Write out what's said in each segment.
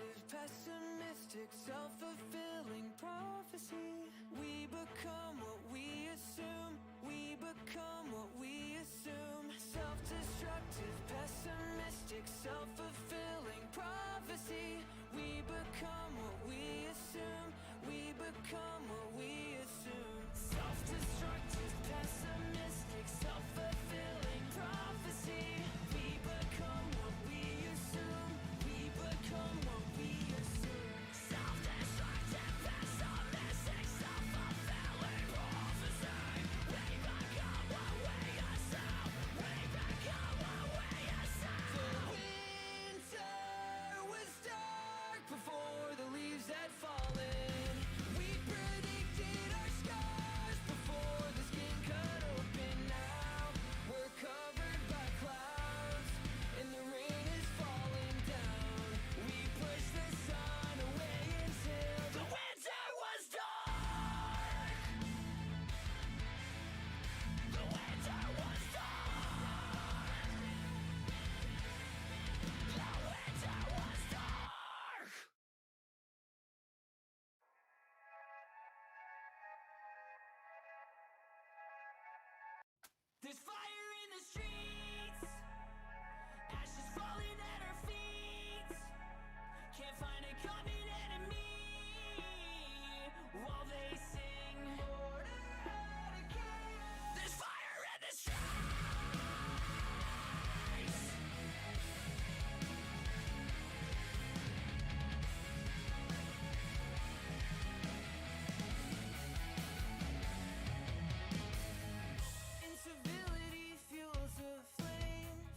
Self-destructive, pessimistic, self-fulfilling prophecy. We become what we assume. We become what we assume. Self-destructive, pessimistic, self-fulfilling prophecy. We become what we assume. We become what we assume. Self-destructive, pessimistic, self-fulfilling prophecy. We become what we assume. We become what we assume. Self-destructive, pessimistic, self-fulfilling prophecy. We become what we assume. We become what we assume. The winter was dark before the leaves had fallen. We predicted our scars before the skin cut open. Now we're covered by clouds and the rain is falling down. We push the sun away until the winter was dark. The winter was dark. The winter was dark. There's fire in the streets, ashes falling at our feet. Can't find a common enemy while they sing order out of chaos. There's fire in the streets. Incivility fuels the flames.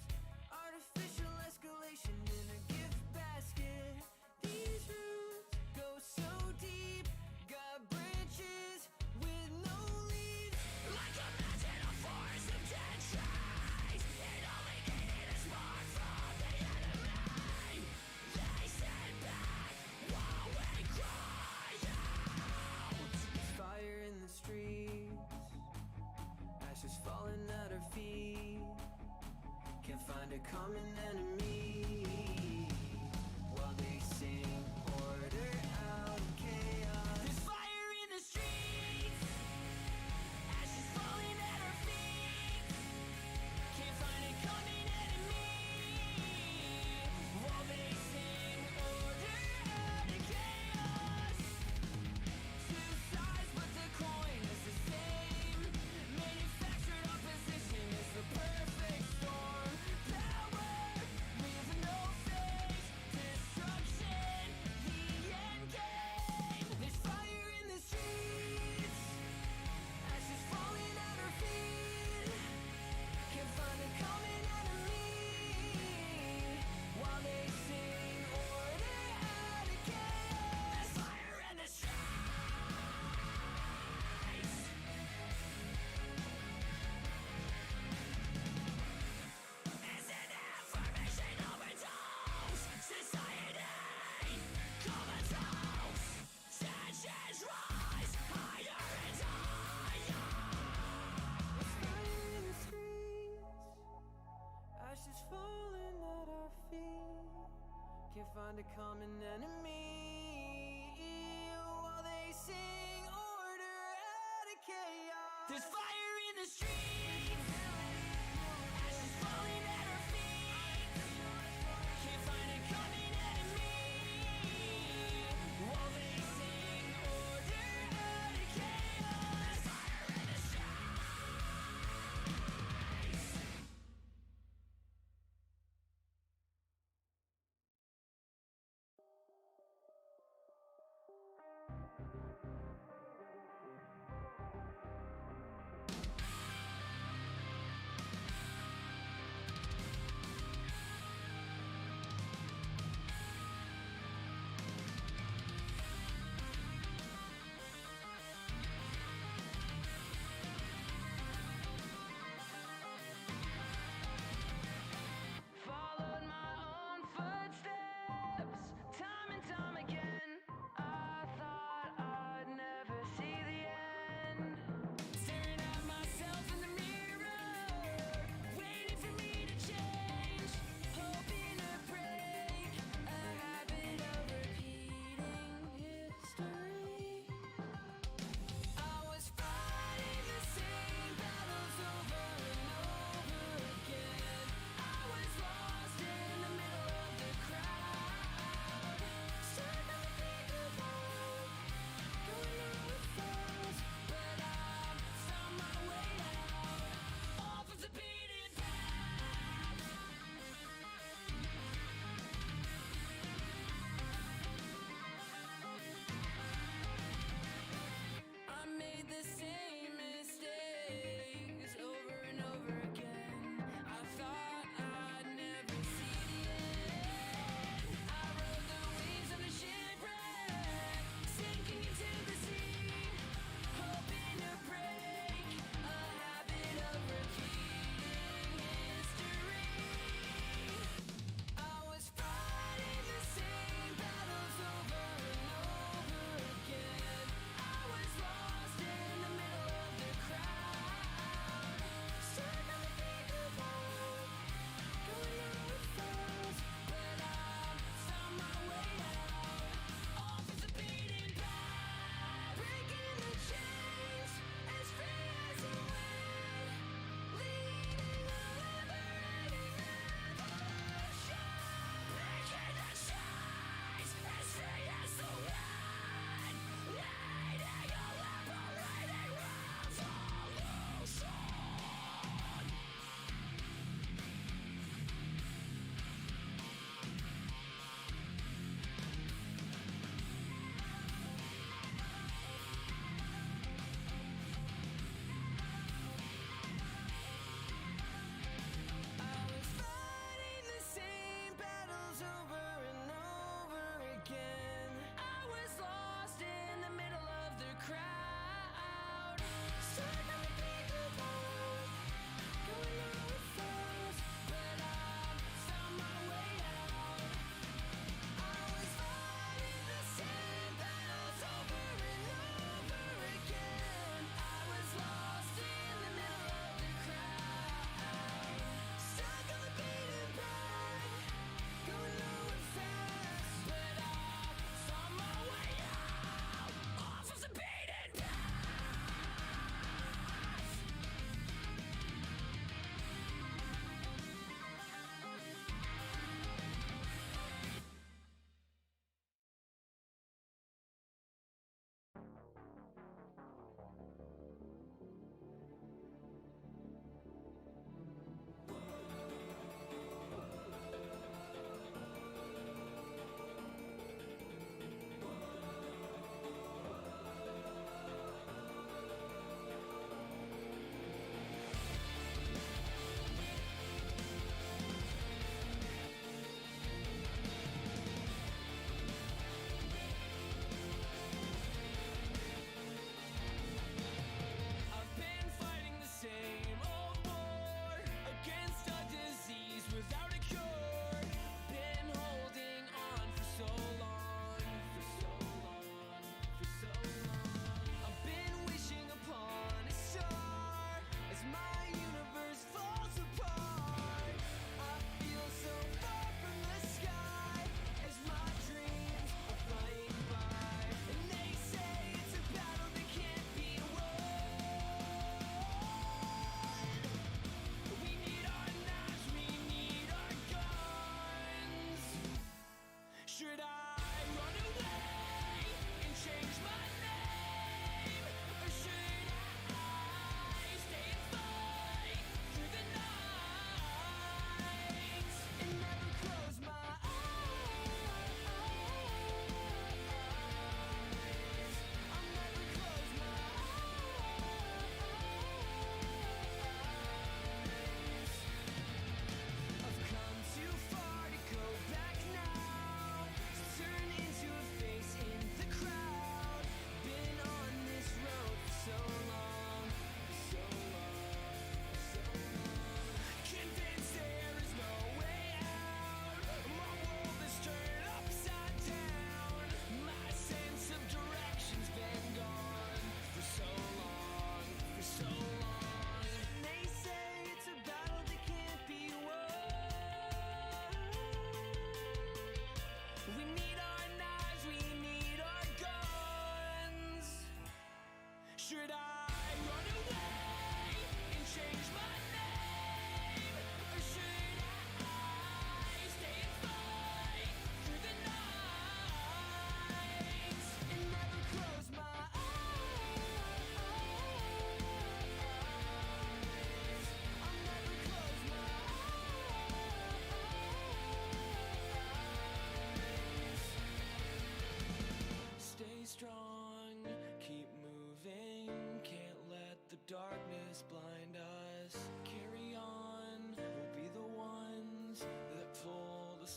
Artificial escalation in a gift basket. These roots go so deep. Got branches with no leaves. Like a mountain of forest of dead trees. It only needed a spark from the enemy. They stand back while we cry out. There's fire in the streets, ashes falling at our feet. Can't find a common enemy while they sing order out of chaos. There's fire in the streets, ashes falling at our feet. Can't find a common enemy while they sing order out of chaos. Two sides, but the coin is the same. Manufactured opposition is the perfect storm. Power with no face, destruction, the end game. There's fire in the streets, ashes falling at our feet. Can't find a common enemy while they sing order out of chaos. There's fire in the streets. It's an information overdose. Society comatose. Tensions rise higher and higher. There's fire in the streets, ashes falling at our feet. Can't find a common enemy while they sing order out of chaos. There's fire in the streets, ashes falling at our feet. Can't find a common enemy while they sing order out of chaos. There's fire in the streets.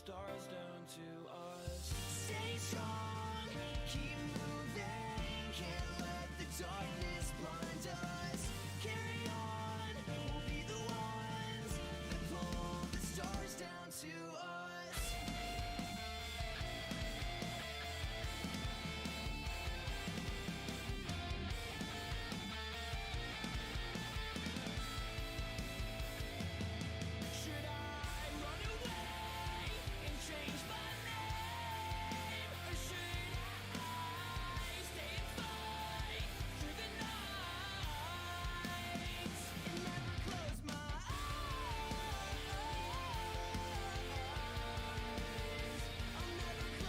stars down to us. Stay strong, keep moving, can't let the darkness blind us. Carry on, we'll be the ones that pull the stars down to us. Should I run away and change my name? Or should I stay and fight through the night and never close my eyes? I'll never close my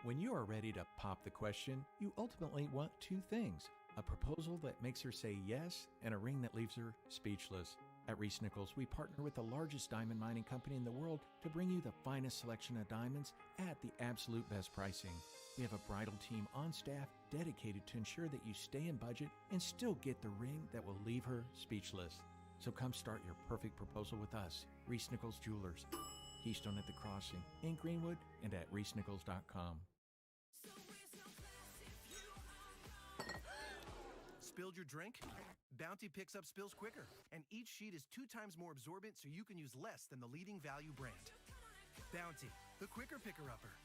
When you are ready to pop the question, you ultimately want two things: a proposal that makes her say yes, and a ring that leaves her speechless. At Reese Nichols, we partner with the largest diamond mining company in the world to bring you the finest selection of diamonds at the absolute best pricing. We have a bridal team on staff dedicated to ensure that you stay in budget and still get the ring that will leave her speechless. So come start your perfect proposal with us, Reese Nichols Jewelers, Keystone at the Crossing, in Greenwood, and at reesenichols.com. Spilled your drink? Bounty picks up spills quicker, and each sheet is 2 times more absorbent, so you can use less than the leading value brand. Bounty, the quicker picker-upper.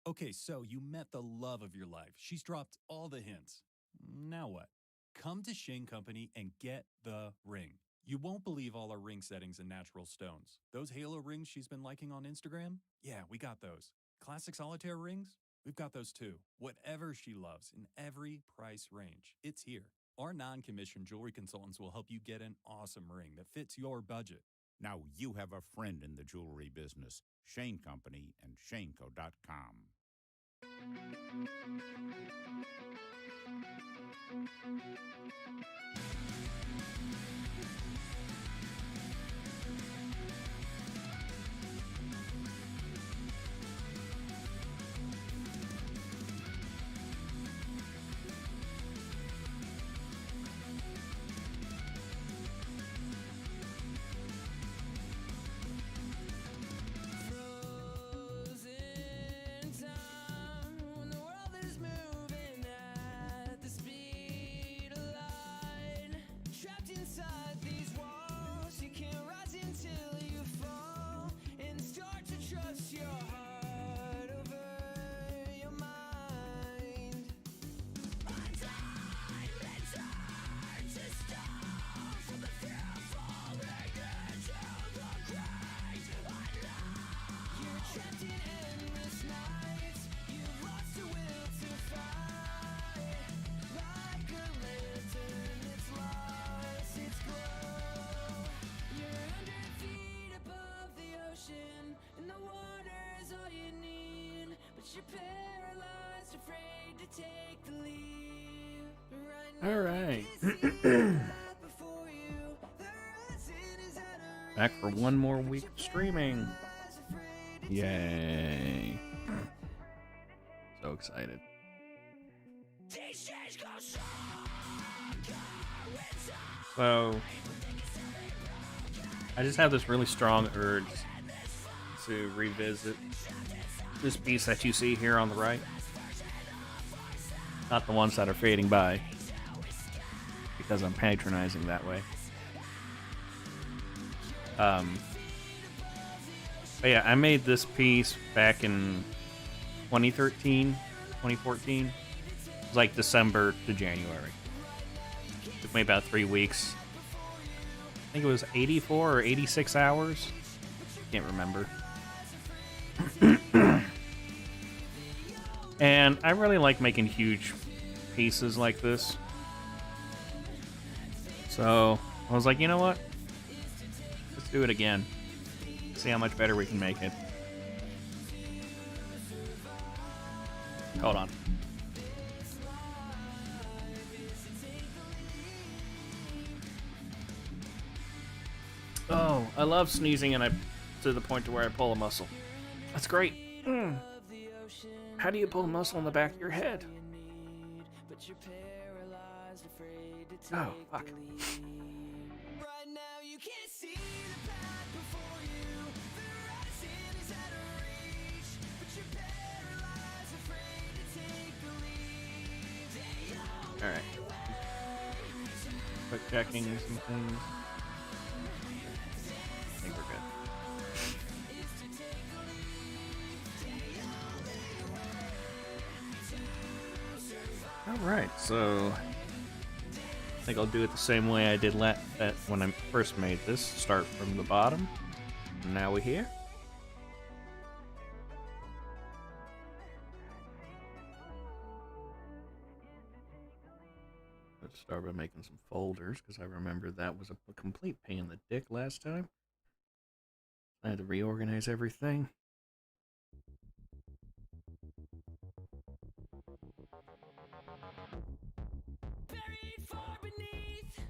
Okay, so you met the love of your life. She's dropped all the hints. Now what? Come to Shane Company and get the ring. You won't believe all our ring settings and natural stones. Those halo rings she's been liking on Instagram? Yeah, we got those. Classic solitaire rings? We've got those too. Whatever she loves in every price range, it's here. Our non-commissioned jewelry consultants will help you get an awesome ring that fits your budget. Now you have a friend in the jewelry business. Shane Company and shaneco.com. Frozen time when the world is moving at the speed of light. Trapped inside these walls, you can't rise until you fall and start to trust your heart over your mind. Untie, return to stone from the fear of falling into the grave. You're trapped in endless nights. You've lost the will to fight. Like a lantern, it's lost its glow. You're 100 feet above the ocean, and the water's all you need. But you're paralyzed, afraid to take the leap. Right now, All right. you can see the path before you. The horizon is at a Back for one more week of streaming. Yay. So excited. So, I just have this really strong urge to revisit this piece that you see here on the right. Not the ones that are fading by, because I'm patronizing that way. But yeah, I made this piece back in 2013, 2014. It was like December to January. It took me about 3 weeks. I think it was 84 or 86 hours. Can't remember. And I really like making huge pieces like this. So I was like, you know what? Let's do it again. See how much better we can make it. Hold on. I love sneezing and I to the point to where I pull a muscle. That's great. How do you pull a muscle in the back of your head? Oh, fuck. Right now you can't see the path before you. The horizon is out of reach, but you're paralyzed, afraid to take the lead. Alright. Quick checking some things. I think we're good. Alright, so I think I'll do it the same way I did when I first made this. Start from the bottom. And now we're here. Let's start by making some folders, because I remember that was a complete pain in the dick last time. I had to reorganize everything. Buried far beneath,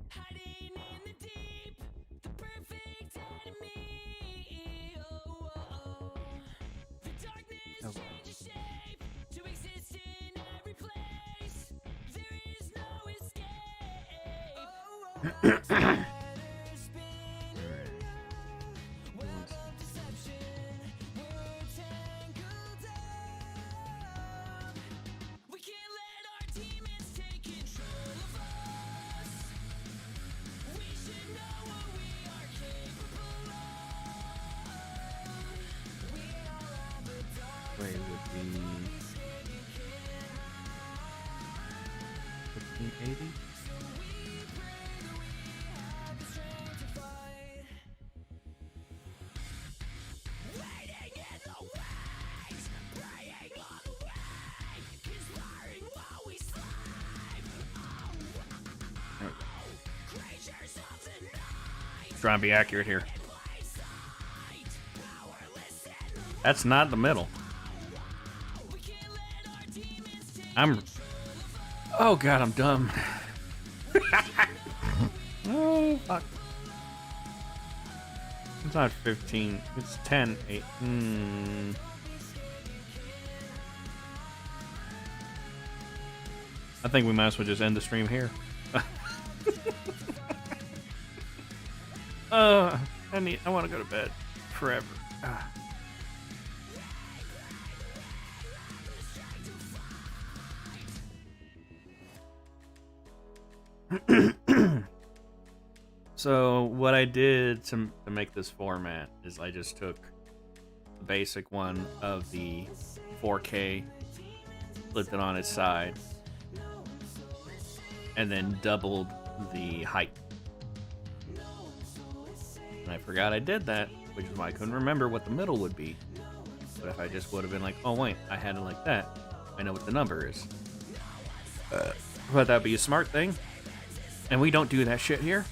hiding in the deep, the perfect enemy. Oh, oh, oh. The darkness changes shape to exist in every place. There is no escape. Oh, spiders spinning web of deception. We're tangled up. We can't let our demons take control of us. We should know what we are capable of. We all have a dark Way would be 1580. strength to fight. Waiting in the wings, praying all the way, conspiring while we slide. Creatures of the night, Trying to be accurate here. plain sight, powerless and That's not the middle. we can't let our demons take I'm. Oh god, I'm dumb. Oh fuck. It's not 15. It's 10. 8. I think we might as well just end the stream here. I want to go to bed forever. So what I did to make this format is I just took the basic one of the 4K, flipped it on its side, and then doubled the height. And I forgot I did that, which is why I couldn't remember what the middle would be. But if I just would have been like, oh wait, I had it like that, I know what the number is. But that'd be a smart thing. And we don't do that shit here.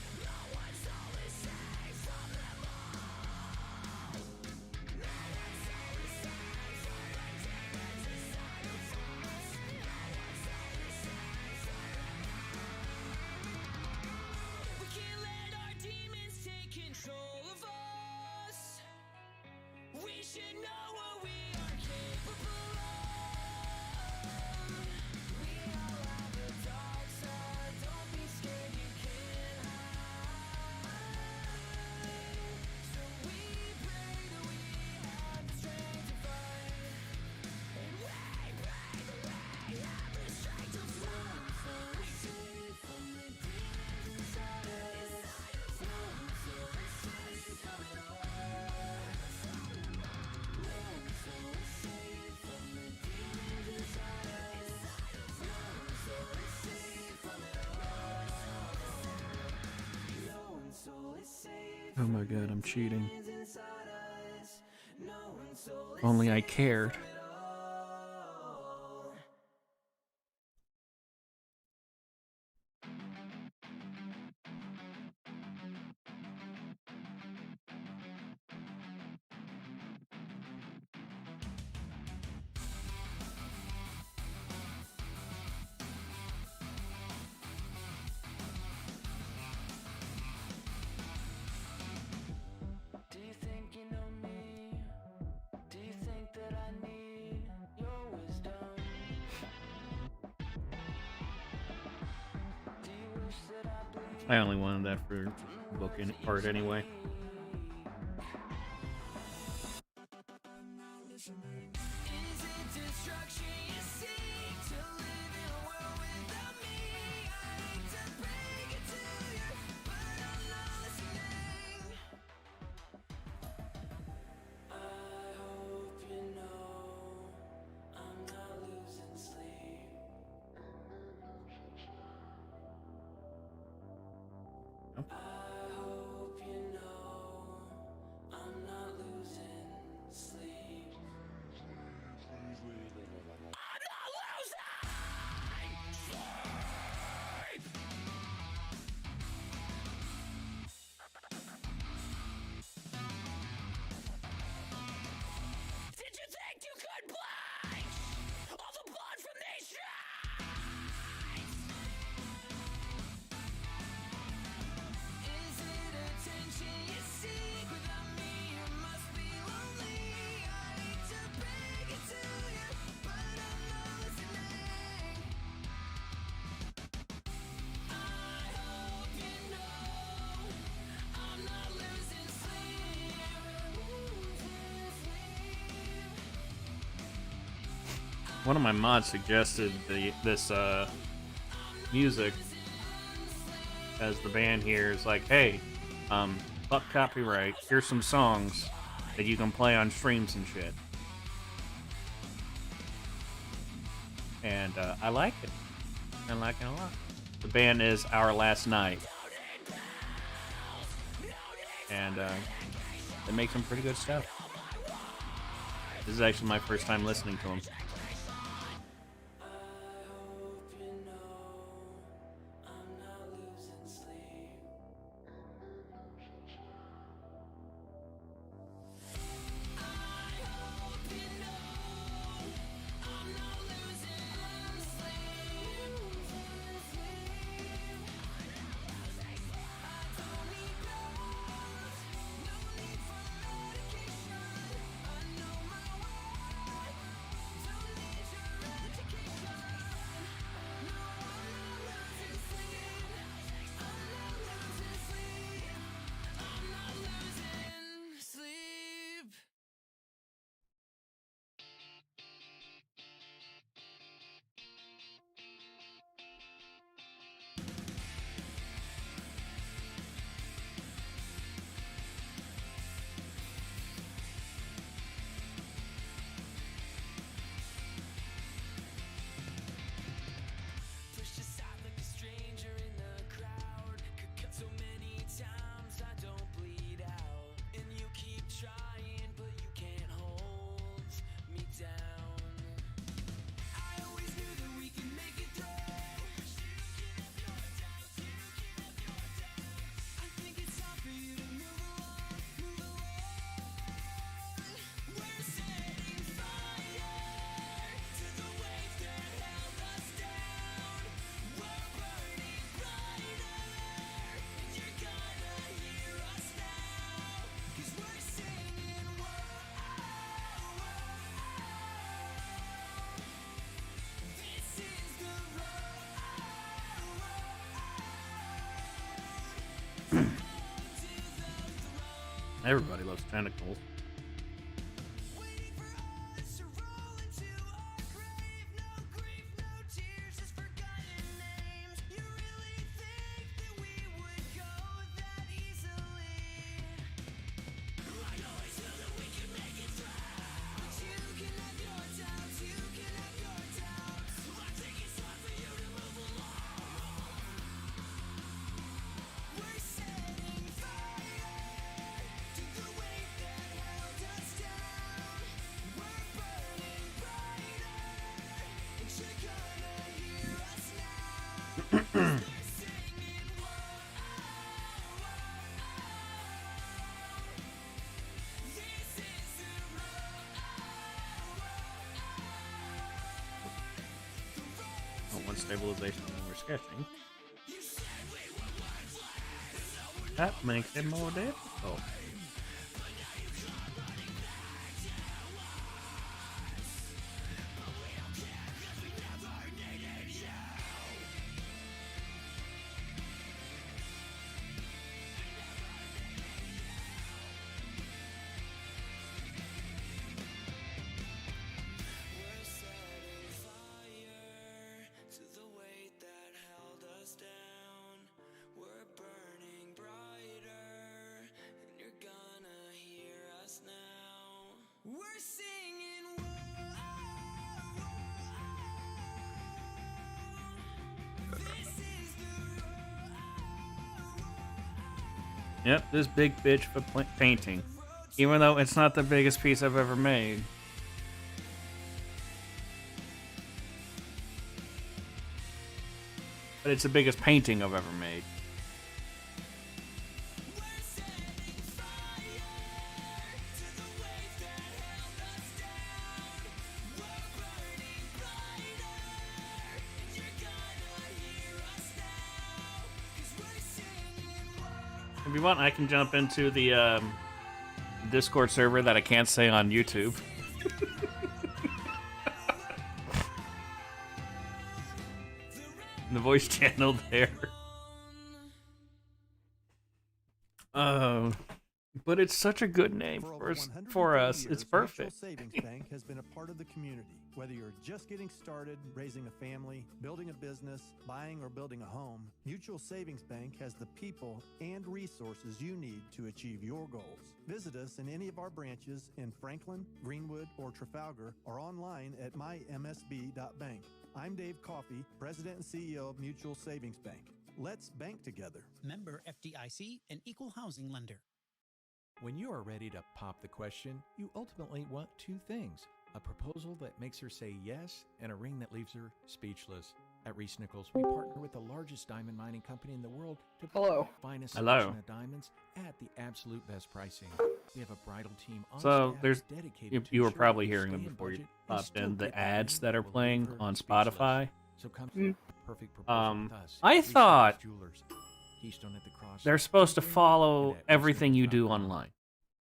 We can't let our demons take control of us. We should know what we are capable of. We all have a dark side. Don't be scared, you can't hide. So we pray that we have the strength to fight. And we pray that we have the strength to fly. Safe from the demons inside us. So safe from it all. So safe from the demons inside us. So safe from it all. No one's soul is safe. Oh my god, I'm cheating. Inside us. No one's soul is Only I cared. all. I only wanted that for the book in part anyway. Is it destruction you seek to live in a world without me? I hate to break it to you, but I'm not listening. I hope you know I'm not losing sleep. I hope you know I'm not losing sleep. I'm not losing sleep. Did you think you could bleach all the blood from these streets? Is it attention you seek? Without me you must be lonely. I hate to break it to you, but I'm not listening. I hope you know I'm not losing sleep. One of my mods suggested this music as the band here is like, hey, fuck copyright. Here's some songs that you can play on streams and shit. And I like it. I like it a lot. The band is Our Last Night. And they make some pretty good stuff. This is actually my first time listening to them. Pushed aside like a stranger in the crowd. Could cut so many times I don't bleed out. And you keep trying, but you can't hold me down. I always knew that we could make it through. I think it's time for you to move along, move along. We're setting fire to the wave that held us down. We're burning brighter, and you're gonna hear us now. 'Cause we're singing, whoa, this is the Everybody loves tentacles. waiting for us to roll into our grave. No grief, no tears, just forgotten names. You really think that we would go that easily? I always knew that we could make it through. But you can have your doubts, you can have your doubts. I think it's time for you to move along. We're setting fire to the wave that held us down. We're burning brighter, and you're gonna hear us now. They're singing, whoa, this is the Oh, one stabilization when we're sketching. That makes it more difficult. Yep, this big bitch for painting. Even though it's not the biggest piece I've ever made. But it's the biggest painting I've ever made. If you want, I can jump into the Discord server that I can't say on YouTube. The voice channel there. But it's such a good name for us. It's perfect. Mutual Savings Bank has been a part of the community. Whether you're just getting started, raising a family, building a business, buying or building a home, Mutual Savings Bank has the people and resources you need to achieve your goals. Visit us in any of our branches in Franklin, Greenwood, or Trafalgar, or online at mymsb.bank. I'm Dave Coffey, President and CEO of Mutual Savings Bank. Let's bank together. Member FDIC, an equal housing lender. When you are ready to pop the question, you ultimately want two things: a proposal that makes her say yes, and a ring that leaves her speechless. At Reese Nichols, we partner with the largest diamond mining company in the world to find a selection of diamonds at the absolute best pricing. We have a bridal team on So staff there's, dedicated you were to probably ensuring hearing them stay in before you budget and popped still in, the get the ads ring that are will playing leave her on speechless. Spotify. So come to the perfect proposal with us. I Reese thought Nichols Jewelers, Keystone at the Cross, they're supposed to Greenwood, follow and at everything you do reesenichols.com. online.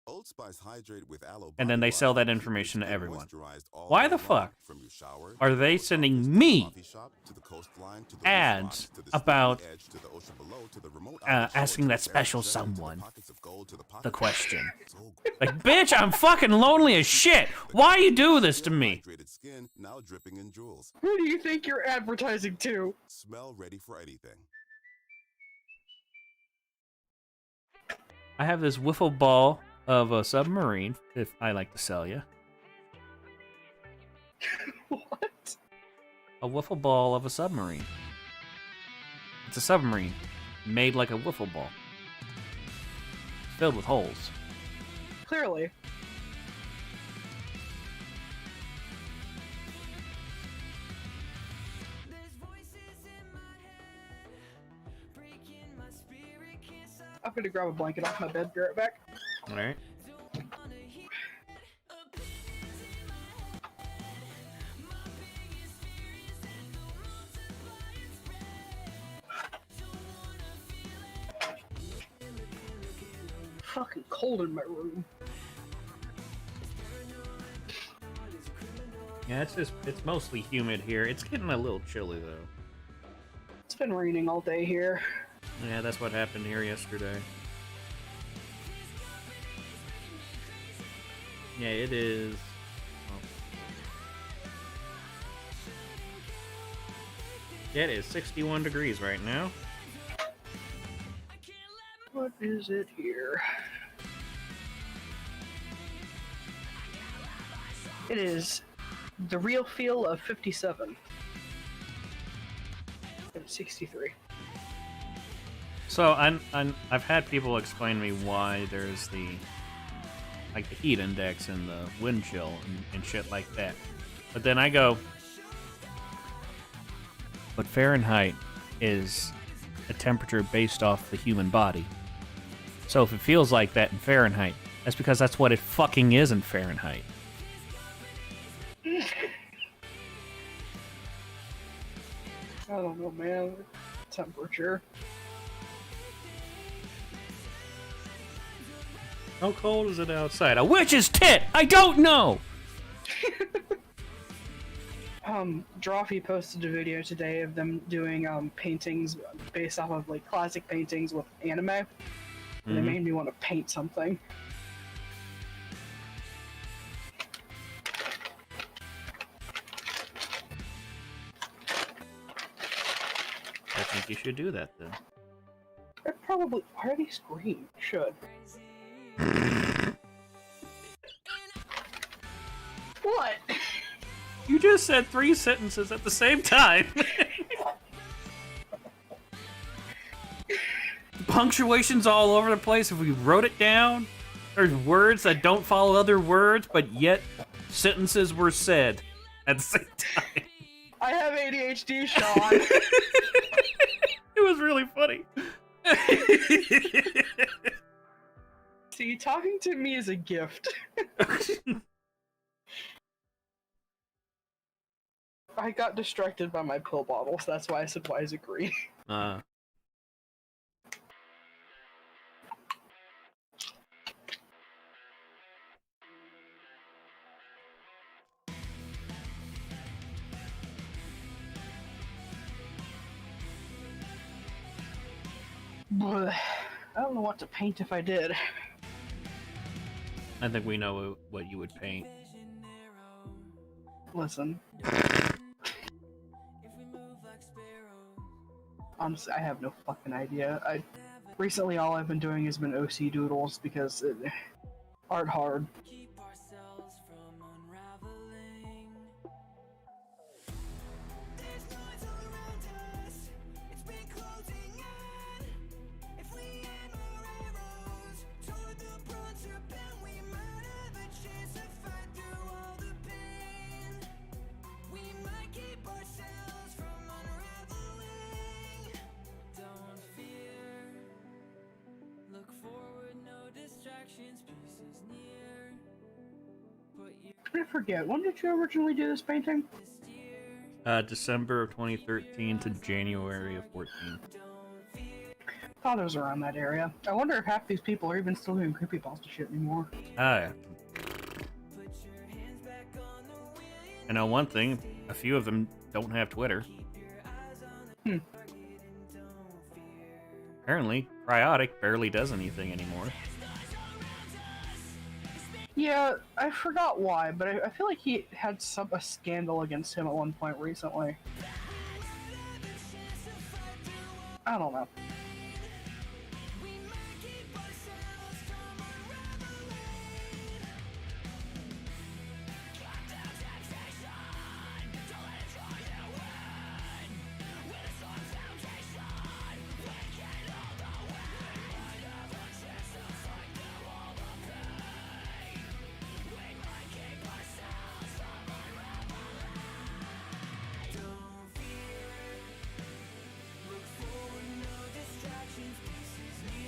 Old Spice Hydrate with aloe And then they body sell wash that keeps your information to skin everyone. moisturized all Why day the long, fuck from your shower are to they the post sending office, to the me coffee shop, to the coastline, to the ads roof rocks, to the sticky about edge, to the ocean below, to the remote island shore, asking to that the special Arab Desert, to the someone pockets of gold, to the pockets the of question? so Like, bitch, I'm fucking lonely as shit. Why you do this to me? hydrated skin now dripping in jewels. Who do you think you're advertising to? Smell ready for anything. I have this wiffle ball of a submarine, if I like to sell you. What? A wiffle ball of a submarine. It's a submarine made like a wiffle ball, filled with holes. Clearly. I'm gonna grab a blanket off my bed, be right back. Alright. Fucking cold in my room. Yeah, it's mostly humid here. It's getting a little chilly though. It's been raining all day here. Yeah, that's what happened here yesterday. Yeah, it is. Oh. Yeah, it is 61 degrees right now. What is it here? It is the real feel of 57. And 63. So I've had people explain to me why there's the heat index and the wind chill and shit like that. But then I go, but Fahrenheit is a temperature based off the human body. So if it feels like that in Fahrenheit, that's because that's what it fucking is in Fahrenheit. I don't know, man. Temperature. How cold is it outside? A witch's tit! I don't know! Drawfee posted a video today of them doing paintings based off of like classic paintings with anime. And it made me want to paint something. I think you should do that then. I probably already screamed. Should. What? You just said 3 sentences at the same time. punctuation's all over the place. If we wrote it down, there's words that don't follow other words, but yet sentences were said at the same time. I have ADHD, Sean. It was really funny. See, talking to me is a gift. I got distracted by my pill bottles. That's why I said, why is it green? But I don't know what to paint if I did. I think we know what you would paint. Listen. Honestly, I have no fucking idea. Recently all I've been doing has been OC doodles because art hard. I forget, when did you originally do this painting? December of 2013 to January of 14. Thought it was around that area. I wonder if half these people are even still doing CreepyPasta shit anymore. I know one thing, a few of them don't have Twitter. Apparently, Cryotic barely does anything anymore. Yeah, I forgot why, but I feel like he had a scandal against him at one point recently. I don't know.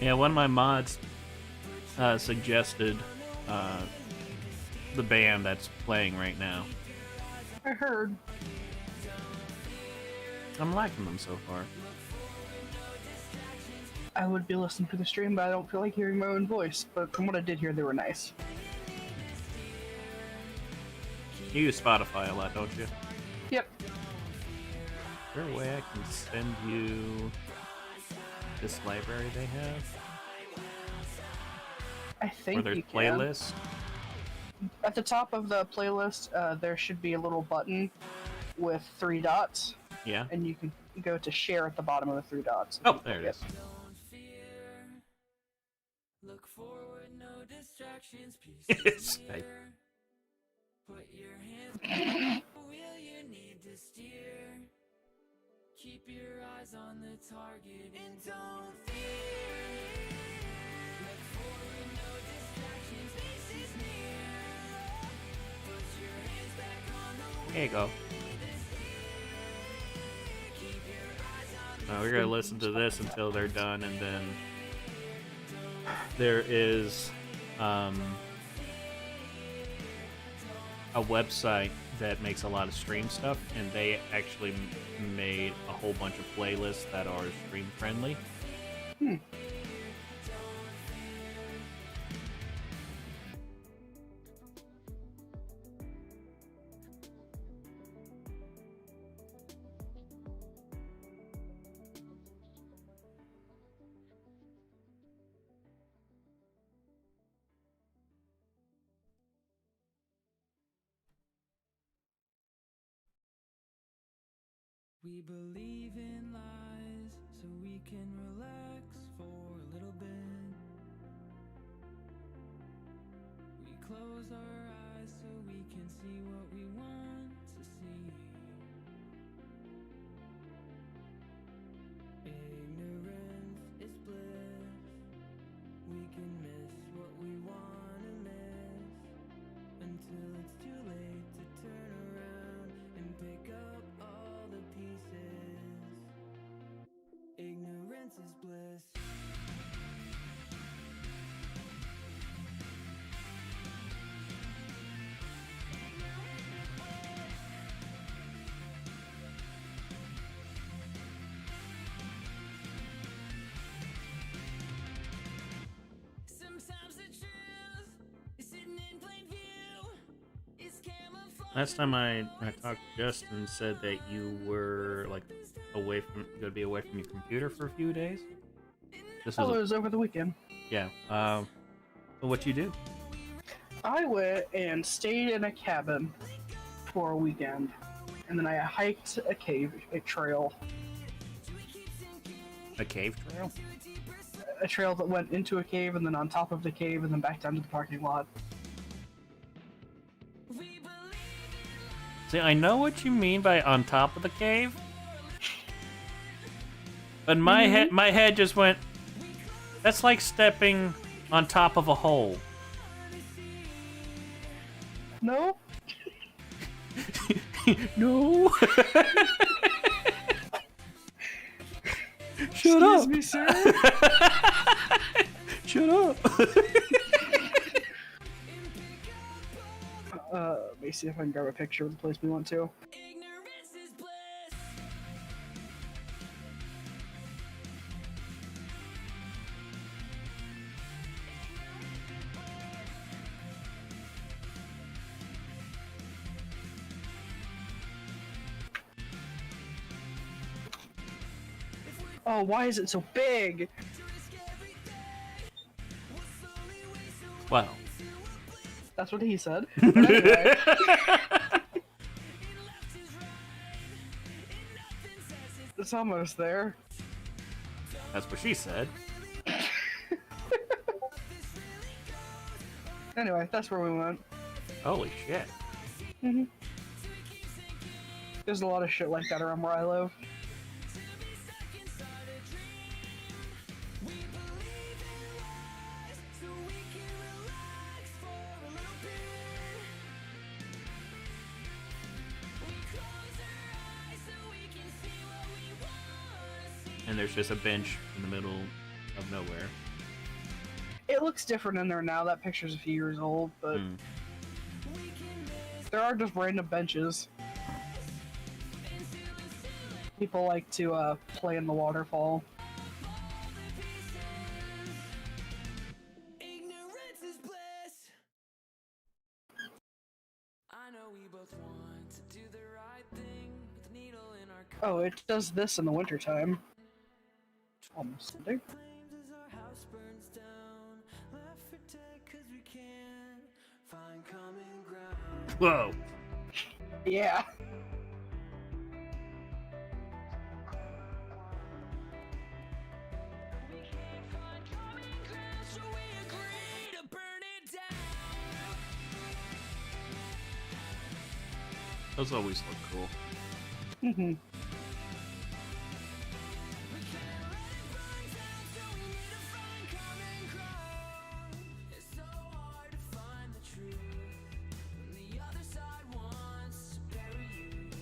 Yeah, one of my mods suggested the band that's playing right now. I heard. I'm liking them so far. I would be listening to the stream, but I don't feel like hearing my own voice. But from what I did hear, they were nice. You use Spotify a lot, don't you? Yep. Is there a way I can send you this library they have? I think or their you playlist? can. At the top of the playlist, there should be a little button with 3 dots. Yeah. And you can go to share at the bottom of the 3 dots. Oh, there it is. Look forward, no distractions, It's peace Put your hands on the wheel, you need to steer. Keep your eyes on the target and don't fear. Look forward, no distractions, peace is near. Put your hands back on the wheel. There you go. We're gonna listen to this until they're done, and then there is a website that makes a lot of stream stuff, and they actually made a whole bunch of playlists that are stream friendly. We believe in lies so we can relax for a little bit. We close our eyes so we can see what we want to see. Ignorance is bliss. Ignorance is bliss. Sometimes the truth is sitting in plain view. It's camouflage. Last time I talked to Justin, said that you were like gonna be away from your computer for a few days. This Oh, was it was over the weekend. yeah. So what you do? I went and stayed in a cabin for a weekend, and then I hiked a trail. A cave trail? A trail that went into a cave and then on top of the cave and then back down to the parking lot. See, I know what you mean by on top of the cave, but my head just went. That's like stepping on top of a hole. No? No. Shut Excuse up. me, sir. Shut up. Let me see if I can grab a picture of the place we went to. Ignorance is bliss. Oh, why is it so big? Wow. That's what he said. But anyway. It's almost there. That's what she said. Anyway, that's where we went. Holy shit. There's a lot of shit like that around where I live. And there's just a bench in the middle of nowhere. It looks different in there now. That picture's a few years old, but there are just random benches. People like to play in the waterfall. Ignorance is bliss. I know we both want to do the right thing with the needle in our Oh, it does this in the wintertime. Almost Sunday. flames as our house burns down. Laugh for dead 'cause we can't find common ground. Whoa. Yeah. We can't find common ground, so we agree to burn it down. Those always look cool. Mm-hmm. It's so hard to find the truth when the other side wants to bury you.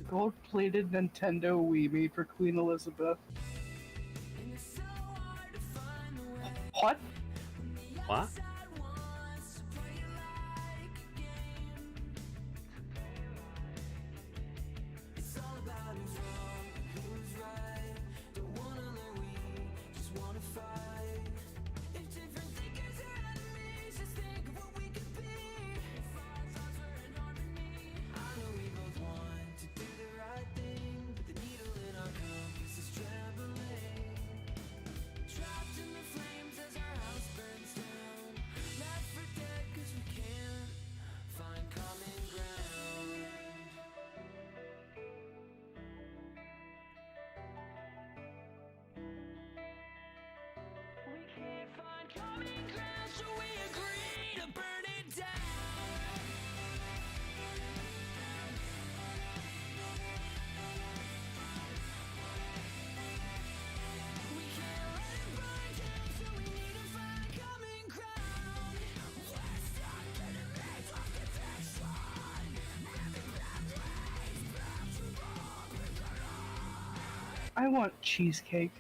Gold-plated Nintendo Wii made for Queen Elizabeth. And it's so hard to find the way What? when the other What? side wants to play it like a game. It's all about who's wrong and who's right. Don't wanna learn, we just wanna fight. If different thinkers are enemies, just think of what we could be. If our thoughts were in harmony, I know we both want to do the right thing, but the needle in our compass is trembling. Trapped in the flames as our house burns down. I want cheesecake.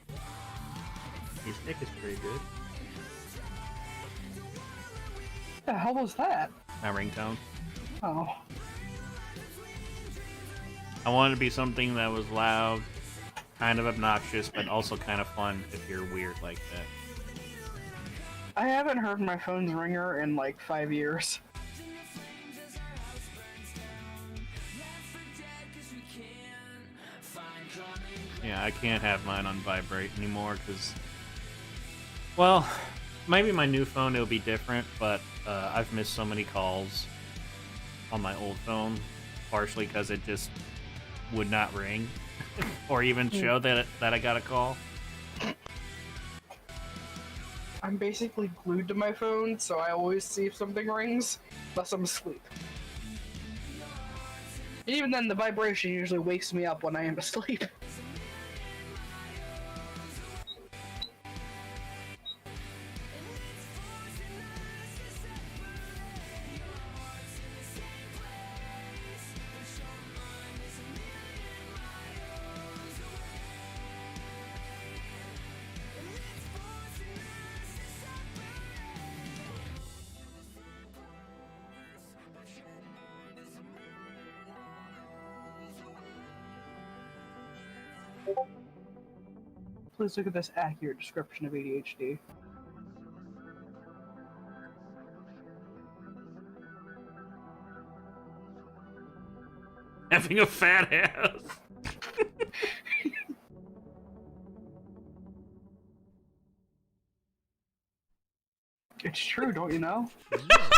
Cheesecake is pretty good. What the hell was that? My ringtone. Oh. I wanted to be something that was loud, kind of obnoxious, but also kind of fun if you're weird like that. I haven't heard my phone's ringer in like 5 years. Yeah, I can't have mine on vibrate anymore because, well, maybe my new phone it'll be different, but I've missed so many calls on my old phone, partially because it just would not ring or even show that I got a call. I'm basically glued to my phone, so I always see if something rings, unless I'm asleep. Even then, the vibration usually wakes me up when I am asleep. Please look at this accurate description of ADHD. Having a fat ass. It's true, don't you know? When you are ready to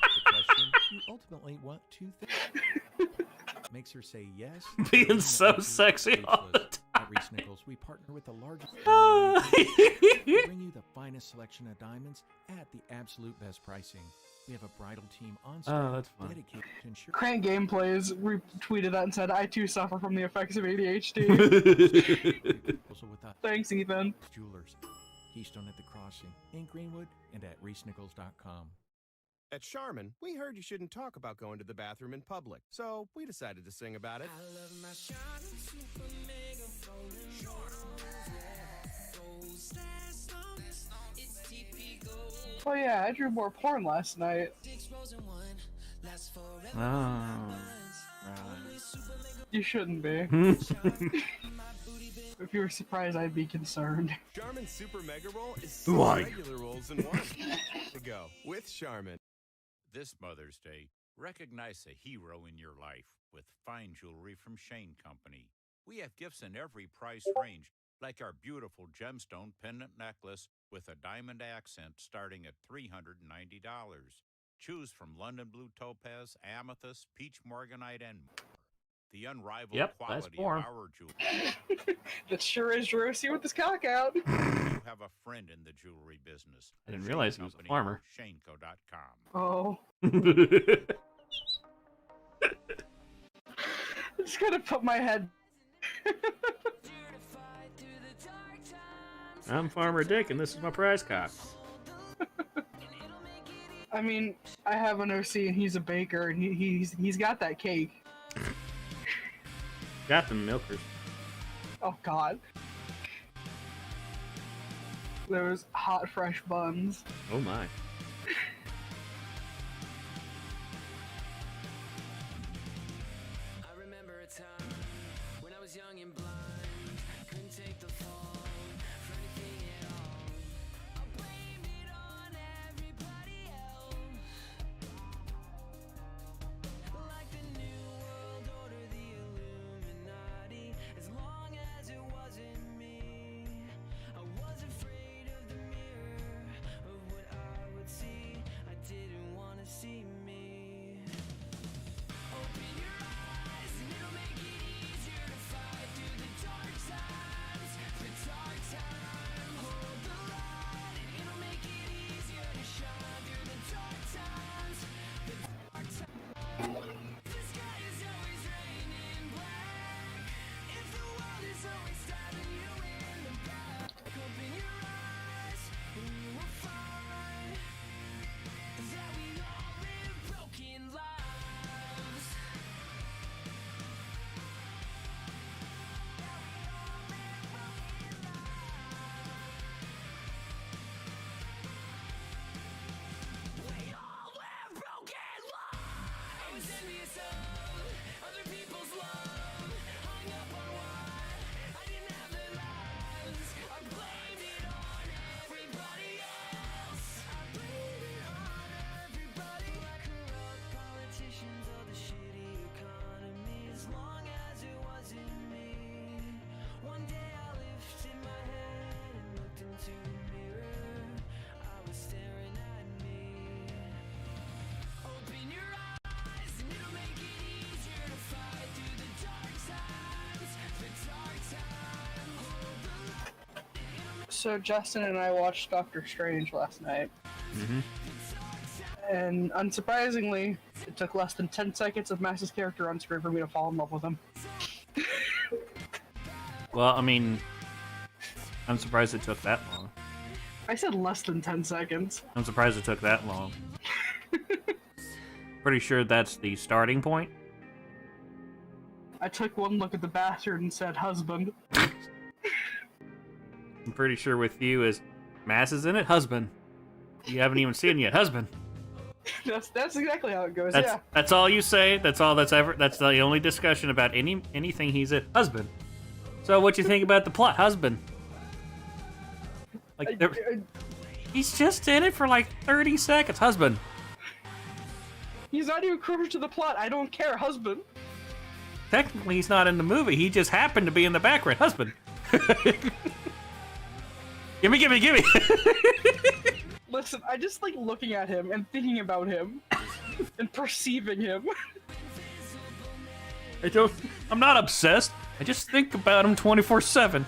ask the question, you ultimately want two things. Makes her say yes. Being so sexy all the time. At Reese Nichols, we partner with the largest to bring you the finest selection of diamonds at the absolute best pricing. We have a bridal team on staff that's fun. dedicated to ensure. Crank Gameplays retweeted that and said, I too suffer from the effects of ADHD. Thanks, Ethan. Jewelers, Keystone at the Crossing, in Greenwood, and at ReeseNichols.com. At Charmin, we heard you shouldn't talk about going to the bathroom in public, so we decided to sing about it. I love my Charmin super mega golden gold stash slows. It's TP gold. Oh yeah, I drew more porn last night. 6 rows in one. Lasts forever. Oh, You shouldn't be. If you were surprised, I'd be concerned. Charmin's Super Mega Roll is Why? 6 regular rolls in one. To go with Charmin. This Mother's Day, recognize a hero in your life with fine jewelry from Shane Company. We have gifts in every price range, like our beautiful gemstone pendant necklace with a diamond accent starting at $390. Choose from London Blue Topaz, Amethyst, Peach Morganite, and more. The unrivaled quality of our jewelry. That sure is Drosy with his cock out. You have a friend in the jewelry business. I didn't realize he was a farmer. Shaneco.com. Oh. I'm just gonna put my head. I'm Farmer Dick, and this is my prize cock. I mean, I have an OC and he's a baker, and he's got that cake. Got them milkers. Oh God. Those hot fresh buns. Oh my. I remember a time when I was young and blind, couldn't take the fall for anything at all. I blamed it on everybody else, like the new world order, the Illuminati. As long as it wasn't me, I was afraid of the mirror, of what I would see. I didn't want to see me. Open your eyes and it'll make it easier to fight through the So Justin and I watched Doctor Strange last night. Mm-hmm. And unsurprisingly, it took less than 10 seconds of Max's character on screen for me to fall in love with him. Well, I mean, I'm surprised it took that long. I said less than 10 seconds. I'm surprised it took that long. Pretty sure that's the starting point. I took one look at the bastard and said, husband. I'm pretty sure with you is Mass is in it, husband. You haven't even seen it yet, husband. That's exactly how it goes. That's all you say. That's all that's ever. That's the only discussion about anything he's a husband. So what you think about the plot, husband? Like he's just in it for like 30 seconds, husband. He's not even crucial to the plot. I don't care, husband. Technically, he's not in the movie. He just happened to be in the background, husband. Gimme. Listen, I just like looking at him and thinking about him and perceiving him. I'm not obsessed. I just think about him 24/7.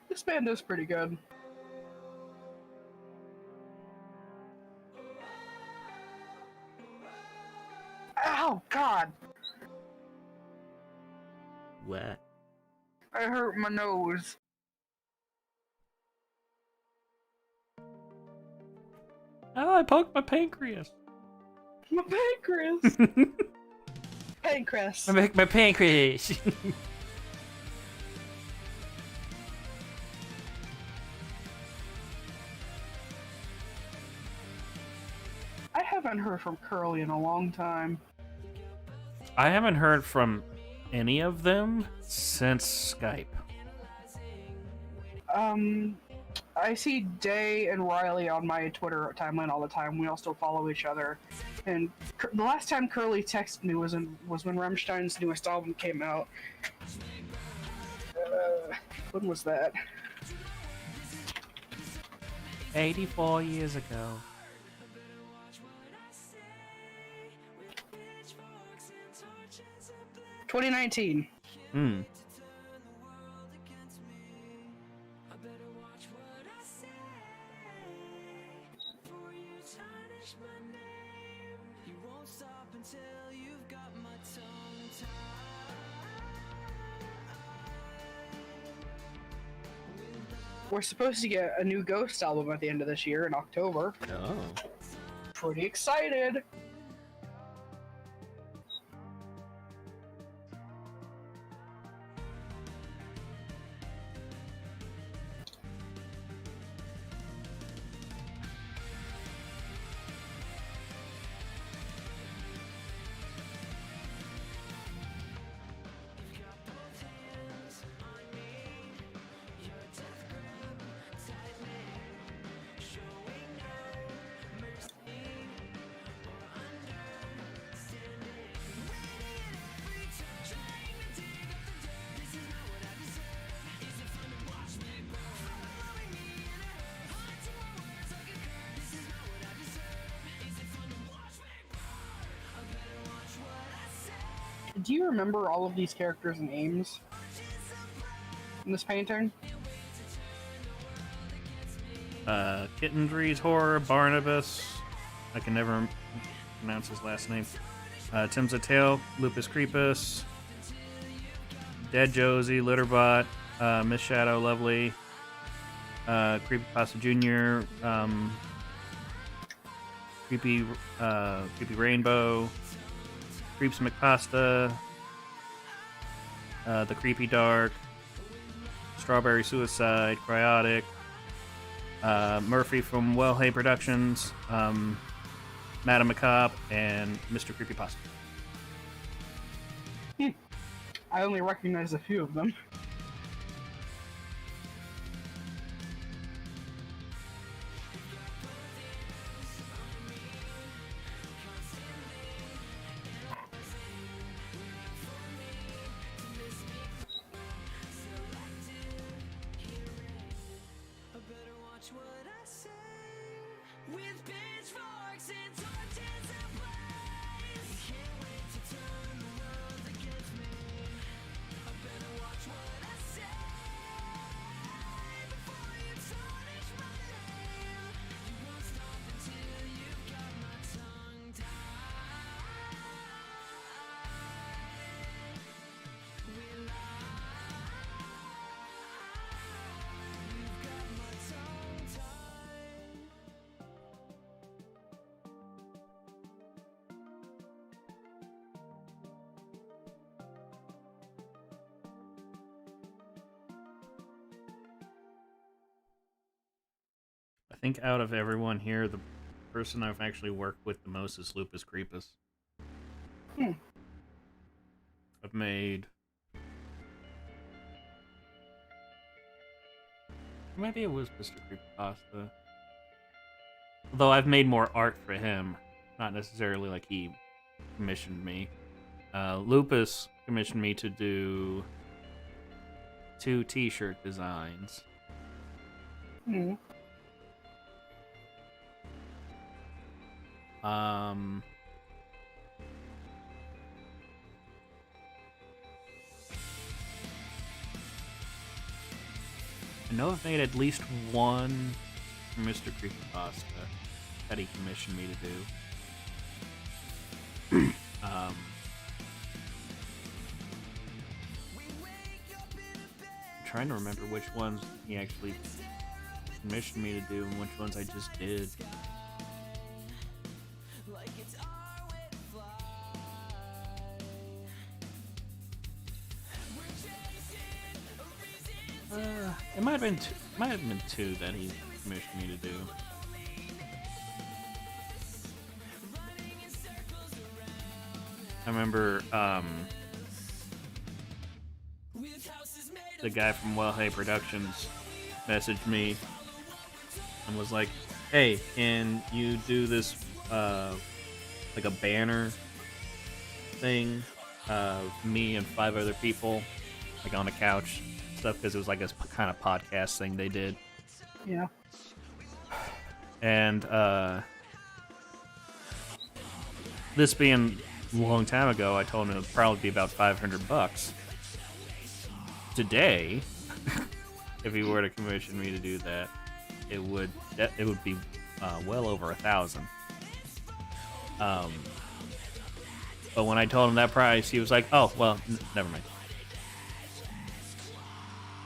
This band is pretty good. Ow, God! What? I hurt my nose. Oh, I poked my pancreas. My pancreas! Pancreas. My pancreas. I haven't heard from Curly in a long time. I haven't heard from any of them since Skype. I see Day and Riley on my Twitter timeline all the time. We all still follow each other. And the last time Curly texted me was when Rammstein's newest album came out. When was that? 84 years ago. 2019. Hmm. We're supposed to get a new Ghost album at the end of this year in October. Oh. Pretty excited. Do you remember all of these characters' names in this painting? Kittendree's Horror, Barnabas. I can never pronounce his last name. Tim Zatel, Lupus Creepus, Dead Josie, Litterbot, Miss Shadow, Lovely, CreepyPasta Jr., Creepy Rainbow, Creeps McPasta, The Creepy Dark, Strawberry Suicide, Cryotic, Murphy from Well Hay Productions, Madame Macabre, and Mr. CreepyPasta. I only recognize a few of them. think out of everyone here, the person I've actually worked with the most is Lupus Creepus. I've made... Maybe it was Mr. CreepyPasta. Although I've made more art for him, not necessarily like he commissioned me. Lupus commissioned me to do 2 t-shirt designs. I know I've made at least one for Mr. CreepyPasta that he commissioned me to do. I'm trying to remember which ones he actually commissioned me to do and which ones I just did. It might have been two that he commissioned me to do. I remember the guy from Well Hey Productions messaged me and was like, "Hey, can you do this like a banner thing of me and 5 other people like on a couch?" Stuff, because it was like a kind of podcast thing they did. Yeah. And this being a long time ago, I told him it would probably be about $500. Today, if he were to commission me to do that, it would be well over 1,000. But when I told him that price, he was like, "Oh, well, never mind."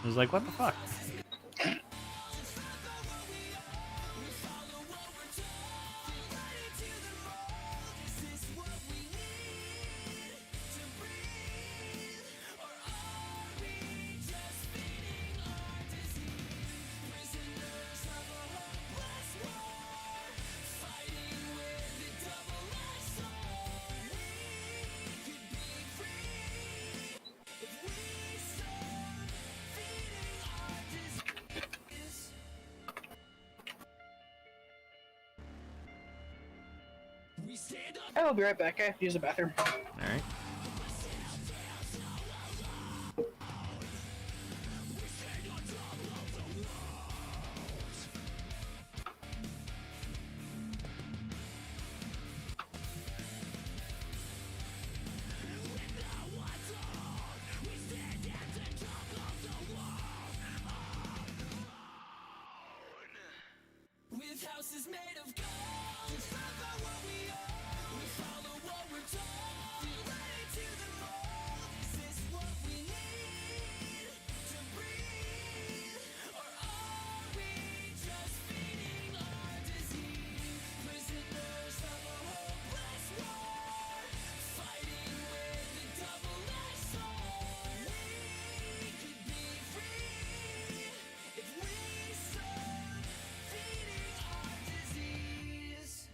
I was like, what the fuck? I'll be right back. I have to use the bathroom. Alright. With houses made of gold, we fight for what we own. We follow what we're told. Ready to the mold. Is this what we need to breathe, or are we just feeding our disease? Prisoners of a hopeless war, fighting with a double-edged sword. We could be free if we stopped feeding our disease.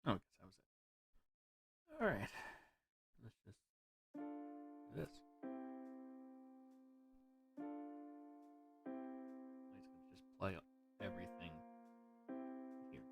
Oh, I guess that was it. Alright. Let's just do this. Let's just play everything here.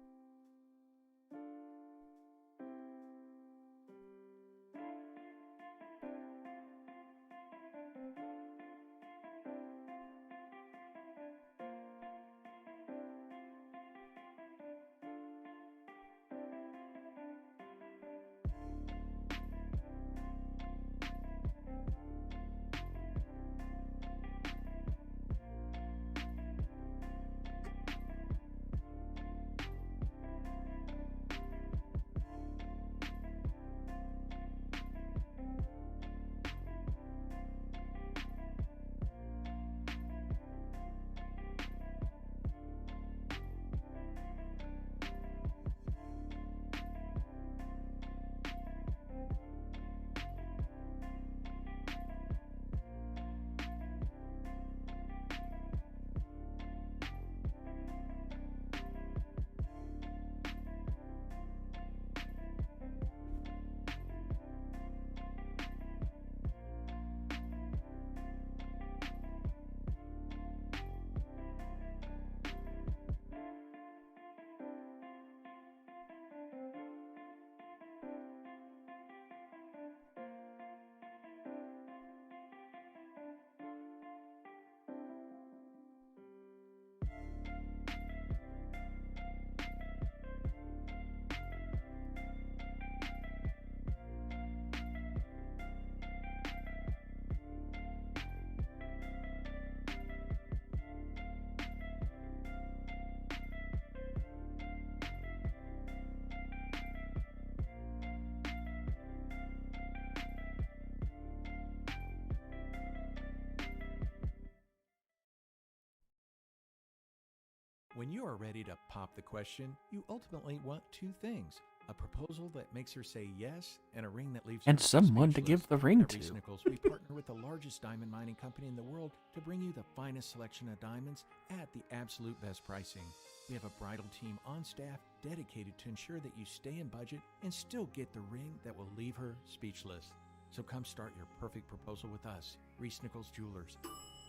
you are ready to pop the question, you ultimately want two things. A proposal that makes her say yes, and a ring that leaves And her someone to speechless. give the ring At to. Reese Nichols, we partner with the largest diamond mining company in the world to bring you the finest selection of diamonds at the absolute best pricing. We have a bridal team on staff dedicated to ensure that you stay in budget and still get the ring that will leave her speechless. So come start your perfect proposal with us, Reese Nichols Jewelers,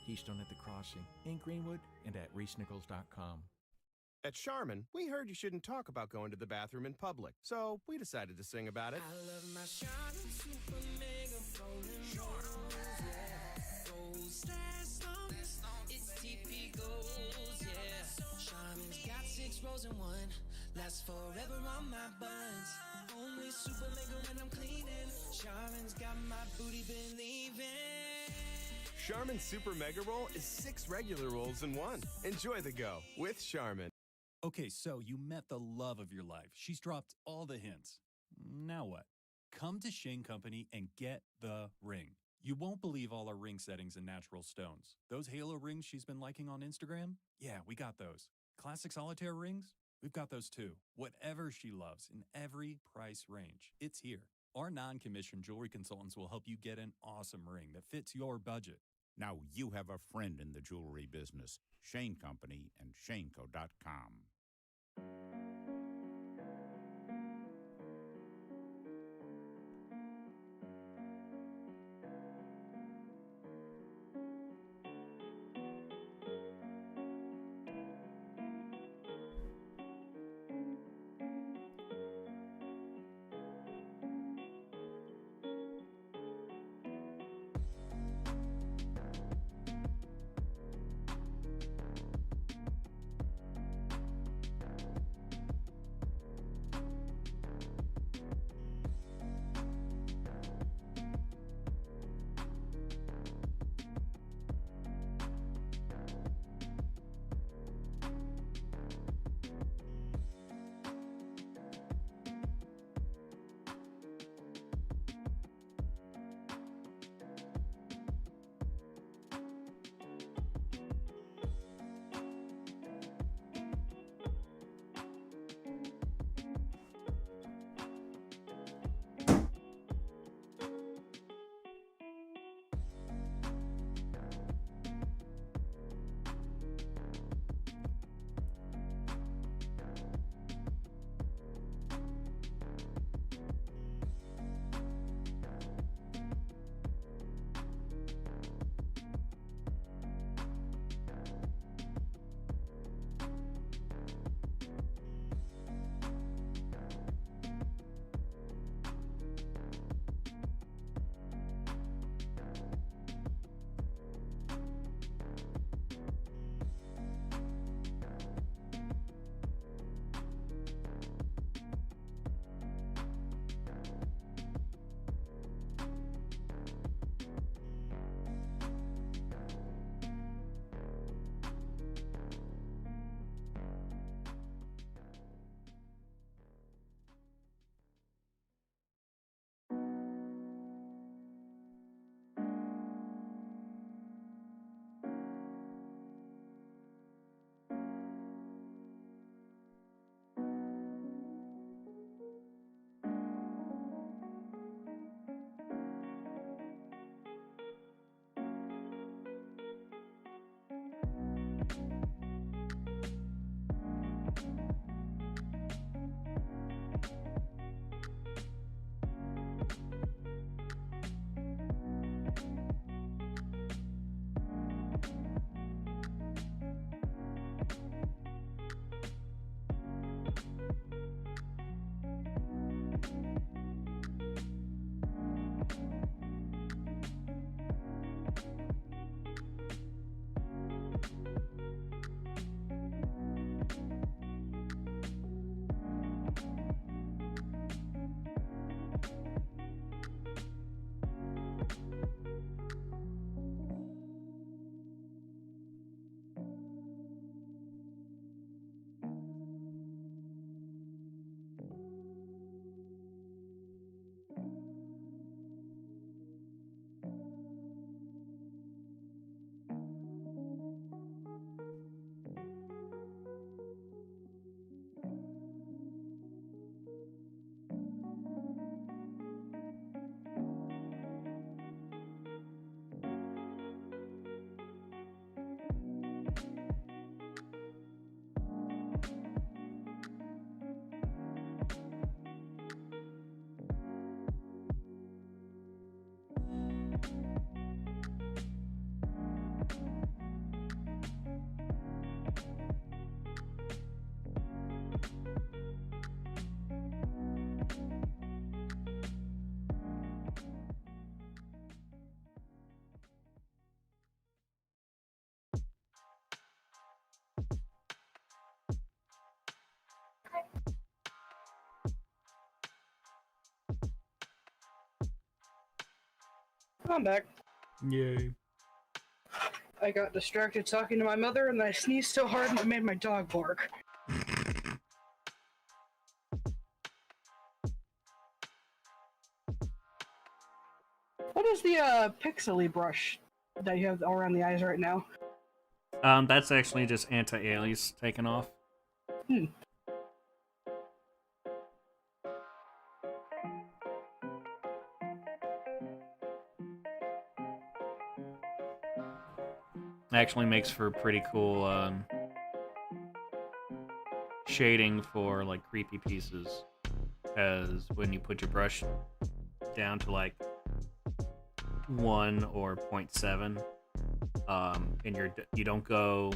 Keystone at the Crossing, in Greenwood, and at reesenichols.com. At Charmin, we heard you shouldn't talk about going to the bathroom in public, so we decided to sing about it. I love my Charmin Super Mega Rolling Rolls, yeah. Gold last long, it's TP goals, yeah. Charmin's got 6 rows in one, lasts forever on my buns. Only Super Mega when I'm cleaning. Charmin's got my booty believing. Charmin Super Mega Roll is 6 regular rolls in one. Enjoy the go with Charmin. Okay, so you met the love of your life. She's dropped all the hints. Now what? Come to Shane Company and get the ring. You won't believe all our ring settings and natural stones. Those halo rings she's been liking on Instagram? Yeah, we got those. Classic solitaire rings? We've got those too. Whatever she loves in every price range, it's here. Our non-commissioned jewelry consultants will help you get an awesome ring that fits your budget. Now you have a friend in the jewelry business. Shane Company and shaneco.com. I'm back. Yay. I got distracted talking to my mother, and I sneezed so hard and it made my dog bark. What is the pixely brush that you have all around the eyes right now? That's actually just anti-alias taken off. Hmm. Actually makes for pretty cool shading for like creepy pieces, because when you put your brush down to like 1 or 0.7, and you don't go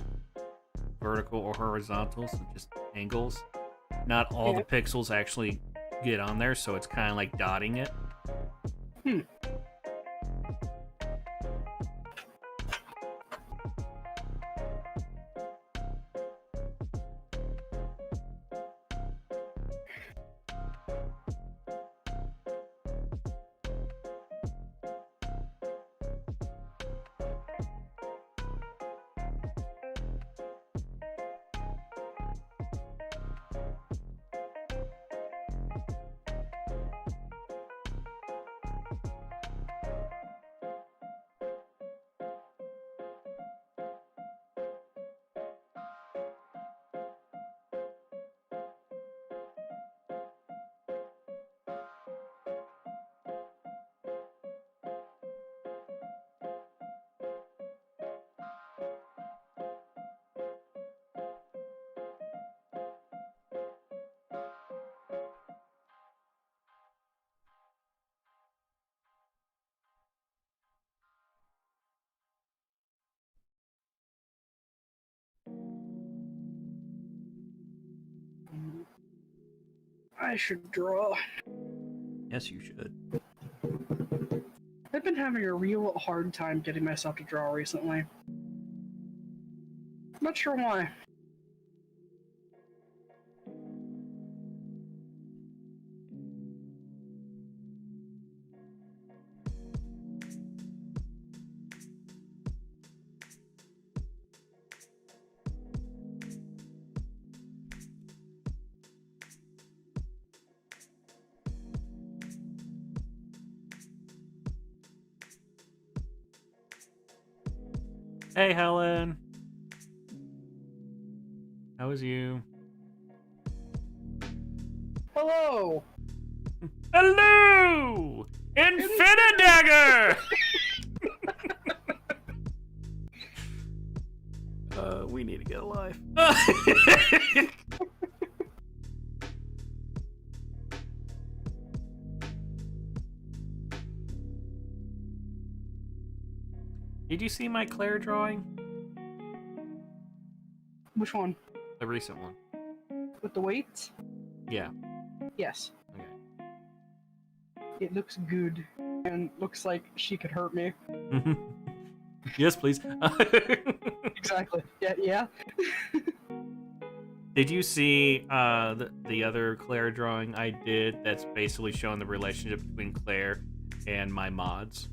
vertical or horizontal, so just angles. Not all the pixels actually get on there, so it's kind of like dotting it. Hmm. I should draw. Yes, you should. I've been having a real hard time getting myself to draw recently. Not sure why. Hey, Helen. How was you? Hello! Hello! Infinidagger! We need to get a life. Did you see my Claire drawing? Which one? The recent one. With the weights? Yeah. Yes. Okay. It looks good, and looks like she could hurt me. Yes, please. Exactly. Yeah. Did you see the other Claire drawing I did that's basically showing the relationship between Claire and my mods?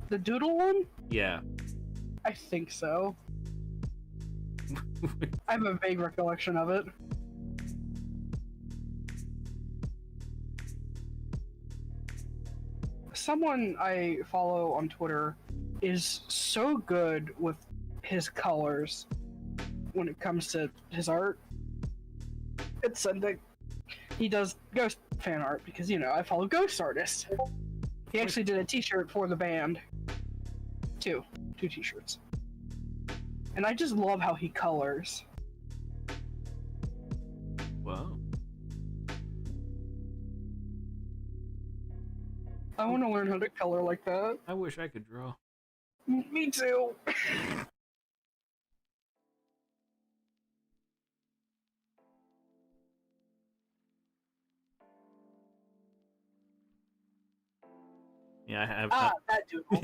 The doodle one? Yeah. I think so. I have a vague recollection of it. Someone I follow on Twitter is so good with his colors when it comes to his art. It's something. He does Ghost fan art because, you know, I follow Ghost artists. He actually did a t-shirt for the band. Two t-shirts. And I just love how he colors. Wow. I want to learn how to color like that. I wish I could draw. Me too. Yeah, I have. That doodle.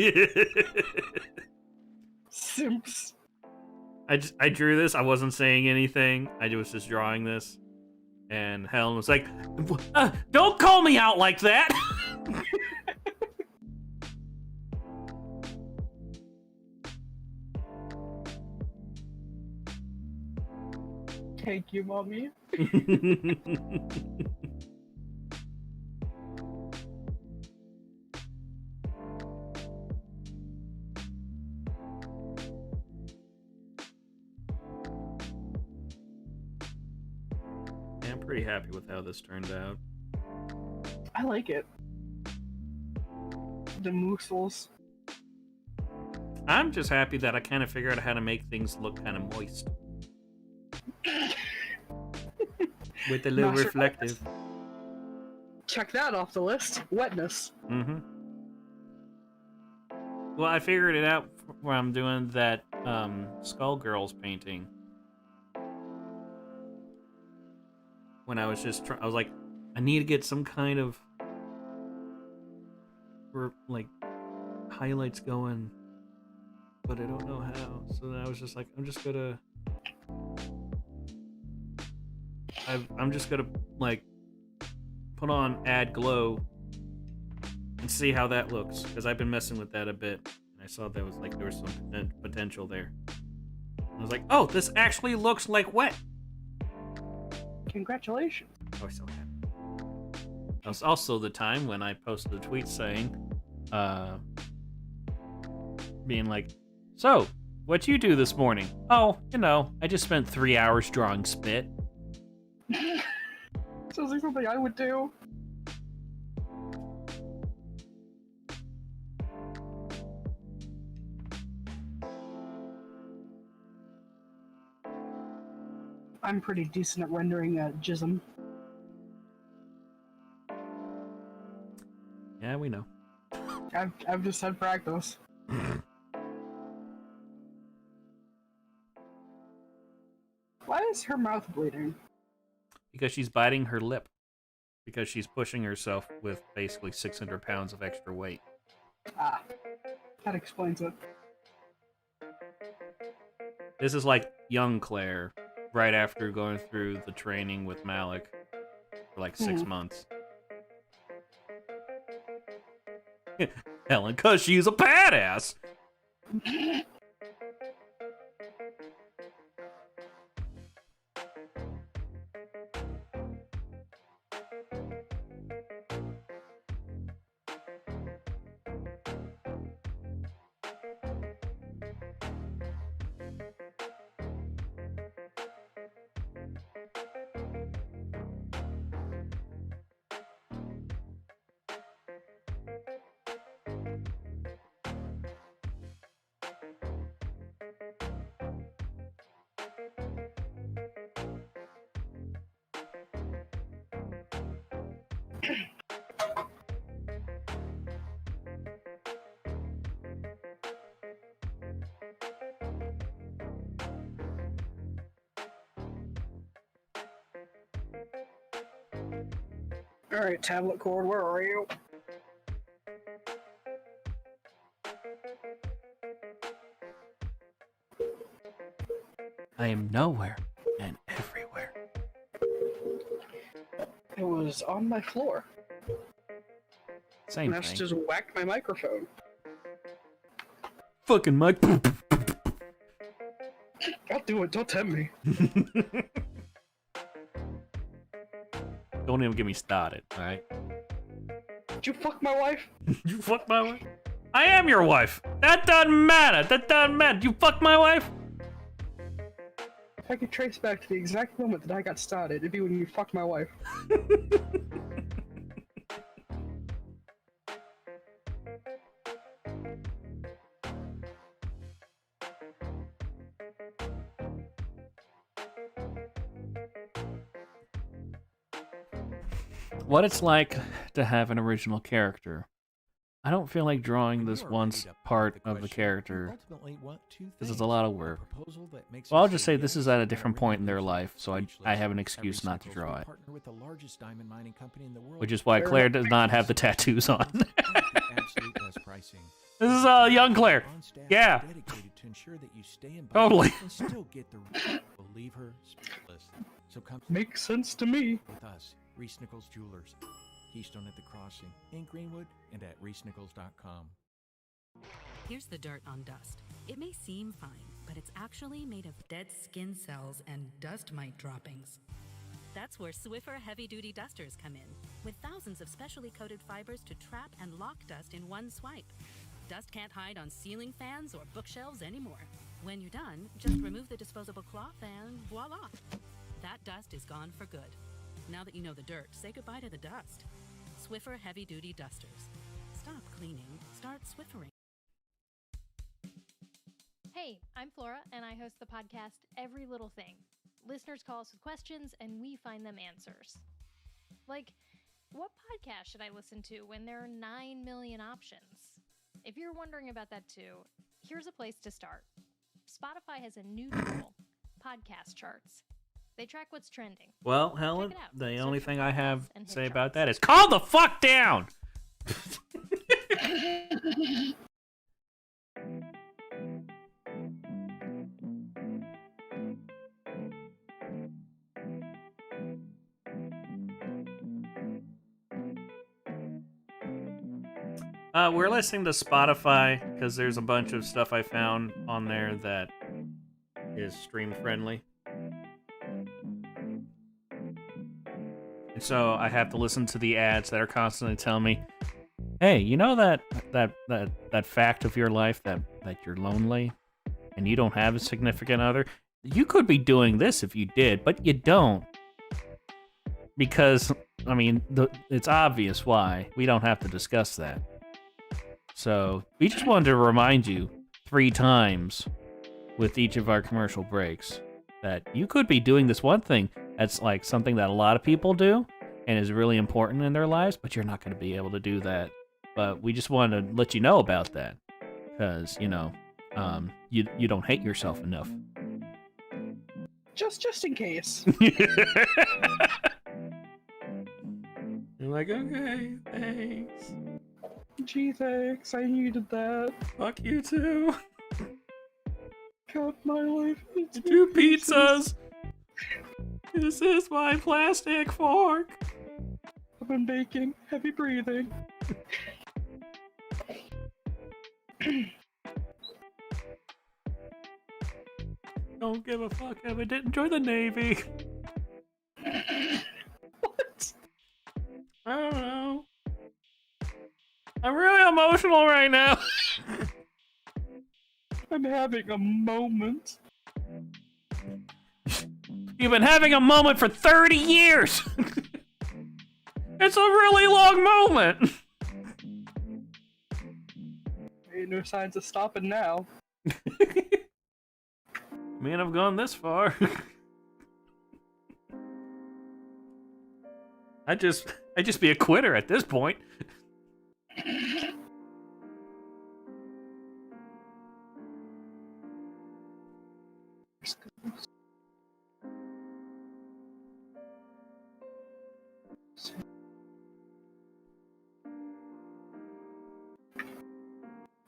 Simps. I drew this. I wasn't saying anything. I was just drawing this, and Helen was like, "Don't call me out like that." Thank you, mommy. Yeah, I'm pretty happy with how this turned out. I like it. The moosels. I'm just happy that I kind of figured out how to make things look kind of moist. With a little Master reflective. Check that off the list. Wetness. Mm-hmm. Well, I figured it out when I'm doing that Skullgirls painting. When I was just I was like, I need to get some kind of like highlights going, but I don't know how. So then I was just like, I'm just gonna like put on add glow and see how that looks, because I've been messing with that a bit, and I saw there was some potential there. I was like, oh, this actually looks like wet. Congratulations. I was so happy. That was also the time when I posted a tweet saying, being like, so, what'd you do this morning? Oh, I just spent 3 hours drawing spit. Sounds like something I would do. I'm pretty decent at rendering jism. Yeah, we know. I've just had practice. Why is her mouth bleeding? Because she's biting her lip. Because she's pushing herself with basically 600 pounds of extra weight. Ah, that explains it. This is like young Claire, right after going through the training with Malik for like 6 months. Helen, cause she's a badass! Alright, tablet cord, where are you? I am nowhere and everywhere. It was on my floor. Same and thing. I just whacked my microphone. Fucking mic. I'll do it, don't tempt me. Don't even get me started, alright? Did you fuck my wife? You fuck my wife? I am your wife! That doesn't matter! That doesn't matter! You fuck my wife? If I could trace back to the exact moment that I got started, it'd be when you fucked my wife. What it's like to have an original character. I don't feel like drawing this once part of the character, because it's a lot of work. Well, I'll just say this is at a different point in their life, so I have an excuse not to draw it. Which is why Claire does not have the tattoos on. This is young Claire. Yeah. Totally. Makes sense to me. With us, Reese Nichols Jewelers, Keystone at the Crossing, in Greenwood, and at reesenichols.com. Here's the dirt on dust. It may seem fine, but it's actually made of dead skin cells and dust mite droppings. That's where Swiffer heavy-duty dusters come in, with thousands of specially coated fibers to trap and lock dust in one swipe. Dust can't hide on ceiling fans or bookshelves anymore. When you're done, just remove the disposable cloth and voila! That dust is gone for good. Now that you know the dirt, say goodbye to the dust. Swiffer heavy-duty dusters. Stop cleaning, start Swiffering. Hey, I'm Flora, and I host the podcast Every Little Thing. Listeners call us with questions, and we find them answers. Like, what podcast should I listen to when there are 9 million options? If you're wondering about that too, here's a place to start. Spotify has a new tool, Podcast Charts. They track what's trending. Well, Helen, the only thing I have and to hit say charts. about that is calm the fuck down! We're listening to Spotify because there's a bunch of stuff I found on there that is stream friendly. And so I have to listen to the ads that are constantly telling me, hey, you know that fact of your life that you're lonely and you don't have a significant other? You could be doing this if you did, but you don't. Because, I mean, it's obvious why. We don't have to discuss that. So, we just wanted to remind you 3 times with each of our commercial breaks that you could be doing this one thing that's like something that a lot of people do and is really important in their lives, but you're not going to be able to do that. But we just wanted to let you know about that because, you know, you don't hate yourself enough. Just in case. You're like, okay, thanks. Gee, thanks. I needed that. Fuck you too. Cut my life into 2 pizzas. This is my plastic fork. I've been baking. Heavy breathing. Don't give a fuck if I didn't join the Navy. What? I don't know. I'm really emotional right now. I'm having a moment. You've been having a moment for 30 years. It's a really long moment. Ain't no signs of stopping now. Man, I've gone this far. I just be a quitter at this point.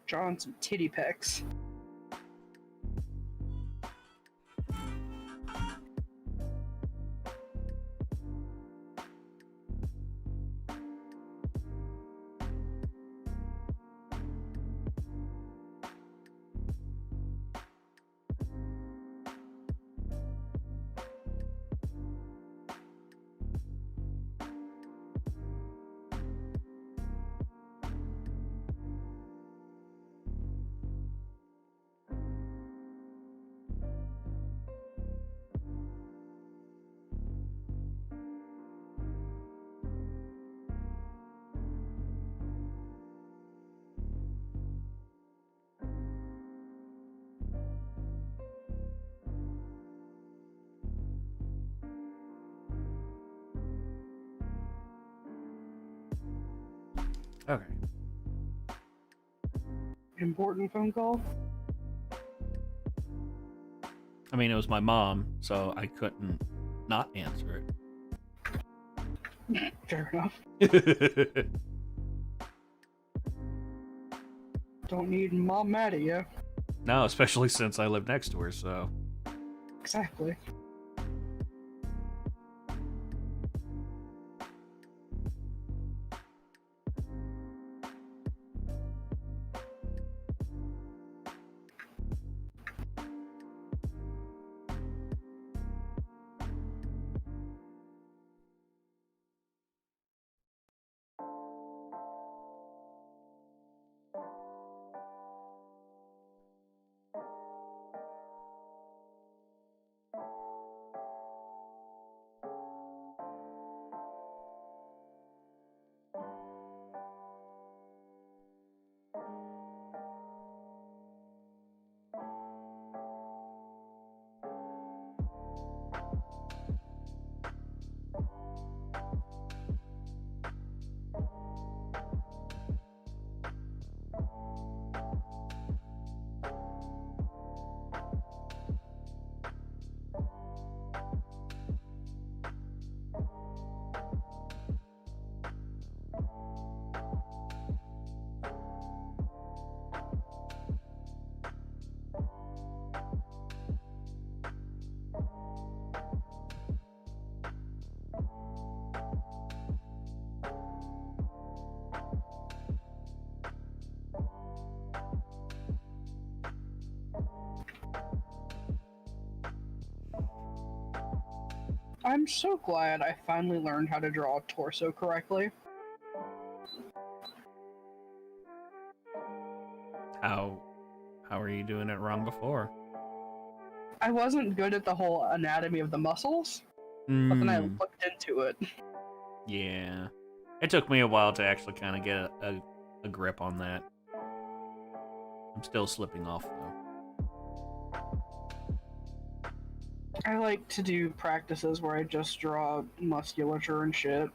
Drawing some titty pics. Okay. Important phone call? I mean, it was my mom, so I couldn't not answer Fair enough. it. Don't need mom mad at you. No, especially since I live next to her, so. Exactly. I'm so glad I finally learned how to draw a torso correctly. How are you doing it wrong before? I wasn't good at the whole anatomy of the muscles, but then I looked into it. Yeah. It took me a while to actually kind of get a grip on that. I'm still slipping off, though. I like to do practices where I just draw musculature and shit.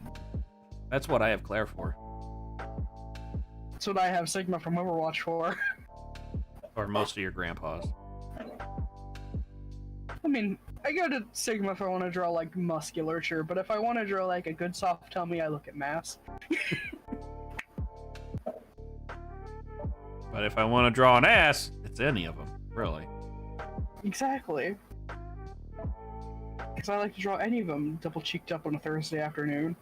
That's what I have Claire for. That's what I have Sigma from Overwatch for. Or most of your grandpas. I mean, I go to Sigma if I want to draw, like, musculature, but if I want to draw, like, a good soft tummy, I look at mass. But if I want to draw an ass, it's any of them, really. Exactly. Because I like to draw any of them double-cheeked up on a Thursday afternoon.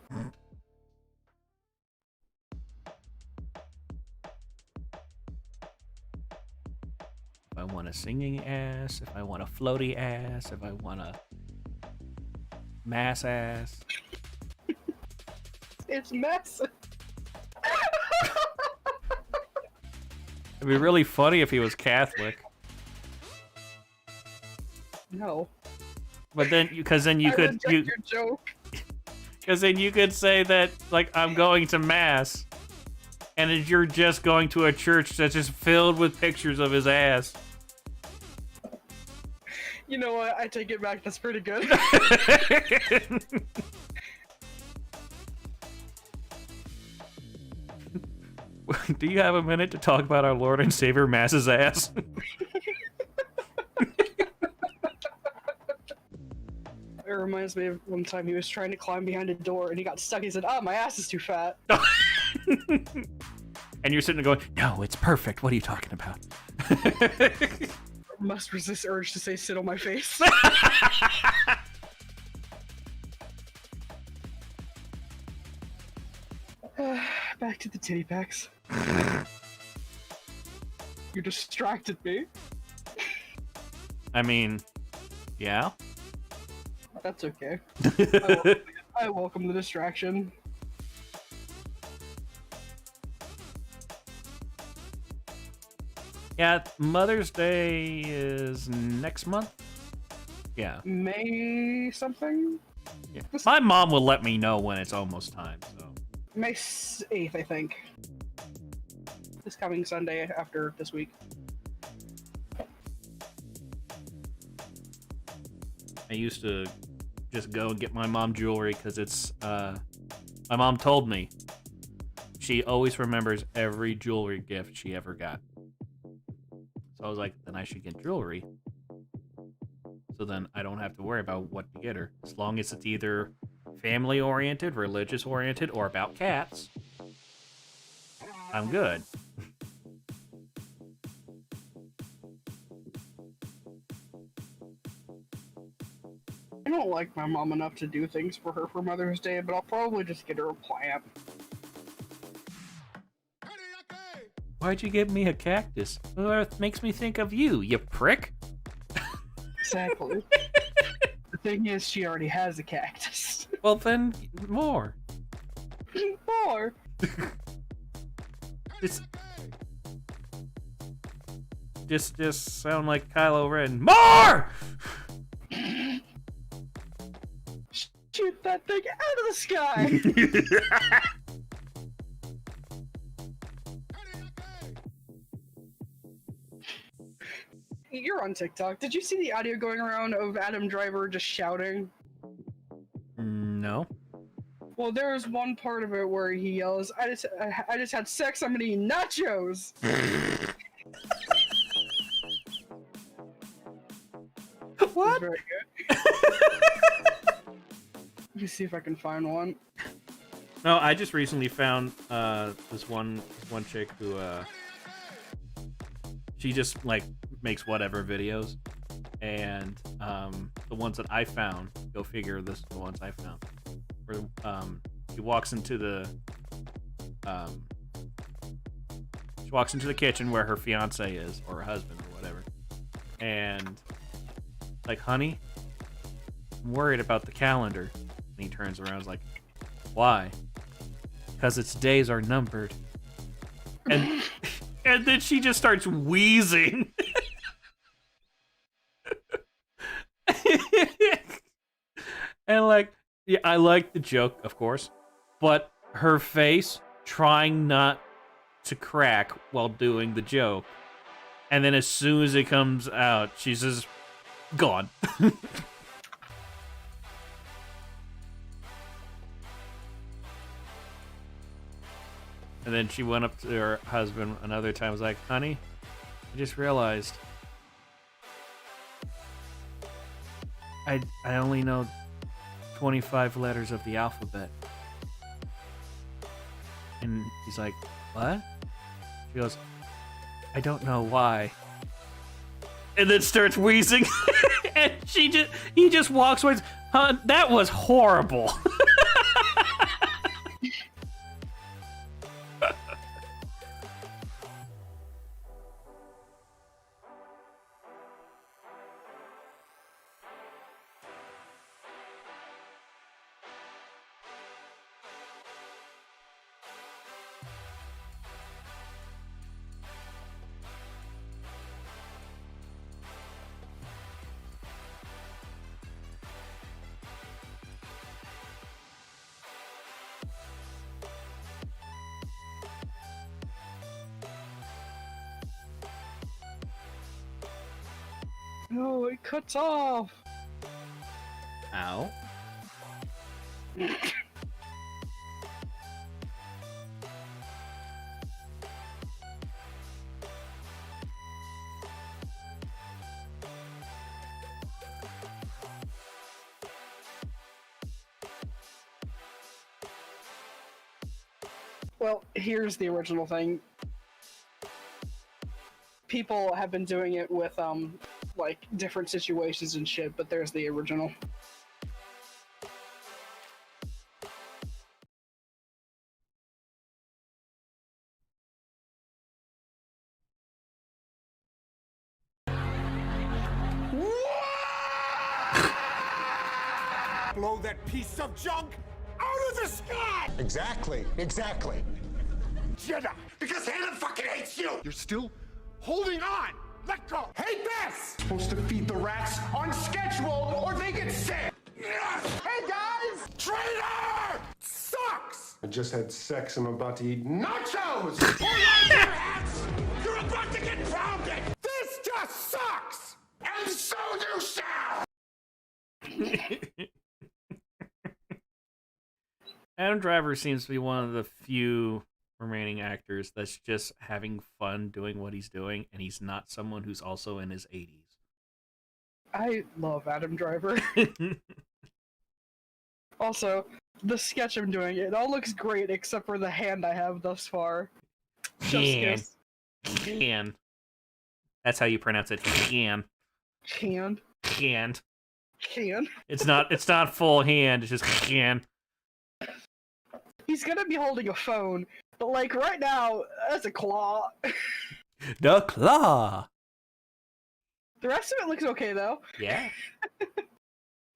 If I want a singing ass, if I want a floaty ass, if I want a mass ass. It's massive. It'd be really funny if he was Catholic. No. But then, because then you could, your joke. Because then you could say that, like, I'm going to mass, and then you're just going to a church that's just filled with pictures of his ass. You know what? I take it back. That's pretty good. Do you have a minute to talk about our Lord and Savior Mass's ass? It reminds me of one time he was trying to climb behind a door and he got stuck. He said, "Oh, my ass is too fat." And you're sitting there going, "No, it's perfect. What are you talking about?" Must resist urge to say, "Sit on my face." Back to the titty packs. You distracted me. I mean, yeah. That's okay. I welcome the distraction. Yeah, Mother's Day is next month. Yeah. May something? Yeah. My mom will let me know when it's almost time, so. May 8th, I think. This coming Sunday after this week. I used to just go and get my mom jewelry because it's, my mom told me she always remembers every jewelry gift she ever got. So I was like, then I should get jewelry. So then I don't have to worry about what to get her. As long as it's either family-oriented, religious-oriented, or about cats, I'm good. I don't like my mom enough to do things for her for Mother's Day, but I'll probably just get her a plant. Why'd you give me a cactus? Well, it makes me think of you, you prick. Exactly. The thing is, she already has a cactus. Well, then, more. More. Just sound like Kylo Ren. More! Shoot that thing out of the sky! You're on TikTok. Did you see the audio going around of Adam Driver just shouting? No. Well, there's one part of it where he yells, I just had sex, I'm gonna eat nachos! What? Very good. Let me see if I can find one. No, I just recently found this one chick who she just like makes whatever videos, and the ones that I found, go figure, this is the ones I found, where she walks into the kitchen where her fiance is, or her husband or whatever, and like, honey, I'm worried about the calendar. And he turns around and is like, why? Because its days are numbered. And and then she just starts wheezing. And like, yeah, I like the joke, of course, but her face trying not to crack while doing the joke. And then as soon as it comes out, she's just gone. And then she went up to her husband another time, was like, honey, I just realized I only know 25 letters of the alphabet. And he's like, what? She goes, I don't know why. And then starts wheezing. And he just walks away. Huh, that was horrible. No, it cuts off. Ow. Well, here's the original thing. People have been doing it with, like, different situations and shit, but there's the original. Blow that piece of junk out of the sky! Exactly. Jedi, because Hannah fucking hates you! You're still holding on! Let go! Hate this! Supposed to feed the rats on schedule or they get sick! Hey guys! Traitor! Sucks! I just had sex. I'm about to eat nachos! Hold on to your hats! You're about to get pounded! This just sucks! And so you shall! Adam Driver seems to be one of the few remaining actors that's just having fun doing what he's doing, and he's not someone who's also in his 80s. I love Adam Driver. Also, the sketch I'm doing, it all looks great except for the hand I have thus far. Can. That's how you pronounce it. Can. Hand. Can. Can. It's not full hand, it's just can. He's gonna be holding a phone, but like right now, that's a claw. The claw. The rest of it looks okay though. Yeah. Got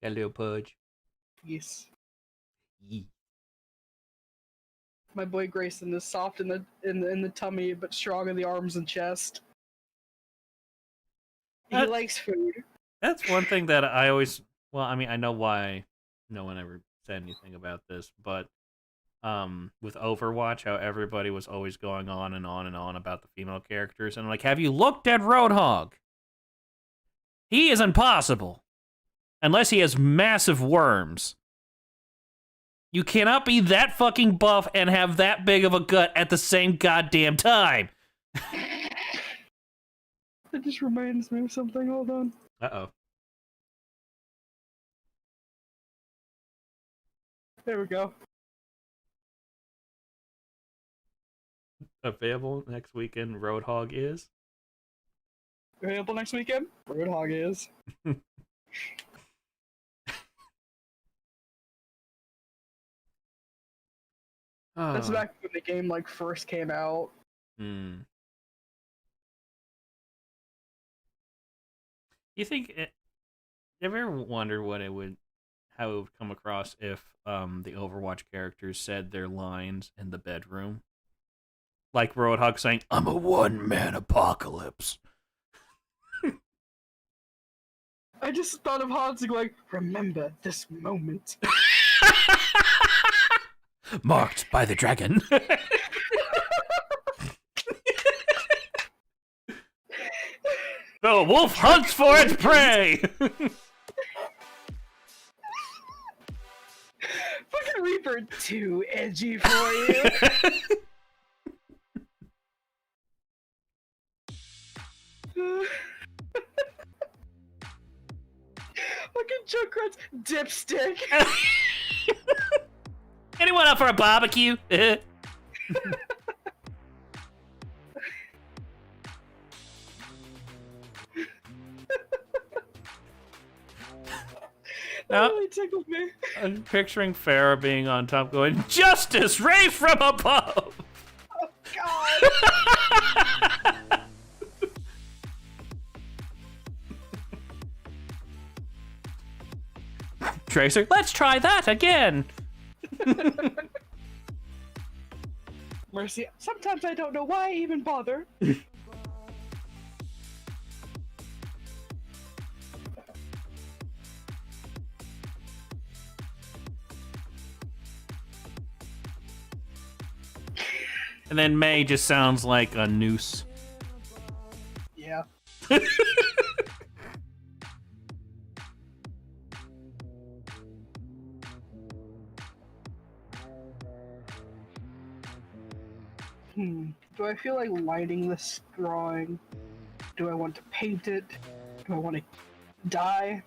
a little pudge. Yes. Yee. My boy Grayson is soft in the tummy, but strong in the arms and chest. He likes food. That's one thing that I always. Well, I mean, I know why no one ever said anything about this, but with Overwatch, how everybody was always going on and on and on about the female characters, and I'm like, have you looked at Roadhog? He is impossible, unless he has massive worms. You cannot be that fucking buff and have that big of a gut at the same goddamn time. That just reminds me of something. Hold on. Uh-oh. There we go. Available next weekend, Roadhog is? Available next weekend? Roadhog is. That's back when the game like first came out. Hmm. You think you ever wonder what it would how it would come across if the Overwatch characters said their lines in the bedroom. Like Roadhog saying, "I'm a one-man apocalypse." I just thought of Hansi going, remember this moment. Marked by the dragon. The wolf hunts for its prey! Fucking Reaper, too edgy for you. Fucking Junkrat's dipstick. Anyone up for a barbecue? That really tickled me. I'm picturing Farrah being on top going, "Justice, ray from above!" Oh, God. Tracer, let's try that again! Mercy, sometimes I don't know why I even bother. And then May just sounds like a noose. Yeah. Do I feel like lighting this drawing? Do I want to paint it? Do I want to dye?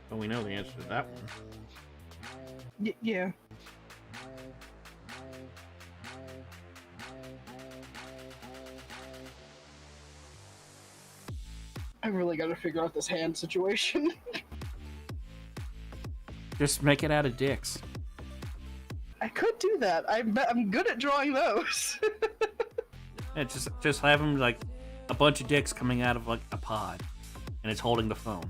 Well, we know the answer to that one. Yeah. I really gotta figure out this hand situation. Just make it out of dicks. I could do that. I'm good at drawing those. Yeah, just have them like a bunch of dicks coming out of like a pod, and it's holding the phone.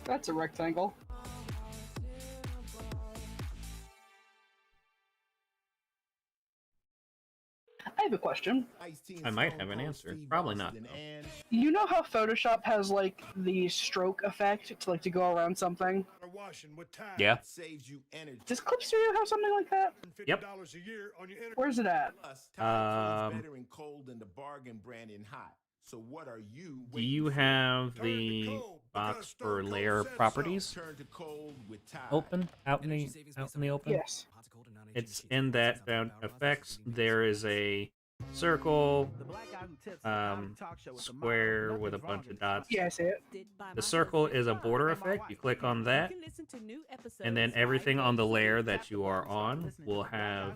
That's a rectangle. I have a question. I might have an answer. Probably not, though. You know how Photoshop has like the stroke effect to go around something? Yeah. Does Clip Studio have something like that? Yep. Where's it at? Do you have the box for layer properties open out in the open? Yes. It's in that found effects. There is a circle, square with a bunch of dots. Yeah, I see it. The circle is a border effect. You click on that, and then everything on the layer that you are on will have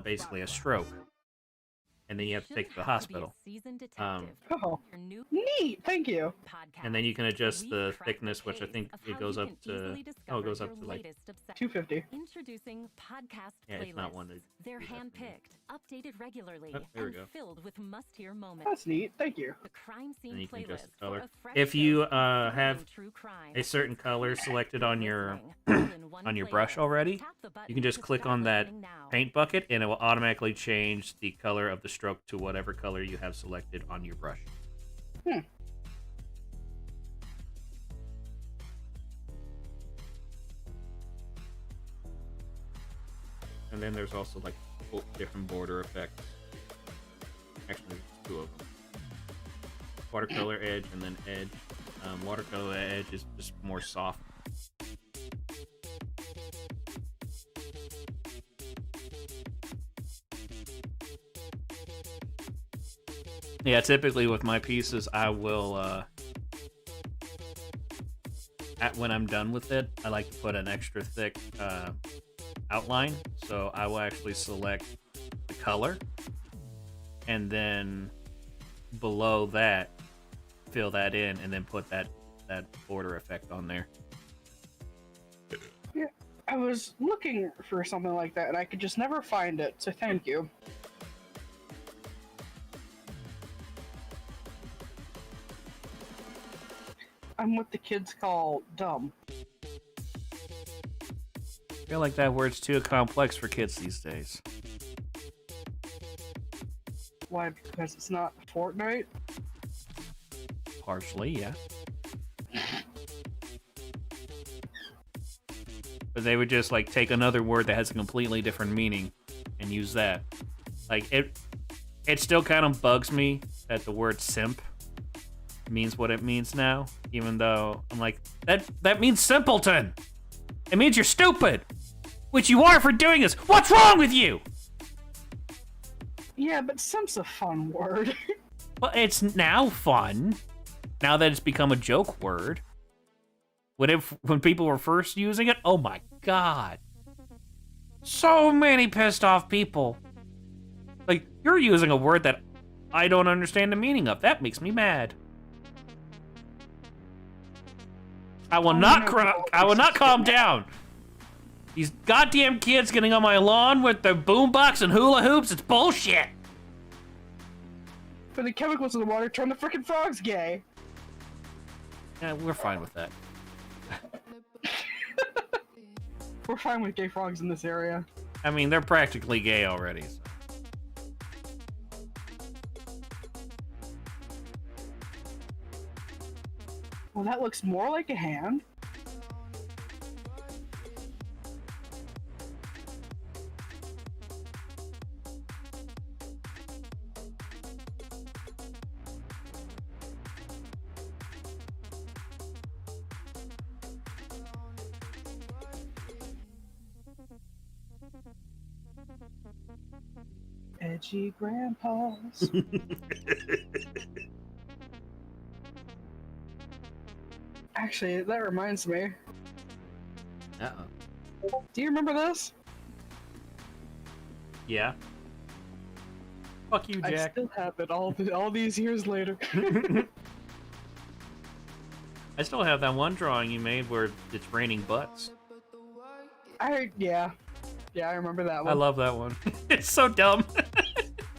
basically a stroke. And then you have to take it to the hospital. Oh, neat! Thank you. And then you can adjust the thickness, which I think it goes up to. Oh, it goes up to like 250. Introducing podcast yeah, it's not one to. They're handpicked, updated regularly, there we and go. filled with must-hear moments. That's neat. Thank you. The crime scene And you can adjust the playlist color. for a fresh If you dose of have true crime. a certain color selected on your on your playlist. brush already, Tap the button you can just to click start on that listening now. paint bucket, and it will automatically change the color of the stroke to whatever color you have selected on your brush. And then there's also like different border effects. Actually, there's two of them. Watercolor edge and then edge. Watercolor edge is just more soft. Yeah, typically with my pieces, I will, when I'm done with it, I like to put an extra thick outline. So I will actually select the color, and then below that, fill that in, and then put that border effect on there. Yeah, I was looking for something like that, and I could just never find it. So thank you. I'm what the kids call dumb. I feel like that word's too complex for kids these days. Why? Because it's not Fortnite? Partially, yeah. But they would just like take another word that has a completely different meaning and use that. Like it still kind of bugs me that the word simp means what it means now, even though I'm like, that means simpleton. It means you're stupid, which you are for doing this. What's wrong with you? Yeah, but simp's a fun word. Well, it's now fun, now that it's become a joke word. When people were first using it, oh my god. So many pissed off people. Like, you're using a word that I don't understand the meaning of. That makes me mad. I will not calm down. These goddamn kids getting on my lawn with their boombox and hula hoops, it's bullshit. For the chemicals in the water turn the frickin' frogs gay. Yeah, we're fine with that. We're fine with gay frogs in this area. I mean, they're practically gay already. So. Well, that looks more like a hand. Edgy grandpas. Actually, that reminds me. Uh-oh. Do you remember this? Yeah. Fuck you, Jack. I still have it all these years later. I still have that one drawing you made where it's raining butts. Yeah, I remember that one. I love that one. It's so dumb.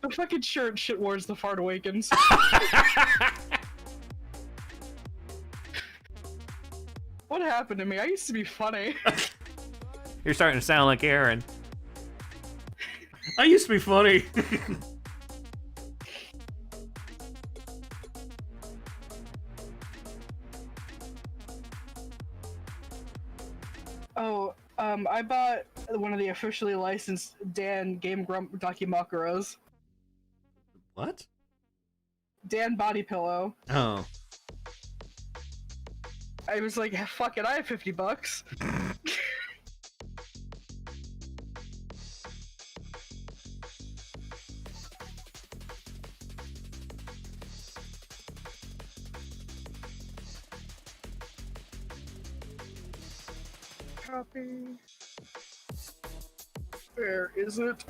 The fucking shirt shit wars the fart awakens. What happened to me? I used to be funny. You're starting to sound like Aaron. I used to be funny. Oh, I bought one of the officially licensed Dan Game Grump Dakimakuras. What? Dan Body Pillow. Oh. I was like, fuck it, I have $50. Copy. Where is it?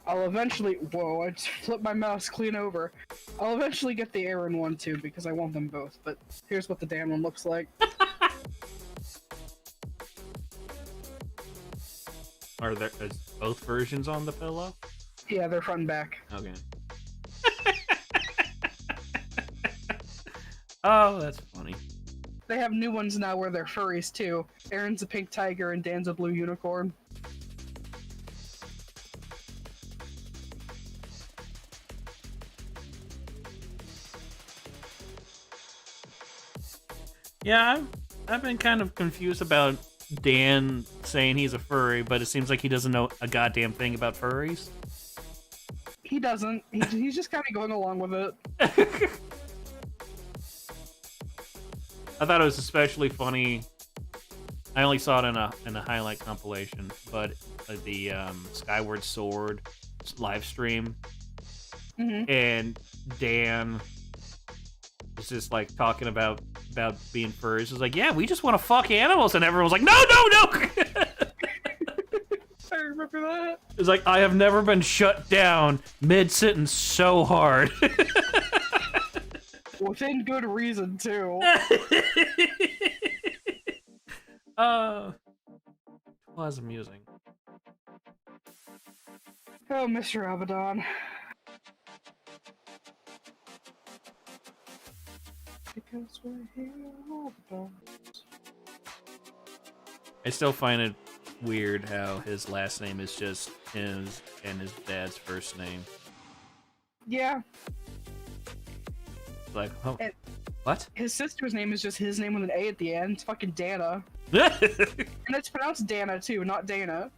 I'll eventually. Whoa, I just flipped my mouse clean over. I'll eventually get the Aaron one too because I want them both, but here's what the Dan one looks like. Are there both versions on the pillow? Yeah, they're front and back. Okay. Oh, that's funny. They have new ones now where they're furries too. Aaron's a pink tiger and Dan's a blue unicorn. Yeah, I've been kind of confused about Dan saying he's a furry, but it seems like he doesn't know a goddamn thing about furries. He doesn't. He's just kind of going along with it. I thought it was especially funny. I only saw it in a highlight compilation, but the Skyward Sword live stream, and Dan was just like talking about being furries. He was like, "Yeah, we just want to fuck animals," and everyone was like, "No, no, no!" I remember that. It's like, I have never been shut down mid-sentence so hard. Within good reason, too. Was amusing. Oh, Mr. Abaddon. 'Cause we're here all the time. I still find it weird how his last name is just his and his dad's first name. Yeah. Like, oh, And what? his sister's name is just his name with an A at the end. It's fucking Dana. And it's pronounced Dana too, not Dana.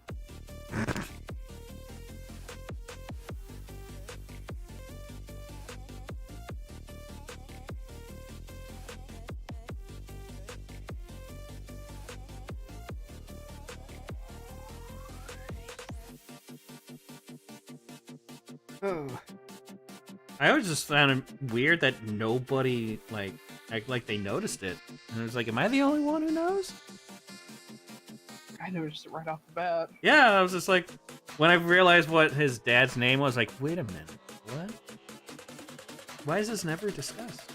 Oh. I always just found it weird that nobody act like they noticed it. And I was like, am I the only one who knows? I noticed it right off the bat. Yeah, I was just like, when I realized what his dad's name was, like, wait a minute, what? Why is this never discussed?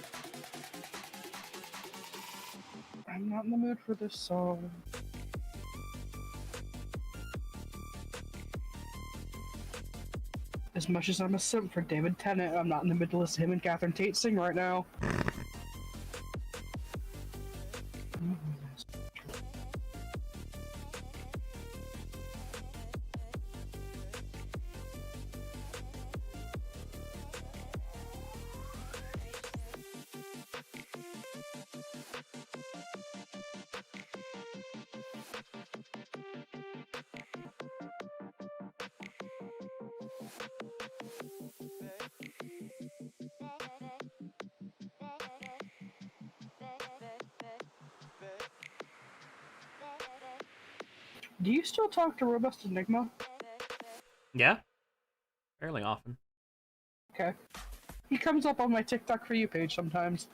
I'm not in the mood for this song. As much as I'm a simp for David Tennant, I'm not in the mood to listen to him and Catherine Tate sing right now. Do you still talk to Robust Enigma? Yeah? Fairly often. Okay. He comes up on my TikTok For You page sometimes.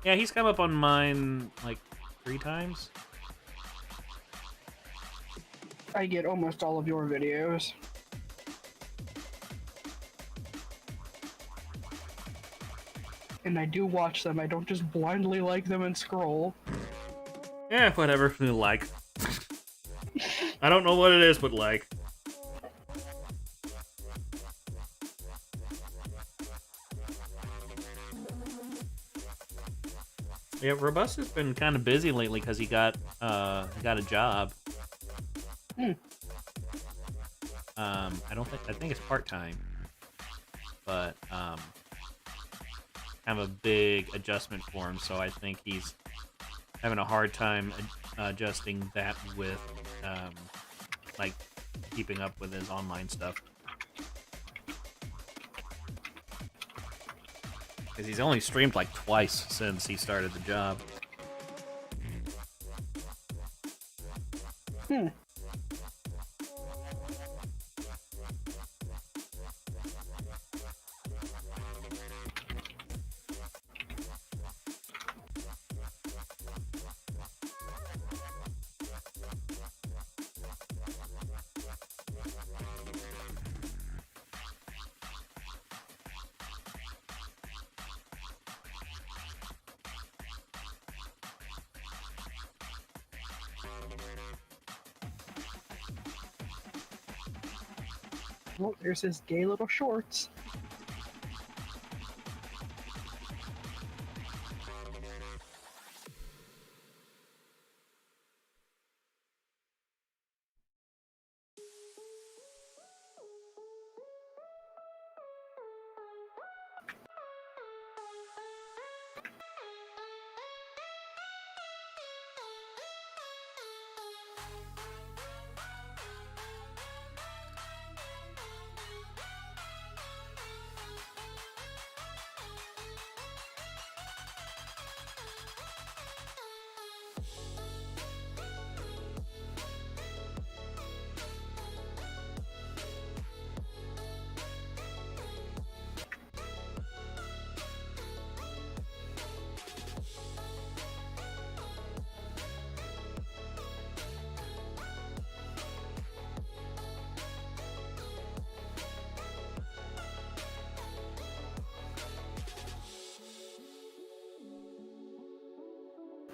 Yeah, he's come up on mine, like, 3 times. I get almost all of your videos. And I do watch them, I don't just blindly like them and scroll. Yeah, whatever, like. I don't know what it is, but like. Yeah, Robust has been kind of busy lately because he got a job. I think it's part-time, but kind of a big adjustment for him. So I think he's having a hard time adjusting that with like keeping up with his online stuff. Because he's only streamed like twice since he started the job. Well, there's his gay little shorts.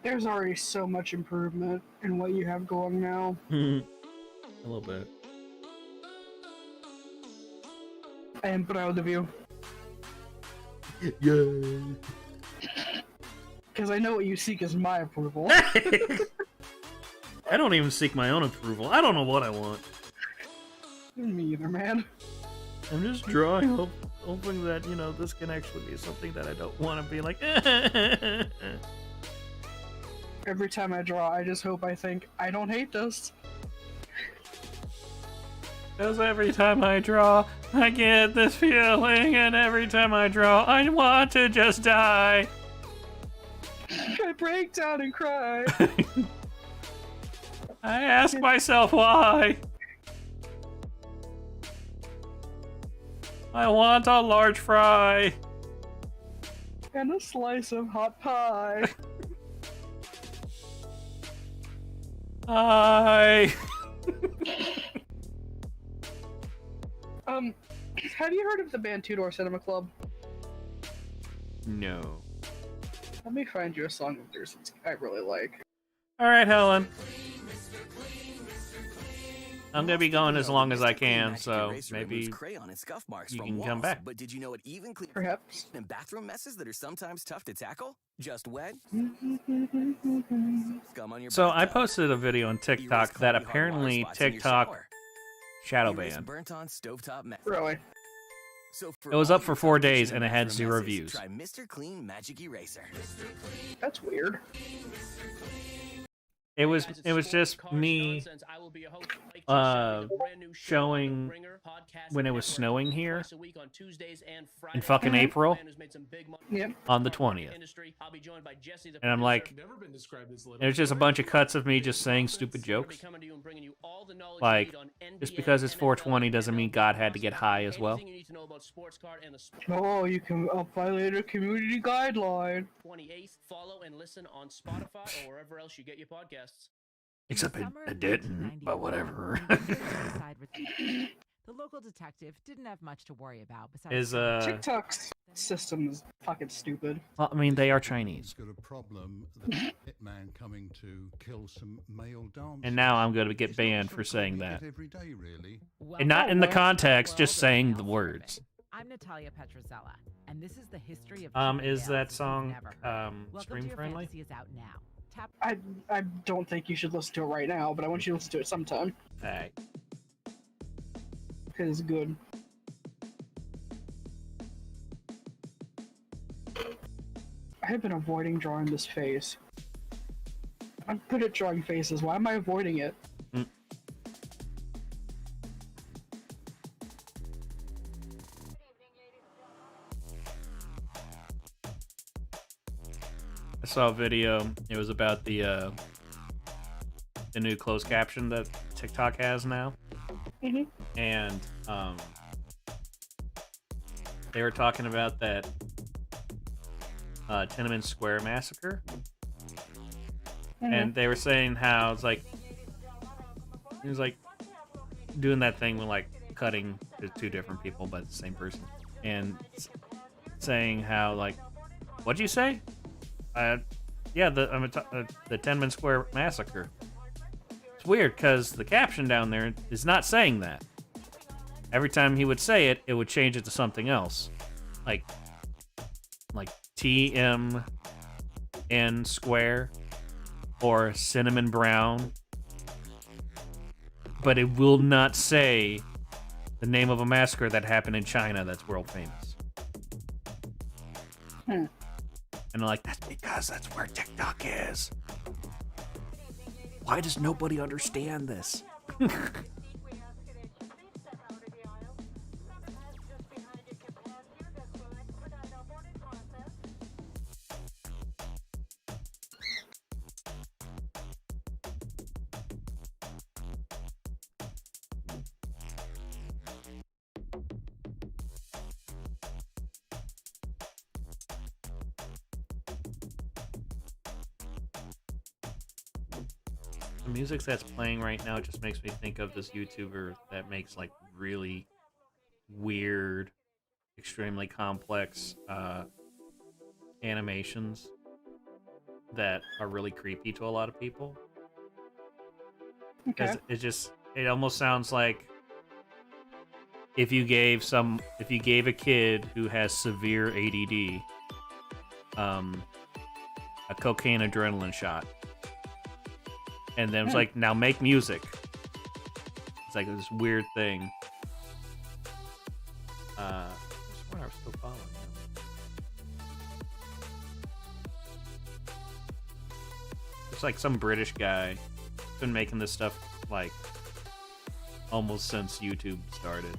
There's already so much improvement in what you have going now. A little bit. I am proud of you. Yay! Because I know what you seek is my approval. I don't even seek my own approval. I don't know what I want. Me either, man. I'm just drawing, hoping that, this can actually be something that I don't want to be like. Every time I draw, I just hope I think, I don't hate this. Because every time I draw, I get this feeling, and every time I draw, I want to just die. I break down and cry. I ask myself why. I want a large fry. And a slice of hot pie. Have you heard of the band Two Door Cinema Club? No. Let me find you a song of theirs that I really like. Alright, Helen. I'm gonna be going as long as I can, so maybe you can come back. But did you know it even cleans perhaps and bathroom messes that are sometimes tough to tackle? Just wet. So I posted a video on TikTok that apparently TikTok shadow banned. Really? It was up for 4 days and it had 0 views. Try Mr. Clean Magic Eraser. That's weird. It was just me showing when it was snowing here in fucking April on the 20th. And I'm like, there's just a bunch of cuts of me just saying stupid jokes. Like, just because it's 420 doesn't mean God had to get high as well. Oh, you can violate a community guideline. 28th, follow and listen on Spotify or wherever else you get your podcasts. Except I didn't, but whatever. The local detective didn't have much to worry about besides TikTok's system is fucking stupid. Well, I mean, they are Chinese. Got a problem with a hitman coming to kill some male dancers. And now I'm going to get banned for saying that. Every day, really. And not in the context, just saying the words. I'm Natalia Petrozella, and this is the history of Is that song Welcome stream to Your friendly? Fantasy is out now. I don't think you should listen to it right now, but I want you to listen to it sometime. Alright. Because it's good. I have been avoiding drawing this face. I'm good at drawing faces. Why am I avoiding it? I saw a video. It was about the new closed caption that TikTok has now. Mm-hmm. And they were talking about that Tiananmen Square massacre. Mm-hmm. And they were saying how it was like doing that thing with like cutting to 2 different people but the same person, and saying how like, what'd you say? Yeah, the Tiananmen Square massacre. It's weird because the caption down there is not saying that. Every time he would say it, it would change it to something else, like TMN Square or Cinnamon Brown, but it will not say the name of a massacre that happened in China that's world famous. And they're like, that's because that's where TikTok is. Why does nobody understand this? The music that's playing right now just makes me think of this YouTuber that makes like really weird, extremely complex animations that are really creepy to a lot of people. Okay. It almost sounds like if you gave a kid who has severe ADD a cocaine adrenaline shot. And then it was like, now make music. It's like this weird thing. I swear I was still following him. It's like some British guy. Been making this stuff like almost since YouTube started.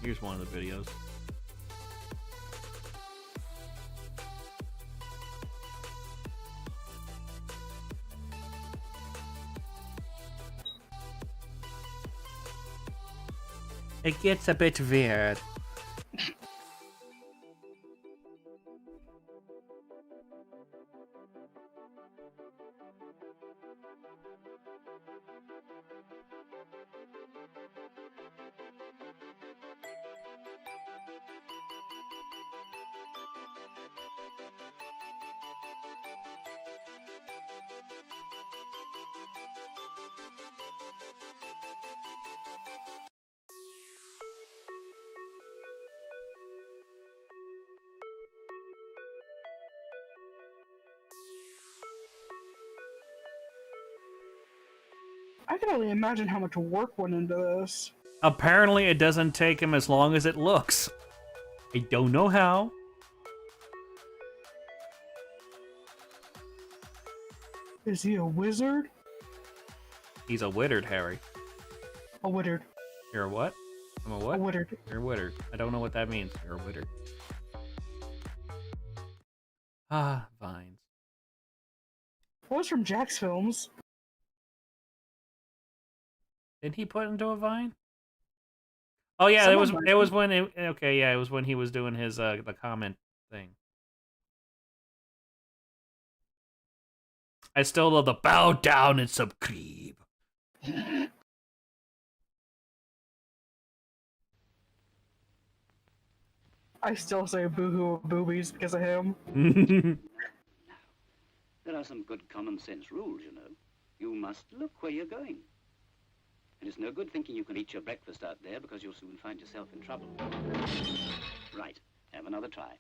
Here's one of the videos. It gets a bit weird. I can only imagine how much work went into this. Apparently it doesn't take him as long as it looks. I don't know how. Is he a wizard? He's a wizard, Harry. A wizard. You're a what? I'm a what? A wizard. You're a wizard. I don't know what that means. You're a wizard. Ah, vines. What was from Jack's films? Did he put into a vine? Oh yeah, it was when it was when he was doing his the comment thing. I still love the bow down and subscribe. I still say boohoo boobies because of him. There are some good common sense rules, you know. You must look where you're going. And it's no good thinking you can eat your breakfast out there because you'll soon find yourself in trouble. Right, have another try.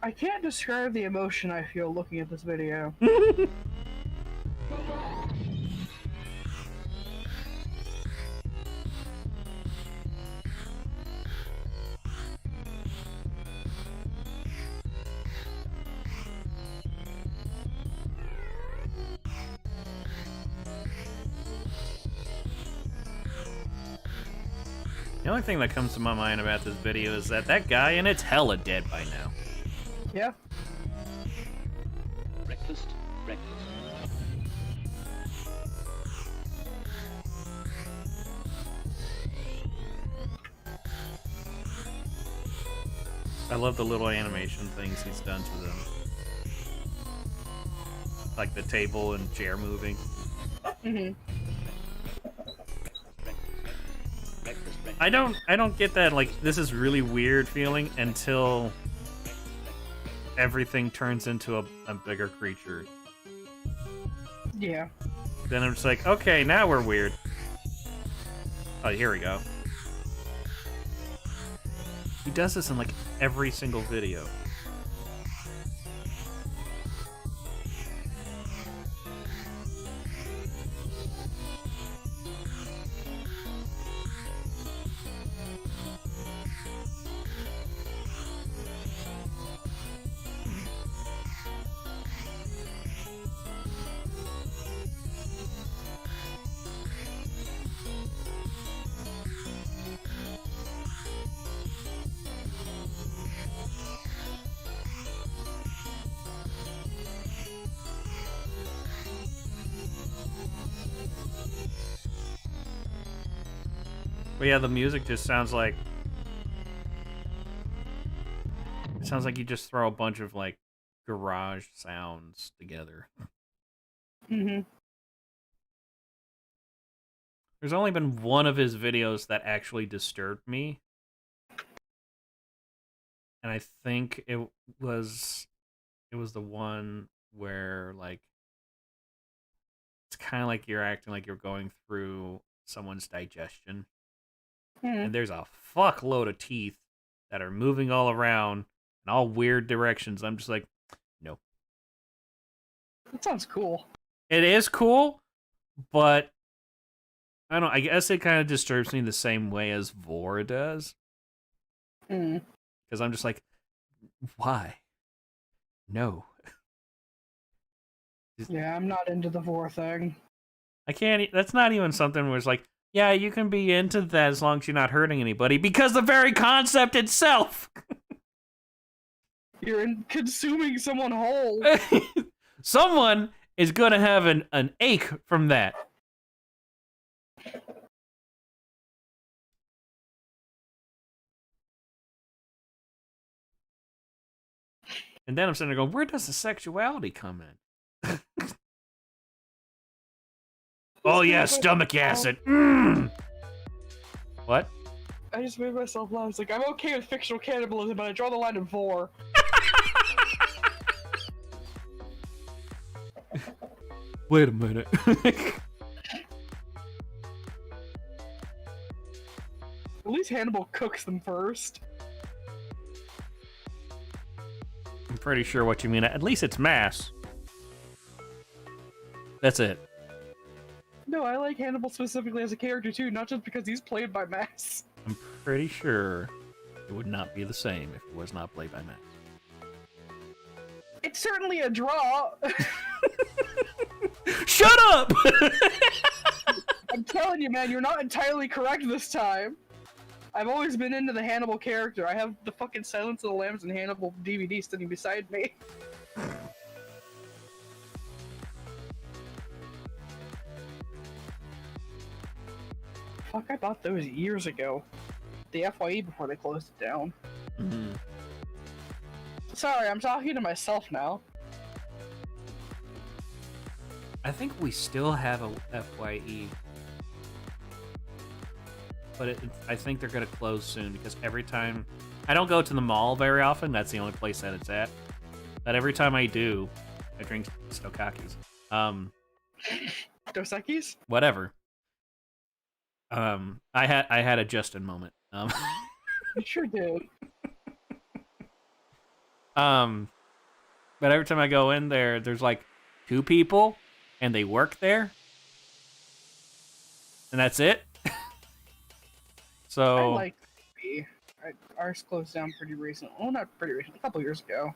I can't describe the emotion I feel looking at this video. The only thing that comes to my mind about this video is that guy in it's hella dead by now. Yeah. Breakfast. I love the little animation things he's done to them. Like the table and chair moving. Mm-hmm. I don't get that, like, this is really weird feeling until everything turns into a bigger creature. Yeah. Then I'm just like, okay, now we're weird. Oh, here we go. He does this in, like, every single video. But yeah, the music just sounds like... It sounds like you just throw a bunch of, like, garage sounds together. Mm-hmm. There's only been one of his videos that actually disturbed me. And I think it was the one where, like, it's kind of like you're acting like you're going through someone's digestion. And there's a fuckload of teeth that are moving all around in all weird directions. I'm just like, no. That sounds cool. It is cool, but I don't know. I guess it kind of disturbs me the same way as Vor does. Because I'm just like, why? No. Yeah, I'm not into the Vor thing. I can't. That's not even something where it's like, yeah, you can be into that as long as you're not hurting anybody, because the very concept itself. You're consuming someone whole. Someone is going to have an ache from that. And then I'm sitting there going, where does the sexuality come in? Oh, yeah, stomach acid. What? I just made myself laugh. It's like, I'm okay with fictional cannibalism, but I draw the line at Vor. Wait a minute. At least Hannibal cooks them first. I'm pretty sure what you mean. At least it's mass. That's it. No, I like Hannibal specifically as a character too, not just because he's played by Mass. I'm pretty sure it would not be the same if it was not played by Mass. It's certainly a draw. Shut up! I'm telling you, man, you're not entirely correct this time. I've always been into the Hannibal character. I have the fucking Silence of the Lambs and Hannibal DVD sitting beside me. Fuck, I bought those years ago. The FYE before they closed it down. Sorry, I'm talking to myself now. I think we still have a FYE. But I think they're going to close soon because every time... I don't go to the mall very often. That's the only place that it's at. But every time I do, I drink Stokakis. Dos Equis? Whatever. I had a Justin moment. You sure did. But every time I go in there, there's like 2 people, and they work there, and that's it. So I like ours closed down pretty recently. Well, not pretty recently, a couple years ago.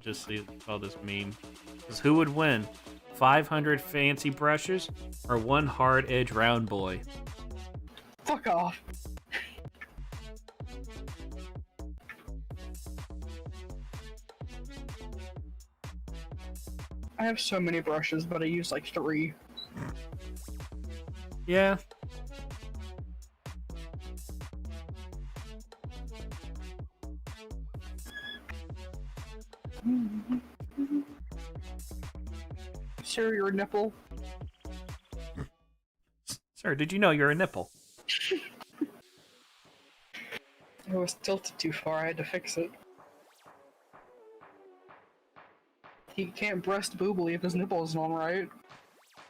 Just saw this meme. Says, who would win? 500 fancy brushes or one hard edge round boy? Fuck off. I have so many brushes, but I use like 3. Yeah. Sir, your nipple. Sir, did you know you're a nipple? It was tilted too far, I had to fix it. He can't breast boobly if his nipple isn't on right.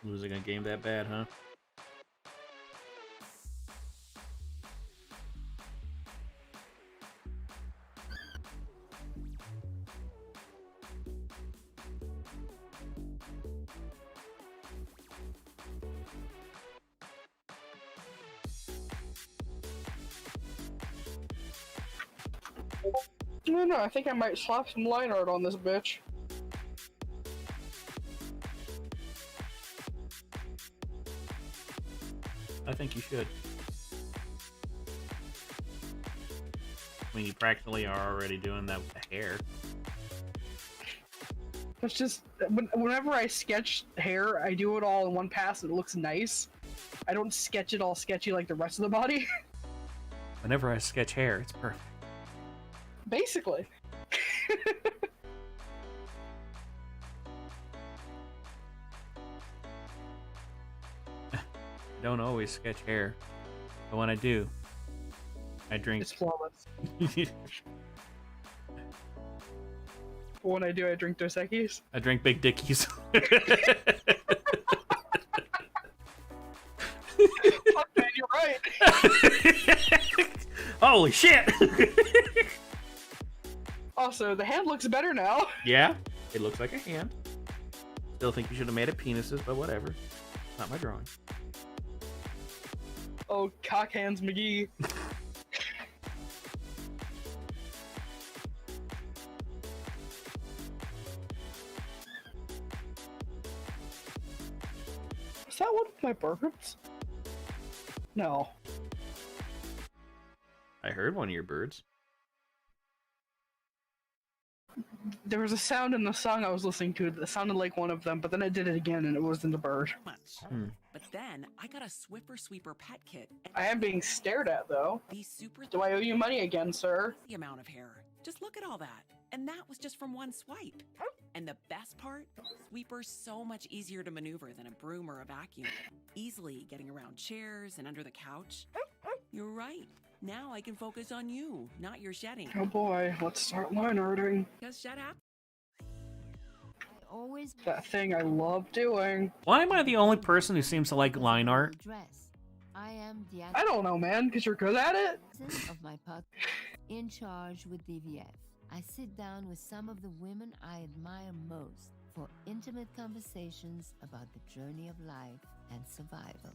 Losing a game that bad, huh? No, I think I might slap some line art on this bitch. I think you should. I mean, you practically are already doing that with the hair. It's just, whenever I sketch hair, I do it all in one pass and it looks nice. I don't sketch it all sketchy like the rest of the body. Whenever I sketch hair, it's perfect. Basically. I don't always sketch hair, but when I do, I drink. It's flawless. When I do, I drink Dos Equis. I drink Big Dickies. Fuck, man, you're right. Holy shit! Also, the hand looks better now. Yeah, it looks like a hand. Still think you should have made it penises, but whatever. Not my drawing. Oh, cock hands McGee. Is that one of my birds? No. I heard one of your birds. There was a sound in the song I was listening to that sounded like one of them, but then I did it again and it wasn't a bird. But then I got a Swiffer Sweeper pet kit. I am being stared at, though. These super. Do I owe you money again, sir? The amount of hair. Just look at all that. And that was just from one swipe. And the best part? Sweeper's so much easier to maneuver than a broom or a vacuum. Easily getting around chairs and under the couch. You're right. Now I can focus on you, not your shedding. Oh boy, let's start line arting. Because shed happens. That thing I love doing. Why am I the only person who seems to like line art? I don't know, man, because you're good at it. Of my part, in charge with DVF. I sit down with some of the women I admire most for intimate conversations about the journey of life and survival.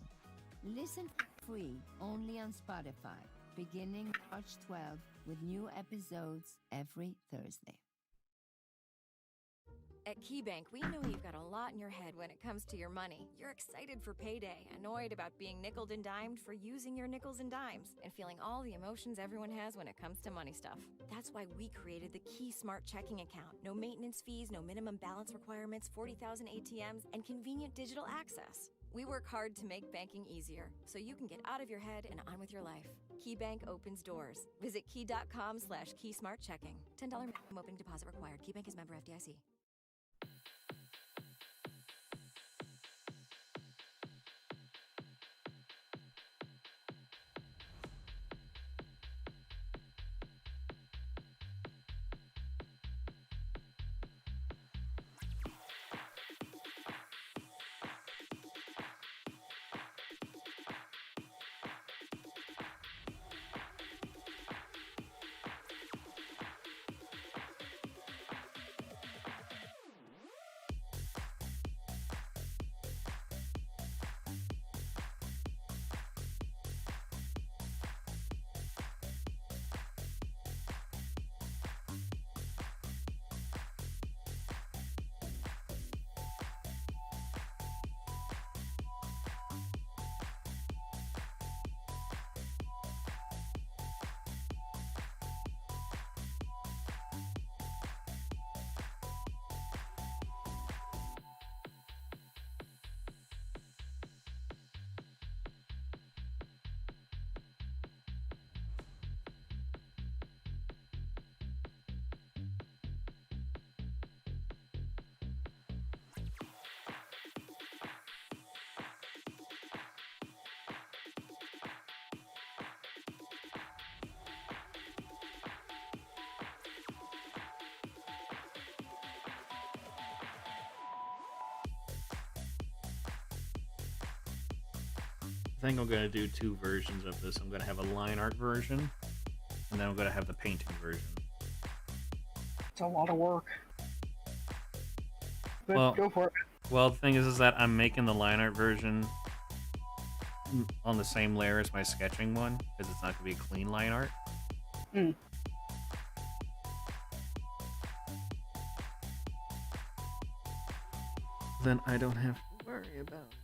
Listen free only on Spotify, beginning March 12th with new episodes every Thursday. At KeyBank, we know you've got a lot in your head when it comes to your money. You're excited for payday, annoyed about being nickeled and dimed for using your nickels and dimes, and feeling all the emotions everyone has when it comes to money stuff. That's why we created the Key Smart Checking account. No maintenance fees, no minimum balance requirements, 40,000 ATMs, and convenient digital access. We work hard to make banking easier, so you can get out of your head and on with your life. KeyBank opens doors. Visit key.com/keysmartchecking. $10 minimum opening deposit required. KeyBank is member FDIC. I think I'm going to do two versions of this. I'm going to have a line art version, and then I'm going to have the painting version. It's a lot of work. But Well, go for it. Well, the thing is that I'm making the line art version on the same layer as my sketching one, because it's not going to be clean line art. Mm. Then I don't have to worry about it.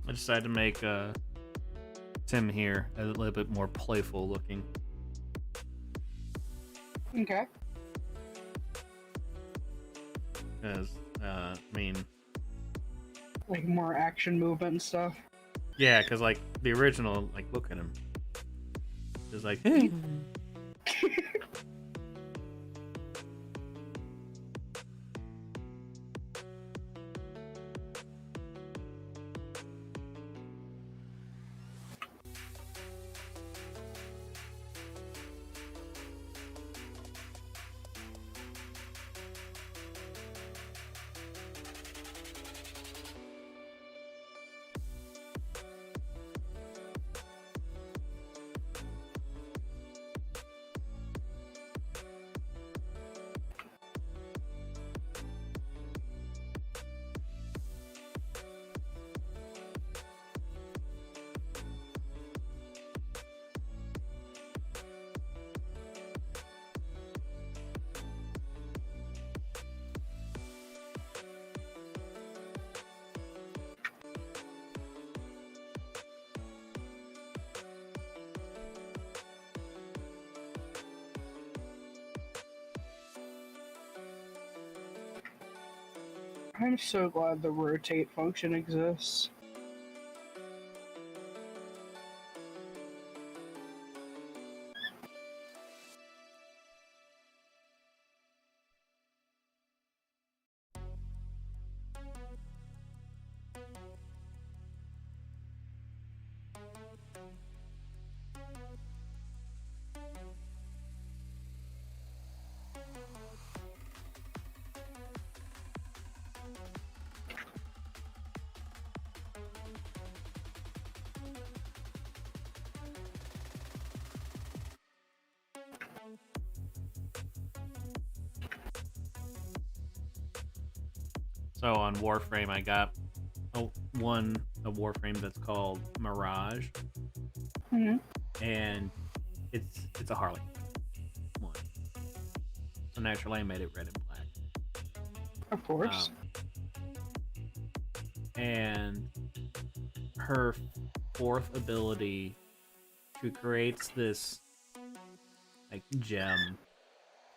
I decided to make Tim here a little bit more playful looking. Okay. Because, I mean... Like more action movement and stuff? Yeah, because, like, the original, like, look at him. It's like, hey! I'm so glad the rotate function exists. So on Warframe, I got a Warframe that's called Mirage, and it's a Harley one. So naturally, I made it red and black. Of course. And her fourth ability, she creates this like gem,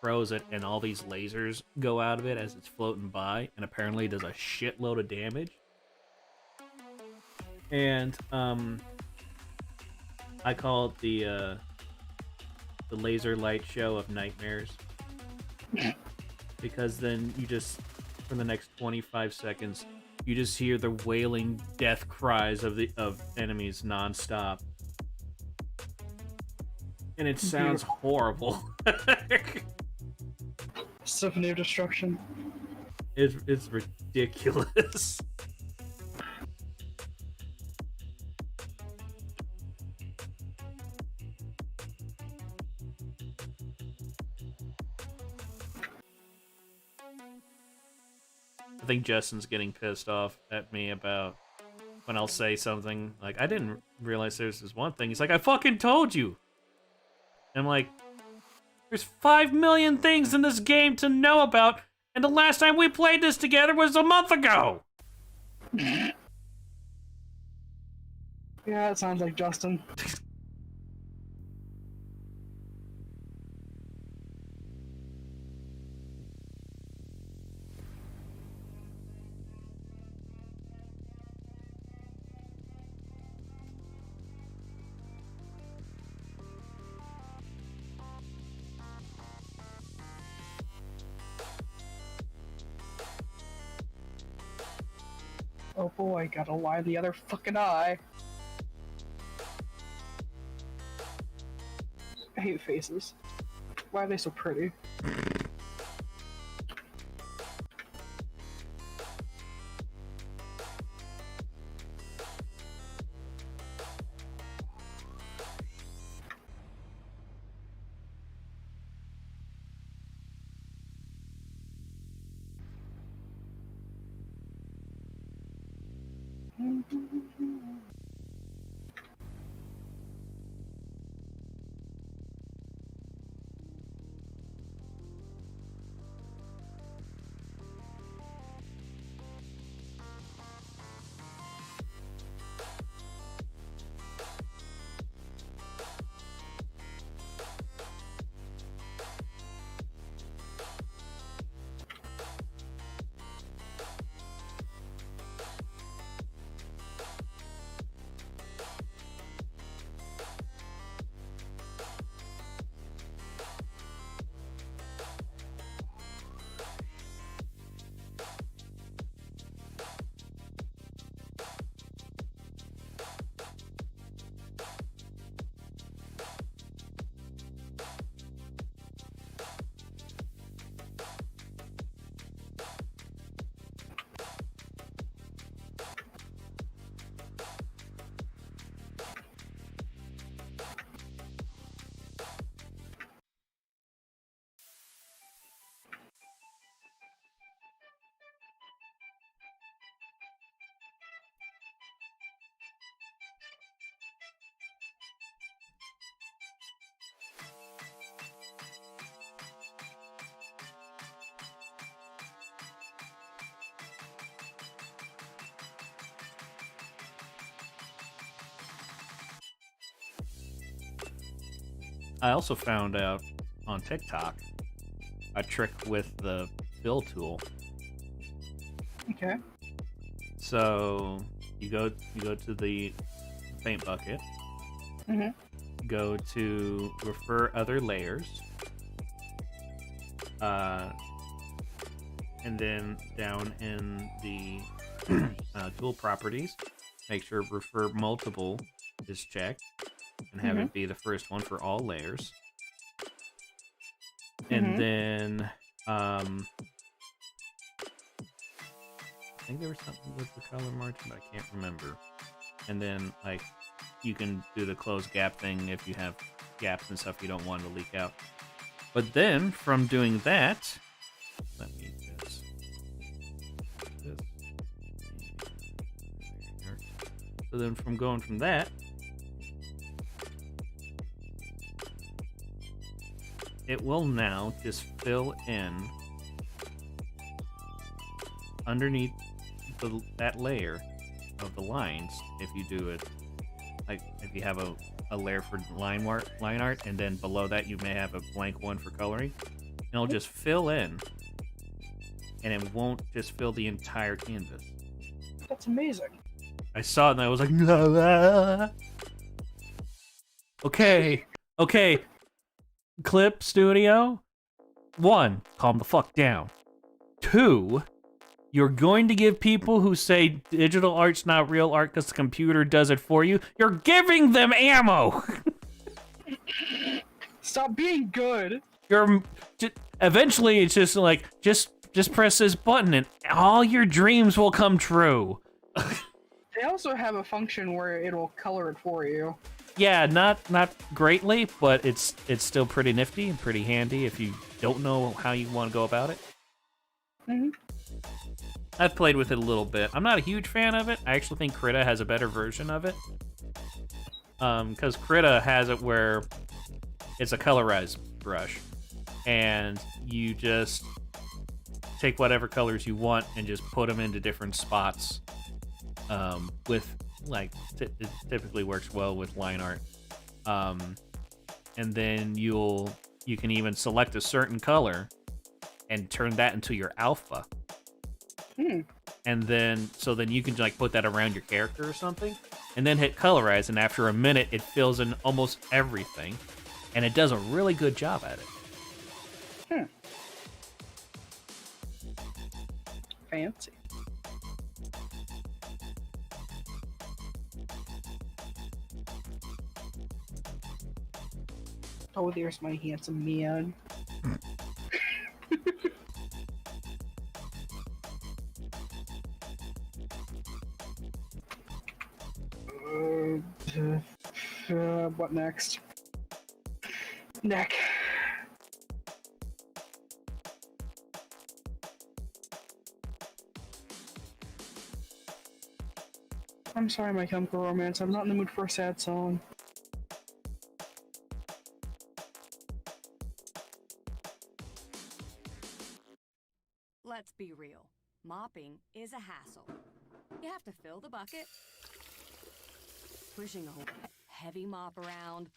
throws it, and all these lasers go out of it as it's floating by, and apparently does a shitload of damage. And I call it the laser light show of nightmares. Because then you just, for the next 25 seconds, you just hear the wailing death cries of enemies nonstop. And it sounds horrible. Symphony of Destruction. It's ridiculous. I think Justin's getting pissed off at me about when I'll say something like, I didn't realize there's this one thing. He's like, I fucking told you. And I'm like, there's 5 million things in this game to know about, and the last time we played this together was a month ago. Yeah, it sounds like Justin. Oh boy, got a lie in the other fucking eye. I hate faces. Why are they so pretty? I also found out on TikTok a trick with the fill tool. Okay. So you go to the paint bucket. Go to refer other layers. And then down in the tool properties, make sure refer multiple is checked. And have it be the first one for all layers. And then, I think there was something with the color margin, but I can't remember. And then, like, you can do the close gap thing if you have gaps and stuff you don't want to leak out. But then, from doing that, let me just... this. So then from going from that, it will now just fill in underneath that layer of the lines. If you do it, like if you have a layer for line art, and then below that you may have a blank one for coloring, and it'll just fill in, and it won't just fill the entire canvas. That's amazing. I saw it and I was like, la, la. Okay, Clip Studio. 1, calm the fuck down. 2, you're going to give people who say digital art's not real art because the computer does it for you, you're giving them ammo. Stop being good. Eventually it's just like, just press this button and all your dreams will come true. They also have a function where it'll color it for you. Yeah, not greatly, but it's still pretty nifty and pretty handy if you don't know how you want to go about it. Mm-hmm. I've played with it a little bit. I'm not a huge fan of it. I actually think Krita has a better version of it. Because Krita has it where it's a colorized brush, and you just take whatever colors you want and just put them into different spots. With like it typically works well with line art, and then you can even select a certain color and turn that into your alpha. And then you can like put that around your character or something, and then hit colorize, and after a minute it fills in almost everything, and it does a really good job at it. Fancy. Oh, there's my handsome man. What next? Neck. I'm sorry, my chemical romance. I'm not in the mood for a sad song. Let's be real. Mopping is a hassle. You have to fill the bucket, pushing a whole heavy mop around,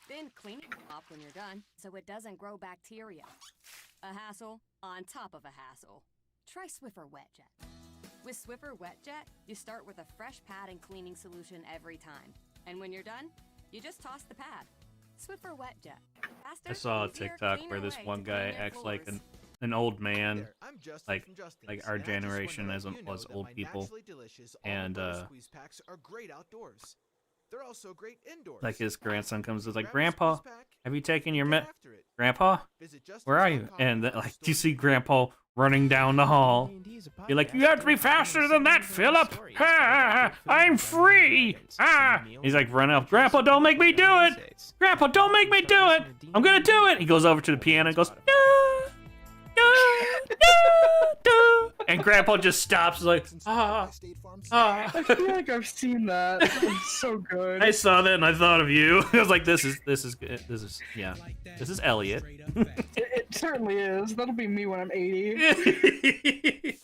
then cleaning the mop when you're done so it doesn't grow bacteria. A hassle on top of a hassle. Try Swiffer WetJet. With Swiffer WetJet, you start with a fresh pad and cleaning solution every time. And when you're done, you just toss the pad. Swiffer WetJet. Faster, I saw a easier, TikTok cleaner where this way one to guy clean your acts like floors. an old man, I'm Justin like from Justin's, our and I just generation wanna as let you know was that old my people, naturally delicious and almond butter squeeze packs are great outdoors. They're also great indoors. like his grandson comes and is like, Grab a Grandpa, squeeze pack, have you taken your get med? after it. Grandpa, Visit where are you? justin's.com And then, or like, store you see Grandpa running down the hall. You're like, you have to be faster than that, Philip. Ah, I'm free. Ah, he's like, run up. Grandpa, don't make me do it. Grandpa, don't make me do it. I'm gonna do it. He goes over to the piano and goes, da, da, da, da. And Grandpa just stops, like, ah. I feel like I've seen that. It's so good. I saw that and I thought of you. I was like, this is good. This is Elliot. It certainly is. That'll be me when I'm 80.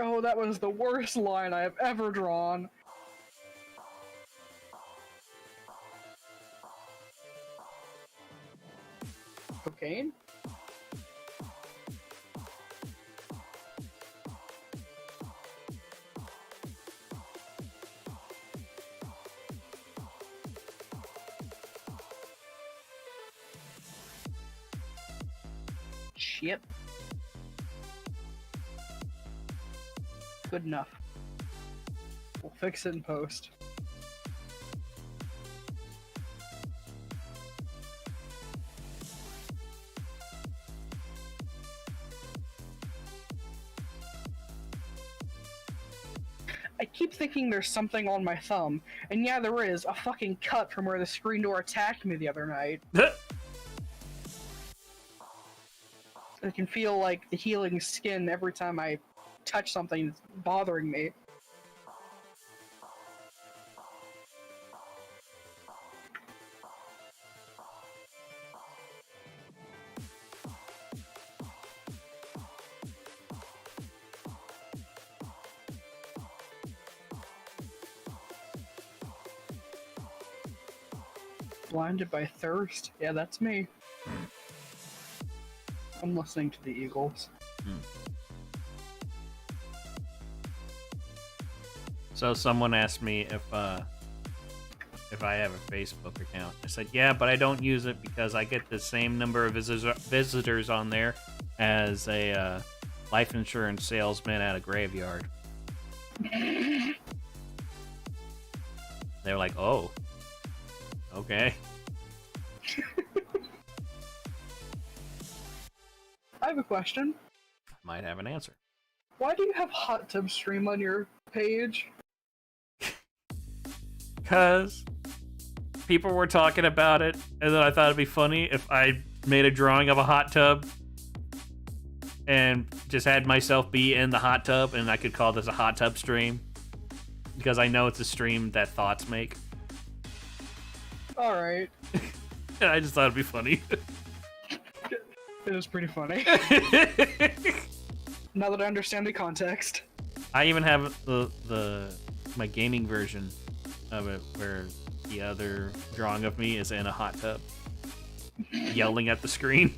Oh, that was the worst line I have ever drawn. Cocaine? Shit. Good enough. We'll fix it in post. I keep thinking there's something on my thumb, and yeah, there is a fucking cut from where the screen door attacked me the other night. I can feel like the healing skin every time I touch something that's bothering me. Blinded by thirst? Yeah, that's me. I'm listening to the Eagles. So someone asked me if I have a Facebook account. I said, yeah, but I don't use it because I get the same number of visitors on there as a life insurance salesman at a graveyard. They're like, oh, okay. I have a question. Might have an answer. Why do you have hot tub stream on your page? Because people were talking about it, and then I thought it'd be funny if I made a drawing of a hot tub and just had myself be in the hot tub, and I could call this a hot tub stream. Because I know it's a stream that thoughts make. Alright. And I just thought it'd be funny. It was pretty funny. Now that I understand the context. I even have my gaming version of it where the other drawing of me is in a hot tub yelling at the screen.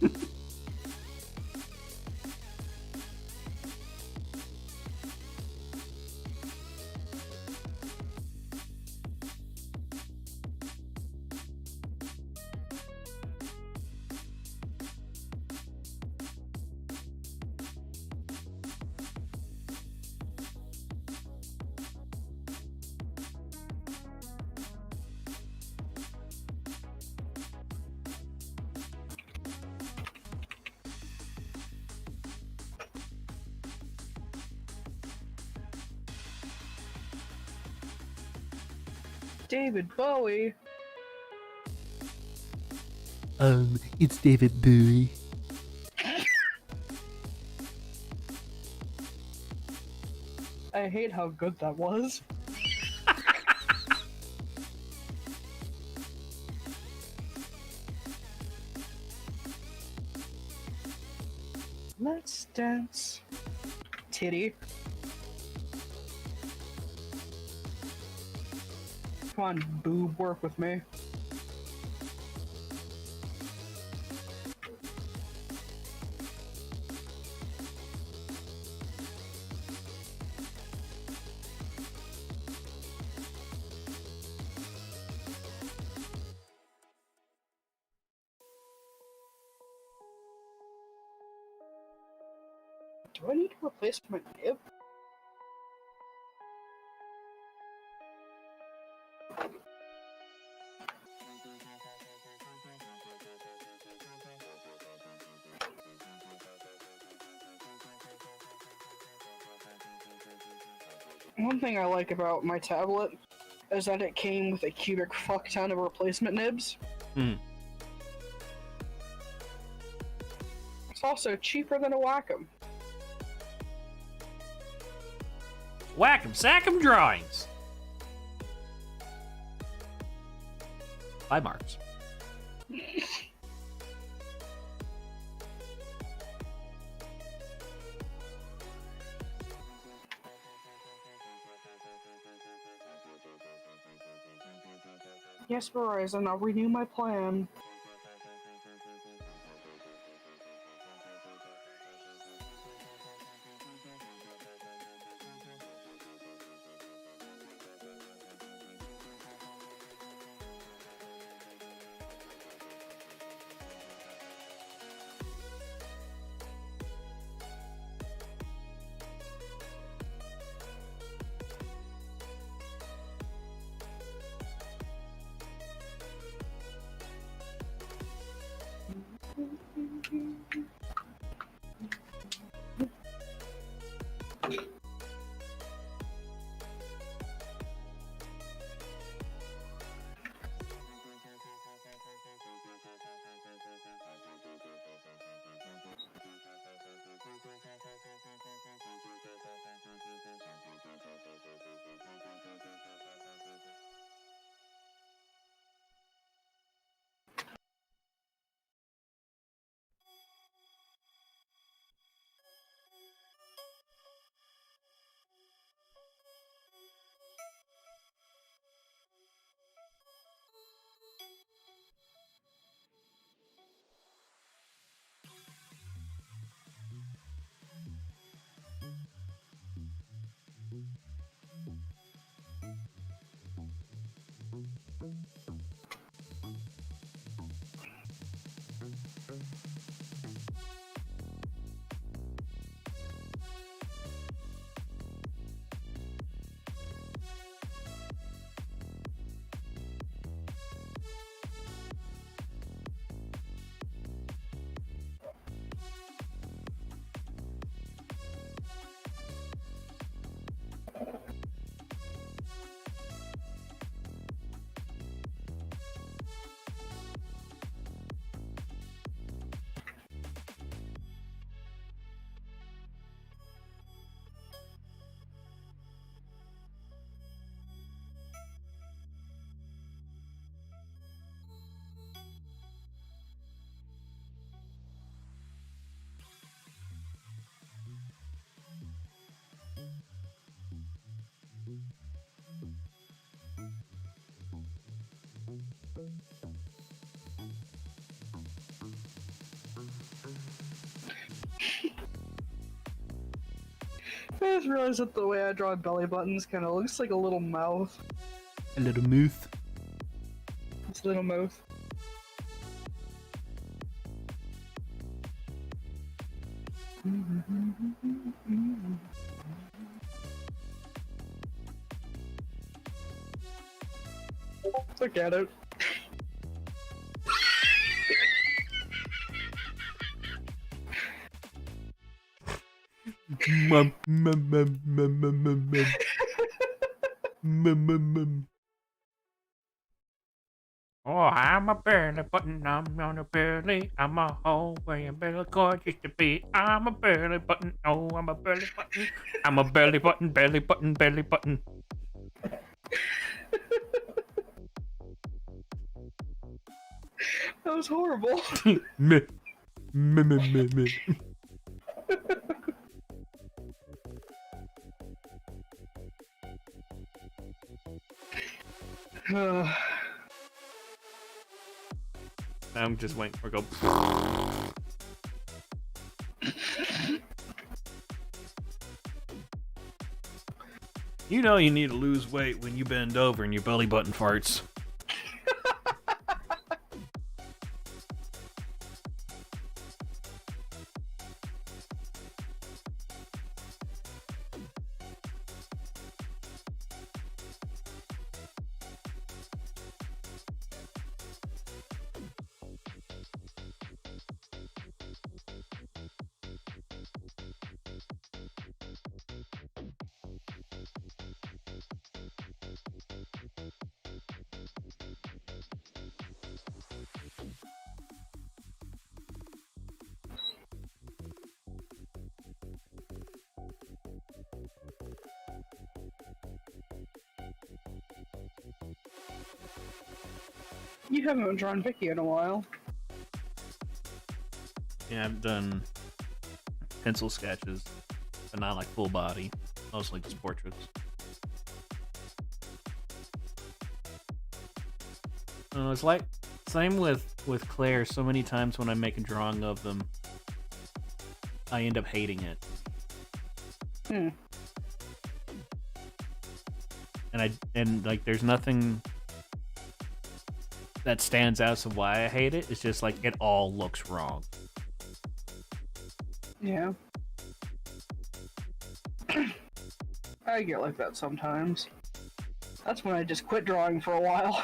David Bowie. It's David Bowie. I hate how good that was. Let's dance. Titty. Come on, boob, work with me. Do I need to replace my nib? One thing I like about my tablet is that it came with a cubic fuck ton of replacement nibs. It's also cheaper than a Wacom. Whack 'em, sack 'em drawings. Bye, Marks. Yes, Verizon, I'll renew my plan. I just realized that the way I draw belly buttons kind of looks like a little mouth. A little mouth. It's a little mouth. Look at it. Oh, I'm a belly button, I'm on a belly, I'm a hole where your belly cord used to be. I'm a belly button, oh, I'm a belly button. I'm a belly button, belly button, belly button. That was horrible. Meh. Meh, meh, meh, meh. I'm just waiting for it to go. You know you need to lose weight when you bend over and your belly button farts. You haven't drawn Vicky in a while. Yeah, I've done pencil sketches, but not like full body. Mostly just portraits. It's like same with Claire. So many times when I make a drawing of them, I end up hating it. And like there's nothing that stands out of why I hate it. It's just like it all looks wrong. Yeah. I get like that sometimes. That's when I just quit drawing for a while.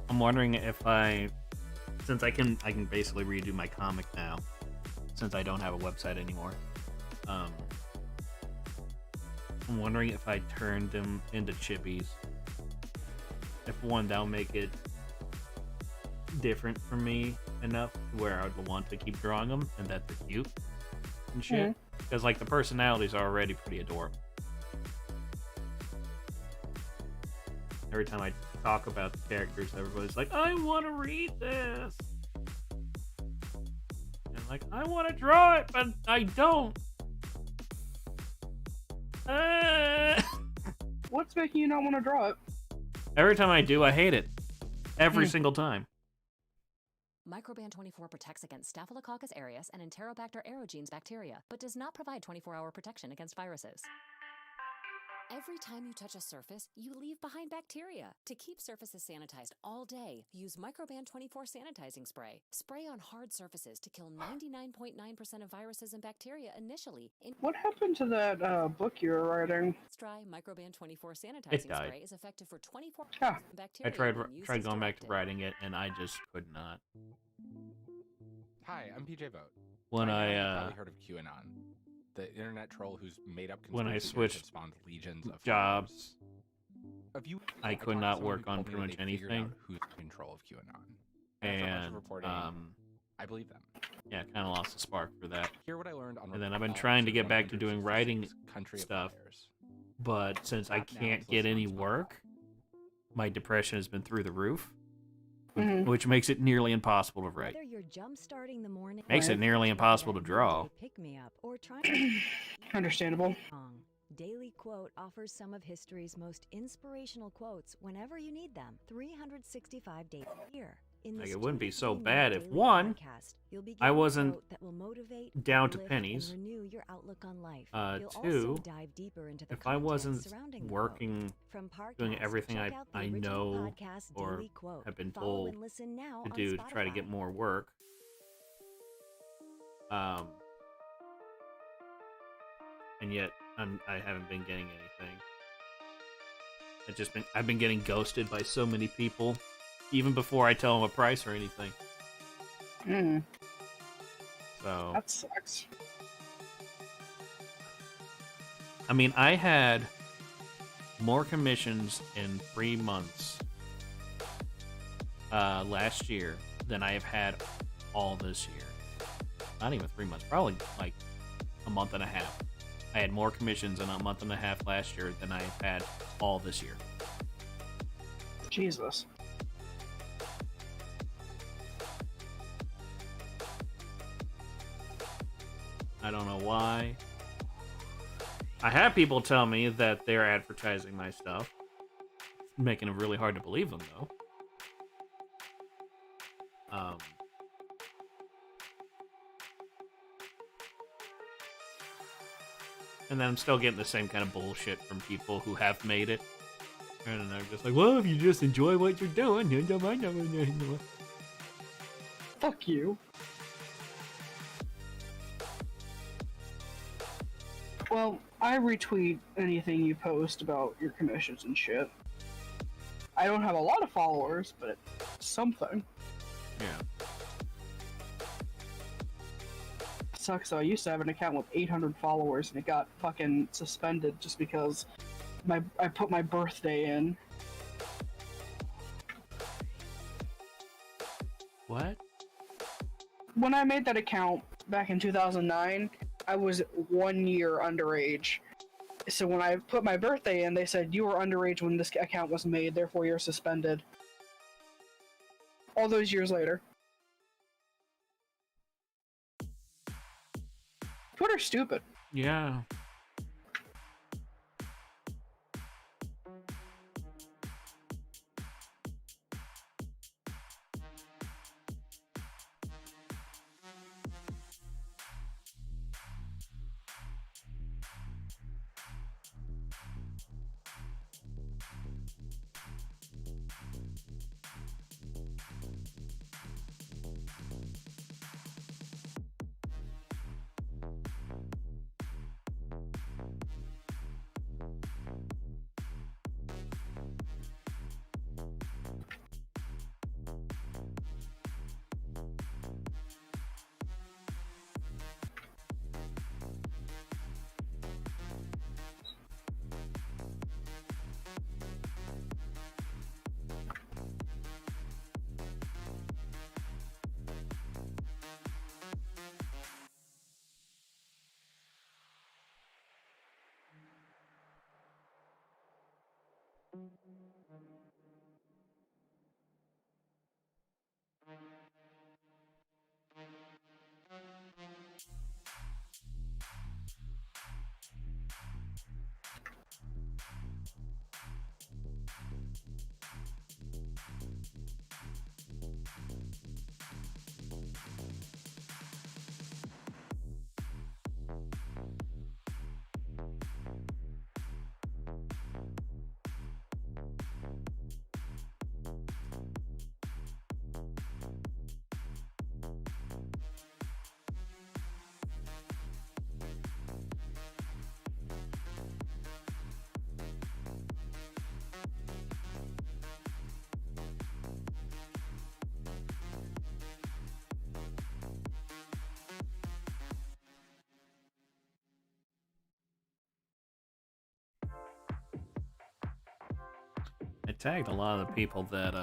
I'm wondering if since I can basically redo my comic now, since I don't have a website anymore. I'm wondering if I turned them into chippies. If one, that'll make it different for me enough where I'd want to keep drawing them and that they're cute and shit. Because like the personalities are already pretty adorable. Every time I talk about the characters, everybody's like, I want to read this. I'm like, I want to draw it, but I don't. What's making you not want to draw it? Every time I do, I hate it. Every single time. Microban 24 protects against Staphylococcus aureus and Enterobacter aerogenes bacteria, but does not provide 24-hour protection against viruses. Every time you touch a surface, you leave behind bacteria. To keep surfaces sanitized all day, use Microban 24 sanitizing spray. Spray on hard surfaces to kill 99.9% of viruses and bacteria initially. What happened to that book you were writing? Dry Microban 24 It sanitizing died. spray is effective for 24 Ah. bacteria. I tried when used tried as going back to directed. writing it, and I just could not. Hi, I'm PJ Vote. When By now, you've I probably heard of QAnon, the internet troll who's made up when I conspiracy theories switched that spawned legions of jobs, I I talked could to not someone work who on told me pretty that much they figured anything. out who's in control of QAnon. After a bunch of And reporting, I believe them. yeah, kind of lost the spark for that. Hear what I learned on And then I've been episode trying to get back to doing 166, writing Country of stuff, Liars. but since I That now can't is get listed any on Spotify. work, my depression has been through the roof, Mhm. which makes it nearly impossible to write. Whether you're jump-starting the morning, Makes it nearly impossible to draw. pick me up, or trying Understandable. Daily Quote offers some of history's most inspirational quotes whenever you need them. 365 days a year. In Like, this it wouldn't be so 2-3-minute bad if, daily one, podcast, you'll be I given a wasn't quote that will motivate, down to uplift, pennies. and renew your outlook on life. You'll Two, also dive deeper into the if I wasn't content surrounding the working, quote. From doing podcasts, everything check out the I original know podcast or Daily Quote. have been Follow told and listen now to on do to try to Spotify. get more work, and yet I haven't been getting anything. I've been getting ghosted by so many people, even before I tell them a price or anything. So That sucks. I mean, I had more commissions in 3 months last year than I have had all this year. Not even 3 months, probably like a month and a half. I had more commissions in a month and a half last year than I have had all this year. Jesus. I don't know why. I have people tell me that they're advertising my stuff, making it really hard to believe them, though. And then I'm still getting the same kind of bullshit from people who have made it. And they're just like, well, if you just enjoy what you're doing, you don't mind. Fuck you. Well, I retweet anything you post about your commissions and shit. I don't have a lot of followers, but it's something. Yeah. Sucks though. I used to have an account with 800 followers and it got fucking suspended just because I put my birthday in. What? When I made that account back in 2009, I was 1 year underage. So when I put my birthday in, they said, you were underage when this account was made, therefore you're suspended. All those years later. Twitter's stupid. Yeah. tagged a lot of the people that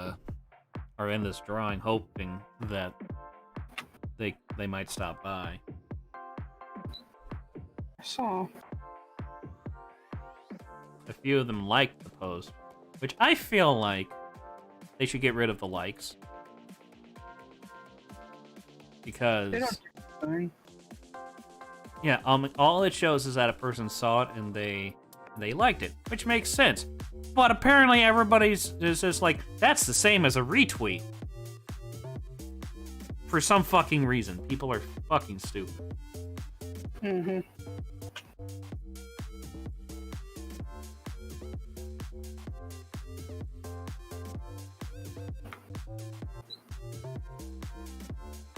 are in this drawing, hoping that they might stop by. I saw. A few of them liked the post, which I feel like they should get rid of the likes. Because They don't. yeah, all it shows is that a person saw it and they liked it, which makes sense. But apparently everybody's is just like, that's the same as a retweet. For some fucking reason. People are fucking stupid. Mm-hmm.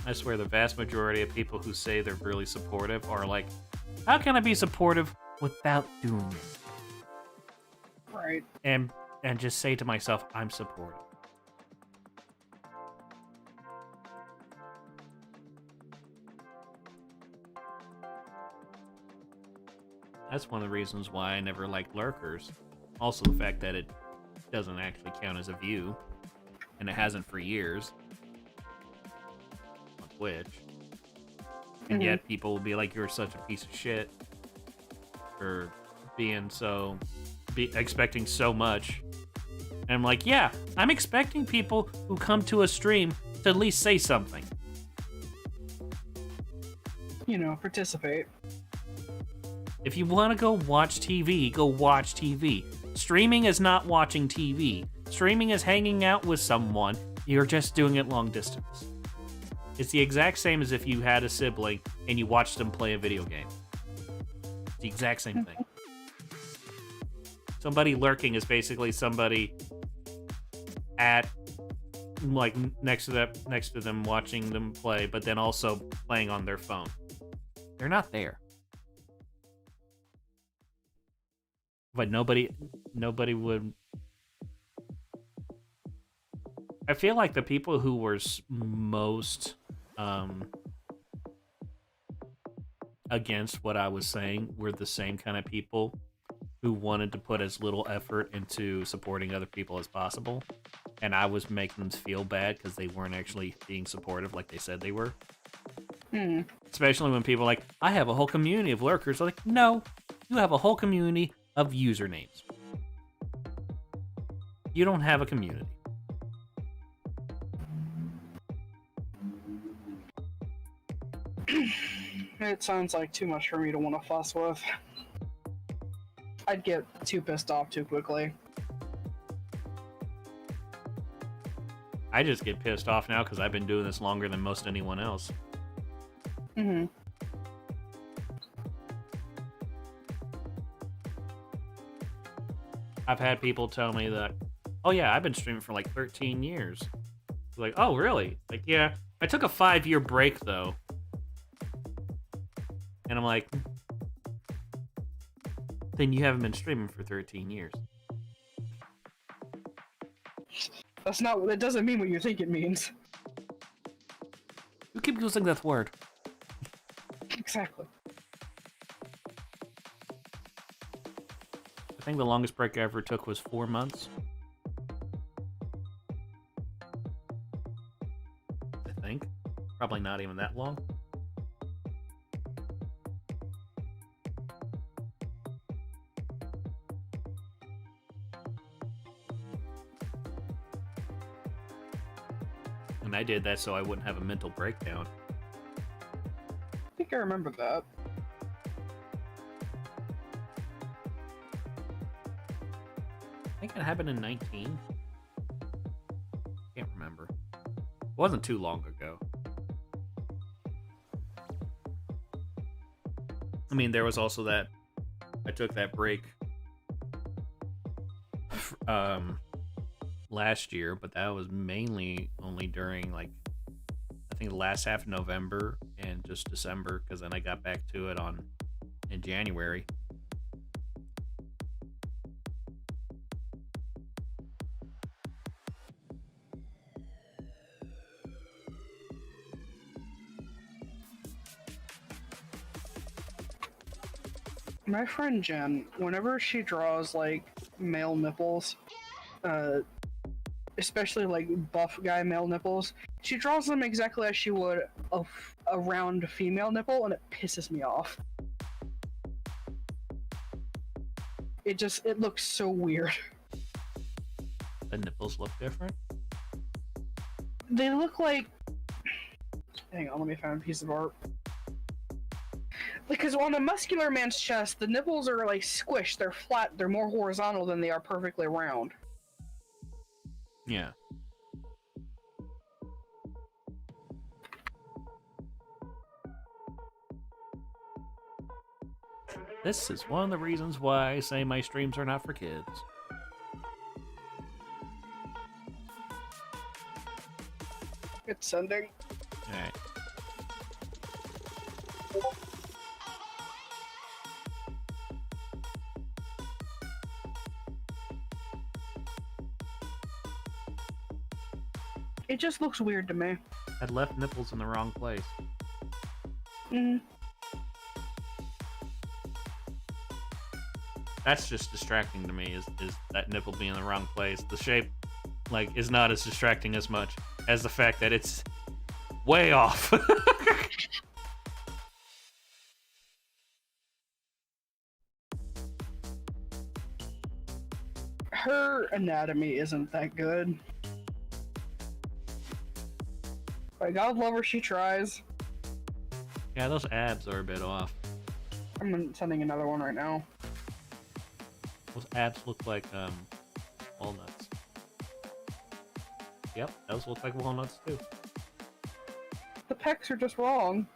I swear the vast majority of people who say they're really supportive are like, how can I be supportive without doing it? Right. And just say to myself, I'm supportive. That's one of the reasons why I never liked lurkers. Also the fact that it doesn't actually count as a view, and it hasn't for years on Twitch. And yet people will be like, you're such a piece of shit for being expecting so much. And I'm like, yeah, I'm expecting people who come to a stream to at least say something. You know, participate. If you want to go watch TV, go watch TV. Streaming is not watching TV. Streaming is hanging out with someone. You're just doing it long distance. It's the exact same as if you had a sibling and you watched them play a video game. It's the exact same thing. Somebody lurking is basically somebody at, like, next to them watching them play, but then also playing on their phone. They're not there. But nobody would. I feel like the people who were most against what I was saying were the same kind of people who wanted to put as little effort into supporting other people as possible. And I was making them feel bad because they weren't actually being supportive like they said they were. Especially when people are like, I have a whole community of lurkers. I'm like, no, you have a whole community of usernames. You don't have a community. It sounds like too much for me to want to fuss with. I'd get too pissed off too quickly. I just get pissed off now because I've been doing this longer than most anyone else. I've had people tell me that, oh yeah, I've been streaming for like 13 years. Like, oh really? Like, yeah, I took a 5-year break though. And I'm like, then you haven't been streaming for 13 years. That doesn't mean what you think it means. You keep using that word. Exactly. I think the longest break I ever took was 4 months. I think. Probably not even that long. And I did that so I wouldn't have a mental breakdown. I think I remember that. I think it happened in 19. Can't remember. It wasn't too long ago. I mean, there was also that I took that break last year, but that was mainly only during, like, I think the last half of November and just December, because then I got back to it in January. My friend Jen, whenever she draws like male nipples, especially like buff guy male nipples, she draws them exactly as she would a round female nipple, and it pisses me off. It looks so weird. The nipples look different? They look like... Hang on, let me find a piece of art. Because on a muscular man's chest, the nipples are like squished, they're flat, they're more horizontal than they are perfectly round. Yeah. This is one of the reasons why I say my streams are not for kids. It's sending. Alright. It just looks weird to me. I'd left nipples in the wrong place. That's just distracting to me, is that nipple being in the wrong place. The shape, like, is not as distracting as much as the fact that it's way off. Her anatomy isn't that good. But God love her, she tries. Yeah, those abs are a bit off. I'm sending another one right now. Those abs look like, walnuts. Yep, those look like walnuts too. The pecs are just wrong.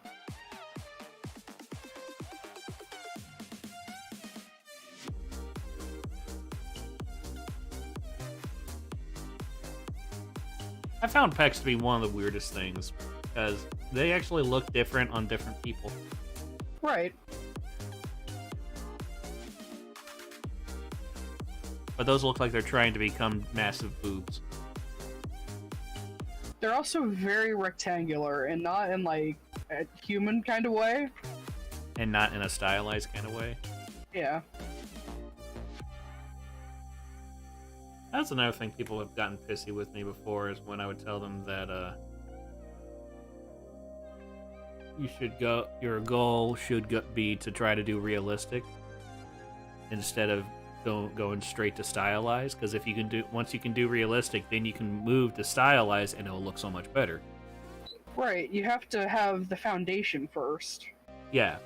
I found pecs to be one of the weirdest things, because they actually look different on different people. Right. But those look like they're trying to become massive boobs. They're also very rectangular, and not in like a human kind of way. And not in a stylized kind of way. Yeah. That's another thing people have gotten pissy with me before, is when I would tell them that, your goal should be to try to do realistic instead of going straight to stylized, because if you can once you can do realistic, then you can move to stylized and it'll look so much better. Right, you have to have the foundation first. Yeah.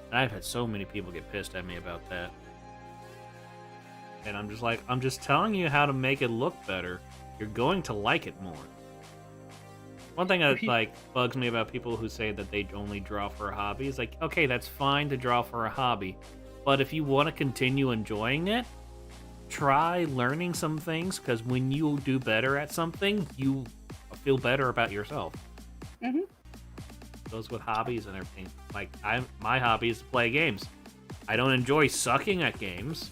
And I've had so many people get pissed at me about that. And I'm just like, I'm just telling you how to make it look better. You're going to like it more. One thing that like bugs me about people who say that they only draw for a hobby is like, okay, that's fine to draw for a hobby, but if you want to continue enjoying it, try learning some things, because when you do better at something, you feel better about yourself. Mm-hmm. Those with hobbies and everything. Like, my hobby is to play games. I don't enjoy sucking at games.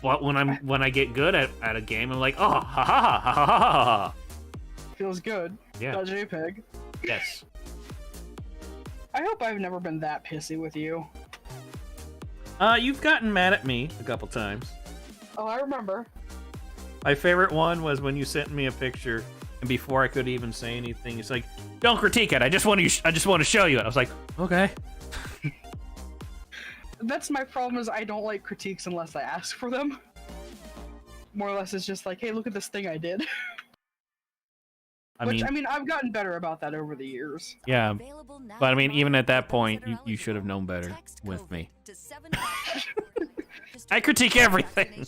But when I get good at a game, I'm like, oh, ha ha ha ha ha ha ha. Feels good. Yeah. JPEG. Yes. I hope I've never been that pissy with you. You've gotten mad at me a couple times. Oh, I remember. My favorite one was when you sent me a picture, and before I could even say anything, it's like, "Don't critique it. I just want to show you it." I was like, "Okay." That's my problem, is I don't like critiques unless I ask for them. More or less, it's just like, hey, look at this thing I did. I mean, I've gotten better about that over the years. Yeah, but I mean, even at that point, you should have known better with me. I critique everything.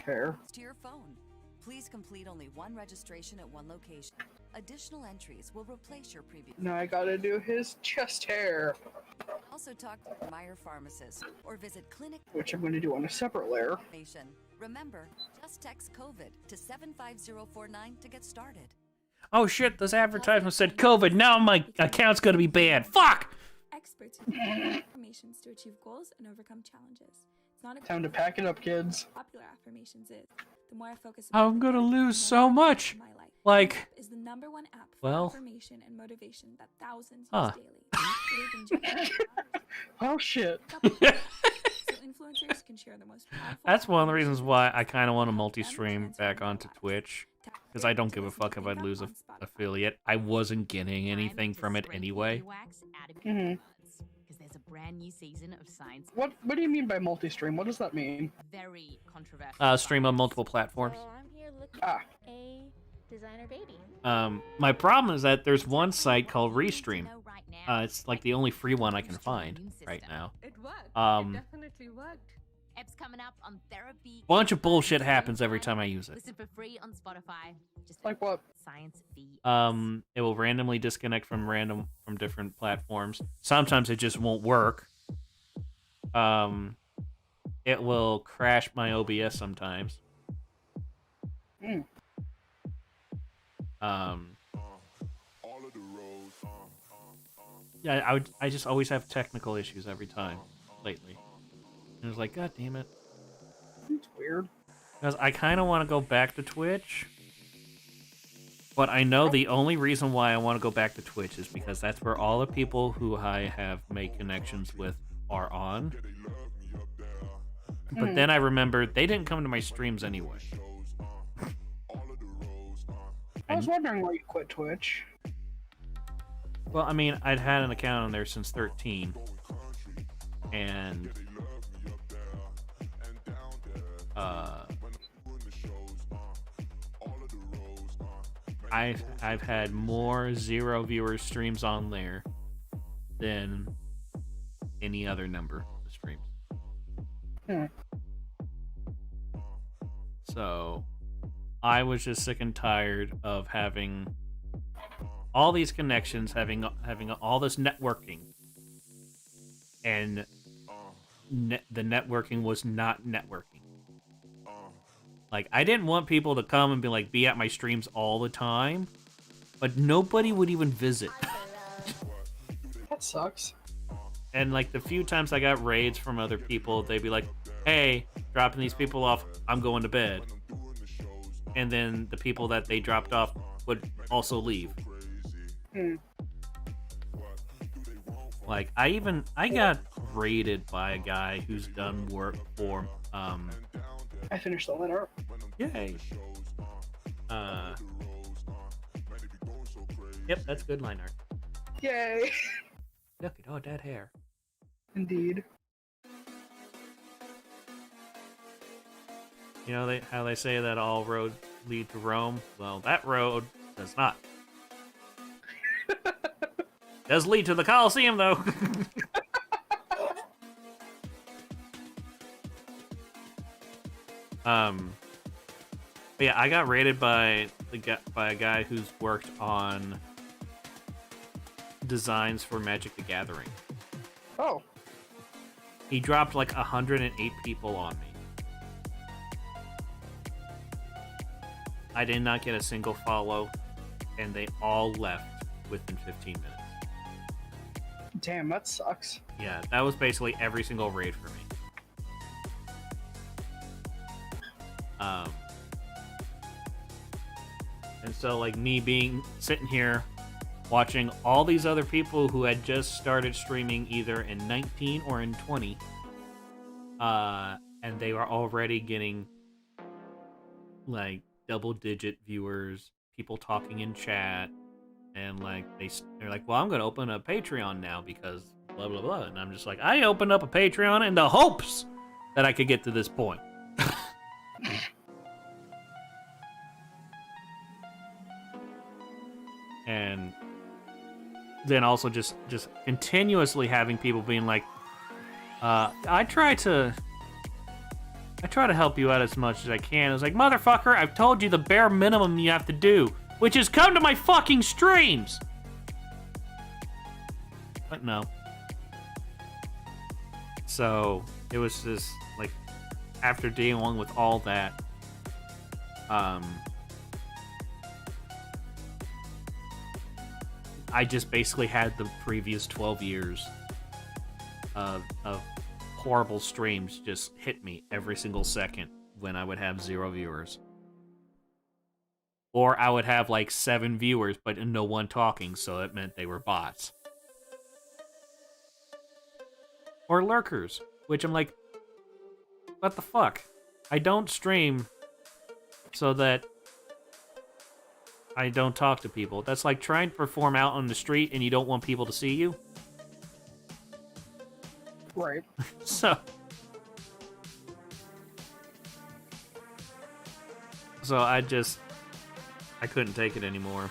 Fair. To your phone. Please complete only one registration at one location. Additional entries will replace your previous. Now I gotta do his chest hair. Also talk to Meyer Pharmacist or visit clinic. Which I'm going to do on a separate layer. Remember, just text COVID to 75049 to get started. Oh shit, this advertisement said COVID. Now my account's gonna be banned. Fuck! Experts who provide affirmations to achieve goals and overcome challenges. It's not a Time to pack it up, kids. Popular affirmations is. The more I focus I'm gonna lose so much. Like, is the #1 app for well, affirmation and motivation that thousands use daily. Oh shit. So influencers can share the most powerful That's one of the reasons why I kind of want to multi-stream back onto Twitch. Because I don't give a fuck if I lose an affiliate. I wasn't getting anything from it anyway. Mhm. Because there's a brand new season of Science. What do you mean by multi-stream? What does that mean? Very controversial. Stream on multiple platforms. I'm here looking Ah. a designer baby. My problem is that there's one site called Restream. It's like the only free one I can find right now. It worked. It definitely worked. Eps coming up on therapy. Bunch of bullshit happens every time I use it. Listen for free on Spotify. Just like what? Science V. It will randomly disconnect from different platforms. Sometimes it just won't work. It will crash my OBS sometimes. Mm. Yeah, I just always have technical issues every time lately. And it was like, God damn it. It's weird. Because I kind of want to go back to Twitch. But I know the only reason why I want to go back to Twitch is because that's where all the people who I have made connections with are on. But then I remembered they didn't come to my streams anyway. I was wondering why you quit Twitch. Well, I mean, I'd had an account on there since 13. And... I've had more 0 viewers streams on there than any other number of streams. Hmm. So I was just sick and tired of having all these connections, having all this networking, and the networking was not networking. Like, I didn't want people to come and be at my streams all the time, but nobody would even visit. That sucks. And, like, the few times I got raids from other people, they'd be like, hey, dropping these people off, I'm going to bed. And then the people that they dropped off would also leave. Hmm. Like, I got raided by a guy who's done work for, I finished the letter. Yay. Yep, that's good line art. Yay. Look at all that hair. Indeed. You know how they say that all roads lead to Rome? Well, that road does not. Does lead to the Colosseum, though. But yeah, I got raided by a guy who's worked on designs for Magic the Gathering. Oh. He dropped like 108 people on me. I did not get a single follow, and they all left within 15 minutes. Damn, that sucks. Yeah, that was basically every single raid for me. And so, like, me sitting here watching all these other people who had just started streaming either in 19 or in 20, and they were already getting, like, double-digit viewers, people talking in chat, and, like, they're like, well, I'm going to open a Patreon now because blah, blah, blah. And I'm just like, I opened up a Patreon in the hopes that I could get to this point. And then also just continuously having people being like, I try to help you out as much as I can. It's like, motherfucker, I've told you the bare minimum you have to do, which is come to my fucking streams. But no. So it was just like, after dealing with all that, I just basically had the previous 12 years of horrible streams just hit me every single second when I would have 0 viewers. Or I would have like 7 viewers, but no one talking, so it meant they were bots. Or lurkers, which I'm like, what the fuck? I don't stream so that I don't talk to people. That's like trying to perform out on the street and you don't want people to see you. Right. So I couldn't take it anymore.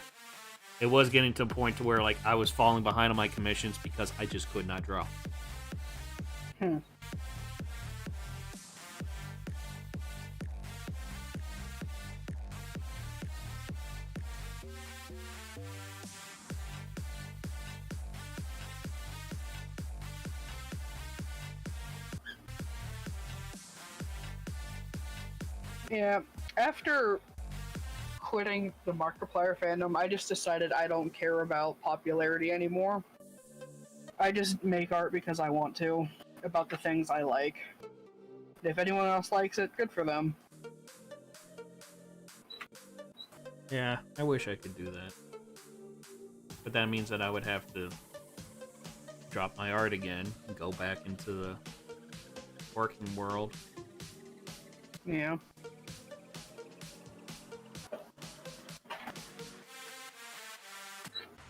It was getting to a point to where like I was falling behind on my commissions because I just could not draw. Yeah, after quitting the Markiplier fandom, I just decided I don't care about popularity anymore. I just make art because I want to, about the things I like. If anyone else likes it, good for them. Yeah, I wish I could do that. But that means that I would have to drop my art again and go back into the working world. Yeah.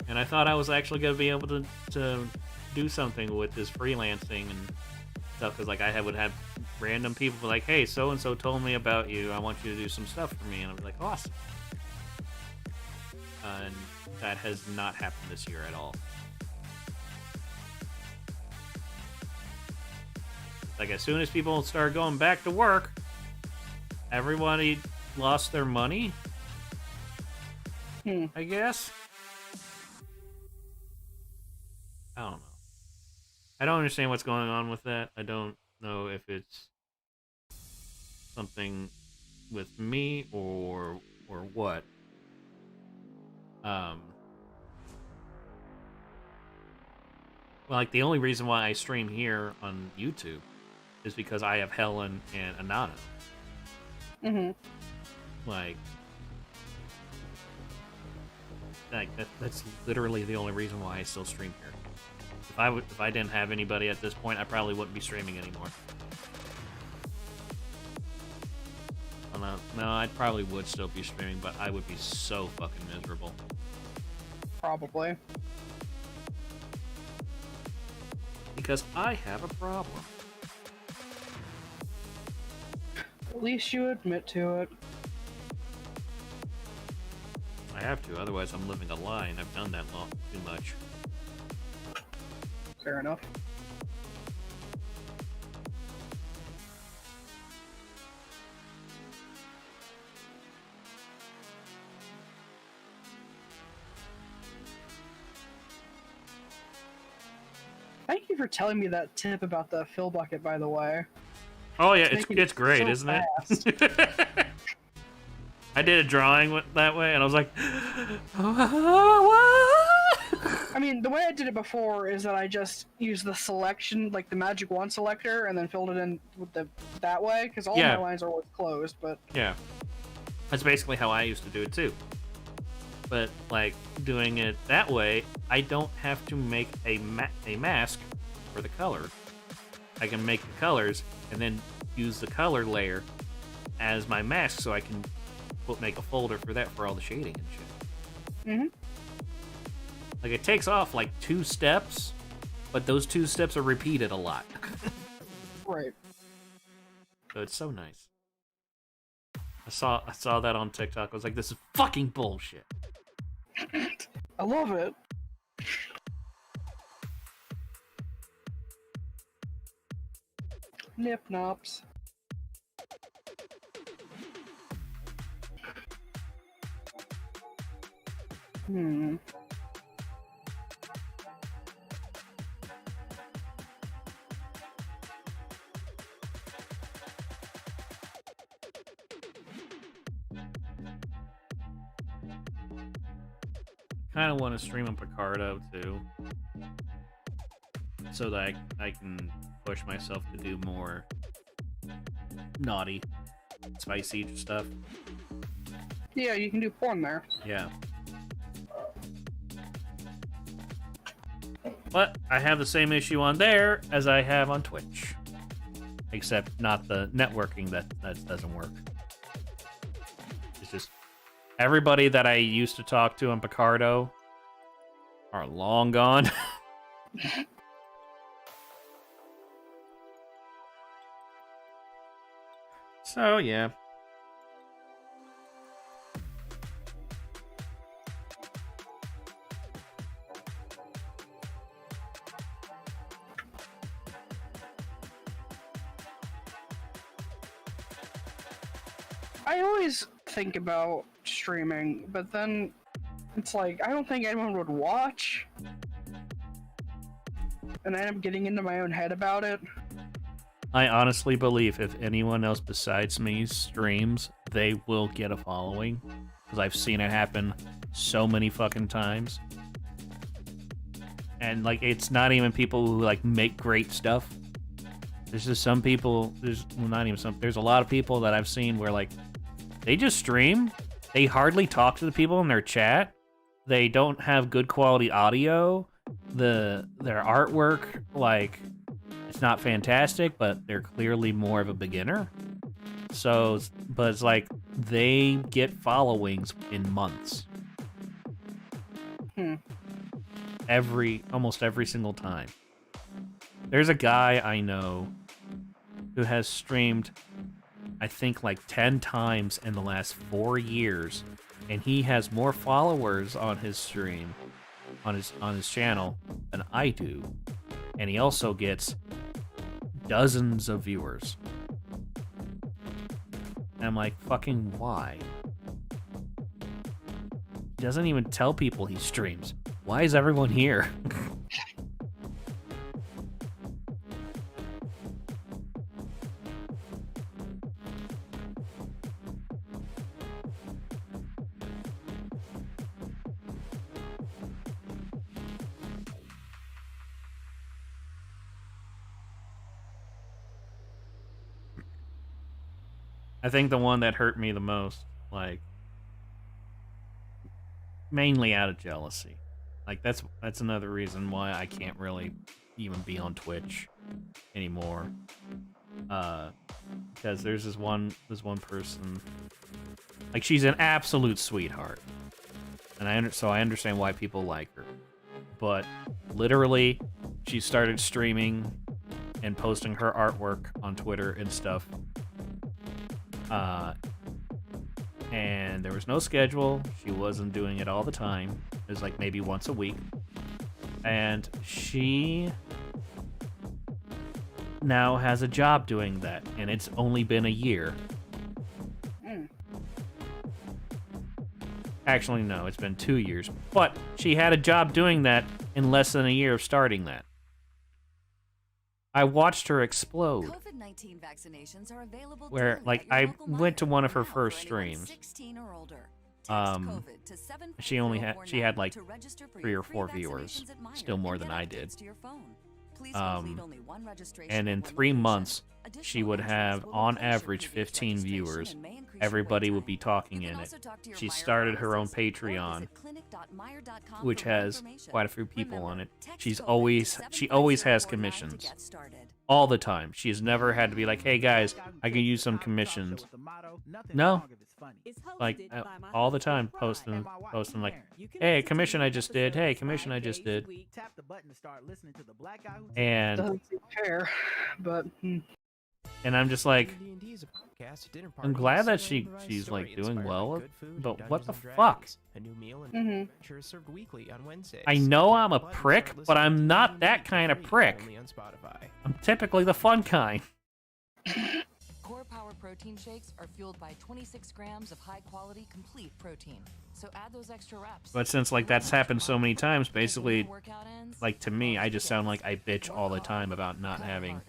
And I thought I was actually going to be able to do something with this freelancing and stuff, because like would have random people be like, hey, so-and-so told me about you, I want you to do some stuff for me, and I was like, awesome. And that has not happened this year at all. Like, as soon as people start going back to work, everybody lost their money, I guess. I don't know. I don't understand what's going on with that. I don't know if it's something with me or what. Well, like, the only reason why I stream here on YouTube is because I have Helen and Anana. Like that's literally the only reason why I still stream here. If I didn't have anybody at this point, I probably wouldn't be streaming anymore. No, I probably would still be streaming, but I would be so fucking miserable. Probably. Because I have a problem. At least you admit to it. I have to, otherwise I'm living a lie, and I've done that too much. Fair enough. Thank you for telling me that tip about the fill bucket, by the way. Oh yeah, it's great, so isn't fast. it? I did a drawing that way, and I was like, I mean, the way I did it before is that I just used the selection, like the magic wand selector, and then filled it in with that way, because all my lines are always closed, but... Yeah. That's basically how I used to do it, too. But, like, doing it that way, I don't have to make a mask for the color. I can make the colors, and then use the color layer as my mask, so I can make a folder for that for all the shading and shit. Like, it takes off like 2 steps, but those 2 steps are repeated a lot. Right. So it's so nice. I saw that on TikTok. I was like, this is fucking bullshit. I love it. Nip nops. Kind of want to stream on Picardo too, so that I can push myself to do more naughty, spicy stuff. Yeah, you can do porn there. Yeah. But I have the same issue on there as I have on Twitch. I except not the networking that doesn't work. It's just everybody that I used to talk to on Picardo are long gone. So, yeah. I always think about streaming, but then it's like, I don't think anyone would watch. And I end up getting into my own head about it. I honestly believe if anyone else besides me streams, they will get a following. Because I've seen it happen so many fucking times. And, like, it's not even people who, like, make great stuff. There's just some people, there's a lot of people that I've seen where, like, they just stream. They hardly talk to the people in their chat. They don't have good quality audio. Their artwork, like, it's not fantastic, but they're clearly more of a beginner. So, but it's like, they get followings in months. Almost every single time. There's a guy I know who has streamed, I think, like 10 times in the last 4 years, and he has more followers on his stream, on his channel, than I do, and he also gets dozens of viewers. And I'm like, fucking why? He doesn't even tell people he streams. Why is everyone here? I think the one that hurt me the most, like, mainly out of jealousy. Like, that's another reason why I can't really even be on Twitch anymore. Because there's this one person, like, she's an absolute sweetheart, and so I understand why people like her. But literally, she started streaming and posting her artwork on Twitter and stuff. And there was no schedule. She wasn't doing it all the time. It was like maybe once a week. And she now has a job doing that, and it's only been a year. Actually, no, it's been 2 years. But she had a job doing that in less than a year of starting that. I watched her explode. COVID-19 vaccinations are available where, like, I went to one of her first streams. She had like 3 or 4 viewers, still more than I did. And in 3 months, she would have, on average, 15 viewers. Everybody would be talking in it. She started her own Patreon, which has quite a few people on it. She always has commissions. All the time. She's never had to be like, hey guys, I can use some commissions. No. Like, all the time, posting like, hey, commission I just did. Hey, commission I just did. And doesn't seem fair, but and I'm just like, I'm glad that she's like doing well, but what the fuck? I know I'm a prick, but I'm not that kind of prick. I'm typically the fun kind. Core Power protein shakes are fueled by 26 grams of high-quality complete protein. So add those extra reps. But since, like, that's happened so many times, basically, like, to me, I just sound like I bitch all the time about not having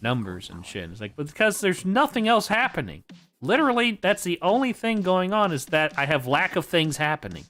numbers and shit. It's like, but because there's nothing else happening. Literally, that's the only thing going on, is that I have lack of things happening.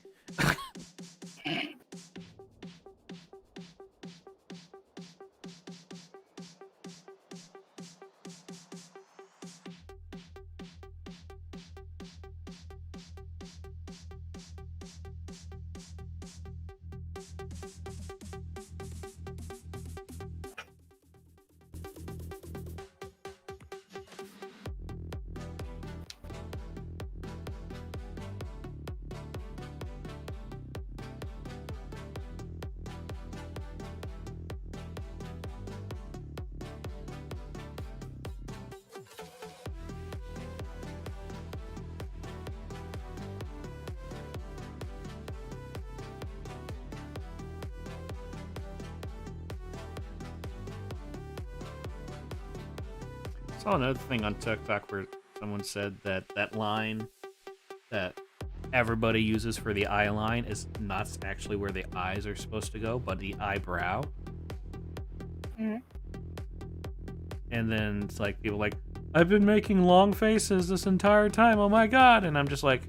saw another thing on TikTok where someone said that that line that everybody uses for the eye line is not actually where the eyes are supposed to go, but the eyebrow. Mhm. And then it's like people like, I've been making long faces this entire time. Oh my god! And I'm just like,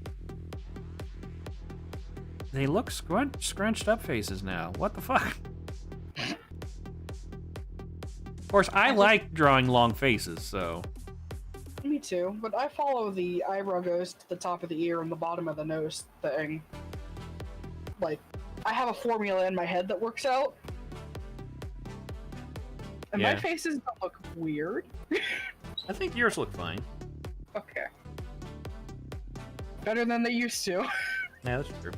they look scrunched up faces now. What the fuck? Of course, I like drawing long faces, so. Me too, but I follow the eyebrow goes to the top of the ear and the bottom of the nose thing. Like, I have a formula in my head that works out. And my faces don't look weird. I think yours look fine. Okay. Better than they used to. Yeah, that's true.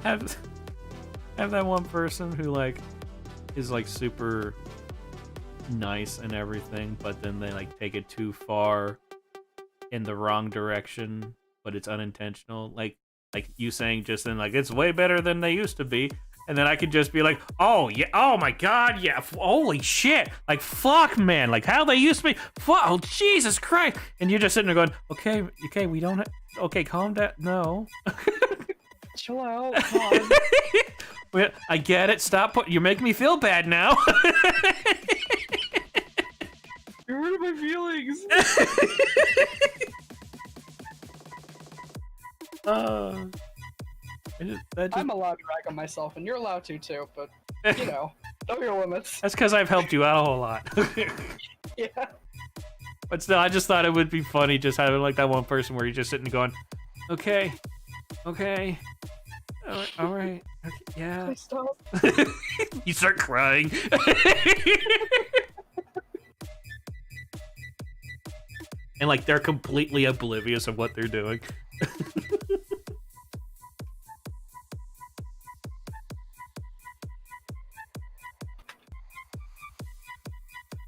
Have that one person who like is like super nice and everything, but then they like take it too far in the wrong direction, but it's unintentional. Like you saying just then, like, it's way better than they used to be. And then I could just be like, oh, yeah, oh my god, yeah, holy shit. Like, fuck, man, like, how they used to be, fuck, oh, Jesus Christ. And you're just sitting there going, okay, we don't, okay, calm down, no. Chill out, God. Well, I get it, stop, you're making me feel bad now. You're hurting my feelings. I'm allowed to rag on myself, and you're allowed to too, but, you know your limits. That's because I've helped you out a whole lot. Yeah. But still, I just thought it would be funny just having like that one person where you're just sitting and going, okay, all right, okay, yeah. Stop. You start crying. And like they're completely oblivious of what they're doing.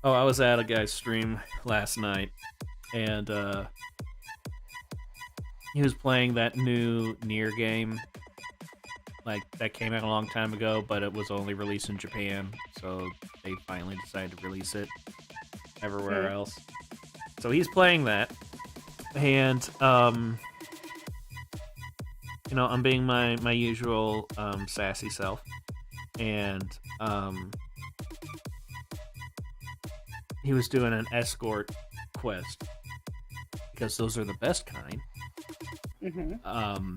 Oh, I was at a guy's stream last night, and he was playing that new Nier game, like that came out a long time ago, but it was only released in Japan, so they finally decided to release it everywhere else. So he's playing that, and you know, I'm being my usual sassy self, and he was doing an escort quest because those are the best kind. Mm-hmm.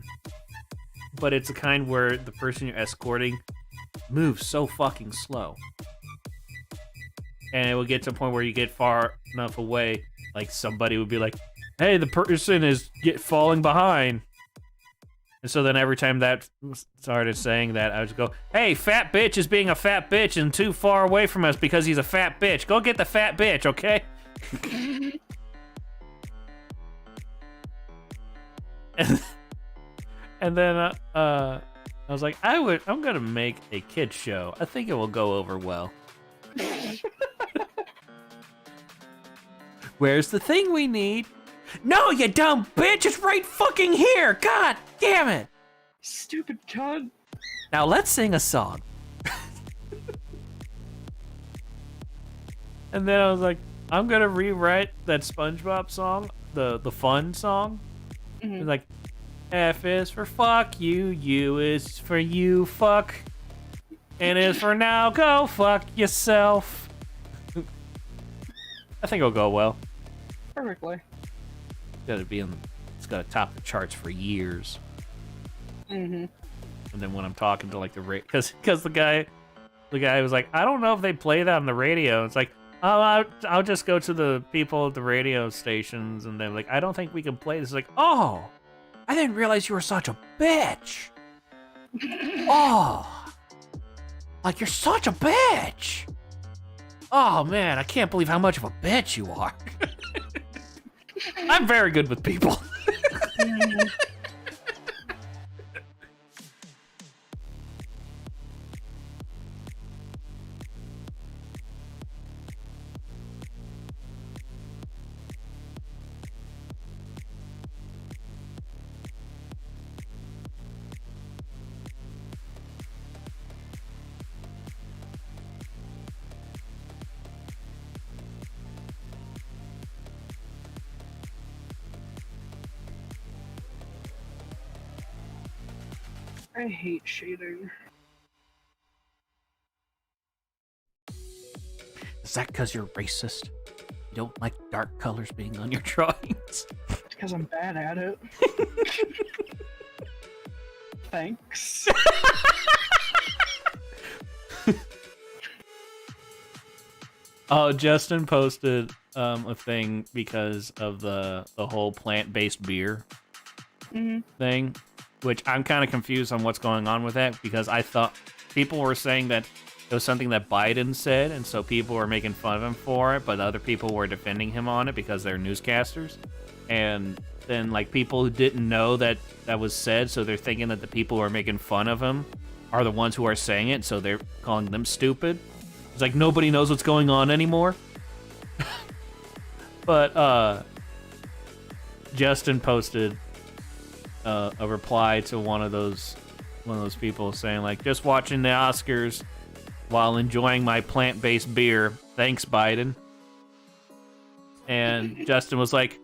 But it's a kind where the person you're escorting moves so fucking slow, and it will get to a point where you get far enough away, like somebody would be like, "Hey, the person is falling behind." And so then every time that started saying that, I would go, hey, fat bitch is being a fat bitch and too far away from us because he's a fat bitch. Go get the fat bitch, okay? and then I was like, I'm gonna make a kid's show. I think it will go over well. Where's the thing we need? No, you dumb bitch! It's right fucking here! God damn it! Stupid cunt. Now let's sing a song. And then I was like, I'm gonna rewrite that SpongeBob song, the fun song. Mm-hmm. It's like, F is for fuck you, U is for you fuck, N is for now go fuck yourself. I think it'll go well. Perfectly. It's gotta top the charts for years. Mm-hmm. And then when I'm talking to like the because the guy was like, I don't know if they play that on the radio. It's like, oh, I'll just go to the people at the radio stations, and they're like, I don't think we can play this. It's like, oh, I didn't realize you were such a bitch. Oh, like you're such a bitch. Oh man, I can't believe how much of a bitch you are. I'm very good with people. I hate shading. Is that because you're racist? You don't like dark colors being on your drawings? Because I'm bad at it. Thanks. Oh, Justin posted a thing because of the whole plant-based beer thing, which I'm kind of confused on what's going on with that, because I thought people were saying that it was something that Biden said, and so people were making fun of him for it, but other people were defending him on it because they're newscasters. And then, like, people who didn't know that that was said, so they're thinking that the people who are making fun of him are the ones who are saying it, so they're calling them stupid. It's like nobody knows what's going on anymore. But Justin posted a reply to one of those people saying, like, just watching the Oscars while enjoying my plant-based beer. Thanks, Biden. And Justin was like,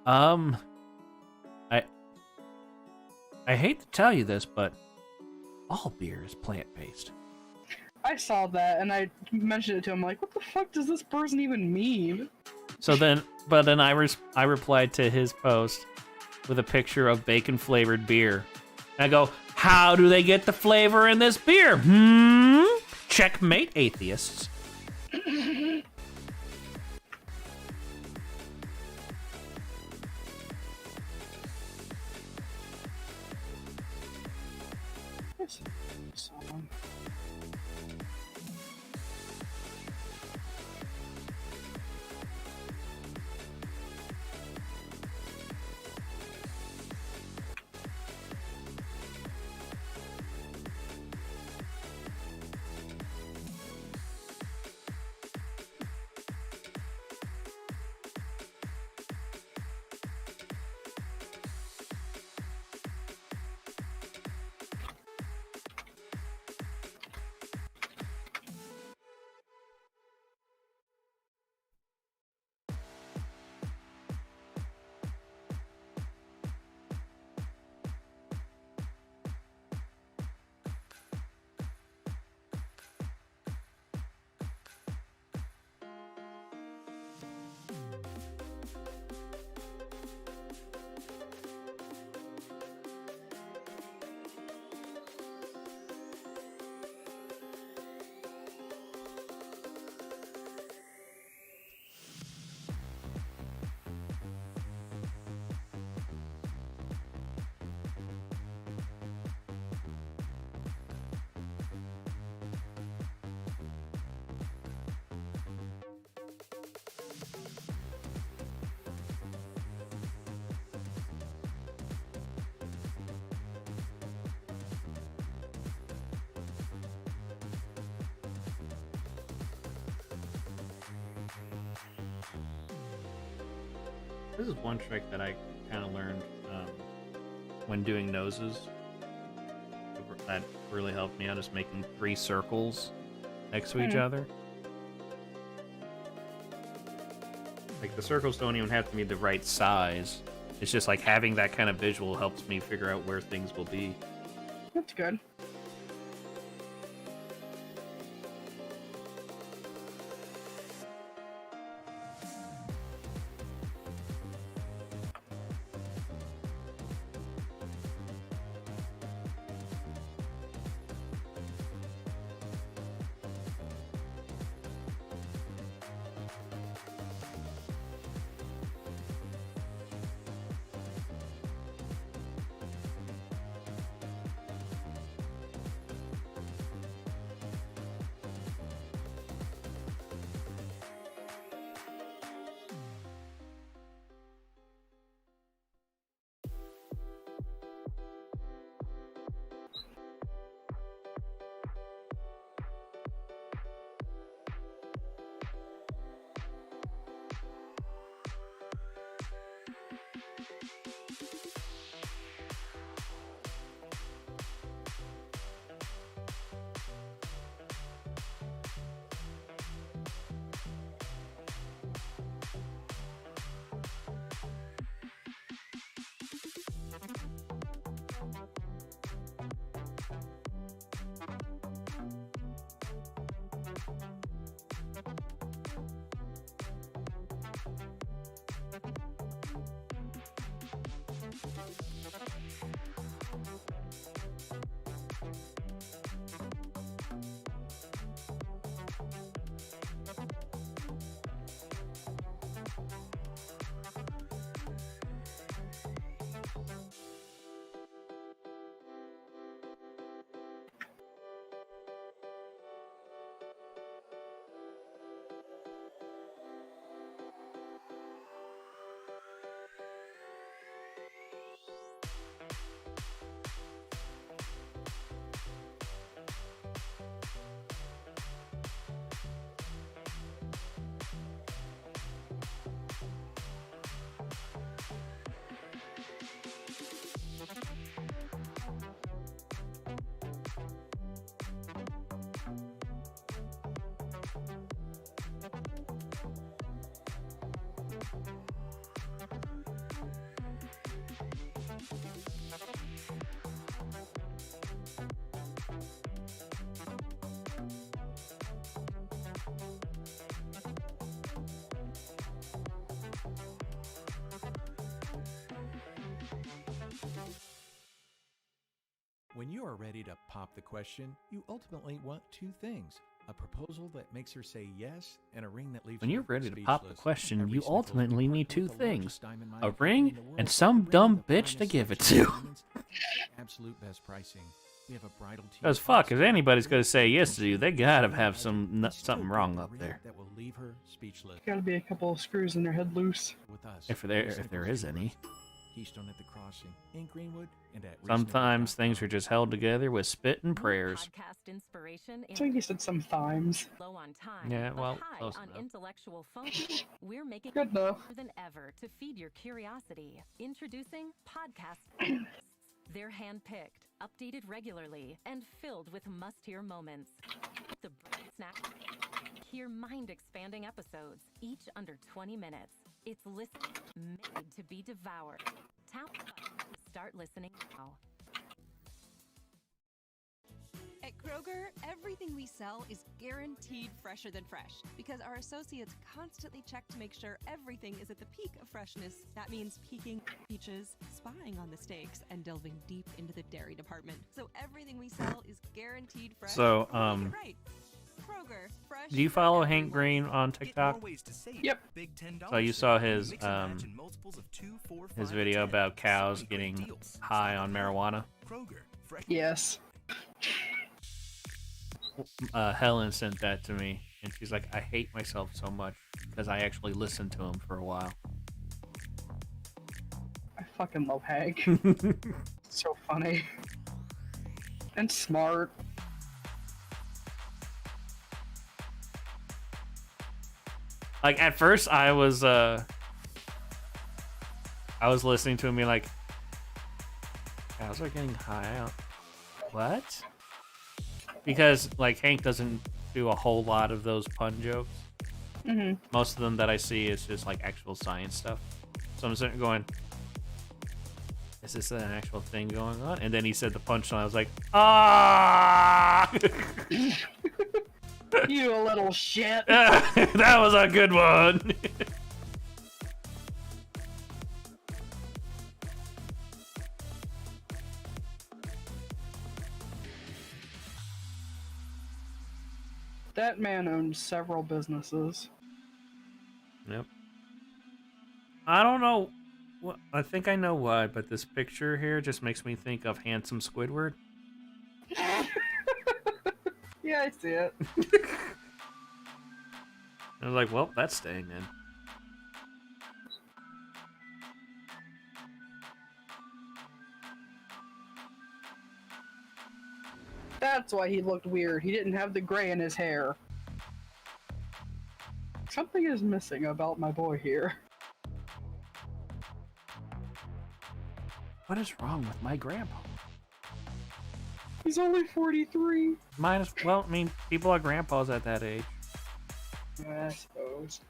I hate to tell you this, but all beer is plant-based. I saw that and I mentioned it to him, like, what the fuck does this person even mean? So then, but then I replied to his post with a picture of bacon-flavored beer. And I go, how do they get the flavor in this beer? Checkmate, atheists. This is one trick that I kind of learned when doing noses. That really helped me out, is making 3 circles next to each other. Like, the circles don't even have to be the right size. It's just like having that kind of visual helps me figure out where things will be. That's good. When you are ready to pop the question, you ultimately want two things. A proposal that makes her say yes, and a ring that leaves When you're her ready to pop the speechless. question, Every you Snickles ultimately partner need two with the largest things. diamond A mining ring company in the and world, some a ring dumb with the bitch to finest give it selection of to. diamonds, absolute best pricing. We have a bridal team. Because fuck, if anybody's gonna say yes to you, they gotta have something wrong up there. That will leave her speechless. Gotta be a couple of screws in their head loose. With us, If there is any. Keystone at the Crossing in Greenwood and at Sometimes things are just held together with spit and prayers. Podcast inspiration I think you said sometimes. low on time. Yeah, but well, high close on enough. intellectual function. We're making Good it enough. more than ever to feed your curiosity. Introducing Podcast. They're handpicked, updated regularly, and filled with must-hear moments. The brain snack. Hear mind-expanding episodes, each under 20 minutes. It's made to be devoured. Tap the button to start listening now. At Kroger, everything we sell is guaranteed fresher than fresh because our associates constantly check to make sure everything is at the peak of freshness. That means peeking peaches, spying on the steaks, and delving deep into the dairy department. So everything we sell is guaranteed fresh. So, and we get it right. Kroger, fresh. Do you follow Hank Green on TikTok? Yep. So you saw his video about cows getting high on marijuana? Yes. Helen sent that to me, and she's like, I hate myself so much because I actually listened to him for a while. I fucking love Hank. So funny. And smart. Like, at first I was listening to him being like, cows are getting high on... What? Because, like, Hank doesn't do a whole lot of those pun jokes. Mm-hmm. Most of them that I see is just, like, actual science stuff. So I'm sitting there going, is this an actual thing going on? And then he said the punchline. I was like, ah! You little shit. That was a good one. That man owns several businesses. Yep. I don't know. I think I know why, but this picture here just makes me think of Handsome Squidward. Yeah, I see it. I was like, well, that's staying in. That's why he looked weird. He didn't have the gray in his hair. Something is missing about my boy here. What is wrong with my grandpa? He's only 43. Well, I mean, people are grandpas at that age. Yeah, I suppose.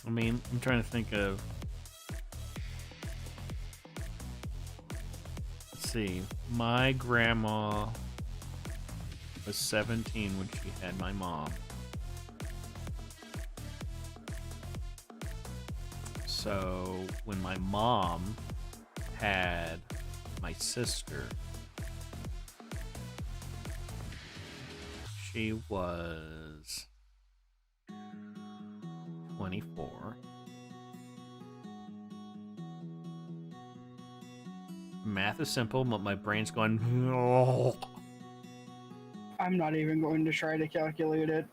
I mean, I'm trying to think of... Let's see. My grandma was 17 when she had my mom. So, when my mom had my sister, she was 24. Math is simple, but my brain's going... I'm not even going to try to calculate it.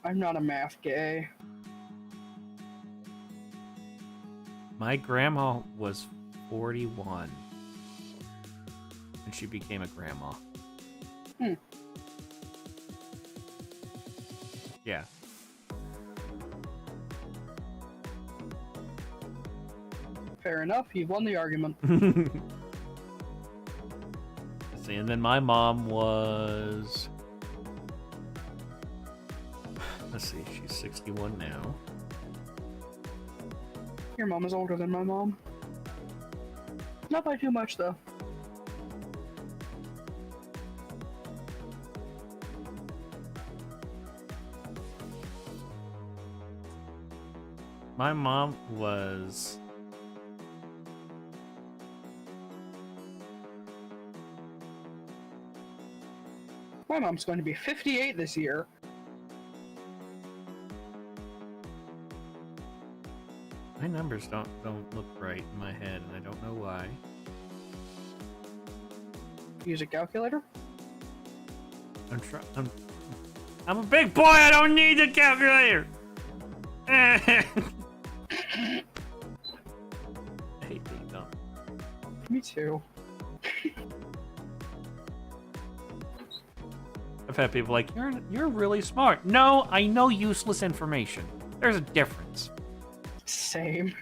I'm not a math gay. My grandma was 41 when she became a grandma. Hmm. Yeah. Fair enough, he won the argument. Let's see, and then my mom was... Let's see, she's 61 now. Your mom is older than my mom. Not by too much, though. my mom was... My mom's going to be 58 this year. My numbers don't look right in my head, and I don't know why. Use a calculator? I'm a big boy, I don't need a calculator! I hate being dumb. Me too. I've had people like, you're really smart. No, I know useless information. There's a difference. Same.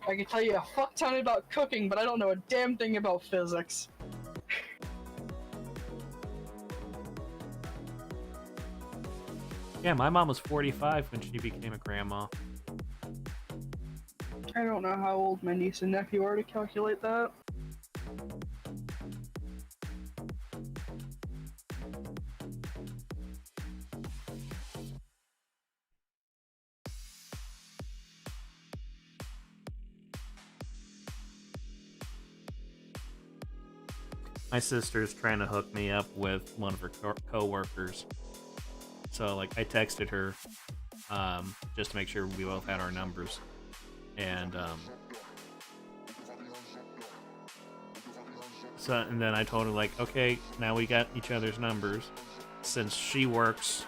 I can tell you a fuck ton about cooking, but I don't know a damn thing about physics. Yeah, my mom was 45 when she became a grandma. I don't know how old my niece and nephew are to calculate that. My sister's trying to hook me up with one of her co-workers. So, like, I texted her just to make sure we both had our numbers. And, and then I told her, like, okay, now we got each other's numbers. Since she works,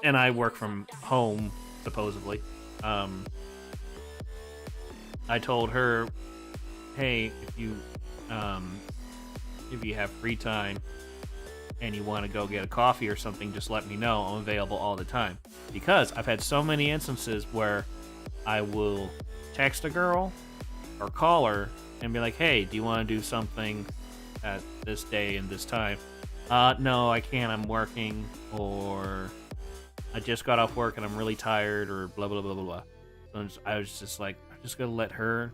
and I work from home, supposedly, I told her, hey, if you have free time and you want to go get a coffee or something, just let me know. I'm available all the time. Because I've had so many instances where I will text a girl or call her and be like, hey, do you want to do something at this day and this time? No, I can't. I'm working, or I just got off work and I'm really tired, or blah, blah, blah, blah, blah. So I was just like, I'm just going to let her,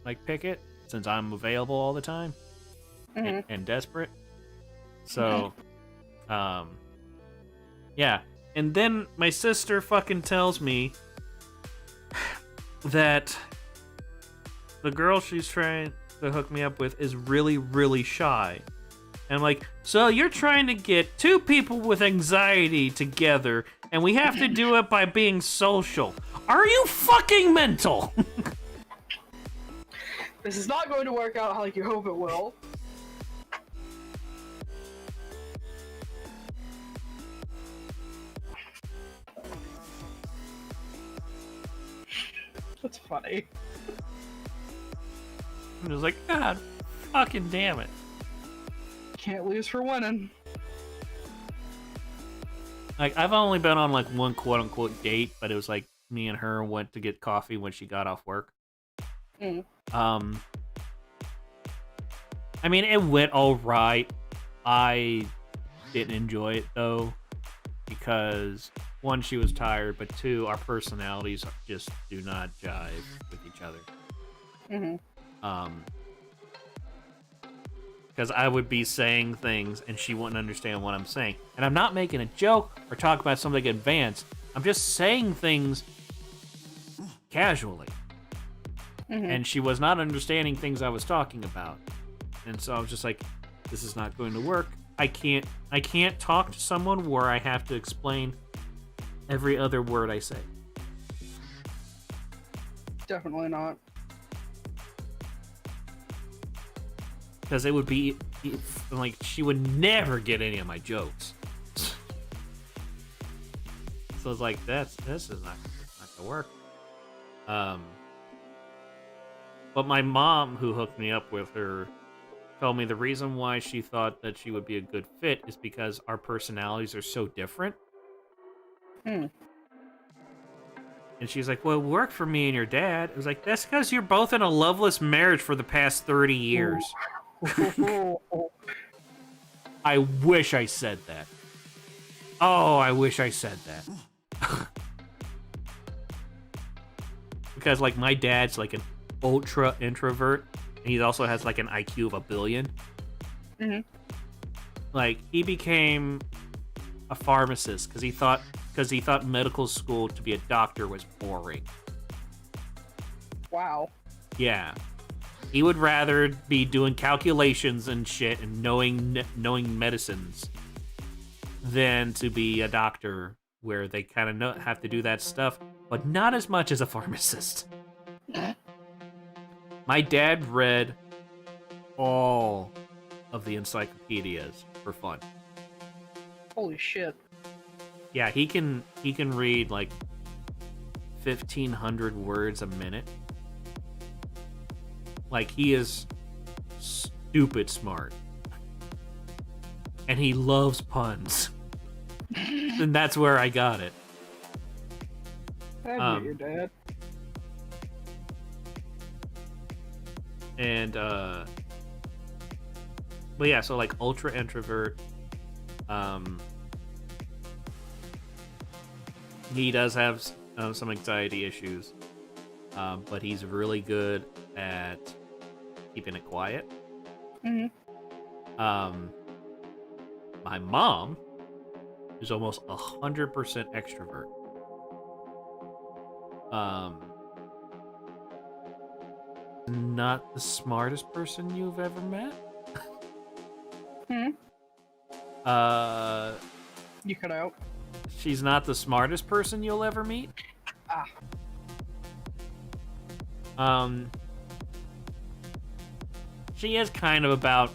like, pick it since I'm available all the time. And desperate. So, yeah. And then my sister fucking tells me that the girl she's trying to hook me up with is really, really shy. And I'm like, so you're trying to get two people with anxiety together, and we have to do it by being social. Are you fucking mental? This is not going to work out like you hope it will. That's funny. I'm just like, God fucking damn it. Can't lose for winning. Like, I've only been on, like, one quote-unquote date, but it was like me and her went to get coffee when she got off work. I mean, it went alright. I didn't enjoy it, though, because, one, she was tired, but two, our personalities just do not jive with each other. Because I would be saying things and she wouldn't understand what I'm saying. And I'm not making a joke or talking about something advanced. I'm just saying things casually. And she was not understanding things I was talking about. And so I was just like, this is not going to work. I can't talk to someone where I have to explain every other word I say. Definitely not. Because it would be, like, she would never get any of my jokes. So it's like, this is not gonna work. But my mom, who hooked me up with her, told me the reason why she thought that she would be a good fit is because our personalities are so different. And she's like, well, it worked for me and your dad. It was like, that's because you're both in a loveless marriage for the past 30 years. I wish I said that. Oh, I wish I said that. Because, like, my dad's, like, an ultra introvert, and he also has, like, an IQ of 1 billion. Like, he became a pharmacist because because he thought medical school to be a doctor was boring. Wow. Yeah. He would rather be doing calculations and shit and knowing medicines than to be a doctor where they kind of have to do that stuff, but not as much as a pharmacist. My dad read all of the encyclopedias for fun. Holy shit. Yeah, he can read like 1,500 words a minute. Like, he is stupid smart. And he loves puns. And that's where I got it. I met your dad. And, but yeah, so like ultra introvert. He does have some anxiety issues. But he's really good at keeping it quiet. Mm-hmm. My mom is almost 100% extrovert. Not the smartest person you've ever met. You cut out. She's not the smartest person you'll ever meet. She is kind of about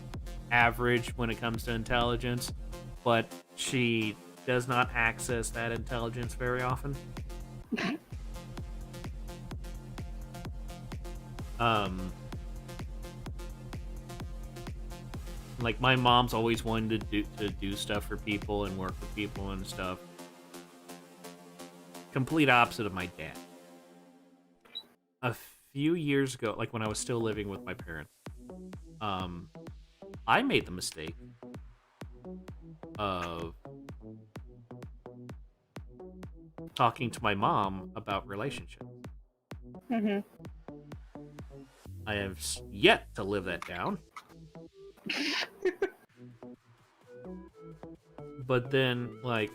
average when it comes to intelligence, but she does not access that intelligence very often. Like, my mom's always wanted to do stuff for people and work with people and stuff. Complete opposite of my dad. A few years ago, like when I was still living with my parents, I made the mistake of talking to my mom about relationships. Mm-hmm. I have yet to live that down. But then, like,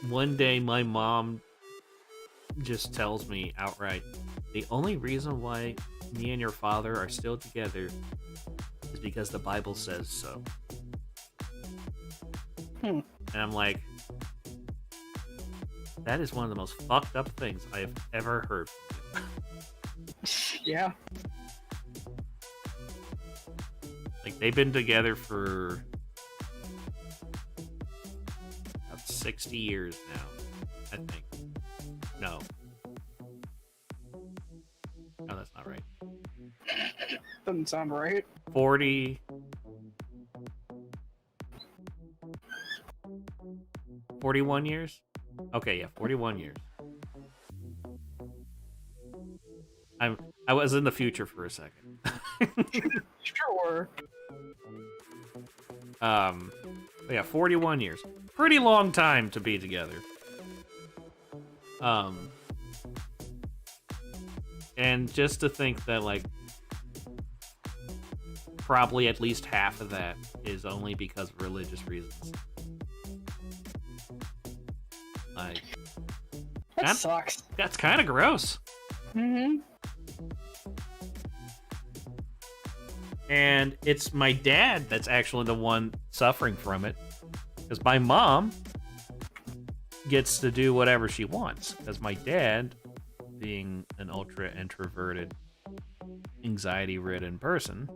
one day my mom just tells me outright, the only reason why me and your father are still together is because the Bible says so. And I'm like, that is one of the most fucked up things I have ever heard. Yeah. Like, they've been together for about 60 years now, I think. No. No, that's not right. Doesn't sound right. 41 years? Okay, yeah, 41 years. I was in the future for a second. Sure. But yeah, 41 years. Pretty long time to be together. And just to think that, like, probably at least half of that is only because of religious reasons. Like, that sucks. That's kind of gross. Mm-hmm. And it's my dad that's actually the one suffering from it. Because my mom gets to do whatever she wants. Because my dad, being an ultra introverted, anxiety-ridden person,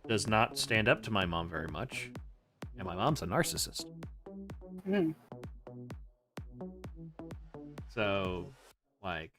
does not stand up to my mom very much. And my mom's a narcissist. Mm. So, like,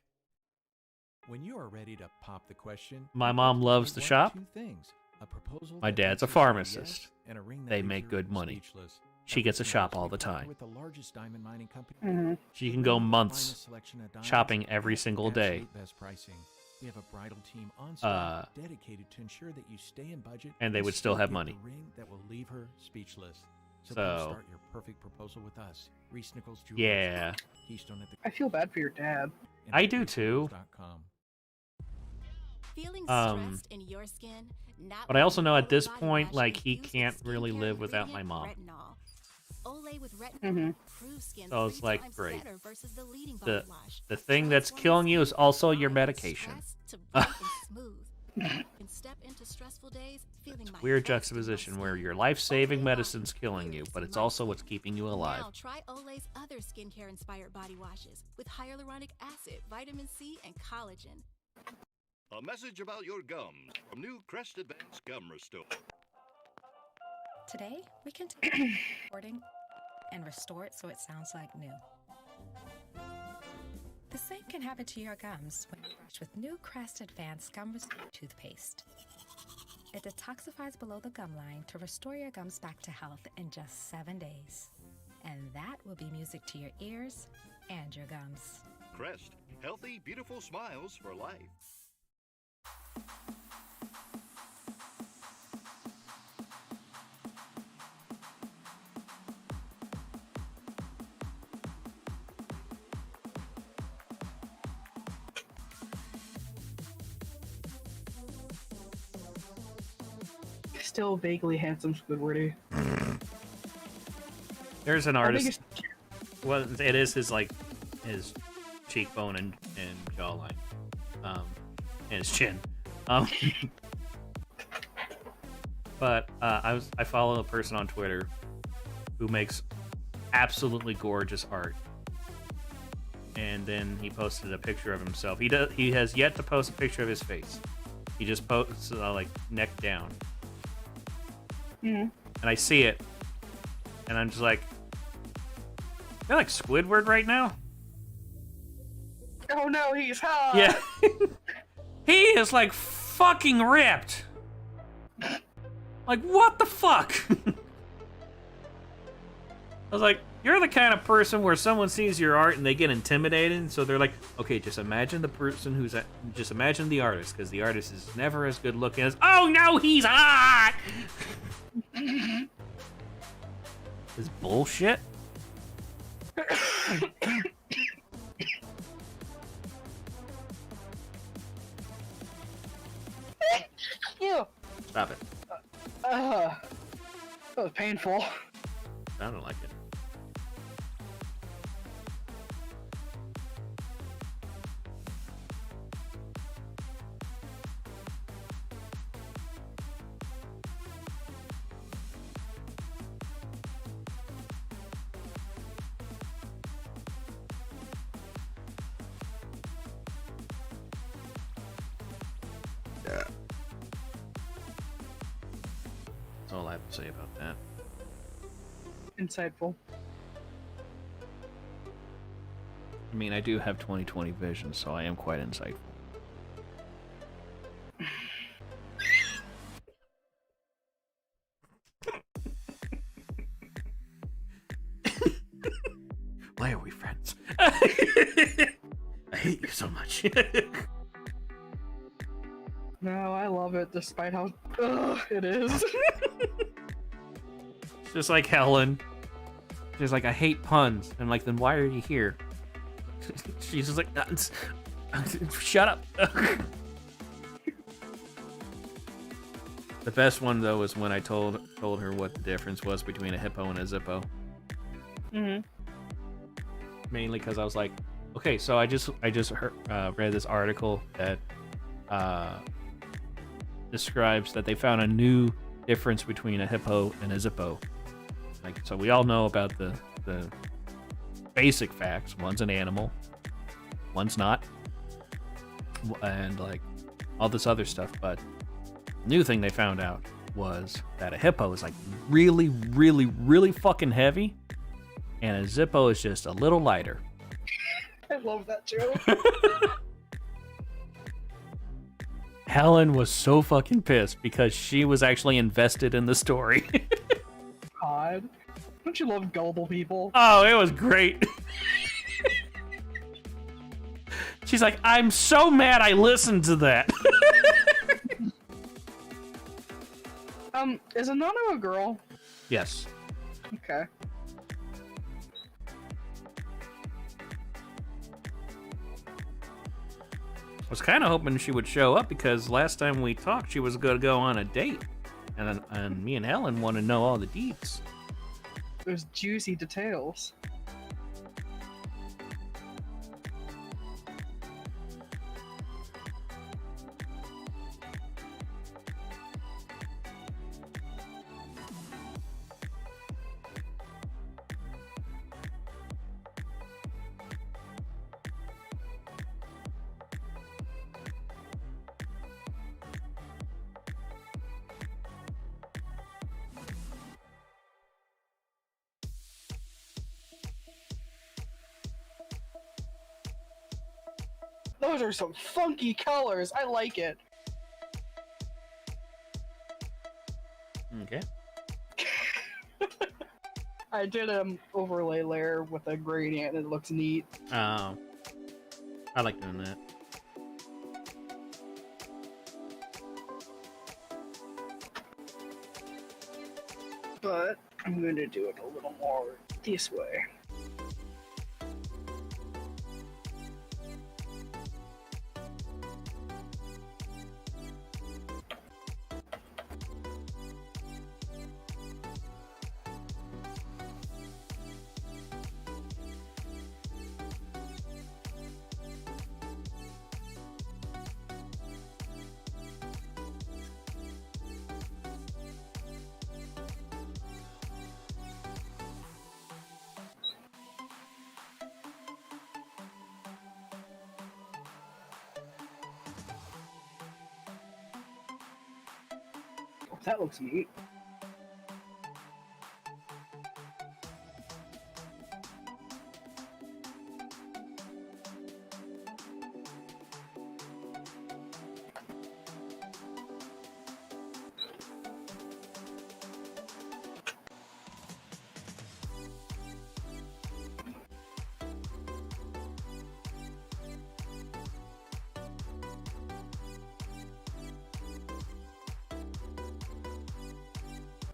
when you are ready to pop the question, my mom loves to shop. Two things. A proposal My that dad's a makes her say pharmacist. yes, and a ring that They leaves make her good money. speechless. She gets to Everything shop else all we the partner time. with the largest diamond mining company. Mm-hmm. She can go The months finest selection of diamonds shopping every at single day. absolute best pricing. We have a bridal team on staff dedicated to ensure that you stay in budget, and they would still have get money. the ring that will leave her speechless. So, So- please start your perfect proposal with us. Reese Nichols Jewelers. Yeah. Keystone at the I feel bad for your dad. and I at do too. reesenichols.com. Feeling Um, stressed in your skin? Not but I also know at this body point, wash like, he infused can't with really skincare live without my ingredient mom. retinol. Olay with retinol Mm-hmm. improves skin So it's 3 like, times great. better versus the leading The body wash. the thing that's killing you is also your medication. To bright and smooth. And step into stressful days feeling my Weird best in my juxtaposition skin. where your life-saving medicine's killing you, but it's also what's keeping you alive. Now try Olay's other skincare-inspired body washes with hyaluronic acid, vitamin C, and collagen. A message about your gums from new Crest Advanced Gum Restore. Today, we can take the recording and restore it so it sounds like new. The same can happen to your gums when you brush with new Crest Advanced Gum Restore toothpaste. It detoxifies below the gum line to restore your gums back to health in just 7 days. And that will be music to your ears and your gums. Crest, healthy, beautiful smiles for life. Still vaguely handsome Squidwardy. There's an I think artist. Well, it is his like his cheekbone and jawline, and his chin. But I follow a person on Twitter who makes absolutely gorgeous art, and then he posted a picture of himself. He has yet to post a picture of his face. He just posts like neck down. Mm. And I see it, and I'm just like, you're like Squidward right now? Oh no, he's hot! Yeah. He is like fucking ripped. Like, what the fuck? I was like, you're the kind of person where someone sees your art and they get intimidated, so they're like, okay, just imagine the person just imagine the artist, because the artist is never as good looking as, oh no, he's hot! This bullshit. Yeah. Stop it. That was painful. Sounded like it. That's all I have to say about that. Insightful. I mean, I do have 20/20 vision, so I am quite insightful. Why are we friends? I hate you so much. No, I love it, despite how it is. Just like Helen. She's like, I hate puns. I'm like, then why are you here? She's just like, shut up. The best one though was when I told her what the difference was between a hippo and a zippo. Mm-hmm. Mainly because I was like, okay, so I just read this article that describes that they found a new difference between a hippo and a zippo. Like, so we all know about the basic facts. One's an animal, one's not, and like all this other stuff. But the new thing they found out was that a hippo is like really, really, really fucking heavy, and a zippo is just a little lighter. I love that joke. Helen was so fucking pissed because she was actually invested in the story. God. Don't you love gullible people? Oh, it was great. She's like, I'm so mad I listened to that. Is Anano a girl? Yes. Okay. was kind of hoping she would show up because last time we talked, she was going to go on a date. And me and Helen want to know all the deets. There's juicy details. Those are some funky colors. I like it. Okay. I did an overlay layer with a gradient and it looks neat. Oh. I like doing that. But I'm going to do it a little more this way. That looks neat.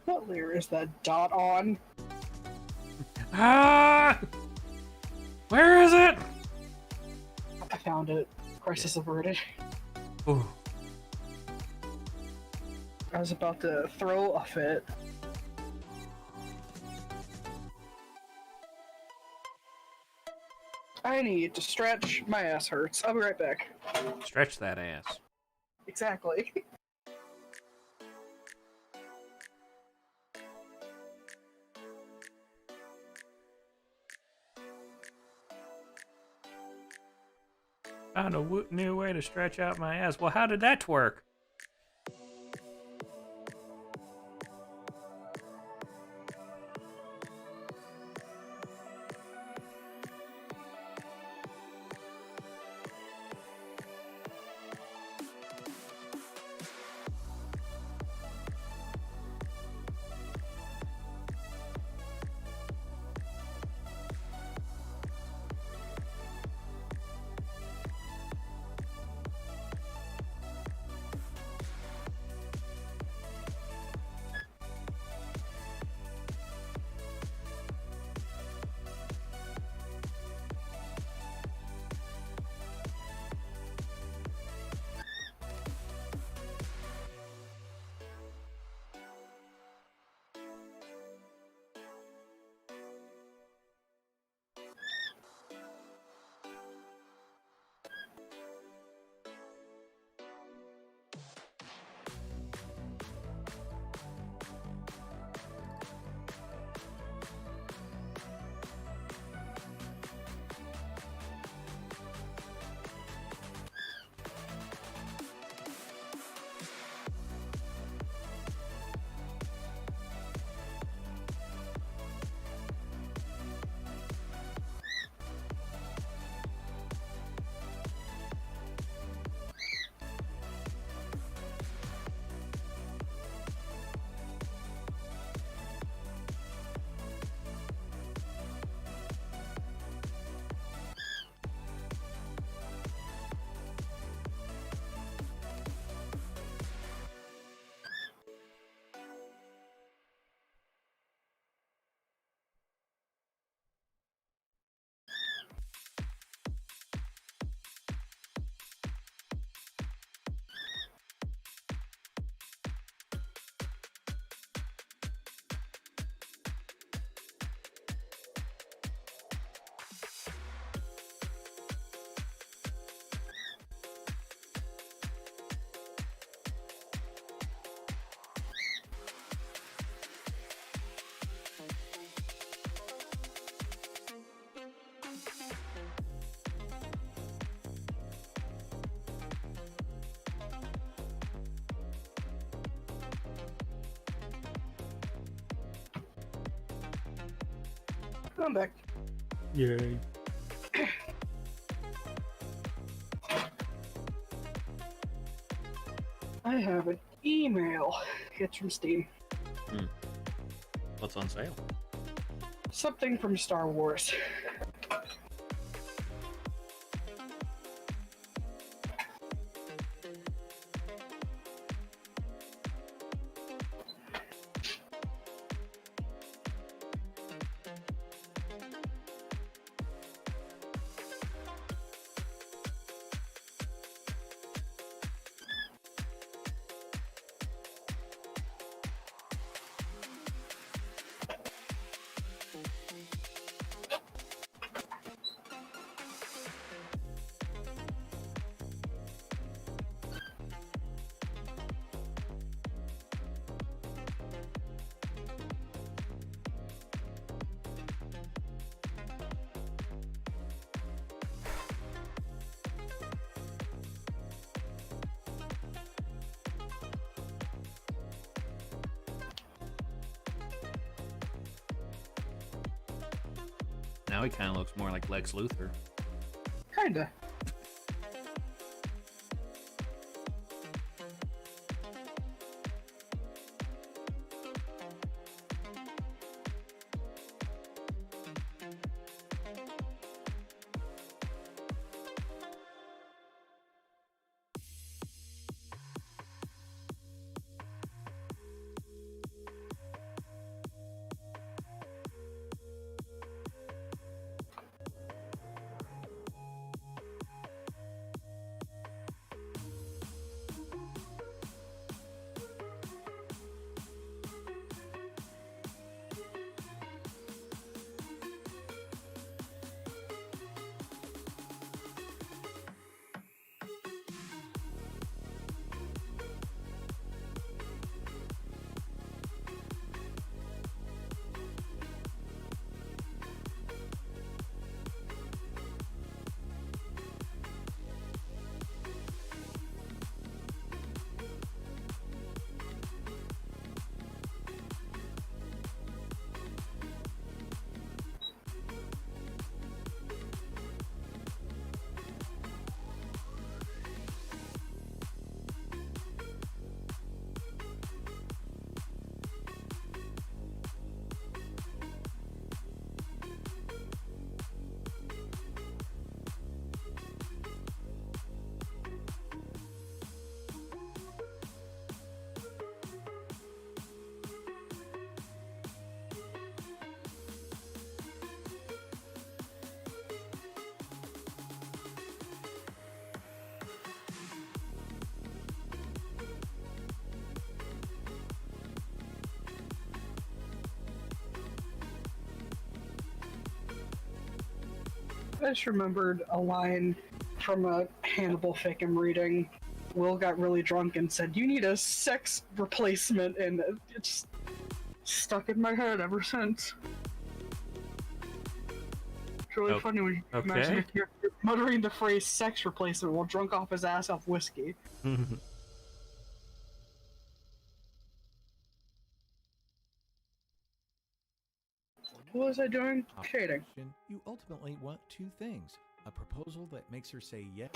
What layer is that dot on? Ah! Where is it? I found it. Crisis averted. Ooh. I was about to throw a fit. I need to stretch. My ass hurts. I'll be right back. Stretch that ass. Exactly. Found a new way to stretch out my ass. Well, how did that work? I'm back. Yay. I have an email. It's from Steam. What's on sale? Something from Star Wars. Now he kind of looks more like Lex Luthor. Kinda. I just remembered a line from a Hannibal fic I'm reading. Will got really drunk and said, "You need a sex replacement," and it's stuck in my head ever since. It's really funny when you imagine if you're muttering the phrase "sex replacement" while drunk off his ass off whiskey. What was I doing? Shading. You ultimately want two things. A proposal that makes her say yes,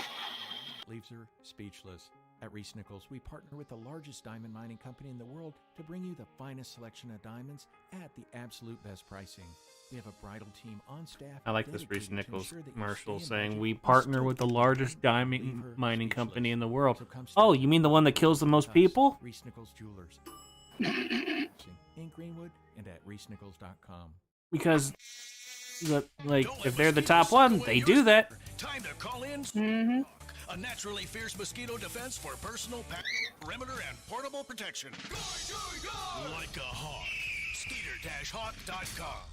leaves her speechless. At Reese Nichols, we partner with the largest diamond mining company in the world to bring you the finest selection of diamonds at the absolute best pricing. We have a bridal team on staff. I like this Reese Nichols commercial saying, "We partner with the largest diamond mining company in the world." Oh, you mean the one that kills the most people? Reese Nichols Jewelers. In Greenwood and at reesenichols.com. Because, like, if they're the top one, they do that. Time to call in a naturally fierce mosquito defense for personal perimeter and portable protection. Like a hawk. Skeeter-hawk.com.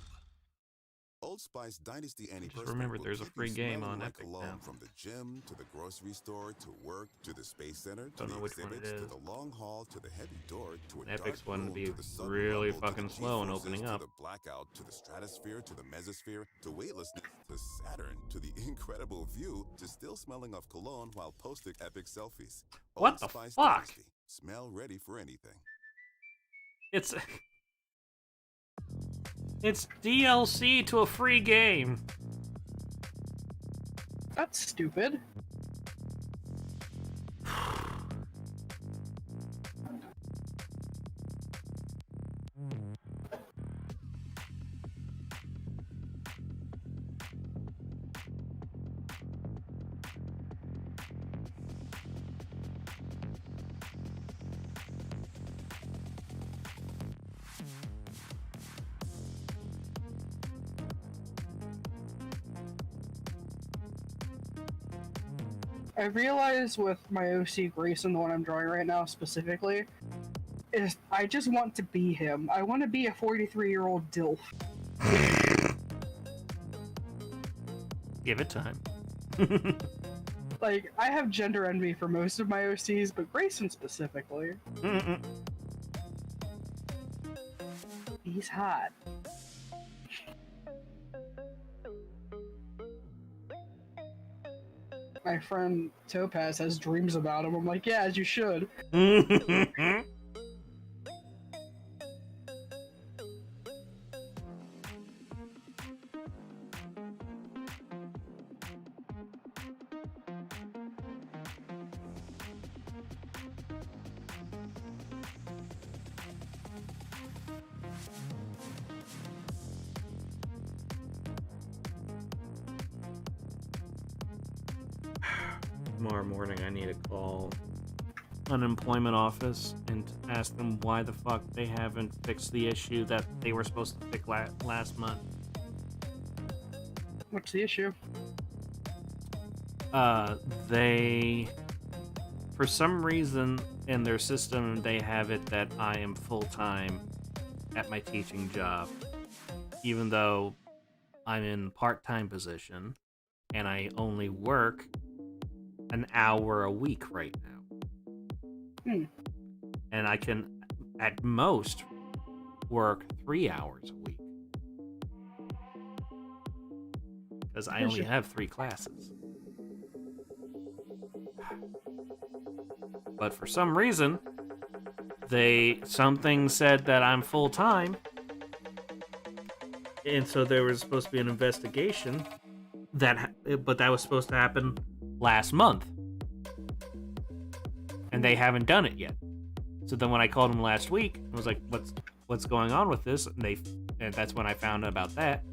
Old Spice Dynasty Just remember, there's a free game on Epic now. From the gym to the grocery store to work to the space center to Don't know the which one exhibits it to is. the long hall to the heavy door to a Epic's dark one room would be to the sudden really rumble to fucking the slow in G-forces opening to up. the blackout to the stratosphere to the mesosphere to weightlessness to Saturn to the incredible view to still smelling of cologne while posting epic selfies. What Old the Spice fuck? Dynasty. Smell ready for anything. It's It's DLC to a free game. That's stupid. I realize with my OC Grayson, the one I'm drawing right now specifically, is I just want to be him. I want to be a 43-year-old DILF. Give it time. Like, I have gender envy for most of my OCs, but Grayson specifically. He's hot. My friend Topaz has dreams about him. I'm like, yeah, as you should. Tomorrow morning I need to call unemployment office and ask them why the fuck they haven't fixed the issue that they were supposed to fix last month. What's the issue? They, for some reason in their system, they have it that I am full-time at my teaching job, even though I'm in part-time position and I only work an hour a week right now. And I can, at most, work 3 hours a week. Because I only have 3 classes. But for some reason, something said that I'm full-time. And so there was supposed to be an investigation but that was supposed to happen last month. And they haven't done it yet. So then when I called them last week, I was like, what's going on with this? And that's when I found out about that.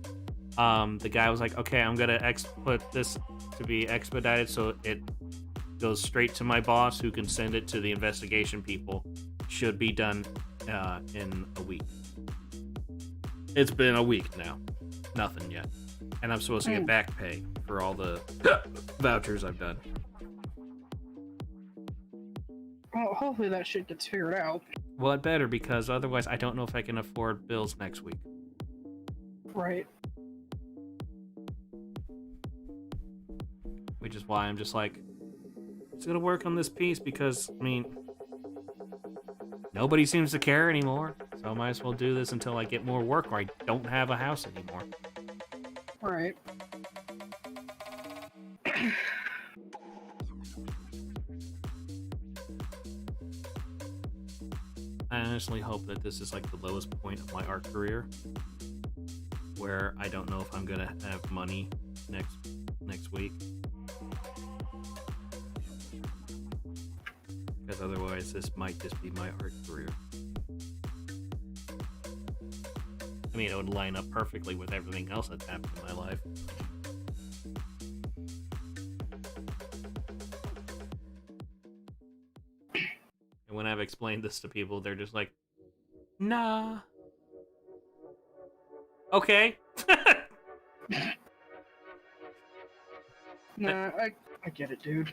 The guy was like, okay, I'm gonna put this to be expedited so it goes straight to my boss, who can send it to the investigation people. Should be done in a week. It's been a week now. Nothing yet. And I'm supposed to get back pay for all the vouchers I've done. Well, hopefully that shit gets figured out. Well, it better, because otherwise I don't know if I can afford bills next week. Right. Which is why I'm just like, it's gonna work on this piece, because, I mean, nobody seems to care anymore. So I might as well do this until I get more work, or I don't have a house anymore. Right. I honestly hope that this is like the lowest point of my art career, where I don't know if I'm gonna have money next week, because otherwise this might just be my art career. I mean, it would line up perfectly with everything else that's happened in my life. And when I've explained this to people, they're just like, nah. Okay. Nah, I get it, dude.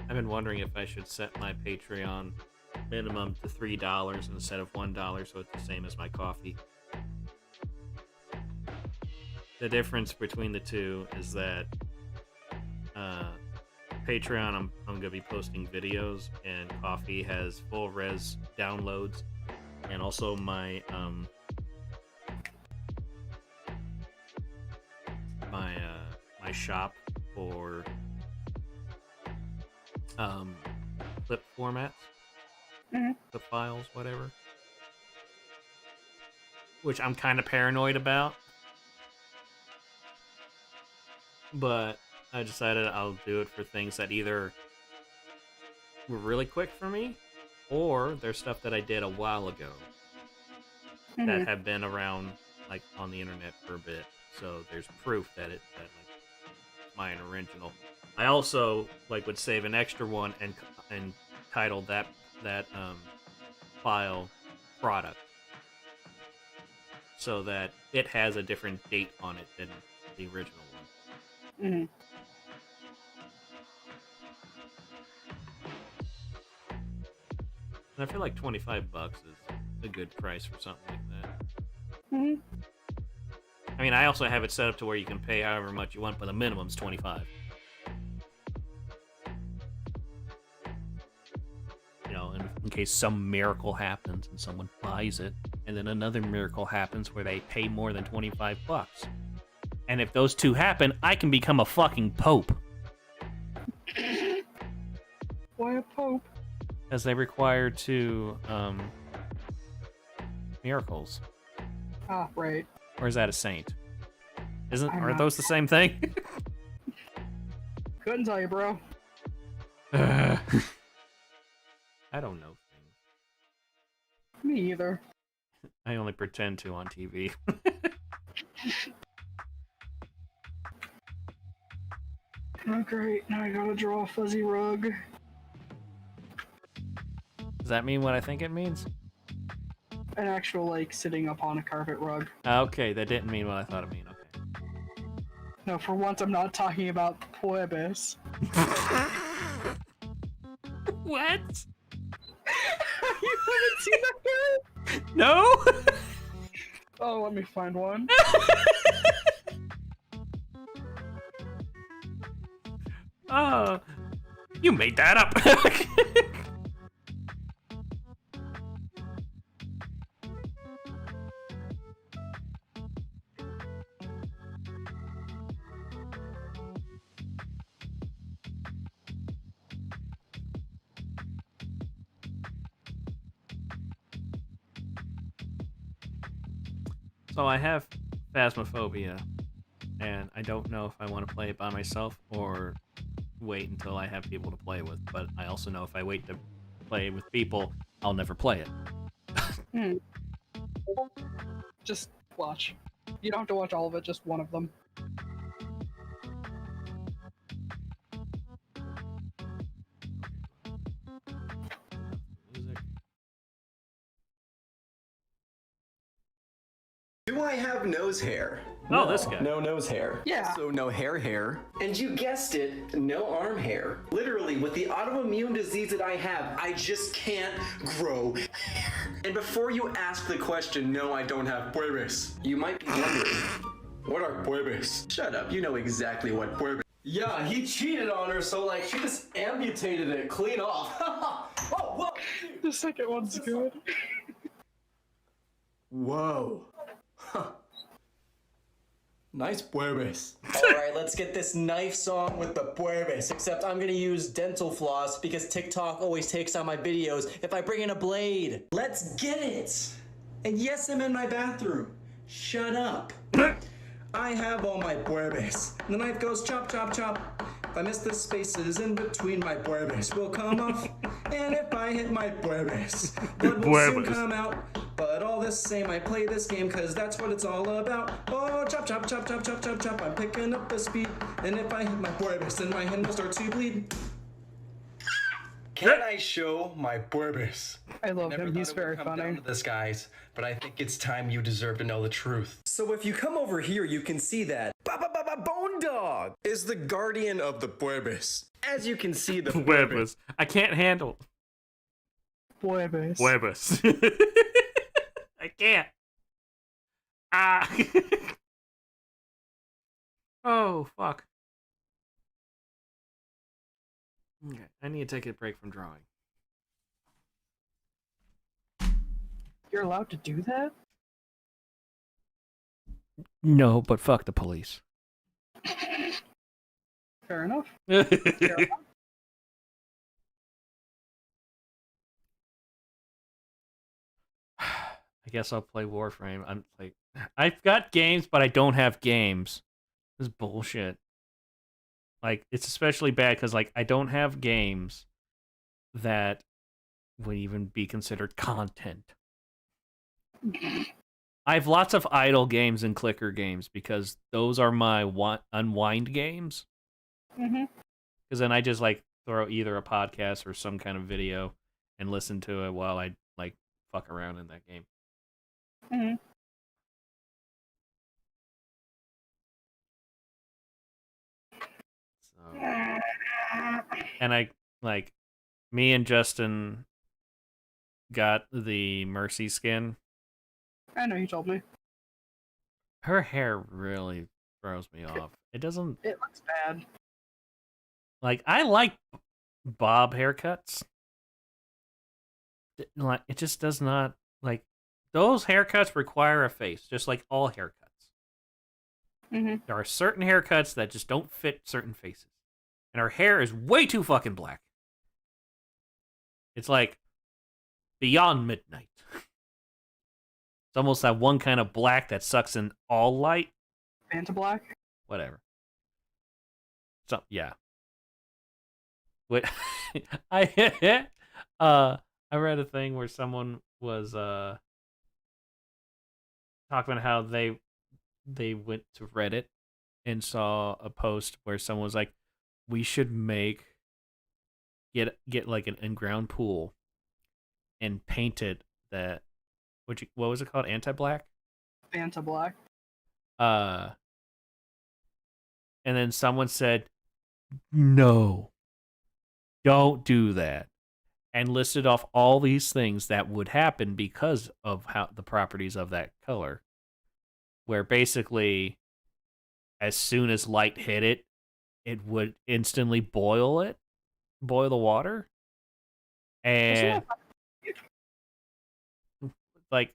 I've been wondering if I should set my Patreon minimum to $3 instead of $1, so it's the same as my coffee. The difference between the two is that Patreon, I'm going to be posting videos, and Coffee has full res downloads, and also my my shop for clip formats, clip files, whatever. Which I'm kind of paranoid about. But I decided I'll do it for things that either were really quick for me, or there's stuff that I did a while ago that have been around, like, on the internet for a bit. So there's proof that like, mine original. I also would save an extra one and title that file product, so that it has a different date on it than the original one. Mm-hmm. And I feel like $25 is a good price for something like that. Mm-hmm. I mean, I also have it set up to where you can pay however much you want, but the minimum's $25. You know, in case some miracle happens and someone buys it, and then another miracle happens where they pay more than $25. And if those two happen, I can become a fucking pope. Why a pope? As they require two miracles. Ah, right. Or is that a saint? Are not- those the same thing? Couldn't tell you, bro. I don't know things. Me either. I only pretend to on TV. Oh, great. Now I gotta draw a fuzzy rug. Does that mean what I think it means? An actual, sitting upon a carpet rug. Okay, that didn't mean what I thought it meant. Okay. No, for once I'm not talking about Puebes. What? You haven't seen that yet? No? Oh, let me find one. Oh, you made that up. So I have Phasmophobia, and I don't know if I want to play it by myself or wait until I have people to play with, but I also know if I wait to play with people, I'll never play it. Just watch. You don't have to watch all of it, just one of them. Do I have nose hair? Oh, this guy. No nose hair. Yeah. So no hair. And you guessed it, no arm hair. Literally, with the autoimmune disease that I have, I just can't grow hair. And before you ask the question, no, I don't have puebes. You might be wondering, what are puebes? Shut up, you know exactly what puebes. Yeah, he cheated on her, so she just amputated it clean off. Oh, whoa. The second one's good. Whoa. Huh. Nice puebes. Alright, let's get this knife song with the puebes. Except I'm gonna use dental floss because TikTok always takes out my videos if I bring in a blade. Let's get it! And yes, I'm in my bathroom. Shut up. I have all my puebes. The knife goes chop, chop, chop. If I miss the spaces in between, my puebes will come off. And if I hit my puebes, blood will soon come out. But all the same, I play this game cause that's what it's all about. Oh, chop, chop, chop, chop, chop, chop, chop. I'm picking up the speed. And if I hit my puebes, then my hand will start to bleed. Can I show my puebes? I love him, he's very funny. Down to this, guys, but I think it's time you deserve to know the truth. So if you come over here, you can see that Bone Dog is the guardian of the puebes. As you can see, the Puebes. I can't handle Puebes. Puebes. I can't. Ah. Oh, fuck. Okay, I need to take a break from drawing. You're allowed to do that? No, but fuck the police. Fair enough. I guess I'll play Warframe. I'm like, I've got games, but I don't have games. This is bullshit. Like, it's especially bad because, like, I don't have games that would even be considered content. I have lots of idle games and clicker games because those are my unwind games. Because then I just, like, throw either a podcast or some kind of video and listen to it while I, like, fuck around in that game. And I, like, me and Justin got the Mercy skin. I know, you told me. Her hair really throws me off. It doesn't... It looks bad. Like, I like bob haircuts. Like, it just does not... Like, those haircuts require a face, just like all haircuts. There are certain haircuts that just don't fit certain faces. And her hair is way too fucking black. It's like beyond midnight. It's almost that one kind of black that sucks in all light. Fanta black? Whatever. So, yeah. Wait, I read a thing where someone was talking about how they went to Reddit and saw a post where someone was like, we should get like an in-ground pool and paint it that what was it called? Anti-black? Fanta black. And then someone said, no, don't do that. And listed off all these things that would happen because of how the properties of that color. Where basically, as soon as light hit it, it would instantly boil the water. And like,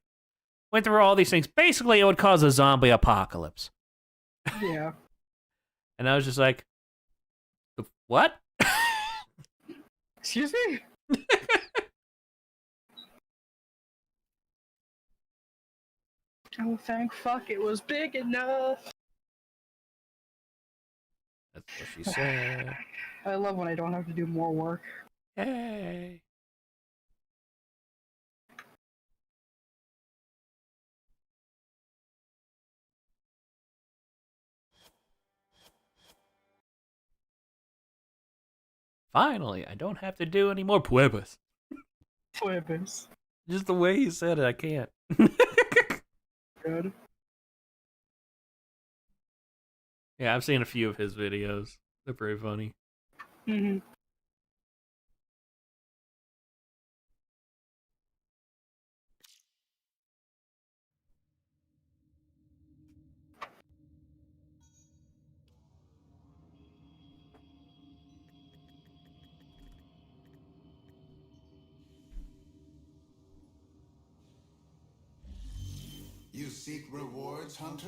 went through all these things. Basically, it would cause a zombie apocalypse. Yeah. And I was just like, what? Excuse me? Oh, thank fuck it was big enough. That's what she said. I love when I don't have to do more work. Hey. Finally, I don't have to do any more puebas. Puebas. Just the way he said it, I can't. Good. Yeah, I've seen a few of his videos. They're very funny. You seek rewards, Hunter?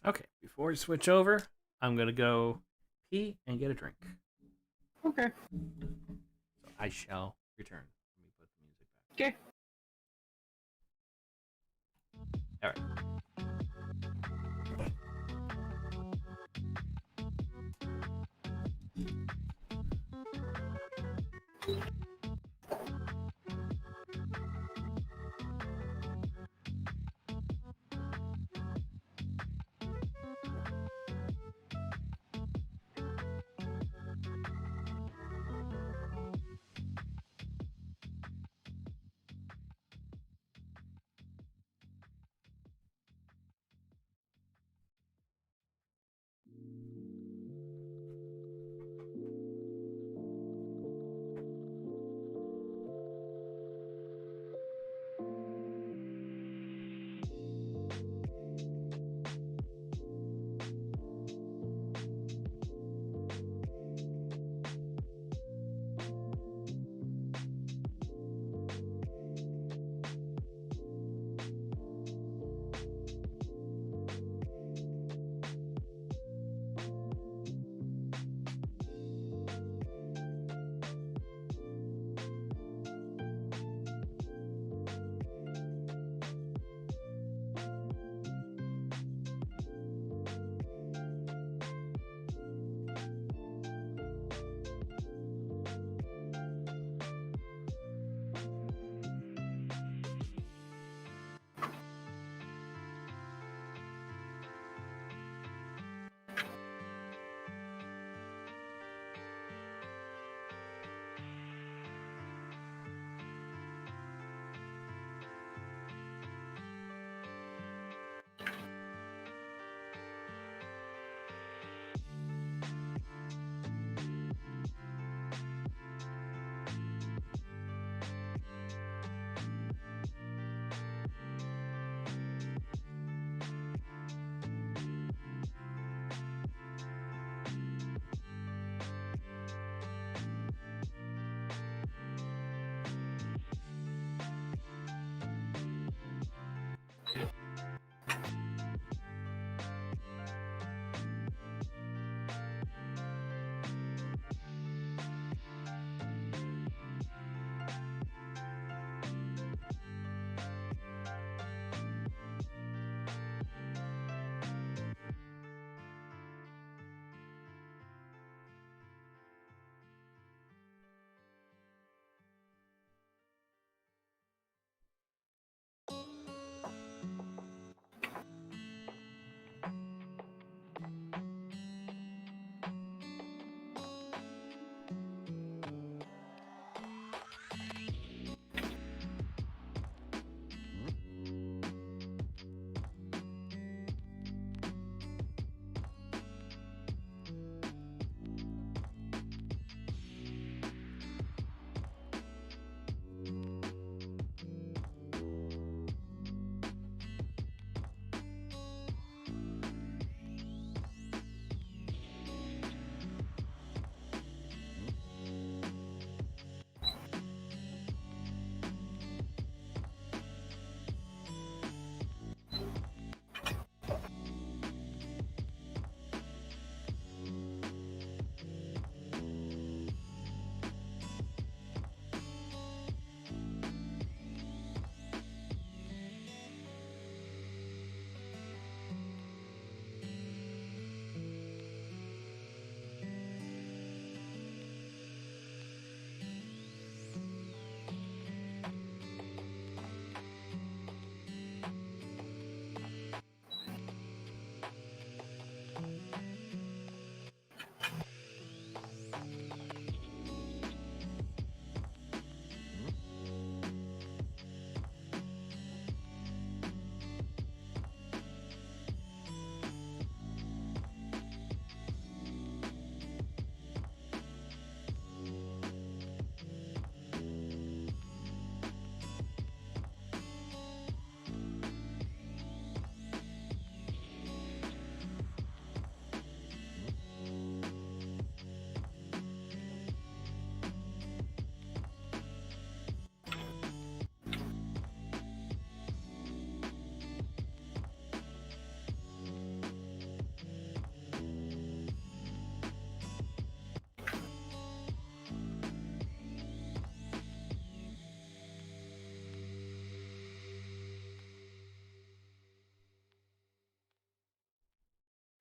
Okay, before we switch over, I'm gonna go pee and get a drink. Okay. So I shall return. Let me put the music back. Okay. All right.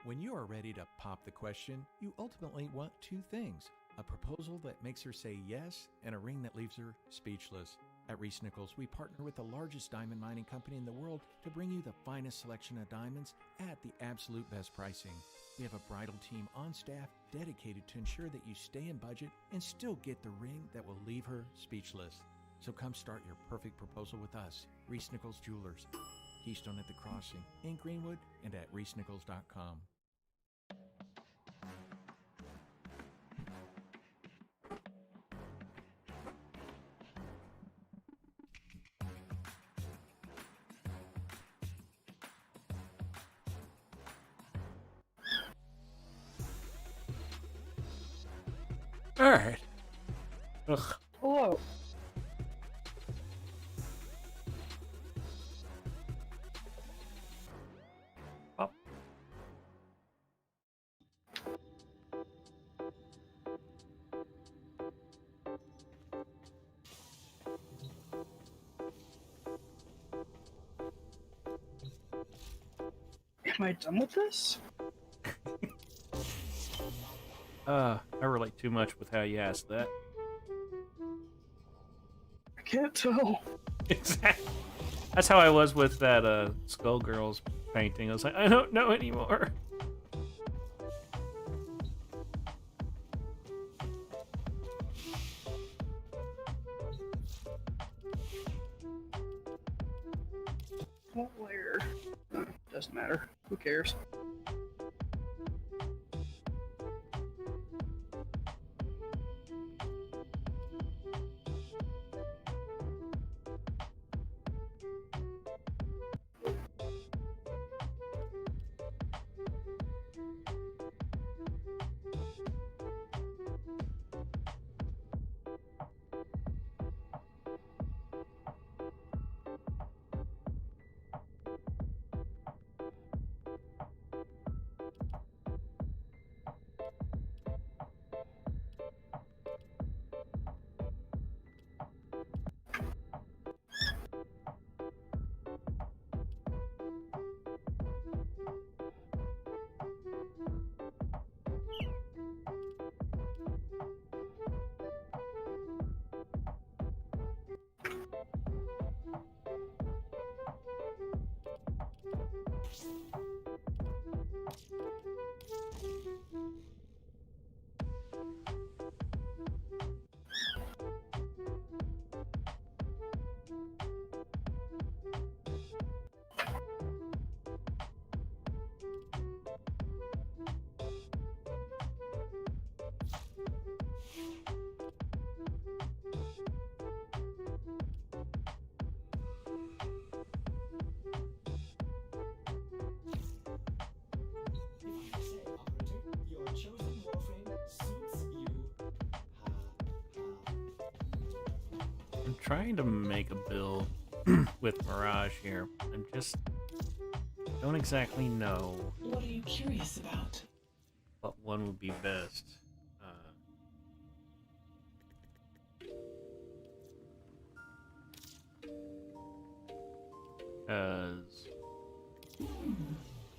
When you are ready to pop the question, you ultimately want two things: a proposal that makes her say yes, and a ring that leaves her speechless. At Reese Nichols, we partner with the largest diamond mining company in the world to bring you the finest selection of diamonds at the absolute best pricing. We have a bridal team on staff dedicated to ensure that you stay in budget and still get the ring that will leave her speechless. So come start your perfect proposal with us, Reese Nichols Jewelers, Keystone at the Crossing, in Greenwood, and at reesenichols.com. All right. Ugh. Hello. Oh. Am I done with this? I relate too much with how you asked that. I can't tell. Exactly. That's how I was with that Skullgirls painting. I was like, I don't know anymore. What layer? Doesn't matter. Who cares? I'm trying to make a build with Mirage here. I'm just don't exactly know. What are you curious about? What one would be best?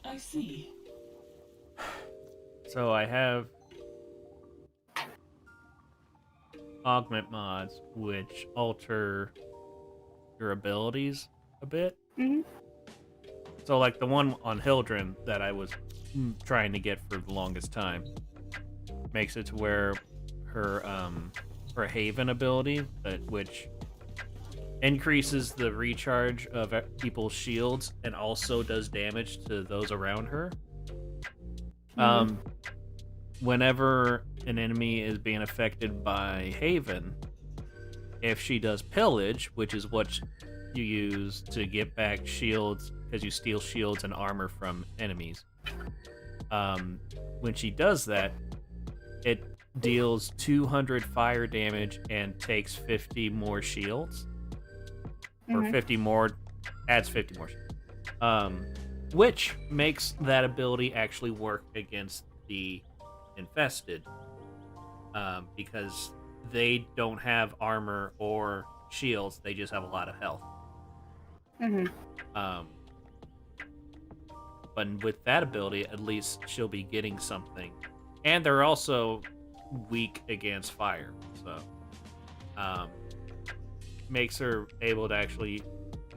I see. So I have augment mods which alter your abilities a bit. Mm-hmm. So like the one on Hildren that I was trying to get for the longest time makes it to where her Haven ability, which increases the recharge of people's shields and also does damage to those around her. Whenever an enemy is being affected by Haven, if she does pillage, which is what you use to get back shields because you steal shields and armor from enemies, when she does that, it deals 200 fire damage and takes 50 more shields. Or 50 more, adds 50 more shields. Which makes that ability actually work against the infested, because they don't have armor or shields, they just have a lot of health. But with that ability, at least she'll be getting something. And they're also weak against fire, so makes her able to actually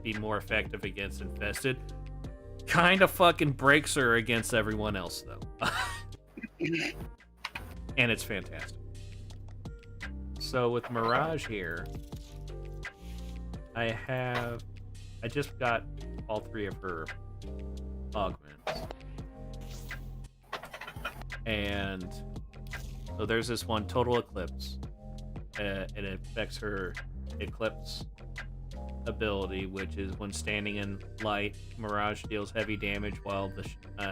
be more effective against infested. Kind of fucking breaks her against everyone else, though. And it's fantastic. So with Mirage here, I just got all 3 of her augments. And so there's this one, Total Eclipse. It affects her Eclipse ability, which is when standing in light, Mirage deals heavy damage while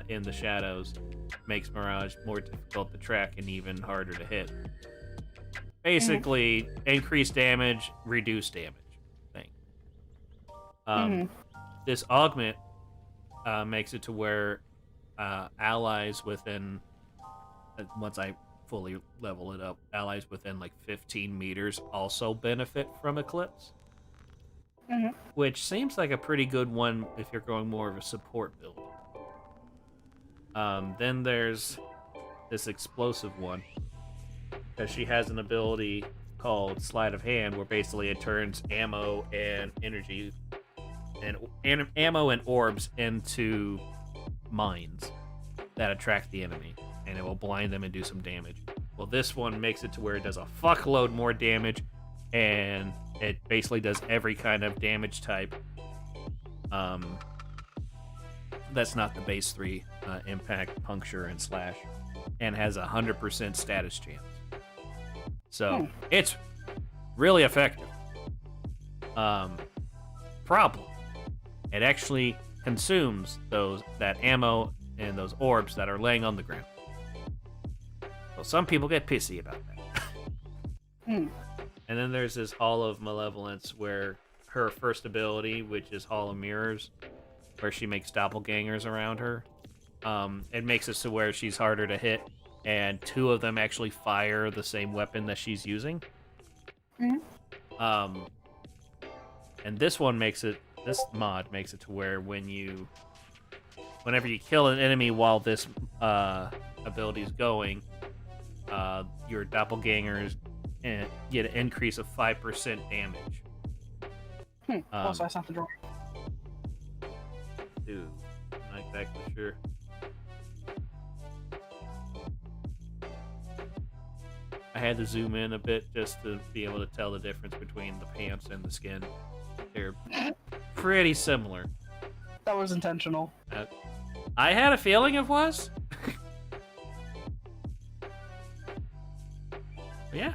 in the shadows. Makes Mirage more difficult to track and even harder to hit. Basically, increased damage, reduced damage thing. This augment makes it to where allies within, once I fully level it up, allies within like 15 meters also benefit from Eclipse. Which seems like a pretty good one if you're going more of a support build. Then there's this explosive one, because she has an ability called Sleight of Hand, where basically it turns ammo and energy and ammo and orbs into mines that attract the enemy, and it will blind them and do some damage. Well, this one makes it to where it does a fuckload more damage, and it basically does every kind of damage type. That's not the base 3 impact, puncture, and slash, and has 100% status chance. So it's really effective. Problem: it actually consumes that ammo and those orbs that are laying on the ground. So some people get pissy about that. And then there's this Hall of Malevolence, where her first ability, which is Hall of Mirrors, where she makes doppelgangers around her. It makes it to where she's harder to hit, and 2 of them actually fire the same weapon that she's using. And this mod makes it to where whenever you kill an enemy while this ability is going, your doppelgangers get an increase of 5% damage. Also, that's not the drawing. Dude, I'm not exactly sure. I had to zoom in a bit just to be able to tell the difference between the pants and the skin. They're pretty similar. That was intentional. I had a feeling it was. Yeah.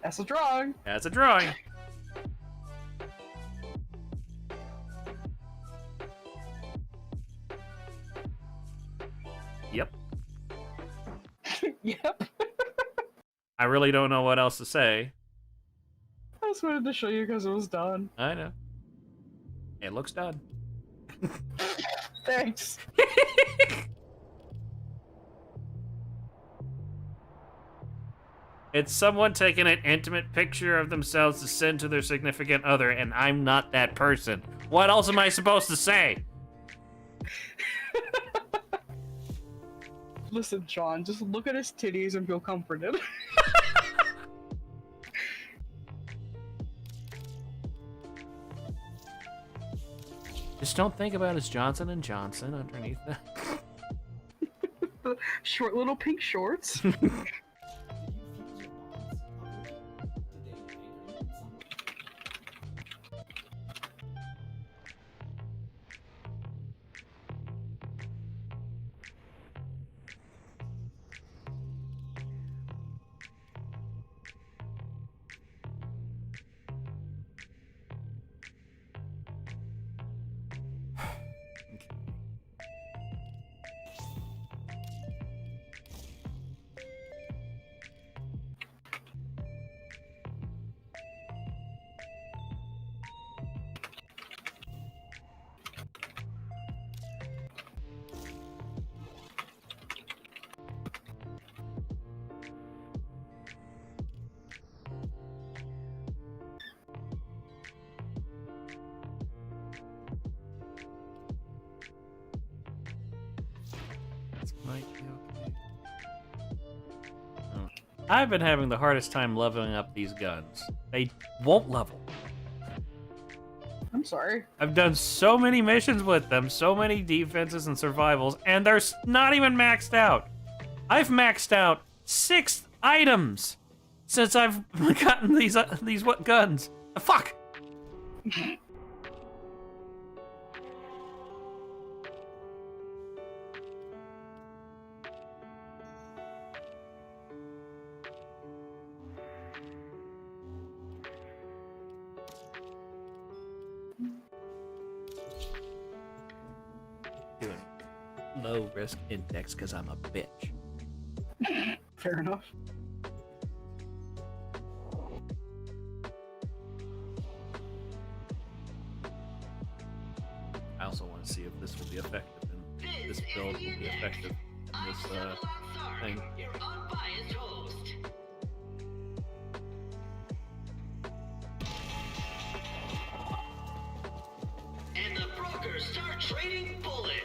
That's a drawing. That's a drawing. Yep. Yep. I really don't know what else to say. I just wanted to show you because it was done. I know. It looks done. Thanks. It's someone taking an intimate picture of themselves to send to their significant other, and I'm not that person. What else am I supposed to say? Listen, Sean, just look at his titties and feel comforted. Just don't think about his Johnson & Johnson underneath that. The short little pink shorts. This might be okay. Oh. I've been having the hardest time leveling up these guns. They won't level. I'm sorry. I've done so many missions with them, so many defenses and survivals, and they're not even maxed out. I've maxed out 6 items since I've gotten these what guns. Fuck. Doing low risk index because I'm a bitch. Fair enough. I also want to see if this will be effective, and this build will be effective in this thing. Your unbiased host. And the brokers start trading bullets.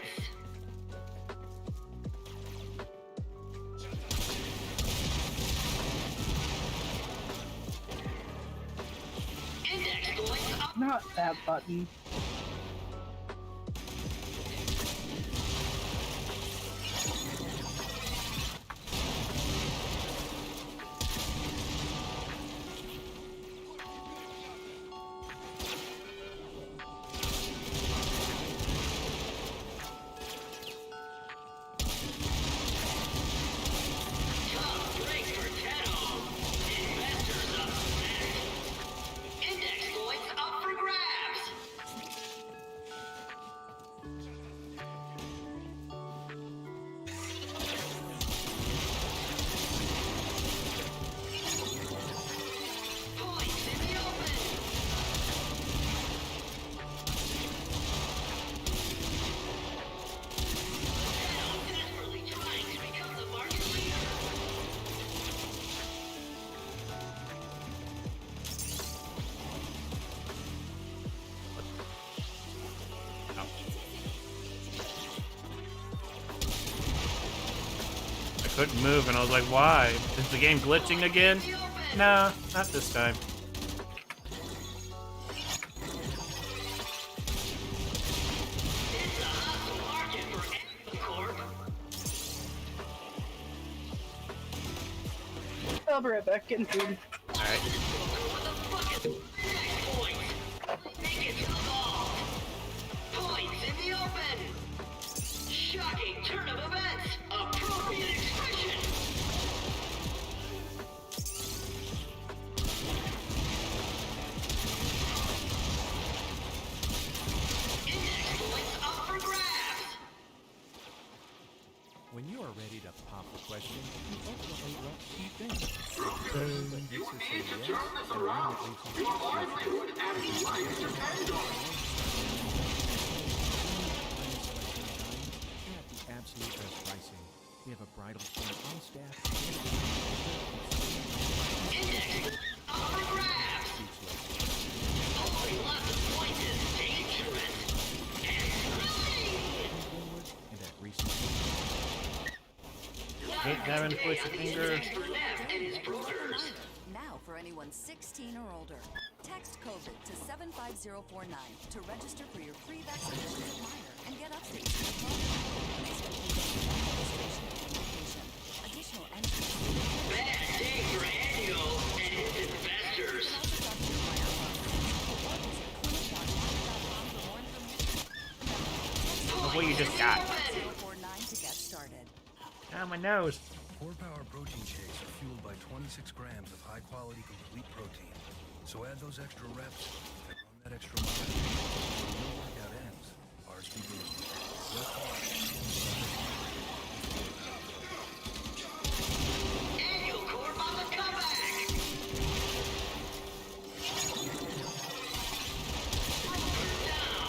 Index going up. Not that button. Couldn't move, and I was like, why? Is the game glitching again? Nah, not this time. I'll be right back, getting food. Alright. Points in the open. Shocking turn of events. Appropriate expression. Index points up for grabs. When you are ready to pop a question, you ultimately want two things. But this is a yes, and immediately Your livelihood and life depend on it. At the absolute best pricing, we have a bridal team on staff. Index up for grabs. Holding lots of points is dangerous and thrilling. And at recent Hate having to push a finger. Now for anyone 16 or older. Text COVID to 75049 to register for your free vaccination at Meijer and get updates to your phone. Additional entries. Bad day for annual and its investors. What you just got? 75049 to get started. Ow, my nose. Core Power protein shakes are fueled by 26 grams of high-quality complete protein. So add those extra reps and run that extra mile. When your workout ends, ours begins. Work hard. Annual Corp on the comeback. Down. Down.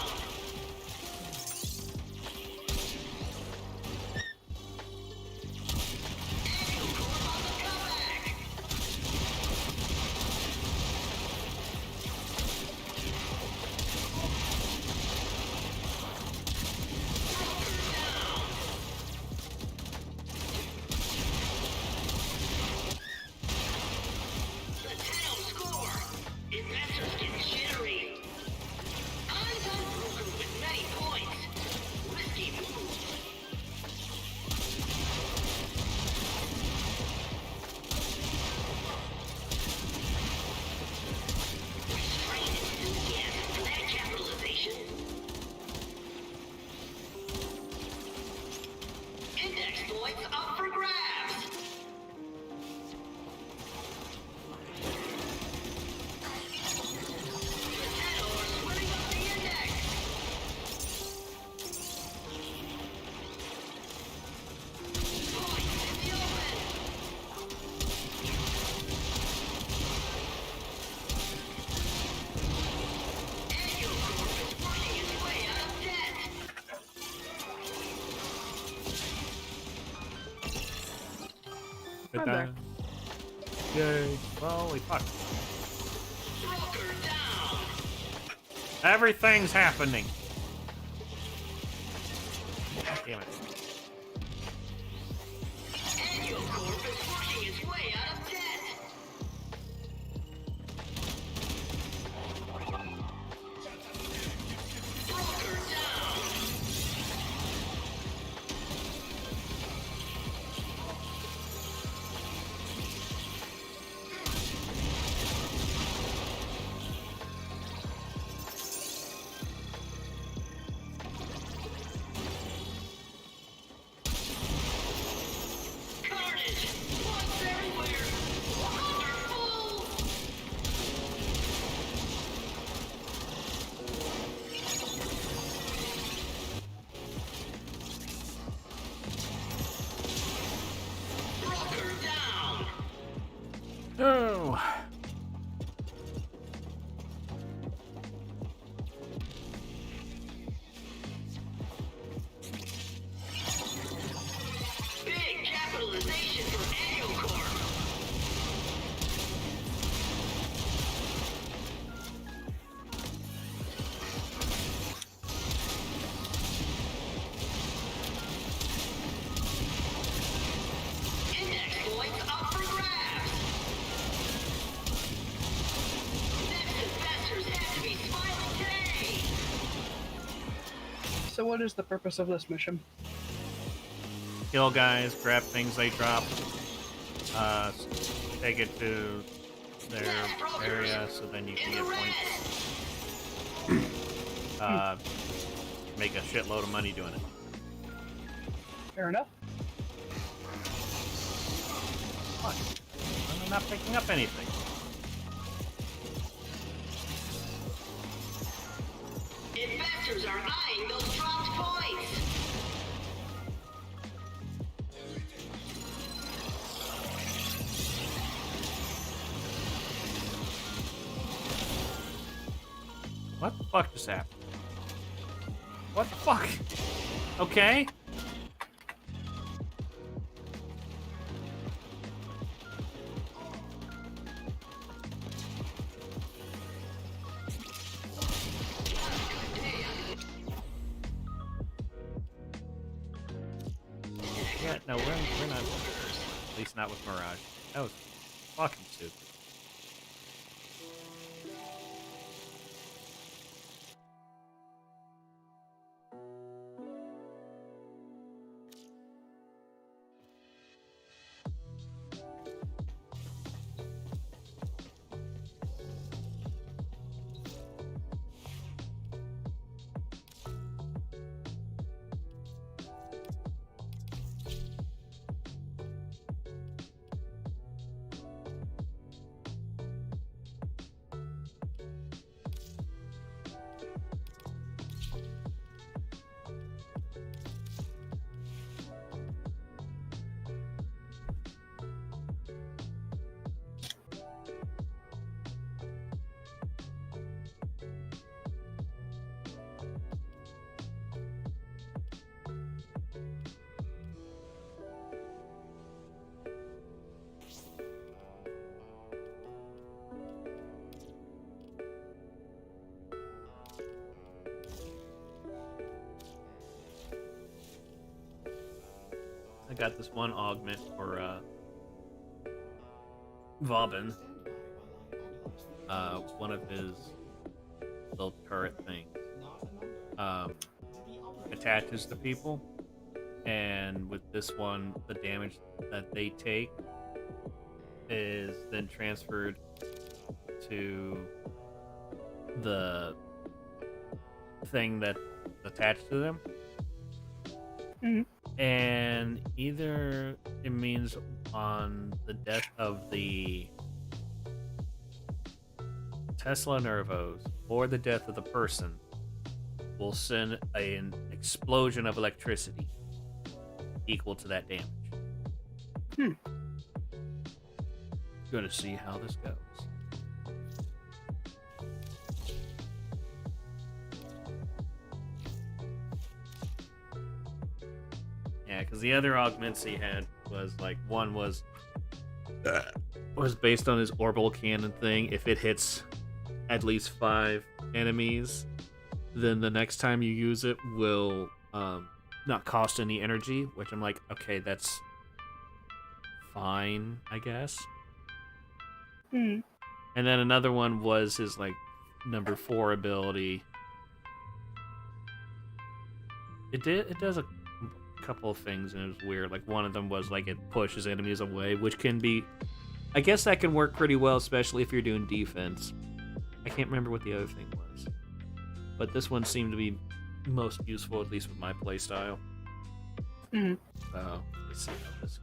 points up for grabs. Nintendo are splitting up the index. Points in the open. Annual Corp is working its way out of debt. Good time. Yay. Holy fuck. Broker down. Everything's happening. Damn it. Annual Corp is working its way out of debt. Broker down. Carnage! Points everywhere! Wonderful! Broker down! No. Big capitalization for Annual Corp. Index points up for grabs. Next investors have to be smiling today. So what is the purpose of this mission? Kill guys, grab things they drop, take it to their area so then you can get points. Make a shitload of money doing it. Fair enough. What? I'm not picking up anything. Investors are eyeing those dropped points. What the fuck just happened? What the fuck? Okay. Yeah, no, we're not. At least not with Mirage. That was fucking stupid. I got this one augment for Vauban. One of his little turret things attaches to people, and with this one, the damage that they take is then transferred to the thing that's attached to them. Mm-hmm. And either it means on the death of the Tesla Nervos or the death of the person will send an explosion of electricity equal to that damage. Gonna see how this goes. Yeah, because the other augments he had was like one was based on his orbital cannon thing. If it hits at least 5 enemies, then the next time you use it will not cost any energy. Which I'm like, okay, that's fine, I guess. And then another one was his like number 4 ability. It does a couple of things, and it was weird. Like one of them was like it pushes enemies away, which can be, I guess that can work pretty well, especially if you're doing defense. I can't remember what the other thing was, but this one seemed to be most useful, at least with my playstyle. So let's see how this goes.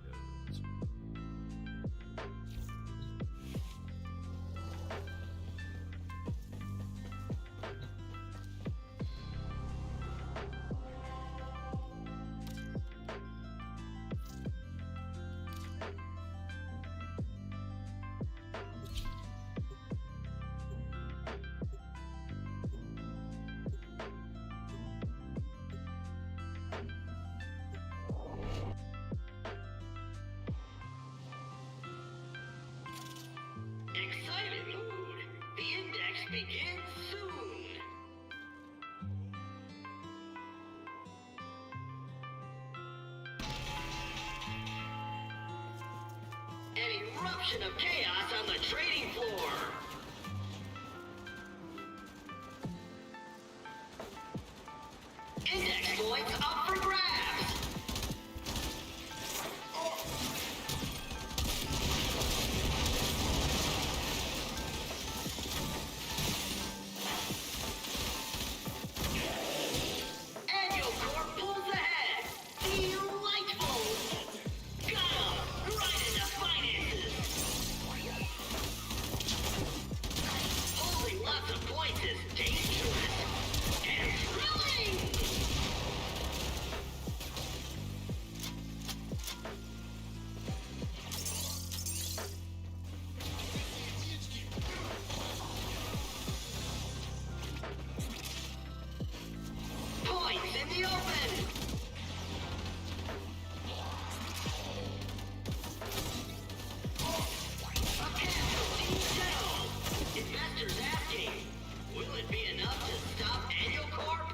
Excited mood. The index begins soon. An eruption of chaos on the trading floor. Index points up for grabs. Annual Corp pulls ahead. Delightful. Got him. Right into finances. Holding lots of points is dangerous and thrilling. Points in the open. A casualty settled. Investors asking, will it be enough to stop Annual Corp?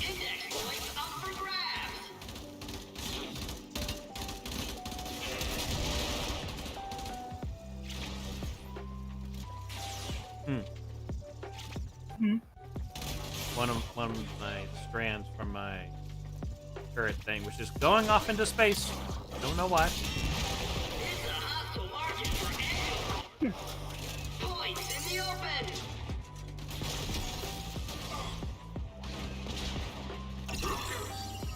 Index points up for grabs. One of my strands from my turret thing, which is going off into space. Don't know why. It's a hostile market for Annual Corp. Points in the open.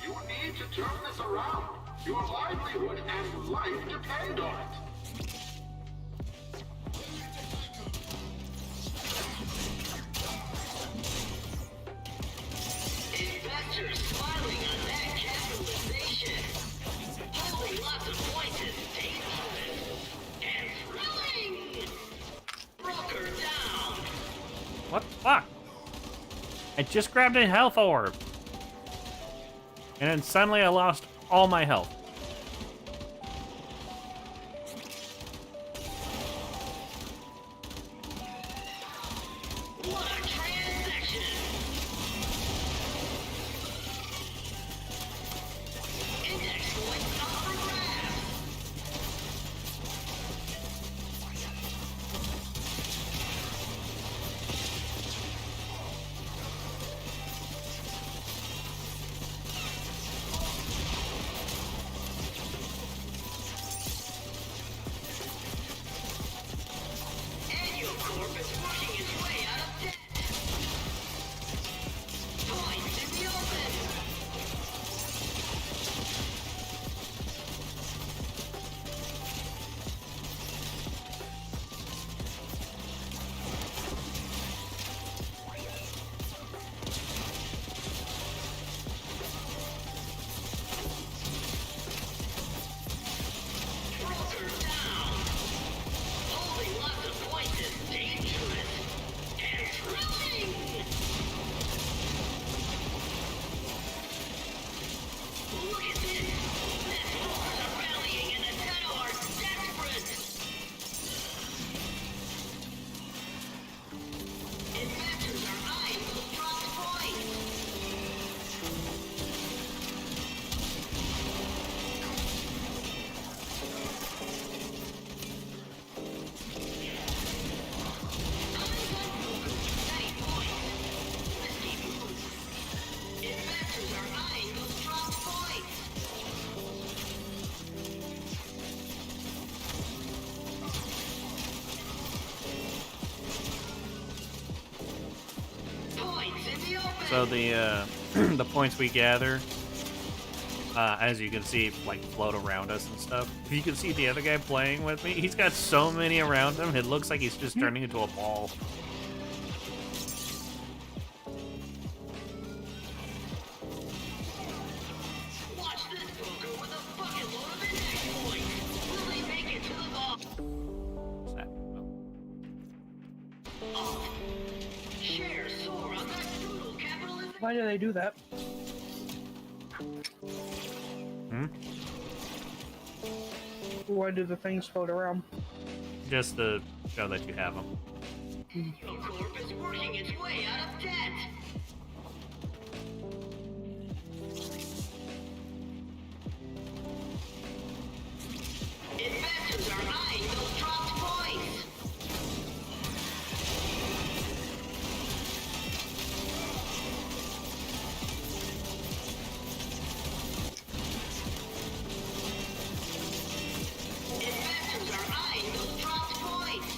You need to turn this around. Your livelihood and life depend on it. Investors smiling on that capitalization. Holding lots of points is dangerous and thrilling. Broker down. What the fuck? I just grabbed a health orb. And then suddenly I lost all my health. What a transaction. Index points up for grabs. So the the points we gather, as you can see, like float around us and stuff. If you can see the other guy playing with me, he's got so many around him. It looks like he's just turning into a ball. Watch this poker with a fucking load of index points. Will they make it to the boss? Shares soar on that brutal capitalism. Why do they do that? Why do the things float around? Just to show that you have them. Corp is working its way out of debt. Investors are eyeing those dropped points. Investors are eyeing those dropped points.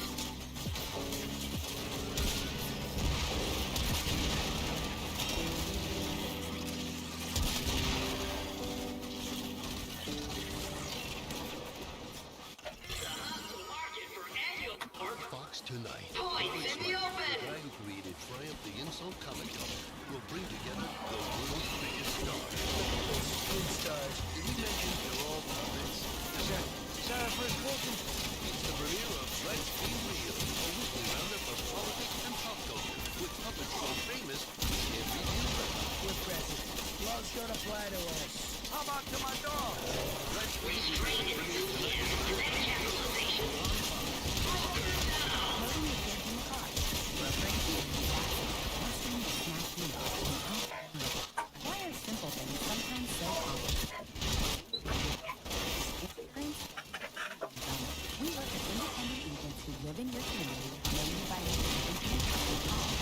Fox tonight. Points in the open. The guy who created Triumph the Insult comic cover will bring together the world's biggest stars. Those good stars. Did he mention they're all puppets? Sarah First Wilson. It's the premiere of Let's Be Real, a weekly roundup of politics and pop culture with puppets so famous we can't review them. We're present. Laws don't apply to us. How about to my dog? Let's Be Real premieres tonight. Why are simple things sometimes so complicated? We work with independent agents who live in your community, mainly by making infinite calls,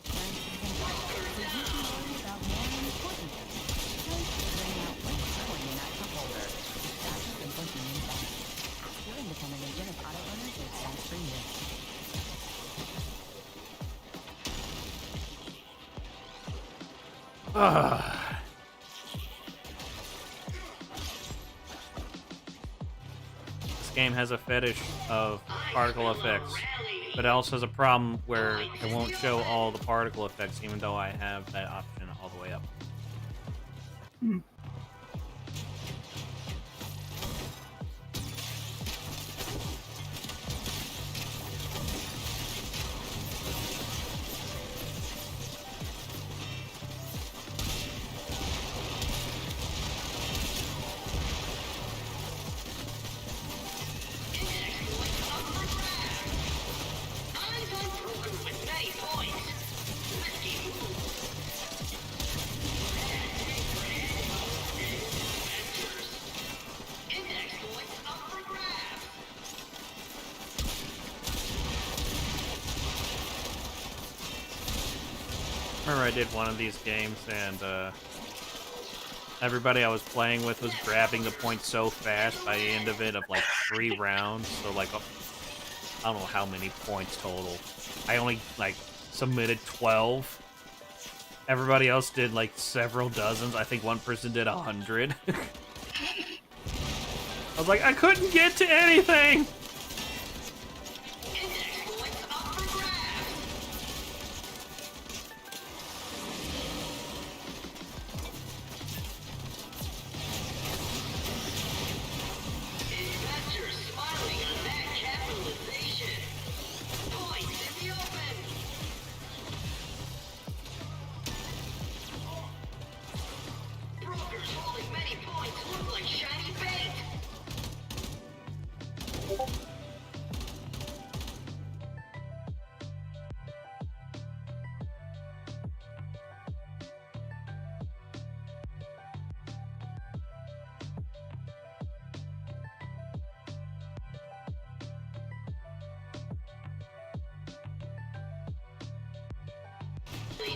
currencies, and budgets, so you can worry about more important things, like figuring out what's going in that cup holder. That's a simple human thing. Your independent agent of auto owners is thanks for you. This game has a fetish of particle effects, but it also has a problem where it won't show all the particle effects, even though I have that option all the way up. I did one of these games, and everybody I was playing with was grabbing the points so fast by the end of it of like 3 rounds. So like, I don't know how many points total. I only like submitted 12. Everybody else did like several dozens. I think one person did 100. I was like, I couldn't get to anything.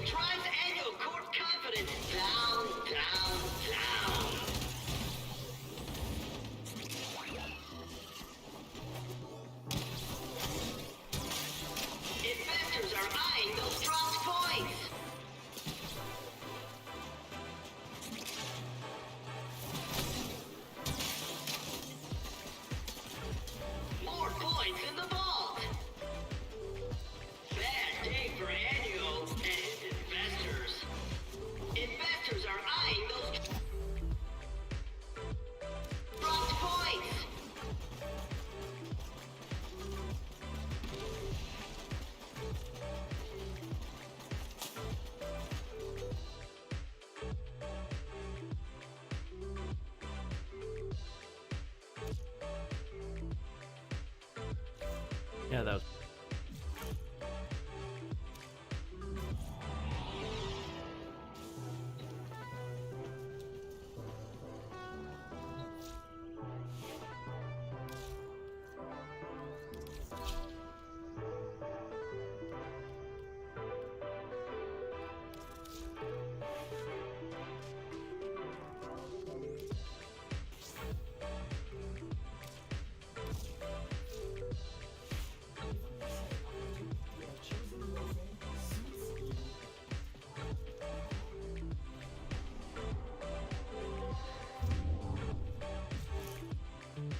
Drives annual court confidence down, down, down. Investors are eyeing those dropped points. Yeah, that was.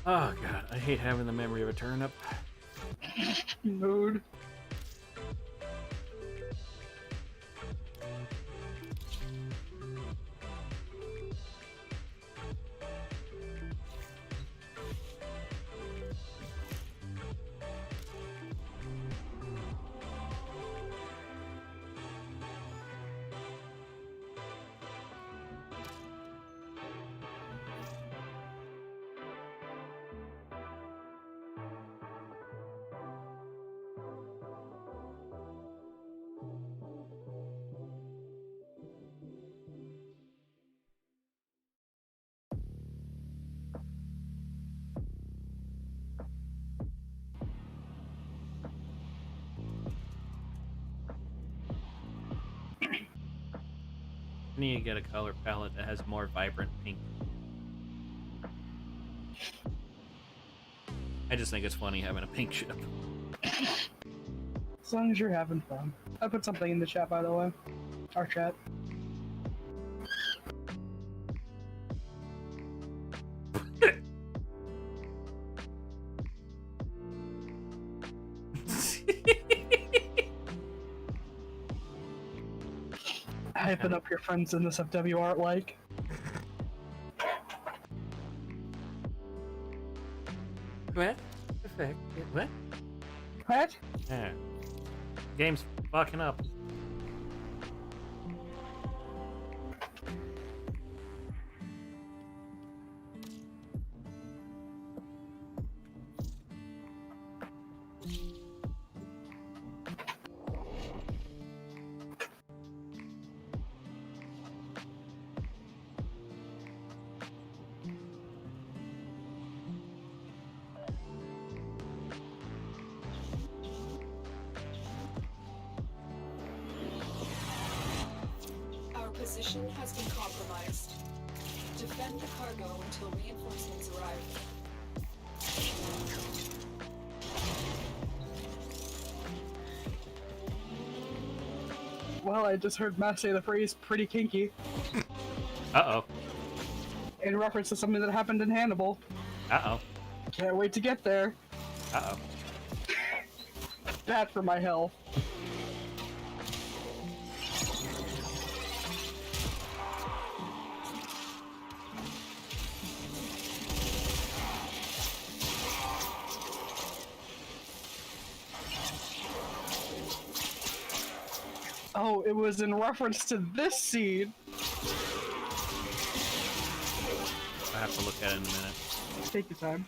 Oh god, I hate having the memory of a turnip. Mood. I need to get a color palette that has more vibrant pink. I just think it's funny having a pink ship. As long as you're having fun. I put something in the chat, by the way. Our chat. Hyping up your friends in this FW art like. What? Effect? What? What? Yeah. Game's fucking up. Our position has been compromised. Defend the cargo until reinforcements arrive. Well, I just heard Matt say the phrase pretty kinky. Uh-oh. In reference to something that happened in Hannibal. Uh-oh. Can't wait to get there. Uh-oh. Bad for my health. Oh, it was in reference to this scene. I have to look at it in a minute. Take your time.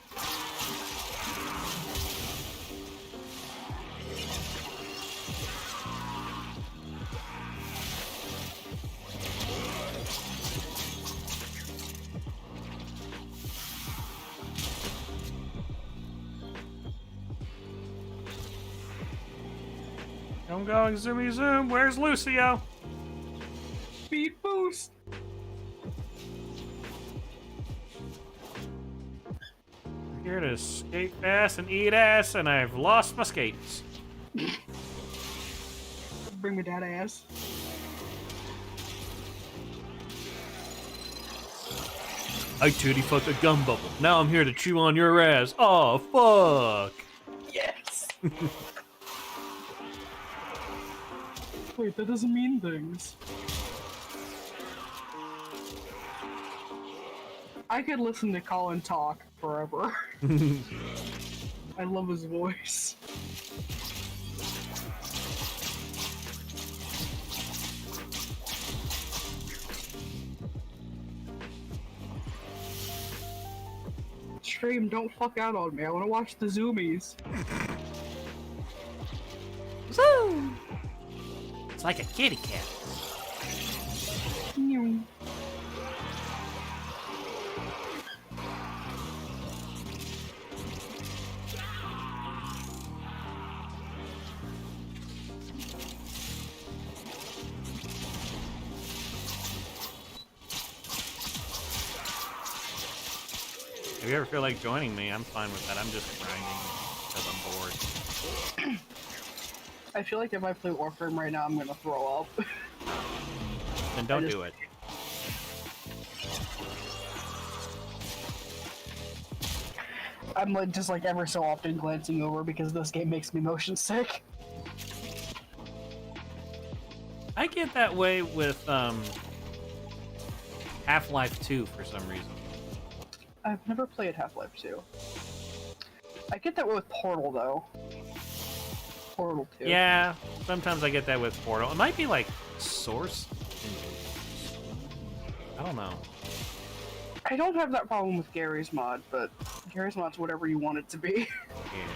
I'm going zoomy zoom. Where's Lucio? Speed boost. I'm here to skate fast and eat ass, and I've lost my skates. Bring me that ass. I titty fucked a gum bubble. Now I'm here to chew on your ass. Oh fuck. Yes. Wait, that doesn't mean things. I could listen to Colin talk forever. I love his voice. Stream, don't fuck out on me. I want to watch the zoomies. Woo! It's like a kitty cat. If you ever feel like joining me, I'm fine with that. I'm just grinding because I'm bored. I feel like if I play Warframe right now, I'm gonna throw up. Then don't do it. I'm like just like ever so often glancing over because this game makes me motion sick. I get that way with Half-Life 2 for some reason. I've never played Half-Life 2. I get that with Portal though. Portal 2. Yeah, sometimes I get that with Portal. It might be like Source. I don't know. I don't have that problem with Gary's mod, but Gary's mod's whatever you want it to be. Yeah.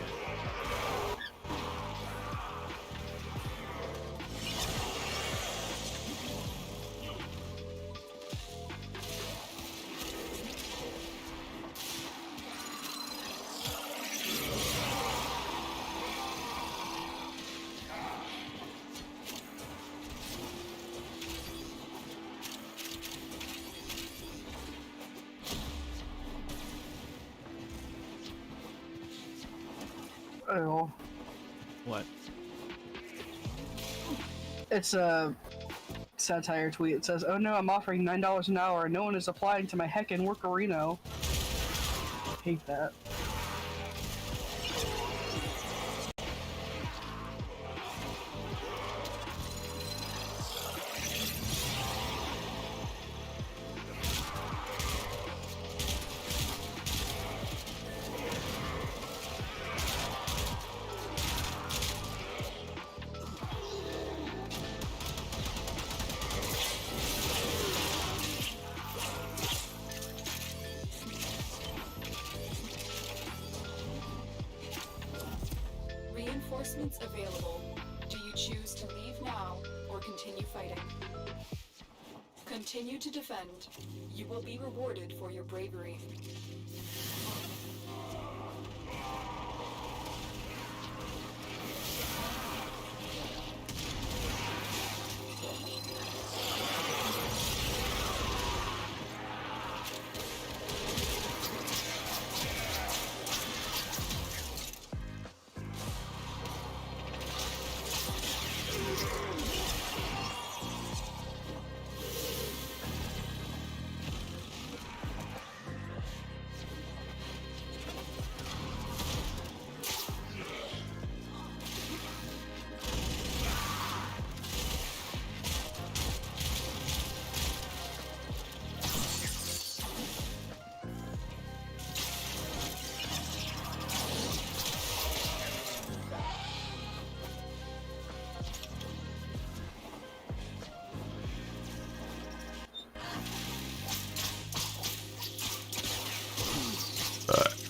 Oh. What? It's a satire tweet. It says, "Oh no, I'm offering $9 an hour and no one is applying to my heckin' workarino." I hate that. Reinforcements available. Do you choose to leave now or continue fighting? Continue to defend. You will be rewarded for your bravery.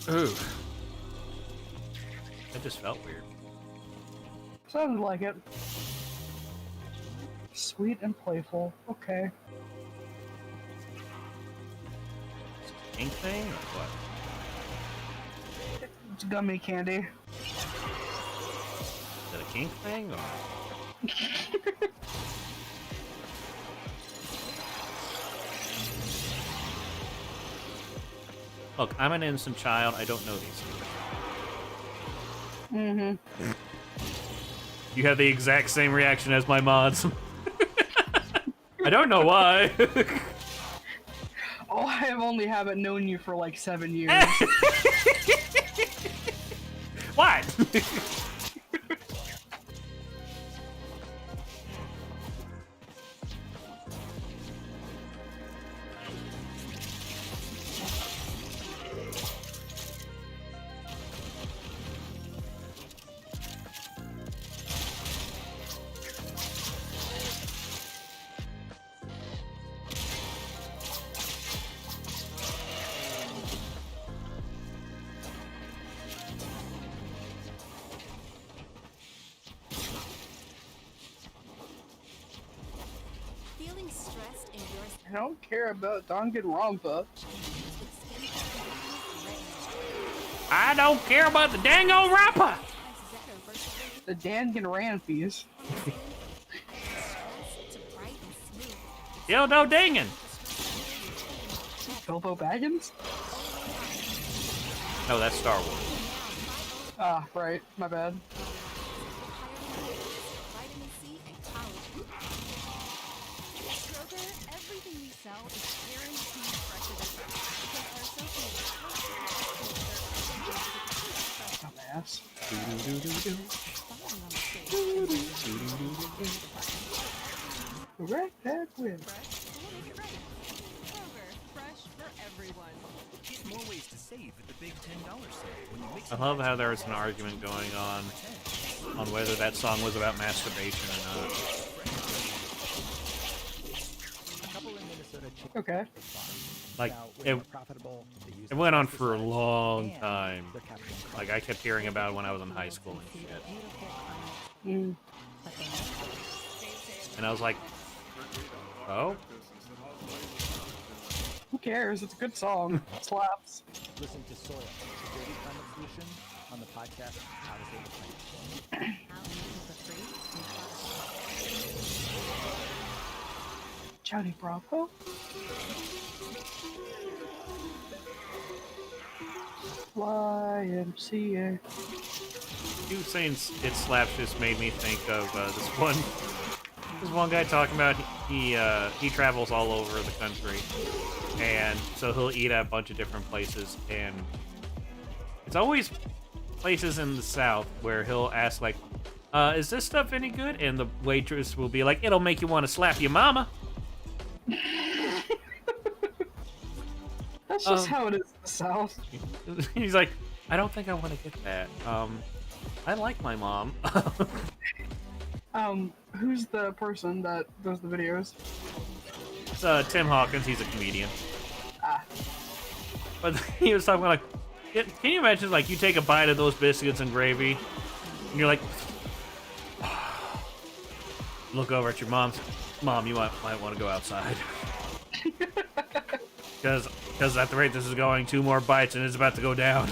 Ooh. That just felt weird. Sounded like it. Sweet and playful. Okay. Ink thing or what? It's gummy candy. Is it a kink thing or? Look, I'm an innocent child. I don't know these things. Mm-hmm. You have the exact same reaction as my mods. I don't know why. Oh, I have only haven't known you for like 7 years. What? I don't care about Danganronpa. I don't care about the dang old rapper. The Danganronpies. Dildo dingin'. Bilbo Baggins? No, that's Star Wars. Ah, right. My bad. Vitamin C, and collagen. Kroger, everything we sell is guaranteed fresher than fresh because our associates Dumbass. Right back with. Kroger, fresh for everyone. Get more ways to save at the big $10 sale when you mix I love how there was an argument going on whether that song was about masturbation or not. Okay. Like, it went on for a long time. Like, I kept hearing about it when I was in high school and shit. And I was like, oh? Who cares? It's a good song. It slaps. Listen to Soil, the dirty climate solution, on the podcast How to Save the Planet. Johnny Bravo? YMCA. You saying it slaps just made me think of this one guy talking about he travels all over the country, and so he'll eat at a bunch of different places, and it's always places in the South where he'll ask like, is this stuff any good? And the waitress will be like, it'll make you want to slap your mama. That's just how it is in the South. He's like, I don't think I want to get that. I like my mom. Who's the person that does the videos? It's Tim Hawkins. He's a comedian. Ah. But he was talking about, like, can you imagine, like, you take a bite of those biscuits and gravy, and you're like, look over at your mom, you might want to go outside. Because at the rate this is going, 2 more bites and it's about to go down.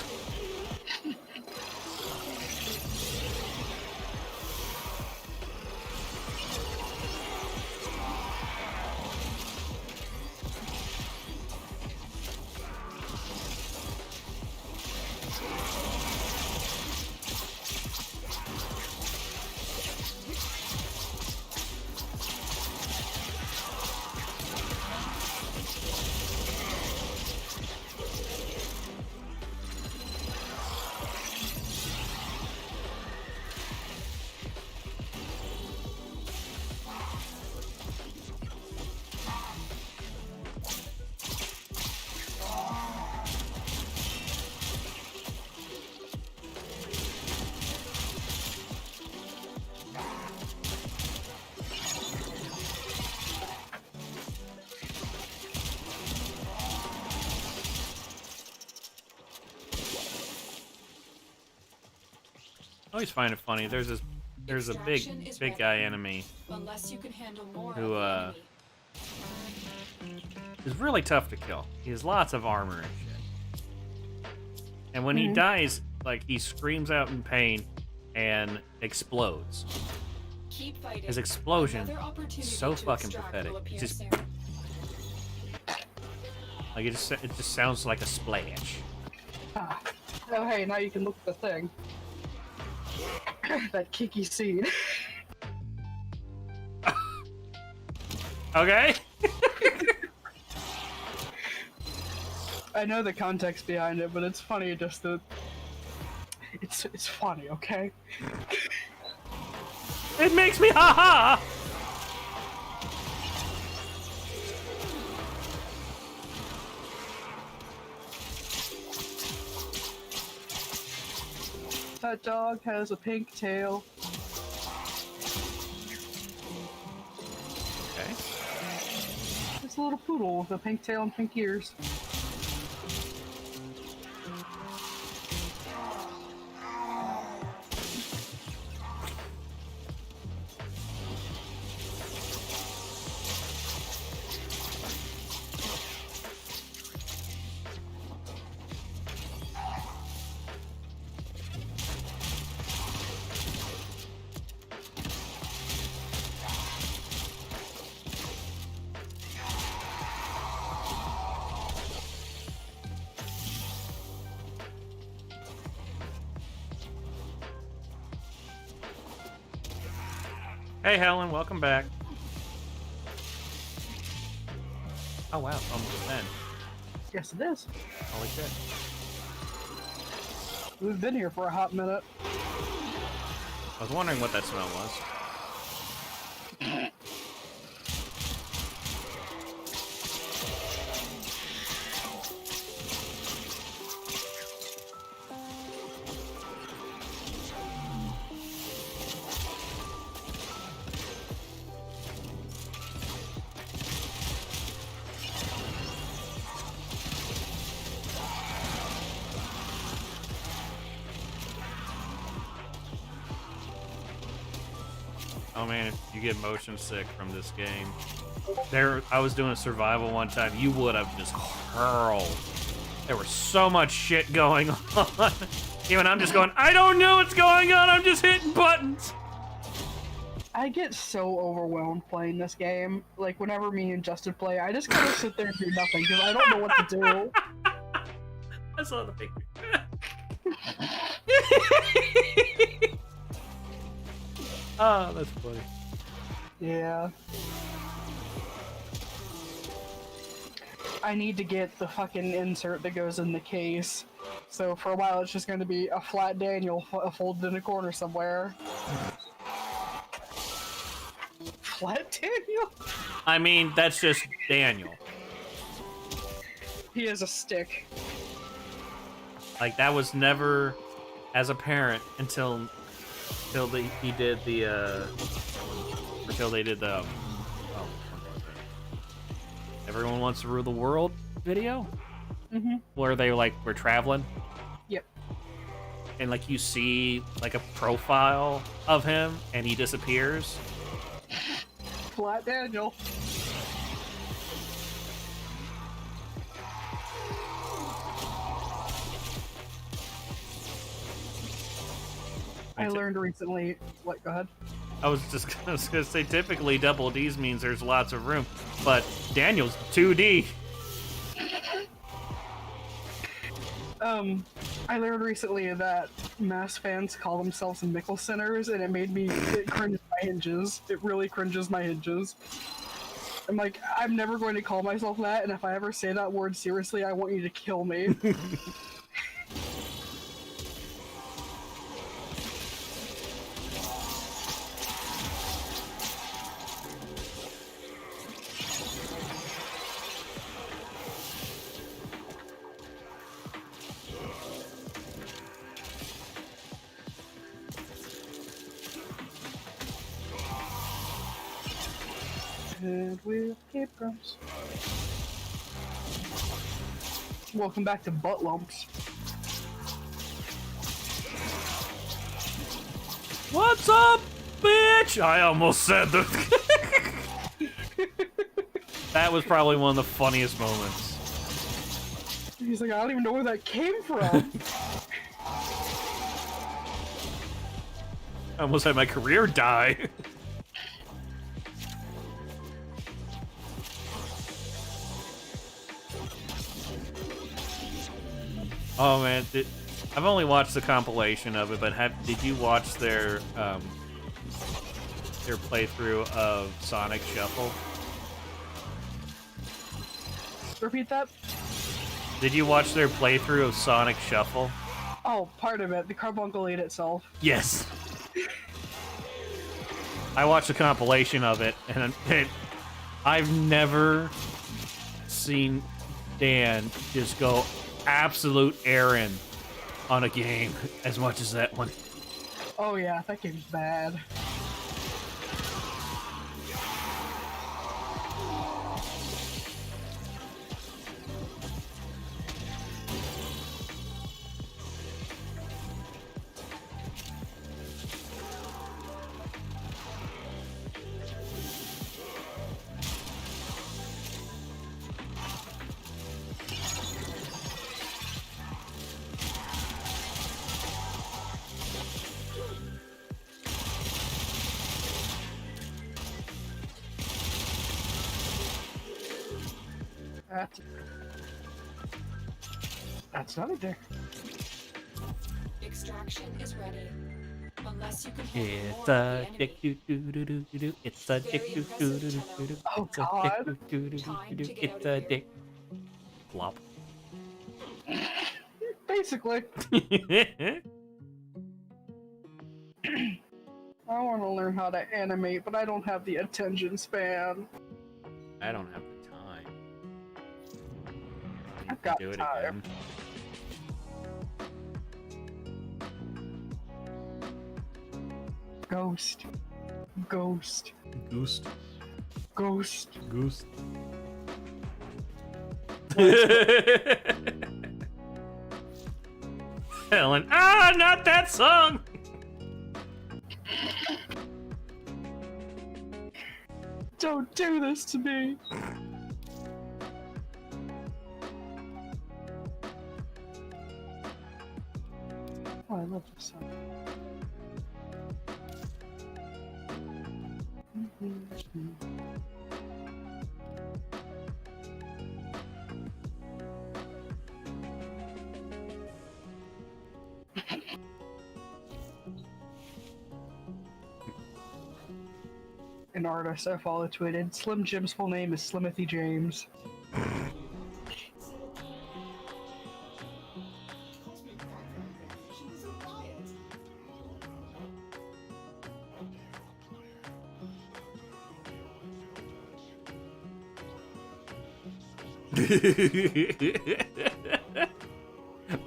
I always find it funny. There's a big guy enemy Unless you can handle more who of is really tough to kill. He has lots of armor and shit. And when he dies, like, he screams out in pain and explodes. Keep fighting. His explosion Another is opportunity so to fucking extract pathetic. will It appear just soon. like it just sounds like a splash. Ah. Oh, hey, now you can look at the thing. That Kiki seed. Okay. I know the context behind it, but it's funny just that it's funny, okay? It makes me ha ha. That dog has a pink tail. Okay. It's a little poodle with a pink tail and pink ears. Hey, Helen, welcome back. Oh, wow, it's almost 10. Yes, it is. Holy shit. We've been here for a hot minute. I was wondering what that smell was. Oh man, if you get motion sick from this game. I was doing survival one time, you would have just hurled. There was so much shit going on. Even I'm just going, I don't know what's going on, I'm just hitting buttons. I get so overwhelmed playing this game. Like, whenever me and Justin play, I just gotta sit there and do nothing, because I don't know what to do. I saw the picture. Oh, that's funny. Yeah. I need to get the fucking insert that goes in the case. So for a while it's just going to be a flat Daniel folded in a corner somewhere. Flat Daniel? I mean, that's just Daniel. He has a stick. Like, that was never as apparent until they did the Everyone Wants to Rule the World video, where they like were traveling. Yep. And like you see like a profile of him, and he disappears. Flat Daniel. I learned recently. What? Go ahead. I was gonna say, typically double D's means there's lots of room, but Daniel's 2D. I learned recently that Mass fans call themselves Mickelsinners, and it cringes my hinges. It really cringes my hinges. I'm like, I'm never going to call myself that, and if I ever say that word seriously, I want you to kill me. And we'll keep crumbs. Welcome back to Butt Lumps. What's up, bitch? I almost said that. That was probably one of the funniest moments. He's like, I don't even know where that came from. I almost had my career die. Oh man, I've only watched the compilation of it, but did you watch their playthrough of Sonic Shuffle? Repeat that? Did you watch their playthrough of Sonic Shuffle? Oh, part of it. The Carbuncle ate itself. Yes. I watched a compilation of it, and I've never seen Dan just go absolute errand on a game as much as that one. Oh yeah, that game's bad. That's not a dick. Extraction is ready. Unless Unless you can handle It's more of a the dick enemy. doo doo doo doo doo doo. It's a dick Very doo doo doo impressive, doo doo doo. Oh It's a dick God. doo doo doo doo Time doo. to get out It's of a here. dick. Flop. Basically. I want to learn how to animate, but I don't have the attention span. I don't have the time. I've got Do it time. again. Ghost. Ghost. Goose. Ghost. Goose. Helen. Ah, not that song. Don't do this to me. Oh, I love this song. An artist I follow tweeted, Slim Jim's full name is Slimothy James.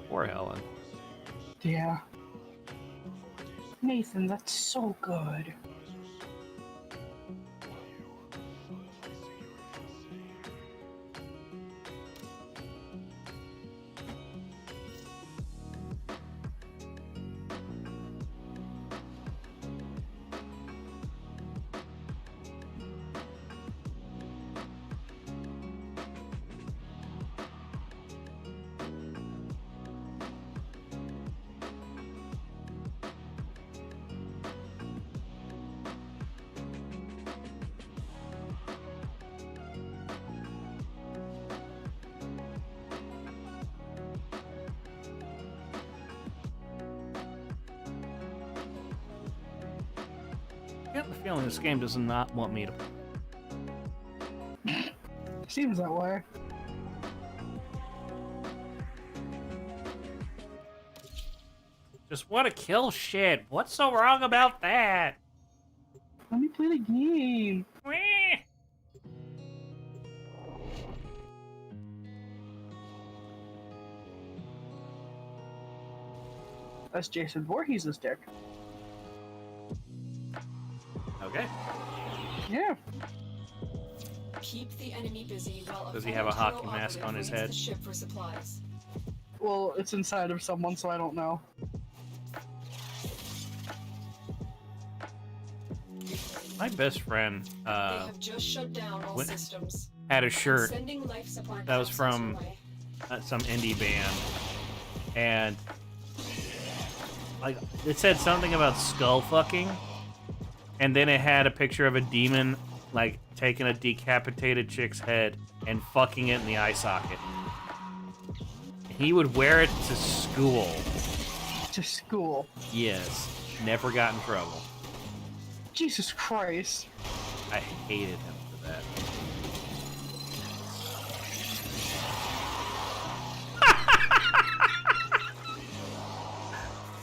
Poor Helen. Yeah. Nathan, that's so good. I get the feeling this game does not want me to. Seems that way. Just want to kill shit. What's so wrong about that? Let me play the game. That's Jason Voorhees' dick. Okay. Yeah. Keep the enemy busy while Does he have a hockey mask on his head? The ship for supplies. Well, it's inside of someone, so I don't know. My best friend They have just shut down all systems. had a shirt Sending life support that was capsules from your way. some indie band, and like it said something about skull fucking, and then it had a picture of a demon like taking a decapitated chick's head and fucking it in the eye socket. He would wear it to school. To school? Yes. Never got in trouble. Jesus Christ. I hated him for that.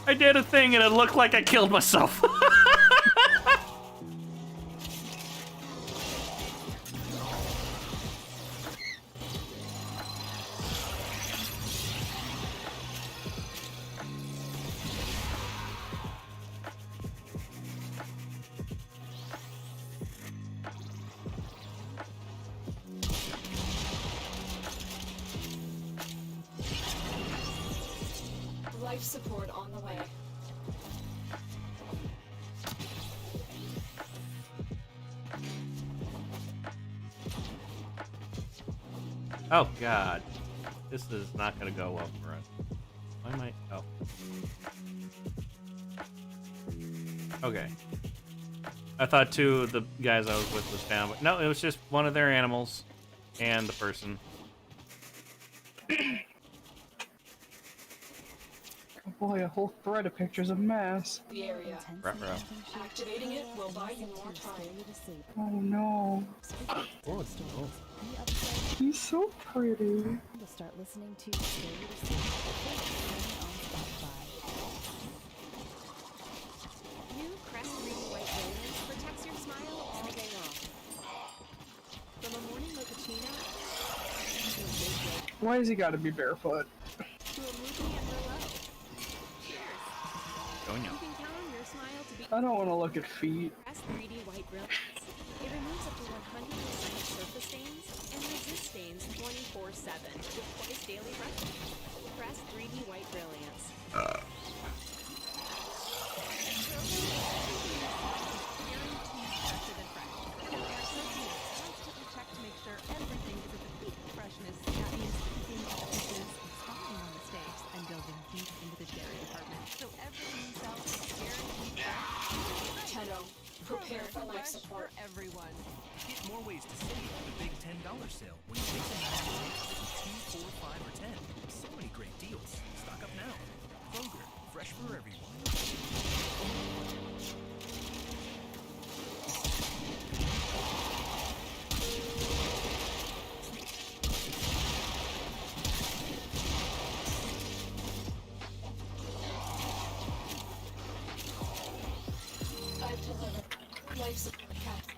I did a thing and it looked like I killed myself. Life support on the way. Oh god. This is not gonna go well for us. Why am I... Oh. Okay. I thought two of the guys I was with was down, but no, it was just one of their animals and the person. Boy, a whole thread of pictures of mess. The area. Ruh-roh. Activating it will buy you more time. Oh no. Oh, it's still old. He's so pretty. To start listening to Scare You to Sleep on Spotify. New Crest 3D White Brilliance protects your smile all day long. From a morning mochaccino to a big red Why has he got to be barefoot? to a movie and Merlot. Cheers! Oh no. You can count on your smile to be I don't want to look at feet. Crest 3D White Brilliance. It removes up to 100% surface stains and resists stains 24/7 with twice daily brushing. Crest 3D White Brilliance. Guaranteed fresher than fresh. Because our associates constantly check to make sure everything is at the peak of freshness. That means keeping peaches, spotting on mistakes, and delving deep into the cherry department. So everything you sell is guaranteed fresh. Tenno, prepare for life Fresh support. for everyone. Get more ways to save with the big $10 sale when you take the 2, 4, 5, or 10. So many great deals. Stock up now. Kroger, fresh for everyone. I've delivered life support capsule.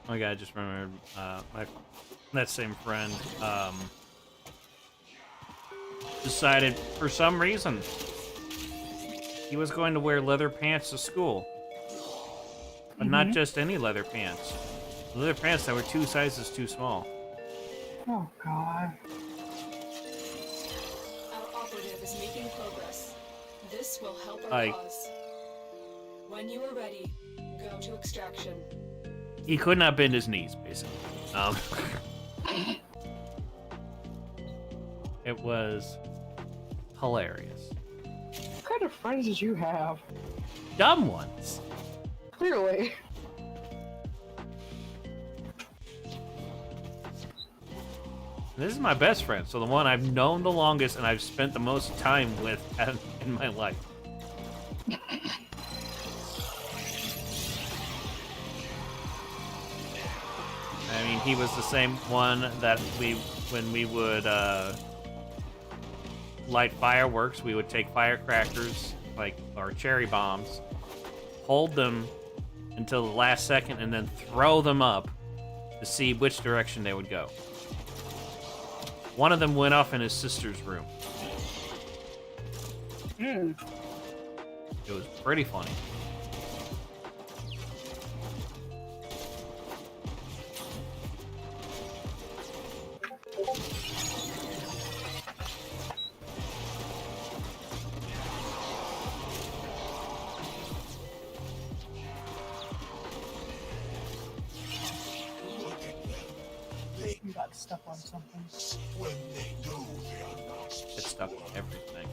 Oh my god, I just remembered that same friend decided for some reason he was going to wear leather pants to school. But not just any leather pants. Leather pants that were 2 sizes too small. Oh god. Our operative is making progress. This will help our Like- cause. When you are ready, go to extraction. He could not bend his knees, basically. It was hilarious. What kind of friends did you have? Dumb ones. Clearly. This is my best friend, so the one I've known the longest and I've spent the most time with in my life. I mean, he was the same one that when we would light fireworks, we would take firecrackers, like, or cherry bombs, hold them until the last second, and then throw them up to see which direction they would go. One of them went off in his sister's room. It was pretty funny. got stuck on something. When they know they are not It's stuck on everything.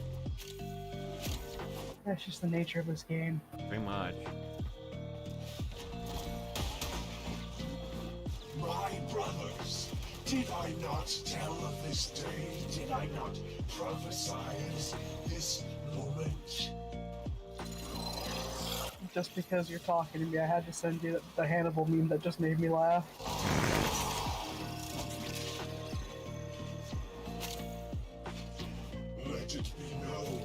That's just the nature of this game. Pretty much. my brothers. Did I not tell of this day? Did I not prophesize this moment? Just because you're talking to me, I had to send you the Hannibal meme that just made me laugh. Let it be known,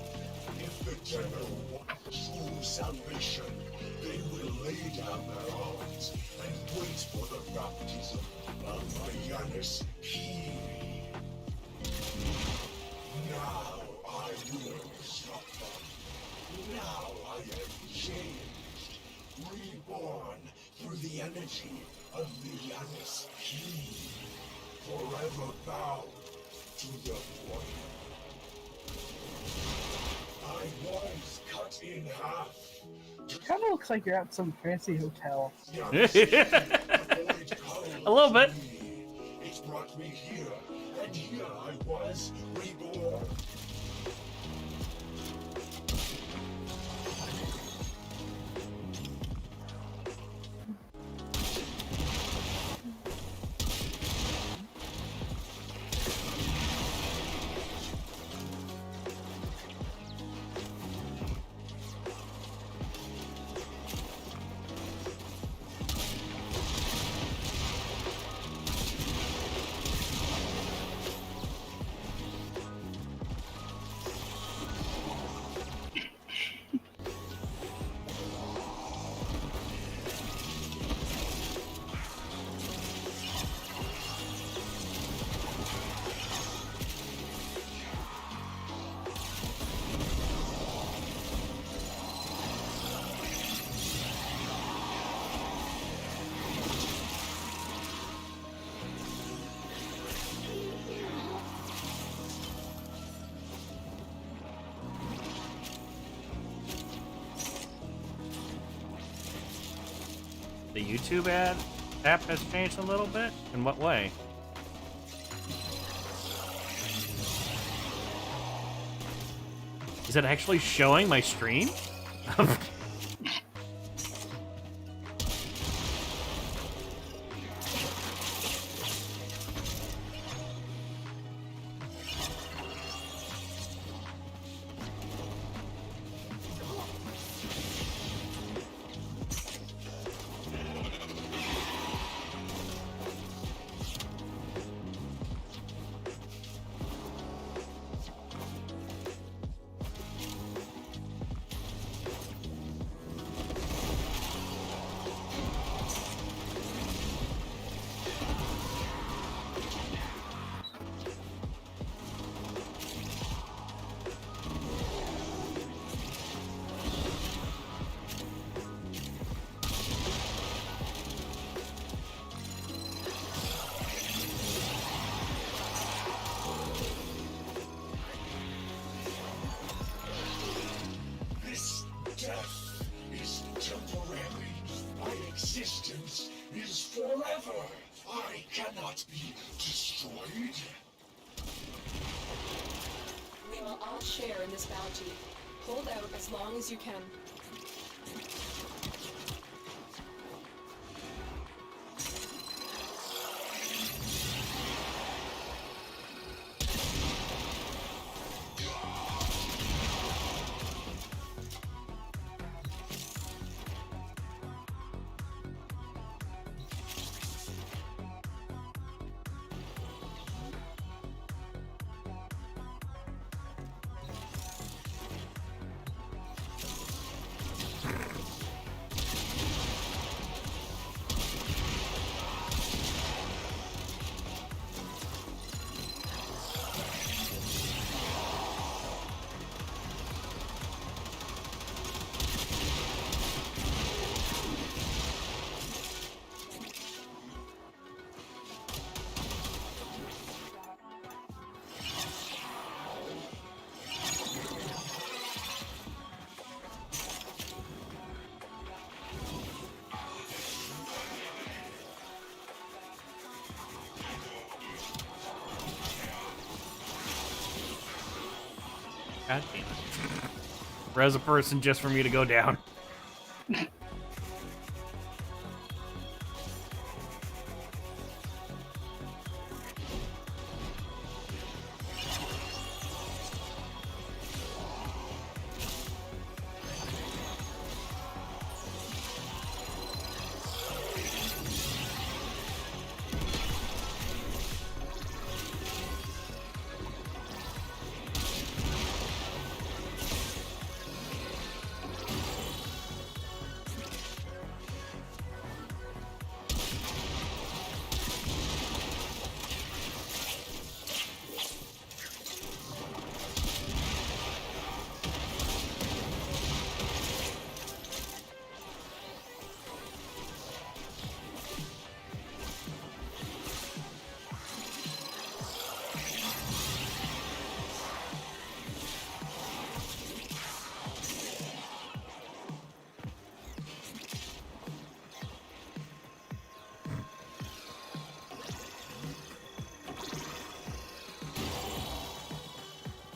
if the Tenor want true salvation, they will lay down their arms and wait for the baptism of Mayanis Kiri. Now I will stop them. Now I am changed, reborn through the energy of Mayanis Kiri, forever bound to the point. I was cut in half. It kind of looks like you're at some fancy hotel. A little bit. It brought me here, and here I was reborn. The YouTube app has changed a little bit? In what way? Is it actually showing my stream? This death is temporary. My existence is forever. I cannot be destroyed. We will all share in this bounty. Hold out as long as you can. God damn it. Res a person just for me to go down.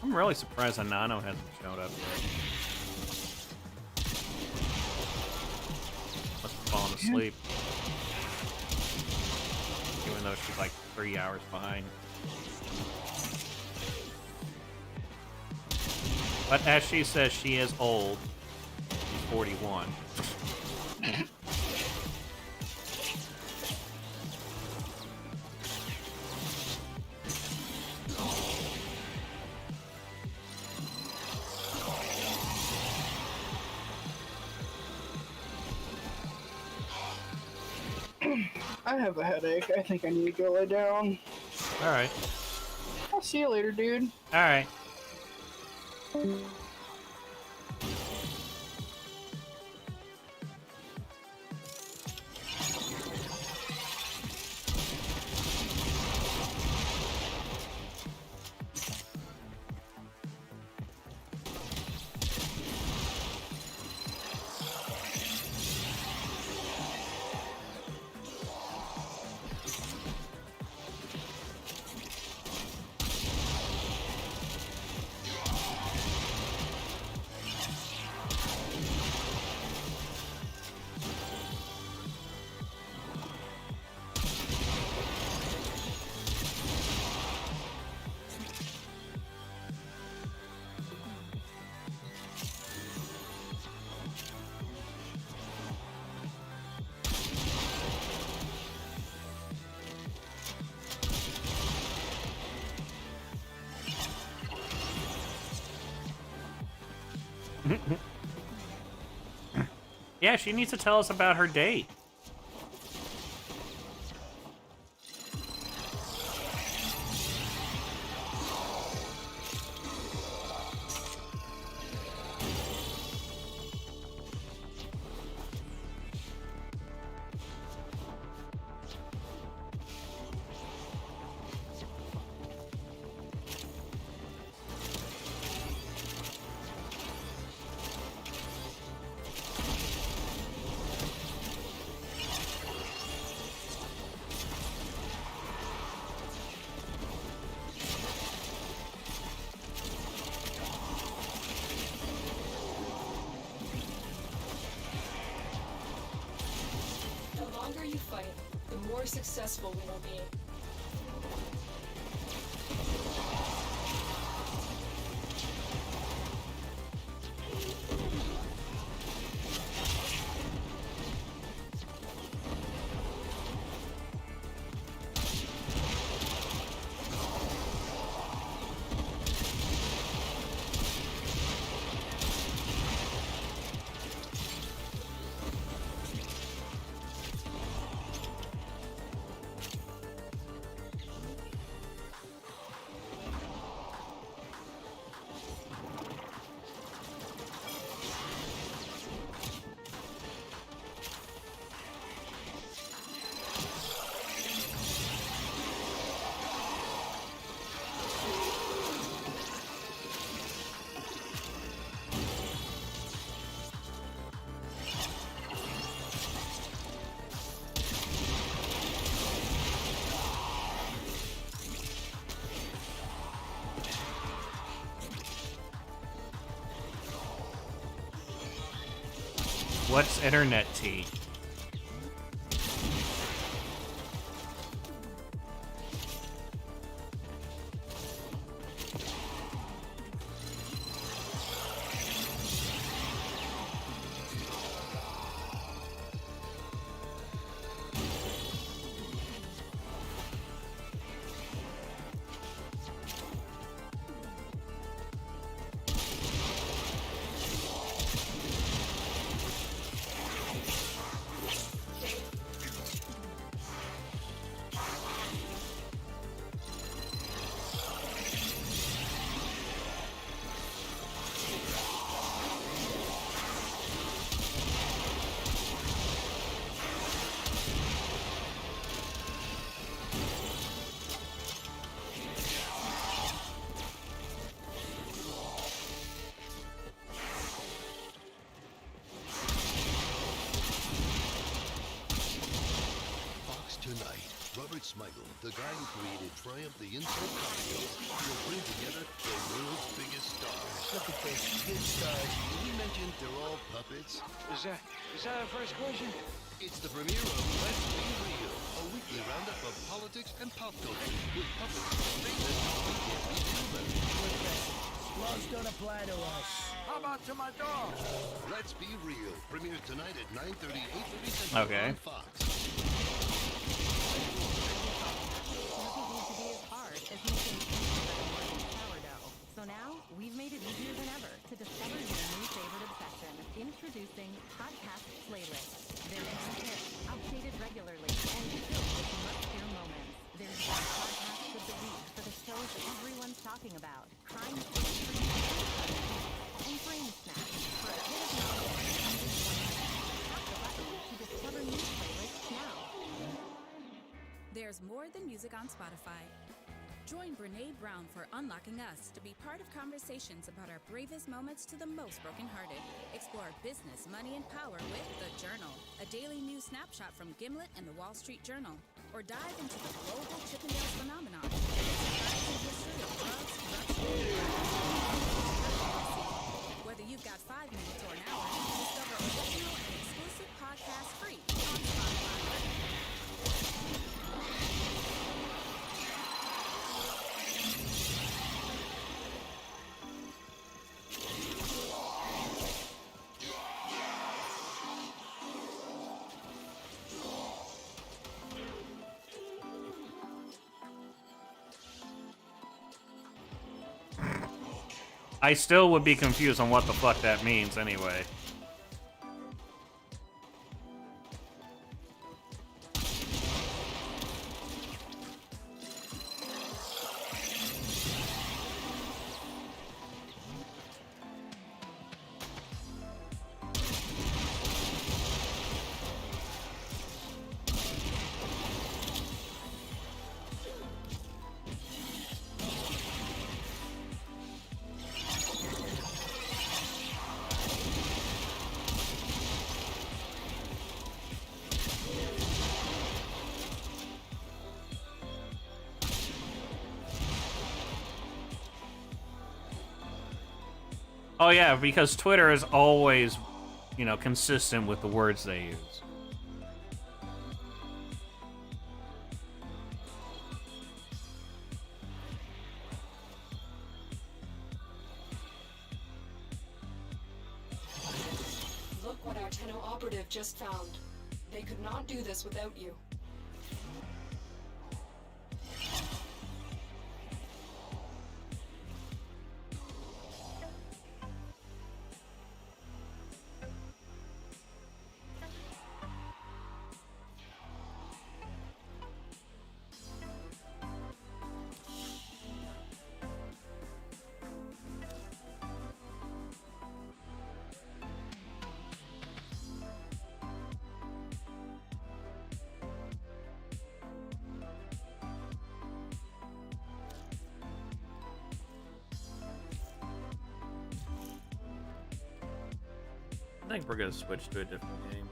I'm really surprised Anano hasn't showed up yet. Must have fallen asleep. Even though she's like 3 hours behind. But as she says, she is old. She's 41. I have a headache. I think I need to go lay down. Alright. I'll see you later, dude. Alright. Yeah, she needs to tell us about her date. The longer you fight, the more successful we will be. What's internet tea? Smigel, the guy who created Triumph the Insult Comic Book, will bring together the world's biggest stars. Look at those big stars. Did we mention they're all puppets? Is that our first question? It's the premiere of Let's Be Real, a weekly roundup of politics and pop culture with puppets so famous we can't be human. Laws don't apply to us. How about to my dog? Let's Be Real premieres tonight at 9:30, 8:30 Central Okay. on Fox. So now, we've made it easier than ever to discover your new favorite obsession. Introducing Podcast Playlists. They're handpicked, updated regularly, and filled with must-hear moments. There's one podcast of the week for the shows everyone's talking about. Crime Stories for you, and Brain Snacks for a hit of knowledge. Tap the button to discover new playlists now. There's more than music on Spotify. Join Brene Brown for Unlocking Us to be part of conversations about our bravest moments to the most brokenhearted. Explore business, money, and power with The Journal, a daily news snapshot from Gimlet and the Wall Street Journal. Or dive into the global Chippendales phenomenon. It's a surprising history of drugs, corruption, and whether you've got 5 minutes or an hour, discover original and exclusive podcasts free on Spotify. I still would be confused on what the fuck that means anyway. Oh yeah, because Twitter is always, you know, consistent with the words they use. Look what our Tenno operative just found. They could not do this without you. I think we're gonna switch to a different game.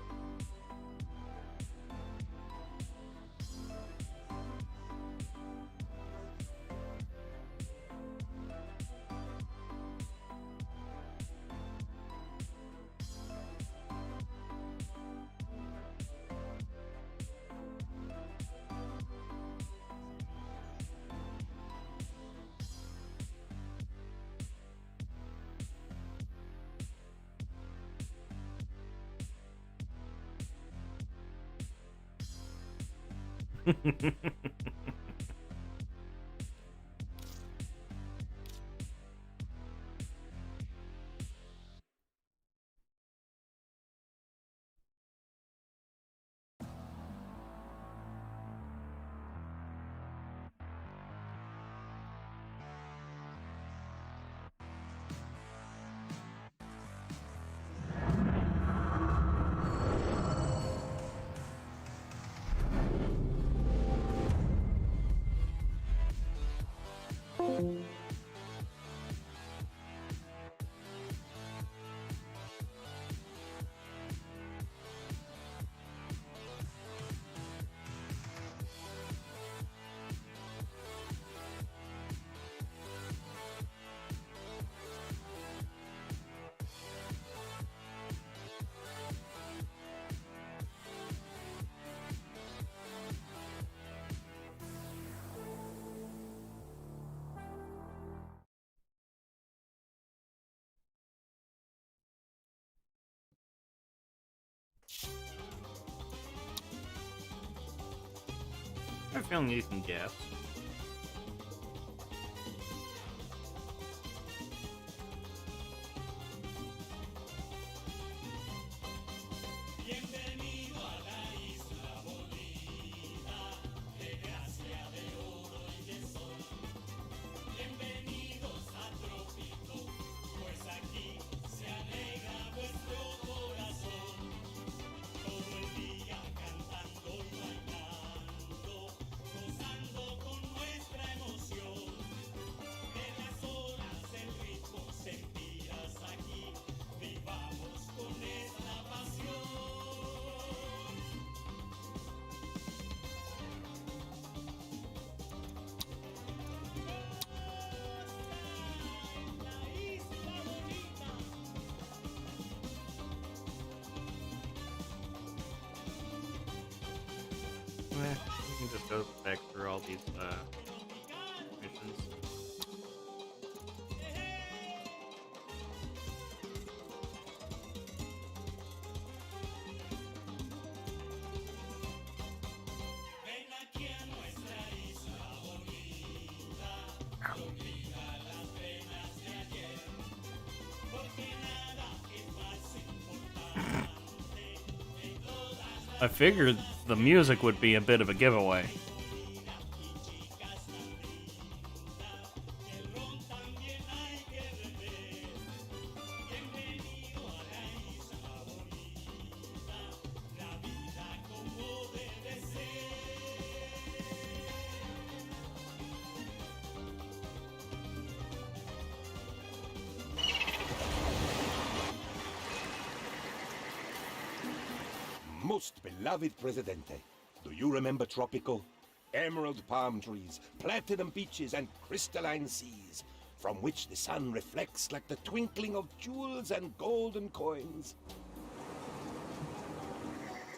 I have a feeling you can guess. We can just go back through all these missions. I figured the music would be a bit of a giveaway. Most beloved Presidente, do you remember tropical? Emerald palm trees, platinum beaches, and crystalline seas, from which the sun reflects like the twinkling of jewels and golden coins.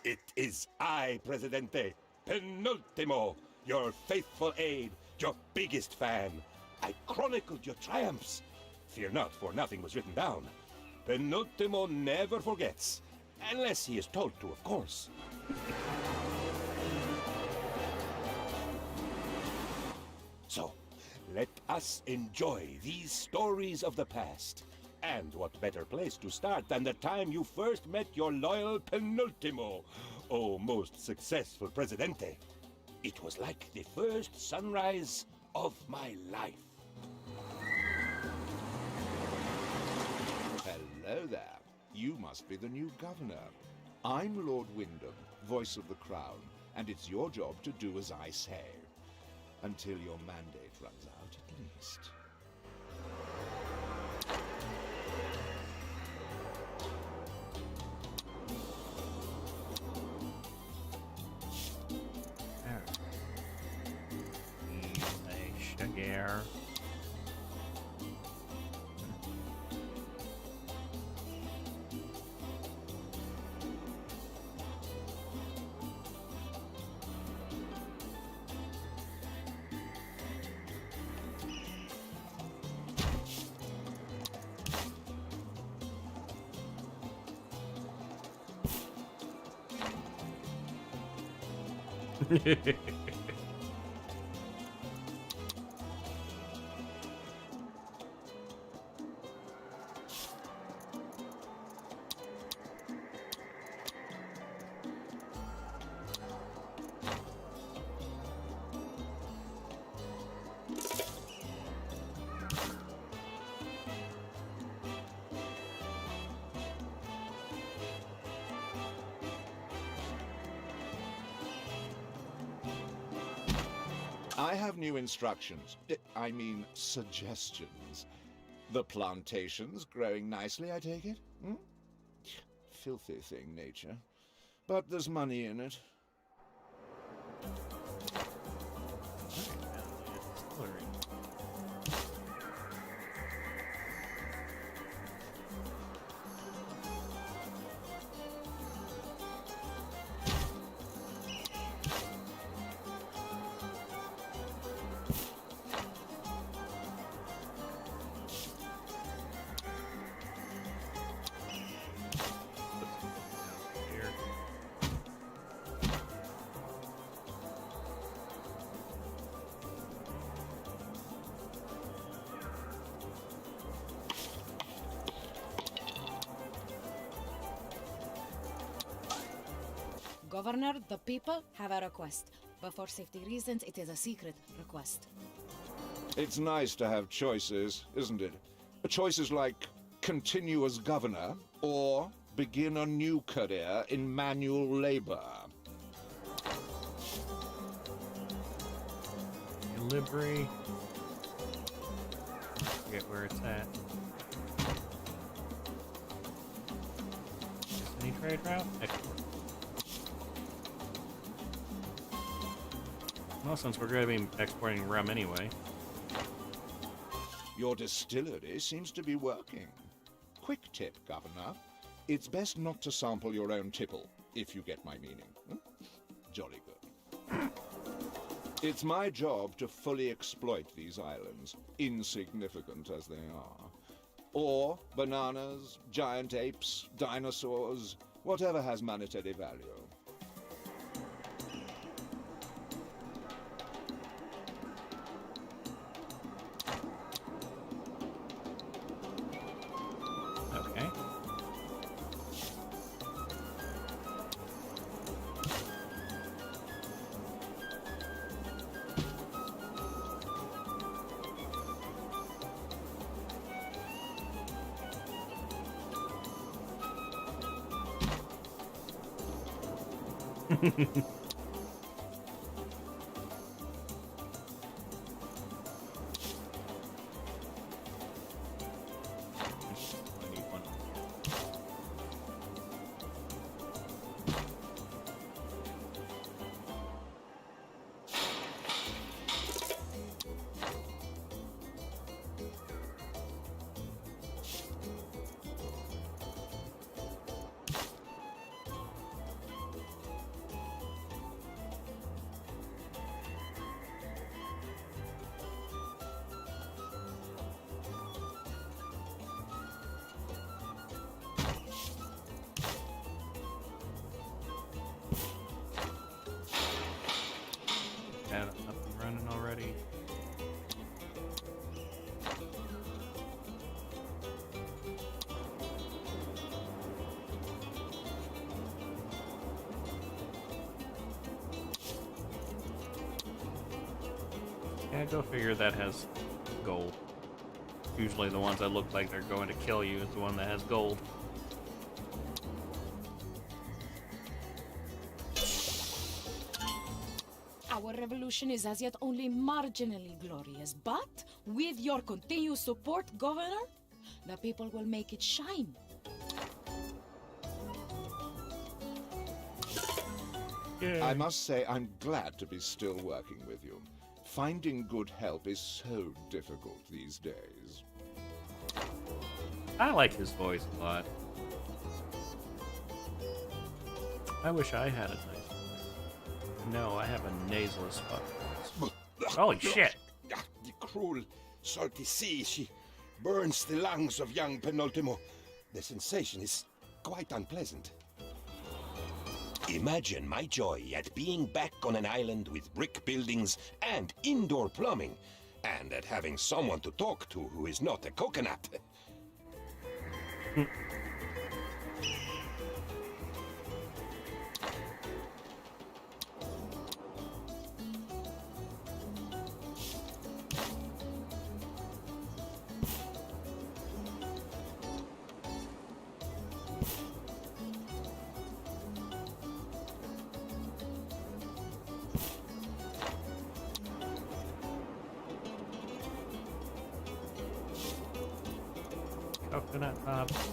It is I, Presidente, Penultimo, your faithful aide, your biggest fan. I chronicled your triumphs. Fear not, for nothing was written down. Penultimo never forgets. Unless he is told to, of course. So, let us enjoy these stories of the past. And what better place to start than the time you first met your loyal Penultimo, oh most successful Presidente. It was like the first sunrise of my life. Hello there. You must be the new governor. I'm Lord Wyndham, voice of the crown, and it's your job to do as I say. Until your mandate runs out, at least. Sugar. I have new instructions. I mean, suggestions. The plantation's growing nicely, I take it? Hmm? Filthy thing, nature. But there's money in it. Governor, the people have a request, but for safety reasons, it is a secret request. It's nice to have choices, isn't it? Choices like continue as governor or begin a new career in manual labor. Livery. Forget where it's at. Any trade route? Export. Well, since we're going to be exporting rum anyway. Your distillery seems to be working. Quick tip, Governor. It's best not to sample your own tipple, if you get my meaning. Hmm? Jolly good. It's my job to fully exploit these islands, insignificant as they are. Ore, bananas, giant apes, dinosaurs, whatever has monetary value. Okay. Got it up and running already. Yeah, go figure that has gold. Usually the ones that look like they're going to kill you is the one that has gold. Our revolution is as yet only marginally glorious, but with your continued support, Governor, the people will make it shine. Yeah. I must say I'm glad to be still working with you. Finding good help is so difficult these days. I like his voice a lot. I wish I had a nice voice. No, I have a nasal as fuck. Holy shit! The cruel, salty sea, she burns the lungs of young Penultimo. The sensation is quite unpleasant. Imagine my joy at being back on an island with brick buildings and indoor plumbing, and at having someone to talk to who is not a coconut. Coconut hops.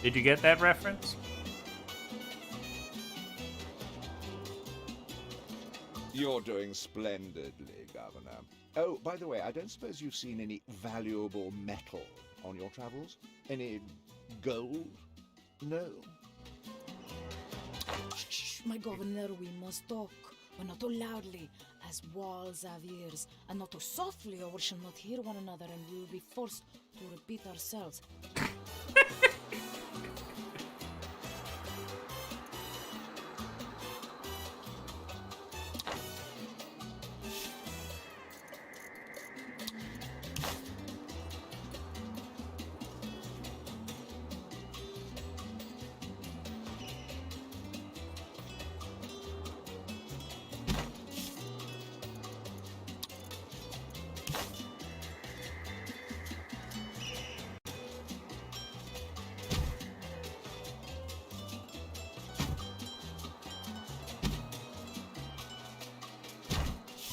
Did you get that reference? You're doing splendidly, Governor. Oh, by the way, I don't suppose you've seen any valuable metal on your travels? Any gold? No? Shh, my governor, we must talk, but not too loudly, as walls have ears, and not too softly, or we shall not hear one another, and we will be forced to repeat ourselves.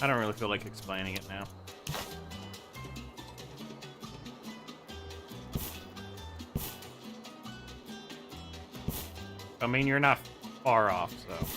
I don't really feel like explaining it now. I mean, you're not far off, so.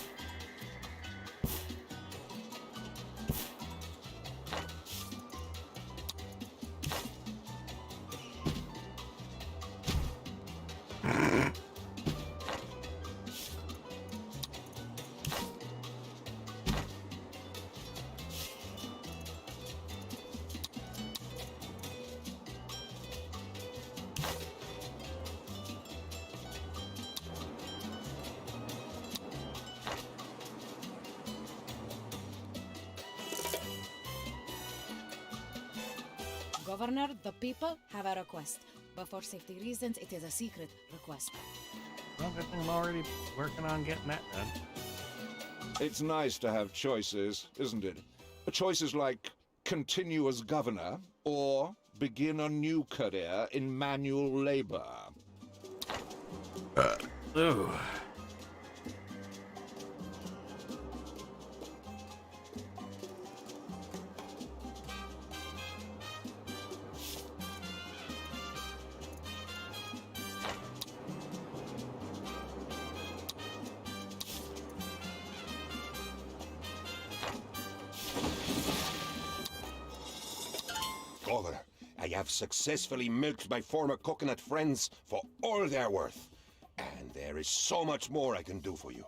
Governor, the people have a request, but for safety reasons, it is a secret request. Well, I think I'm already working on getting that done. It's nice to have choices, isn't it? Choices like continue as governor or begin a new career in manual labor. Ooh. Governor, I have successfully milked my former coconut friends for all they're worth. And there is so much more I can do for you.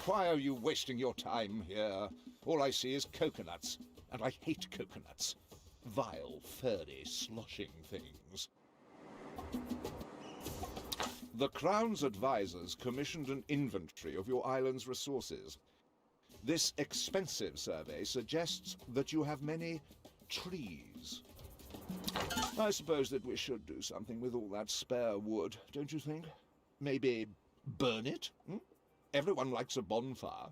Why are you wasting your time here? All I see is coconuts, and I hate coconuts. Vile, furry, sloshing things. The Crown's advisors commissioned an inventory of your island's resources. This expensive survey suggests that you have many trees. I suppose that we should do something with all that spare wood, don't you think? Maybe burn it? Hmm? Everyone likes a bonfire.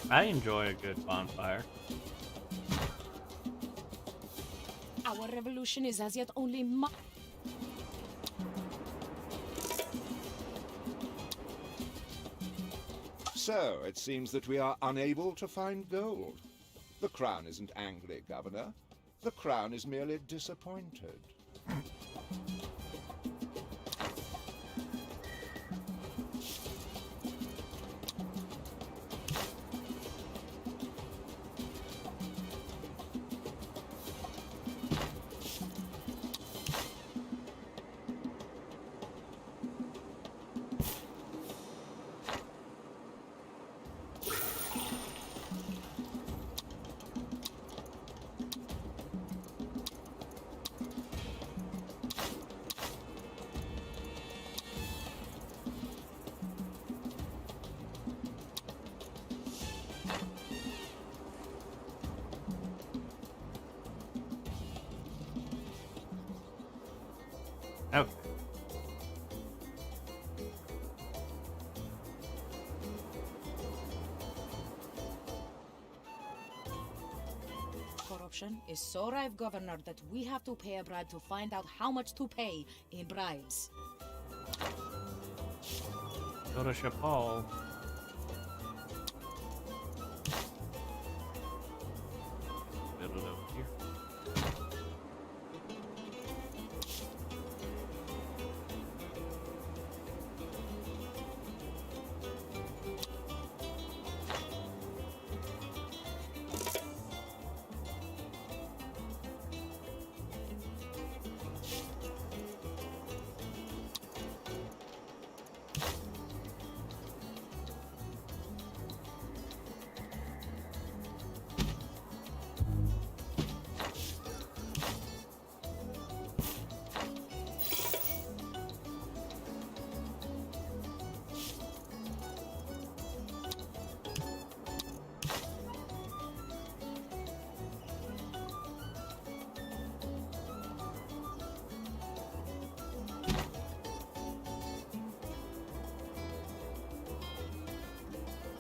I enjoy a good bonfire. Our revolution is as yet only So, it seems that we are unable to find gold. The Crown isn't angry, Governor. The Crown is merely disappointed. Okay. Corruption is so rife, Governor, that we have to pay a bribe to find out how much to pay in bribes. Go to Chapal. Build it over here.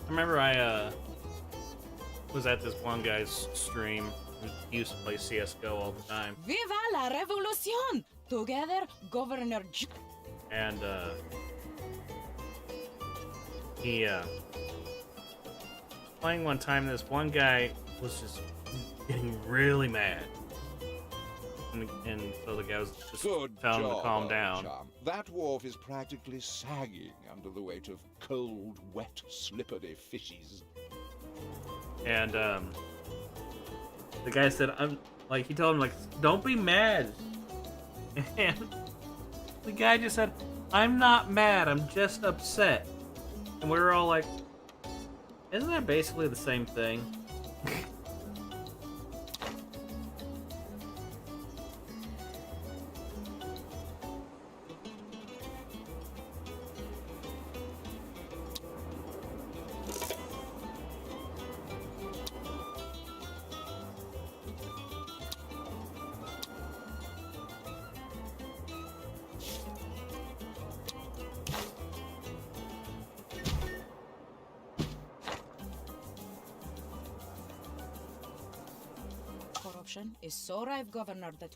I remember I was at this one guy's stream who used to play CSGO all the time. Viva la revolución! Together, Governor And he playing one time, this one guy was just getting really mad. And so the guy was just Good telling him to job, calm old down. chum. That wharf is practically sagging under the weight of cold, wet, slippery fishes. And the guy said, "I'm like," he told him, like, "Don't be mad." And the guy just said, "I'm not mad. I'm just upset." And we were all like, "Isn't that basically the same thing?" Corruption is so rife, Governor, that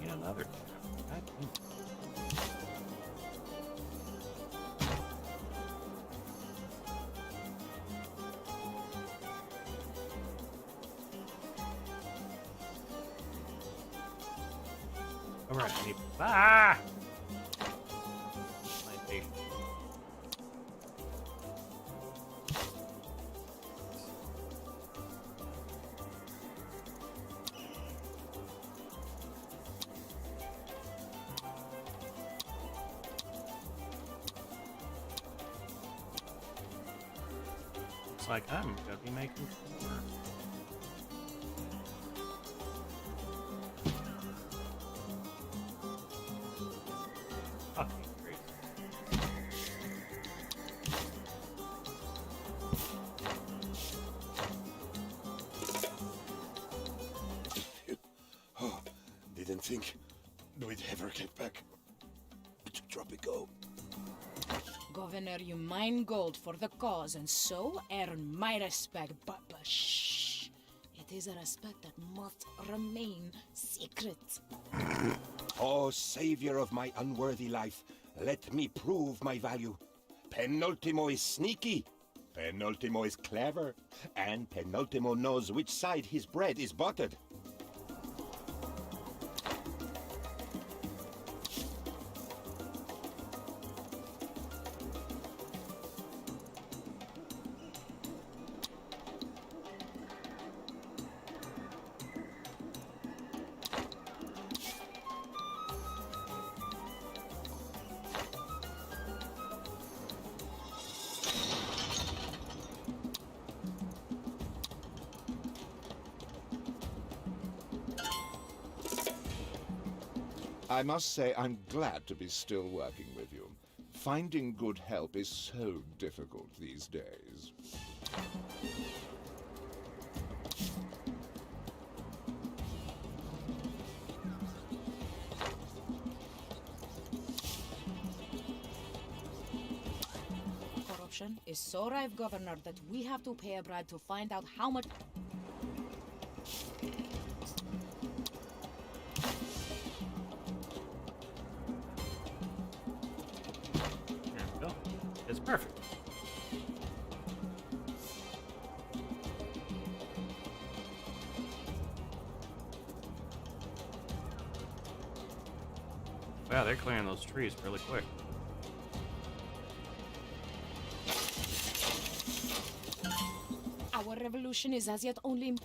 Yeah, another. God damn. All right, I need. Ah! My patience. Looks like I'm gonna be making four. Fucking great. Oh, didn't think we'd ever get back to Tropico. Governor, you mine gold for the cause and so earn my respect. But shh. It is a respect that must remain secret. Oh, savior of my unworthy life, let me prove my value. Penultimo is sneaky, Penultimo is clever, and Penultimo knows which side his bread is buttered. I must say I'm glad to be still working with you. Finding good help is so difficult these days. Corruption is so rife, Governor, that we have to pay a bribe to find out how much... It's perfect. Wow, they're clearing those trees really quick. Our revolution is as yet only...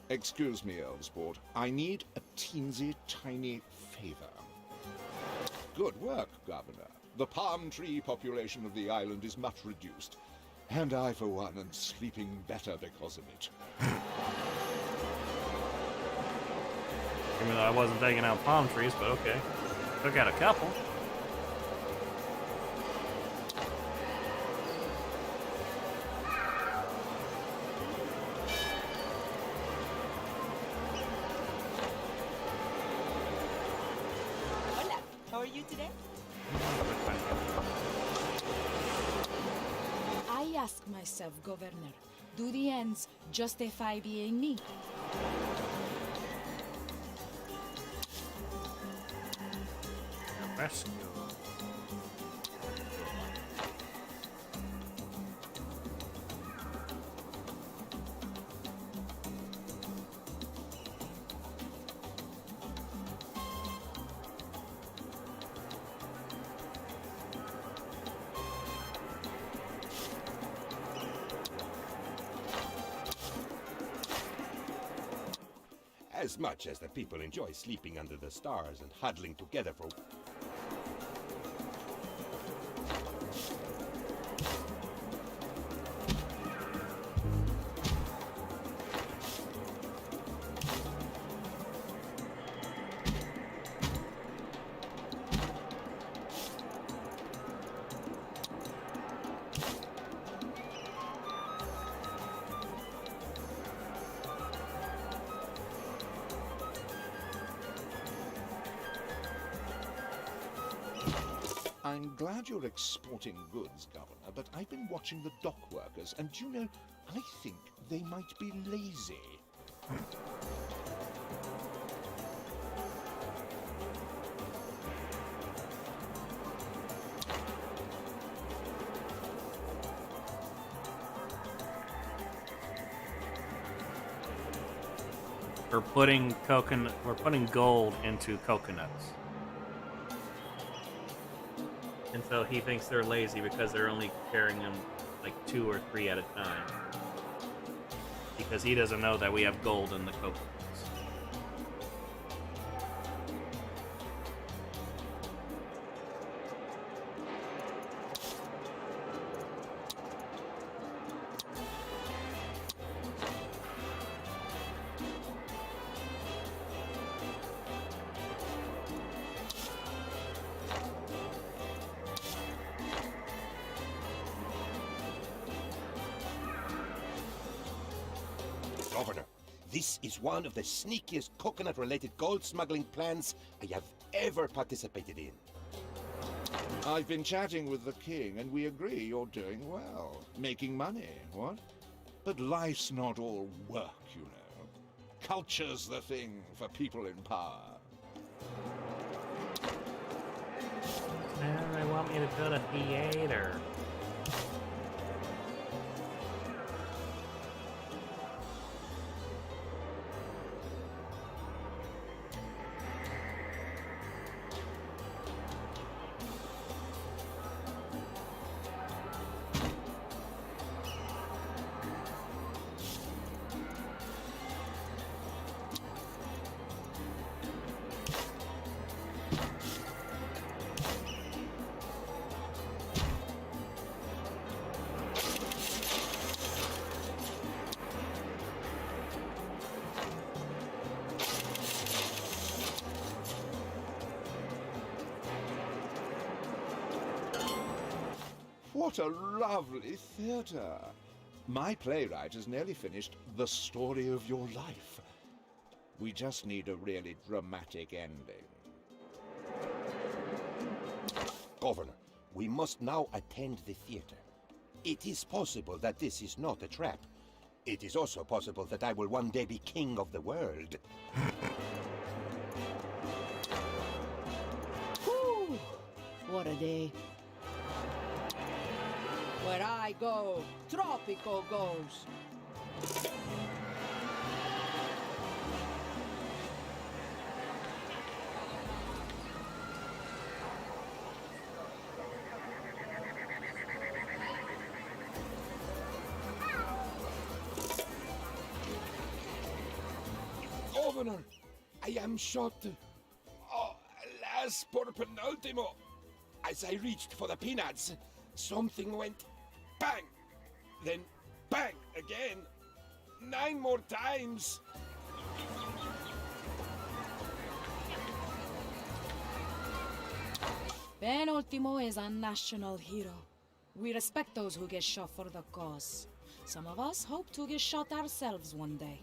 Excuse me, Elvesport. I need a teensy tiny favor. Good work, Governor. The palm tree population of the island is much reduced. And I, for one, am sleeping better because of it. Even though I wasn't taking out palm trees, but okay. Took out a couple. Hola, how are you today? I ask myself, Governor, do the ends justify being me? Rescue. As much as the people enjoy sleeping under the stars and huddling together for... I'm glad you're exporting goods, Governor, but I've been watching the dock workers, and you know, I think they might be lazy. We're putting gold into coconuts. And so he thinks they're lazy because they're only carrying them like 2 or 3 at a time. Because he doesn't know that we have gold in the coconuts. This is one of the sneakiest coconut-related gold smuggling plans I have ever participated in. I've been chatting with the king, and we agree you're doing well. Making money, what? But life's not all work, you know. Culture's the thing for people in power. They want me to build a theater. What a lovely theatre! My playwright has nearly finished The Story of Your Life. We just need a really dramatic ending. Governor, we must now attend the theater. It is possible that this is not a trap. It is also possible that I will one day be king of the world. Whew! What a day. Where I go, Tropico goes. Governor, I am shot. Oh, alas, poor penultimo. As I reached for the peanuts, something went bang, then bang again, 9 more times. Penultimo is a national hero. We respect those who get shot for the cause. Some of us hope to get shot ourselves one day.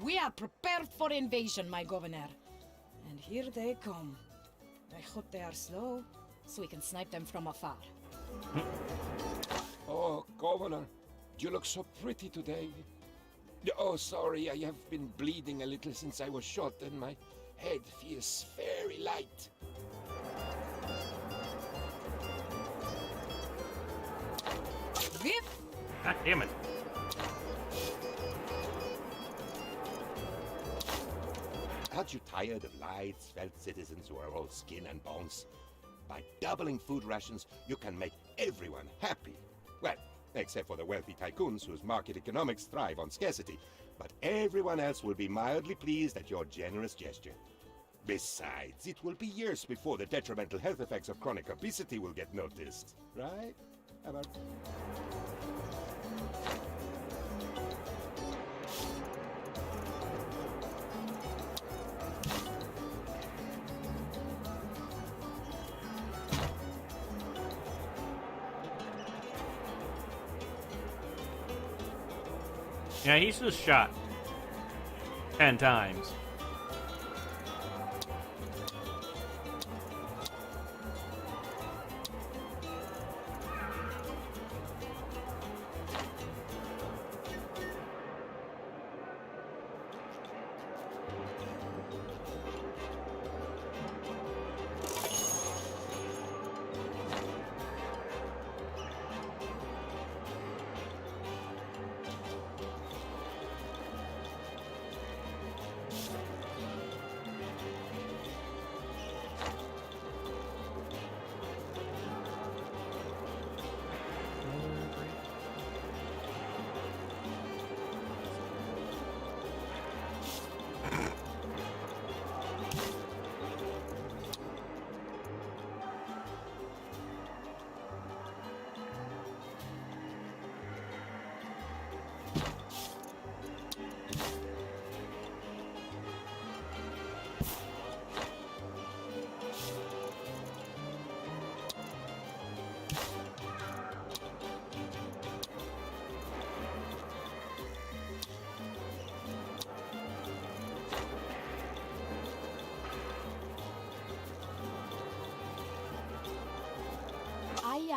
We are prepared for invasion, my governor. And here they come. I hope they are slow, so we can snipe them from afar. Oh, Governor, you look so pretty today. Oh, sorry, I have been bleeding a little since I was shot, and my head feels very light. Vip! God damn it. Aren't you tired of light, svelte citizens who are all skin and bones? By doubling food rations, you can make everyone happy. Well, except for the wealthy tycoons whose market economics thrive on scarcity. But everyone else will be mildly pleased at your generous gesture. Besides, it will be years before the detrimental health effects of chronic obesity will get noticed, right? How about... Yeah, he's just shot 10 times.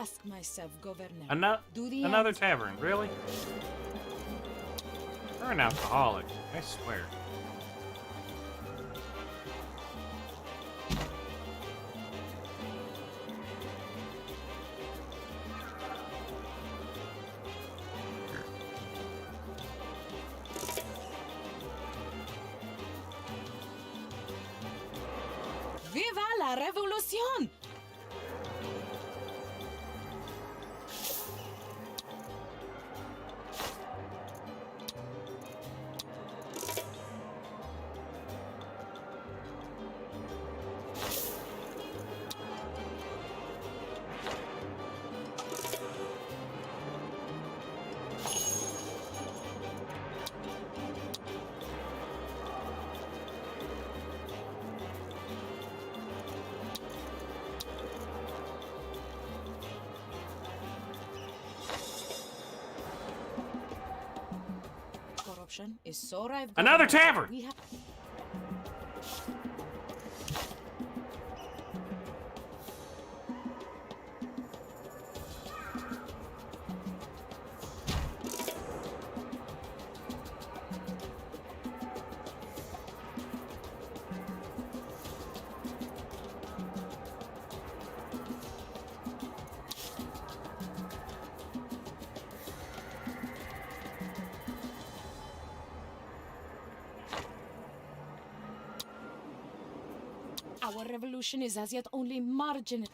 ask myself, Governor. Another tavern, really? You're an alcoholic, I swear. Viva la revolución! Corruption is so rife. Another Governor, tavern! we have... Our revolution is as yet only marginal.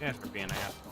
Yeah, for being an asshole.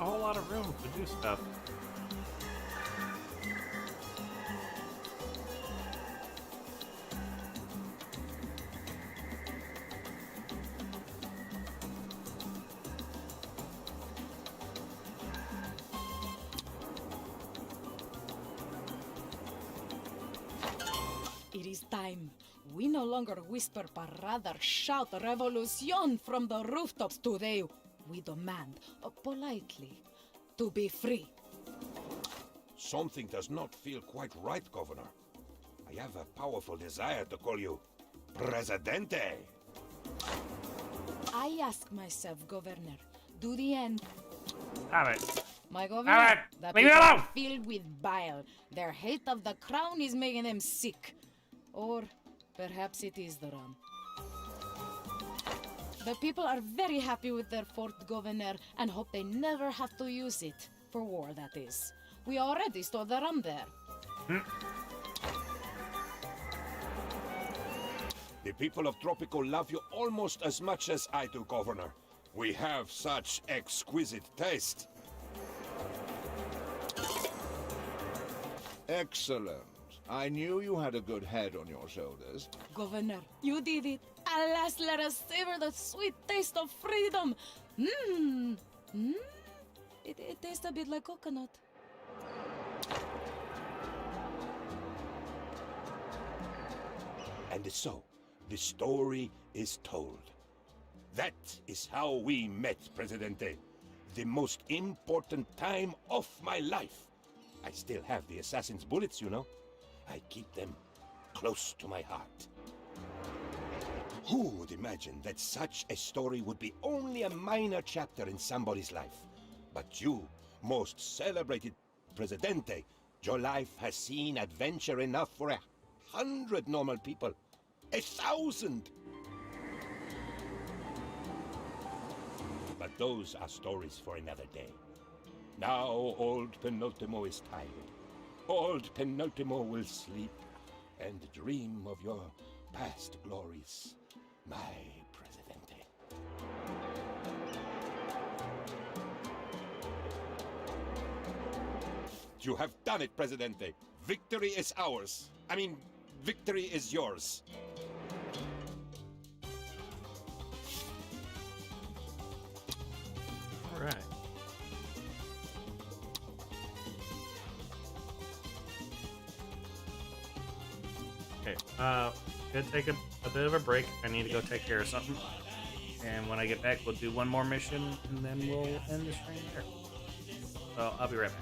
A whole lot of room to do stuff. It is time. We no longer whisper, but rather shout revolution from the rooftops today. We demand, politely, to be free. Something does not feel quite right, Governor. I have a powerful desire to call you Presidente. I ask myself, Governor, do the end... Stop it. My Governor, the Leave me people alone! are filled with bile. Their hate of the crown is making them sick. Or perhaps it is the rum. The people are very happy with their fourth governor and hope they never have to use it. For war, that is. We already store the rum there. The people of Tropico love you almost as much as I do, Governor. We have such exquisite taste. Excellent. I knew you had a good head on your shoulders. Governor, you did it. At last, let us savor the sweet taste of freedom. It tastes a bit like coconut. And so, the story is told. That is how we met, Presidente. The most important time of my life. I still have the assassin's bullets, you know. I keep them close to my heart. Who would imagine that such a story would be only a minor chapter in somebody's life? But you, most celebrated Presidente, your life has seen adventure enough for 100 normal people. 1,000! But those are stories for another day. Now old Penultimo is tired. Old Penultimo will sleep and dream of your past glories, my Presidente. You have done it, Presidente. Victory is ours. I mean, victory is yours. All right. Okay, gonna take a bit of a break. I need to go take care of something. And when I get back, we'll do one more mission, and then we'll end the stream there. So I'll be right back.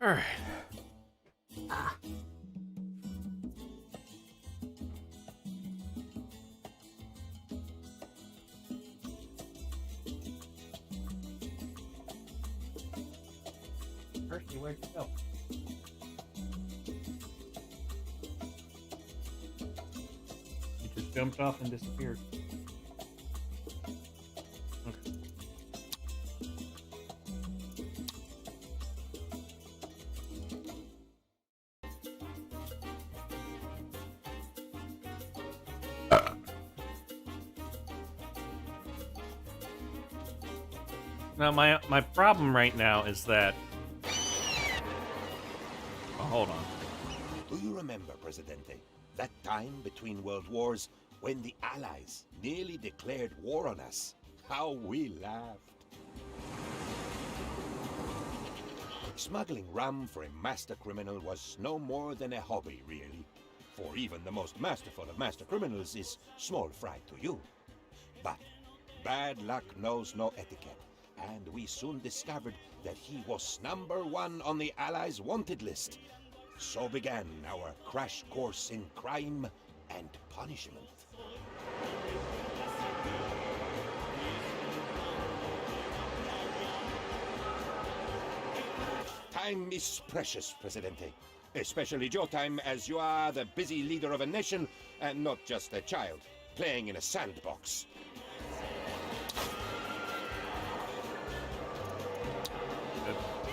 Alright. Hershey, where'd you go? He just jumped off and disappeared. Okay. Now my problem right now is that. Oh, hold on. Do you remember, Presidente, that time between world wars when the Allies nearly declared war on us? How we laughed. Smuggling rum for a master criminal was no more than a hobby, really. For even the most masterful of master criminals is small fry to you. But bad luck knows no etiquette, and we soon discovered that he was #1 on the Allies' wanted list. So began our crash course in crime and punishment. Time is precious, Presidente. Especially your time, as you are the busy leader of a nation and not just a child playing in a sandbox.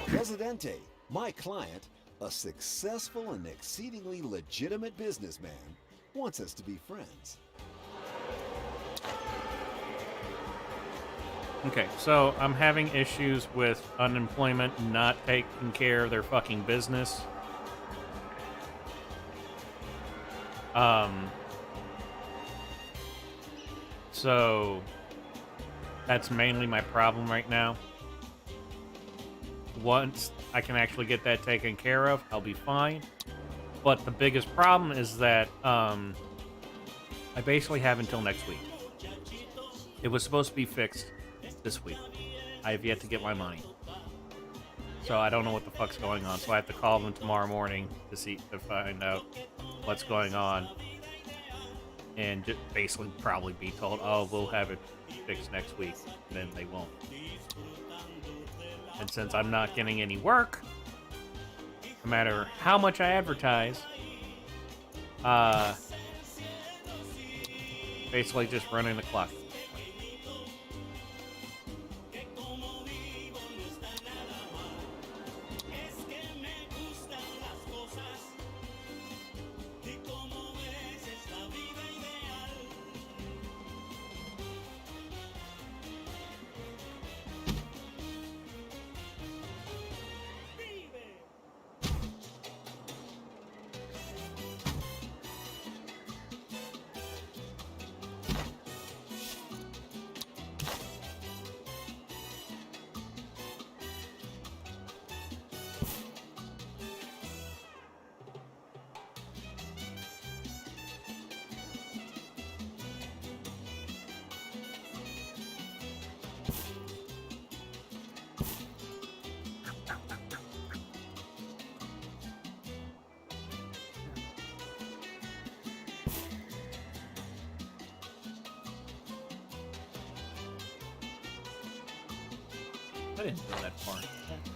Presidente, my client, a successful and exceedingly legitimate businessman, wants us to be friends. Okay, so I'm having issues with unemployment not taking care of their fucking business. So that's mainly my problem right now. Once I can actually get that taken care of, I'll be fine. But the biggest problem is that I basically have until next week. It was supposed to be fixed this week. I have yet to get my money. So I don't know what the fuck's going on. So I have to call them tomorrow morning to find out what's going on. And just basically probably be told, oh, we'll have it fixed next week. Then they won't. And since I'm not getting any work, no matter how much I advertise, basically just running the clock. I didn't go that far.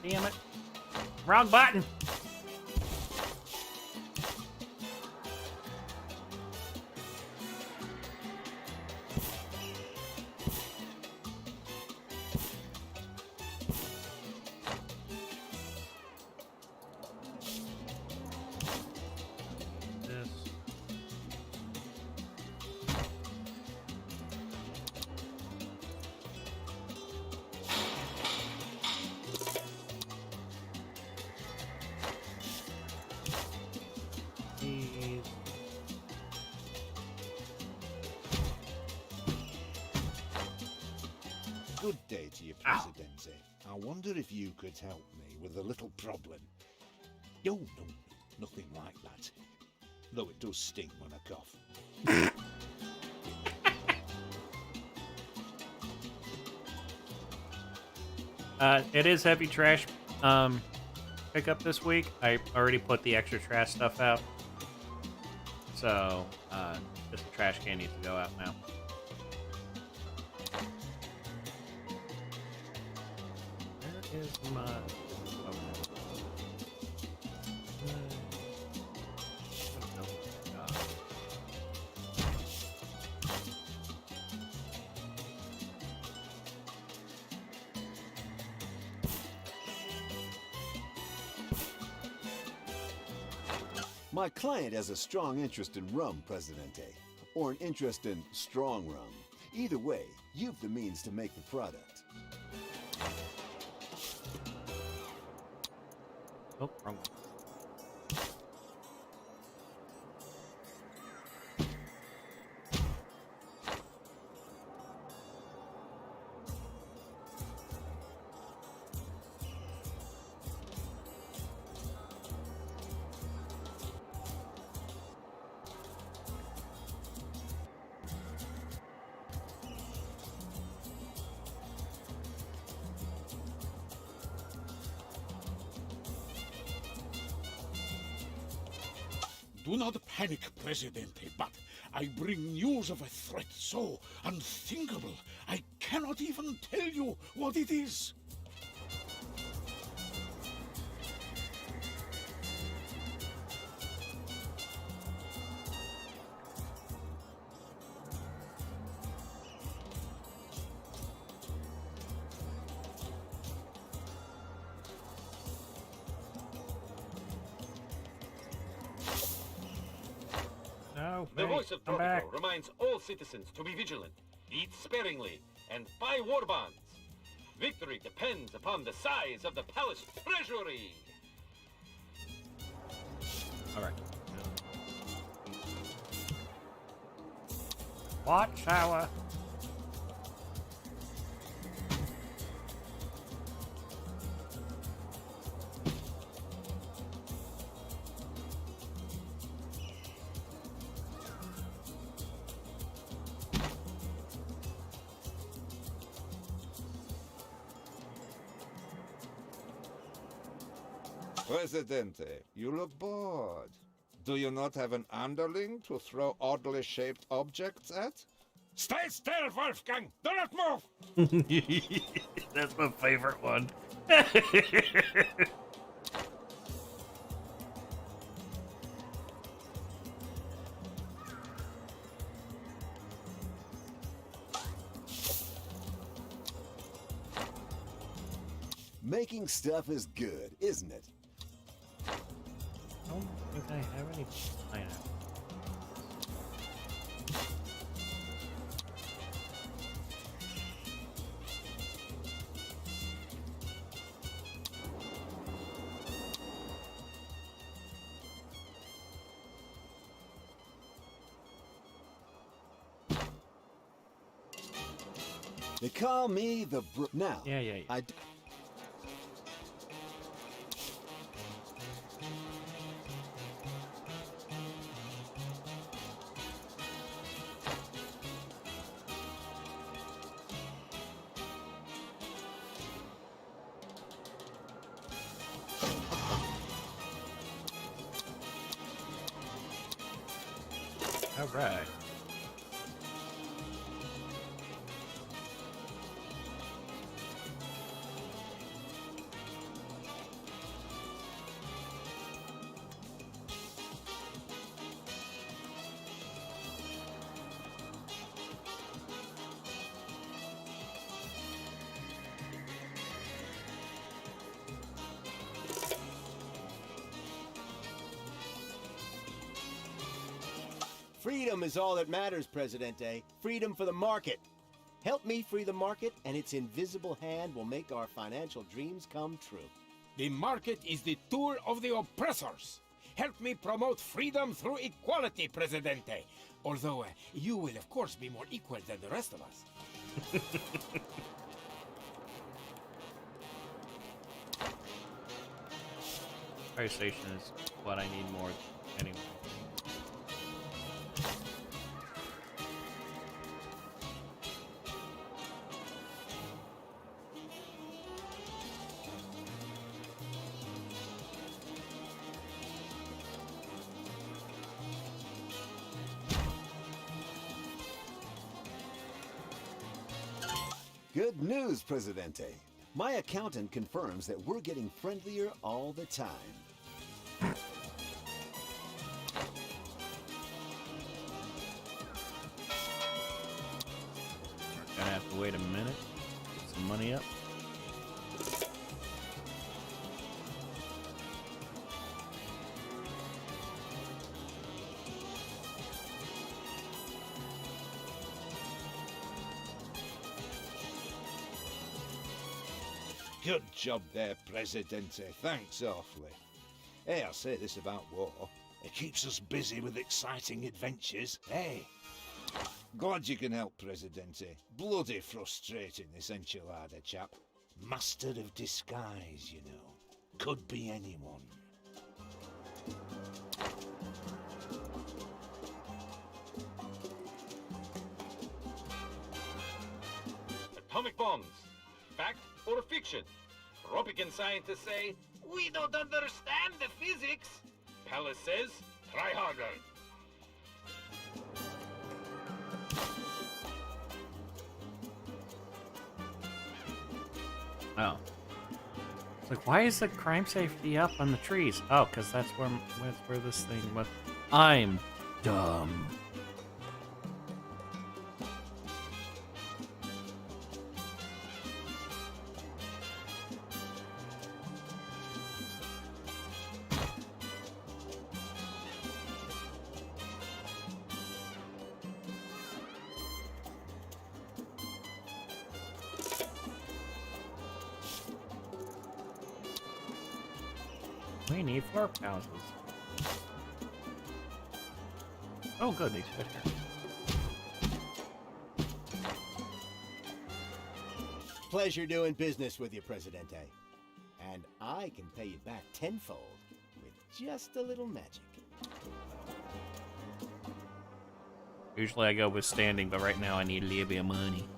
Damn it. Wrong button. Good day to you, Presidente. I wonder if you could help me with a little problem. Oh, no, nothing like that. Though it does sting when I cough. It is heavy trash. pick up this week. I already put the extra trash stuff out. So, just the trash can needs to go out now. Where is my... Oh. My client has a strong interest in rum, Presidente, or an interest in strong rum. Either way, you've the means to make the product. Oh, wrong one. Do not panic, Presidente, but I bring news of a threat so unthinkable, I cannot even tell you what it is. No, The wait, voice of come back. Tropico reminds all citizens to be vigilant, eat sparingly, and buy war bonds. Victory depends upon the size of the palace treasury. All right. Watch shower. Presidente, you look bored. Do you not have an underling to throw oddly shaped objects at? Stay still, Wolfgang! Do not move! That's my favorite one. Making stuff is good, isn't it? I don't think I have any pineapple. They call me the now. Yeah. All right. Freedom is all that matters, Presidente. Freedom for the market. Help me free the market, and its invisible hand will make our financial dreams come true. The market is the tool of the oppressors. Help me promote freedom through equality, Presidente. Although you will, of course, be more equal than the rest of us. Fire station is what I need more anyway. Good news, Presidente. My accountant confirms that we're getting friendlier all the time. Gonna have to wait a minute. Get some money up. Good job there, Presidente. Thanks awfully. Hey, I'll say this about war. It keeps us busy with exciting adventures. Hey, glad you can help, Presidente. Bloody frustrating, this enchilada chap. Master of disguise, you know. Could be anyone. Atomic bombs. Fact or fiction? Remaking scientists say, we don't understand the physics. Palace says, try harder. Oh. It's like, why is the crime safety up on the trees? Oh, because that's where this thing was. I'm dumb. We need floor houses. Oh, good, these fit here. Pleasure doing business with you, Presidente. And I can pay you back tenfold with just a little magic. Usually I go with standing, but right now I need a little bit of money.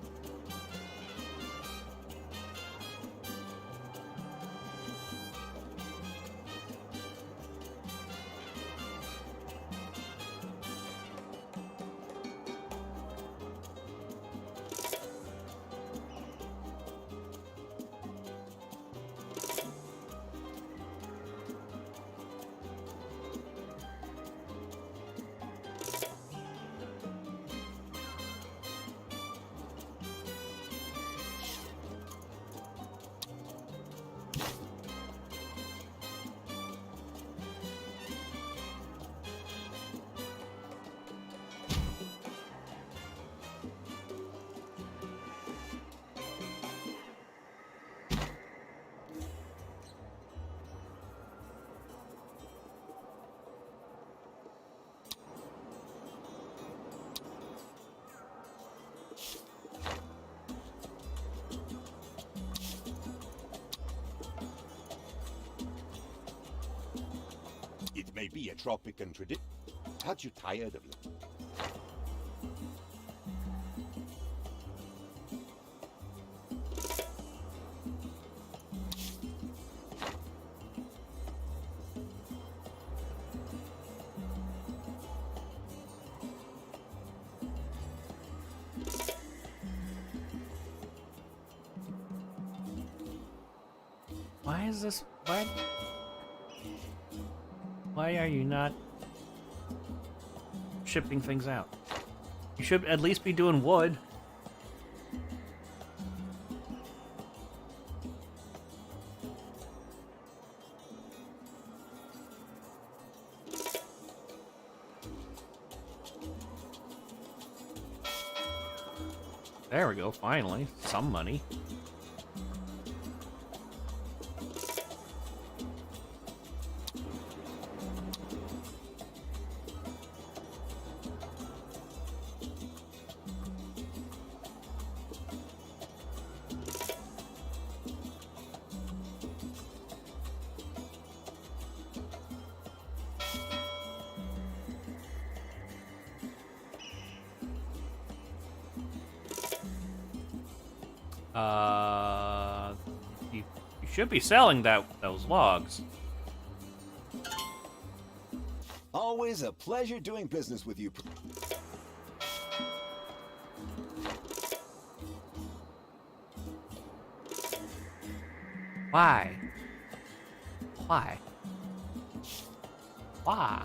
It may be a tropican tradition. Aren't you tired of it? Why is this? Why are you not shipping things out? You should at least be doing wood. There we go, finally. Some money. You should be selling those logs. Always a pleasure doing business with you. Why? Why? Why?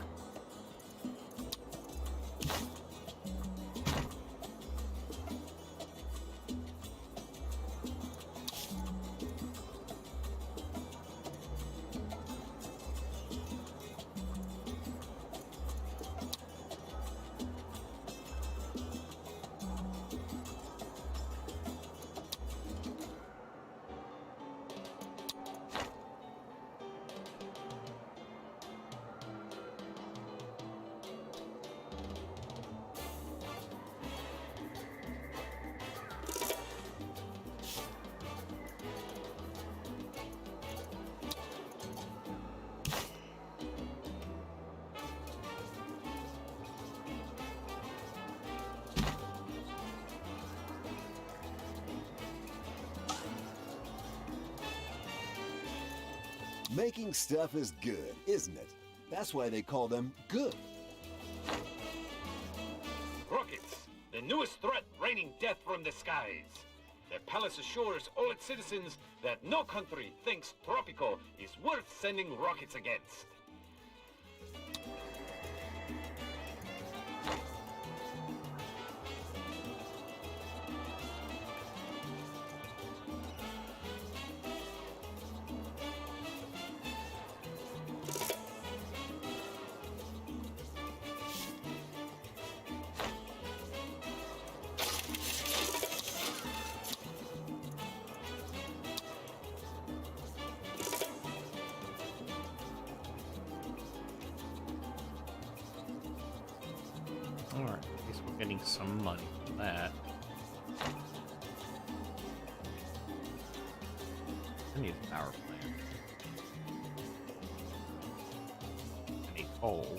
Making stuff is good, isn't it? That's why they call them good. Rockets, the newest threat raining death from the skies. The palace assures all its citizens that no country thinks Tropico is worth sending rockets against. Alright, at least we're getting some money from that. I need a power plant. I need coal.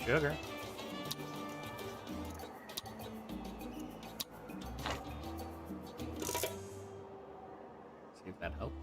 Sugar. See if that helps.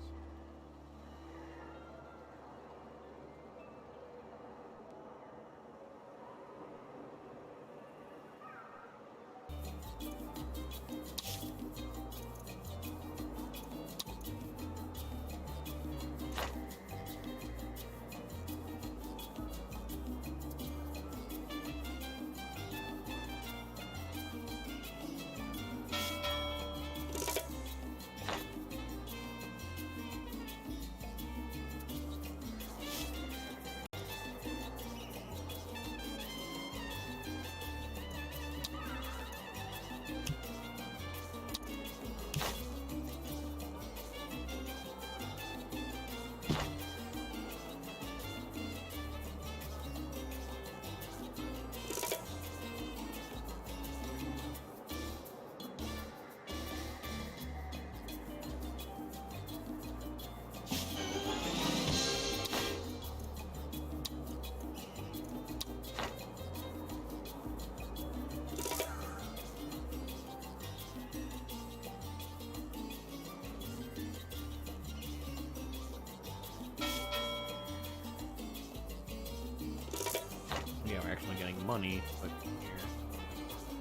Yeah, we're actually getting money, but here,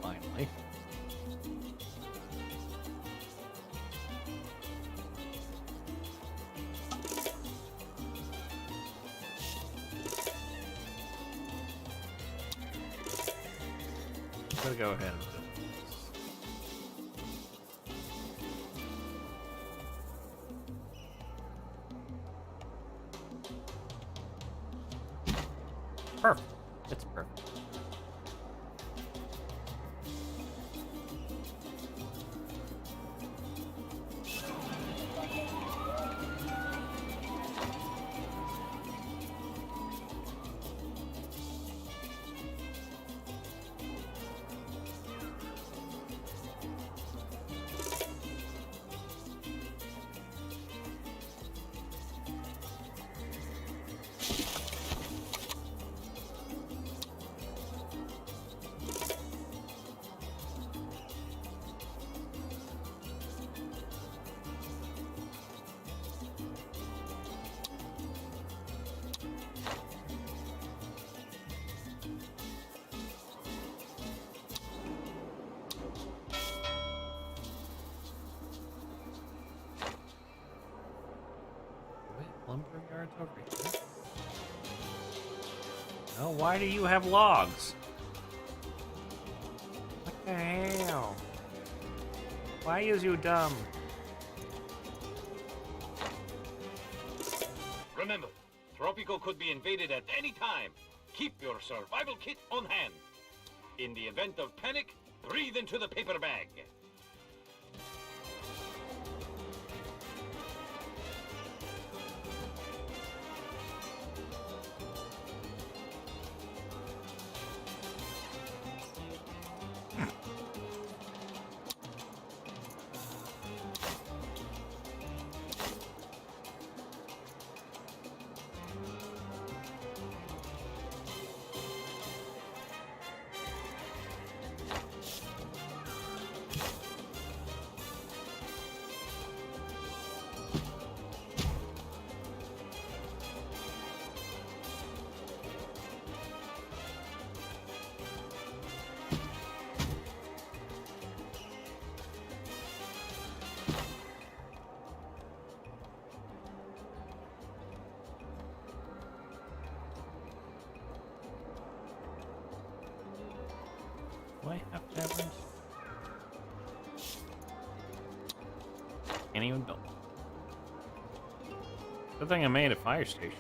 finally. I'm gonna go ahead and do this. Perfect. It's perfect. Lumberyard's over here. Oh, why do you have logs? What the hell? Why is you dumb? Remember, Tropico could be invaded at any time. Keep your survival kit on hand. In the event of panic, breathe into the paper bag. Do I have taverns? Can't even build. Good thing I made a fire station.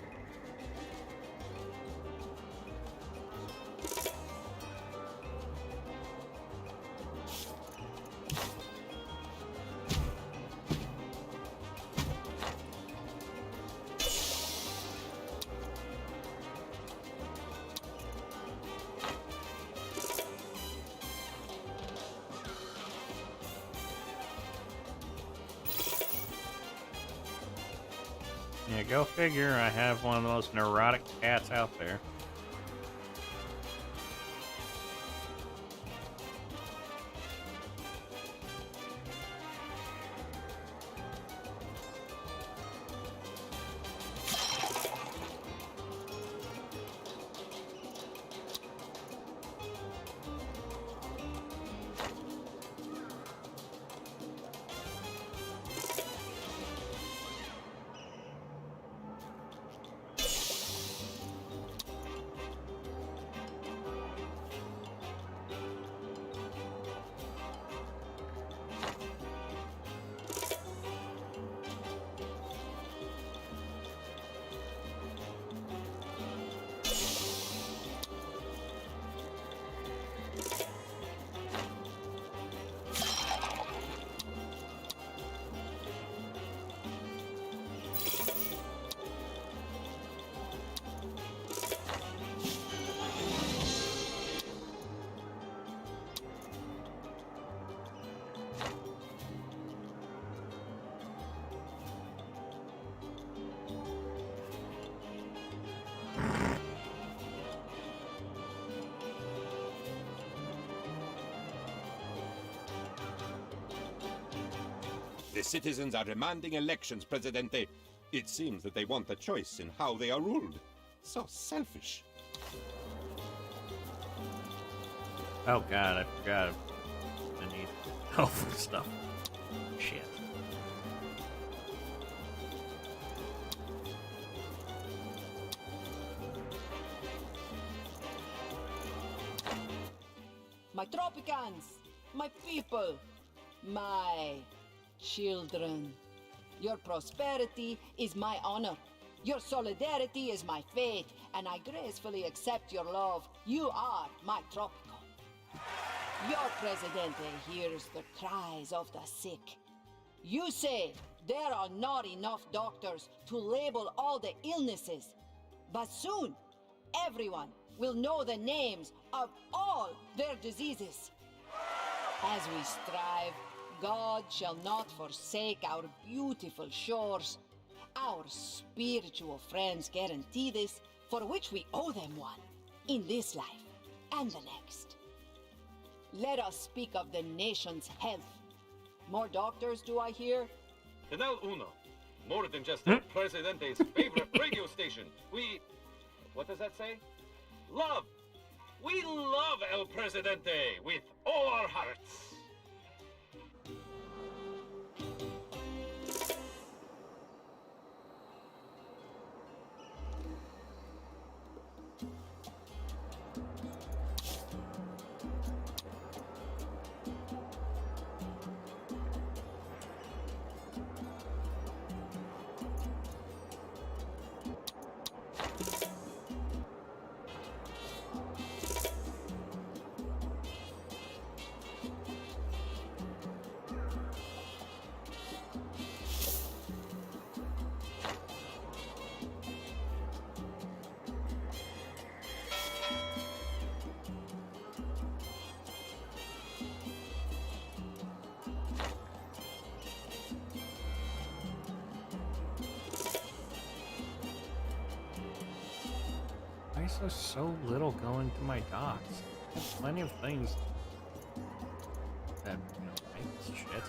Yeah, go figure. I have one of the most neurotic cats out there. The citizens are demanding elections, Presidente. It seems that they want a choice in how they are ruled. So selfish. Oh god, I forgot. I need help for stuff. Shit. My Tropicans, my people, my children. Your prosperity is my honor. Your solidarity is my faith, and I gracefully accept your love. You are my Tropico. Your Presidente hears the cries of the sick. You say there are not enough doctors to label all the illnesses, but soon everyone will know the names of all their diseases. As we strive, God shall not forsake our beautiful shores. Our spiritual friends guarantee this, for which we owe them one, in this life and the next. Let us speak of the nation's health. More doctors, do I hear? Canal Uno. More than just El Presidente's favorite radio station. We... what does that say? Love! We love El Presidente with all our hearts! Why is there so little going to my docks? There's plenty of things that, make this shit.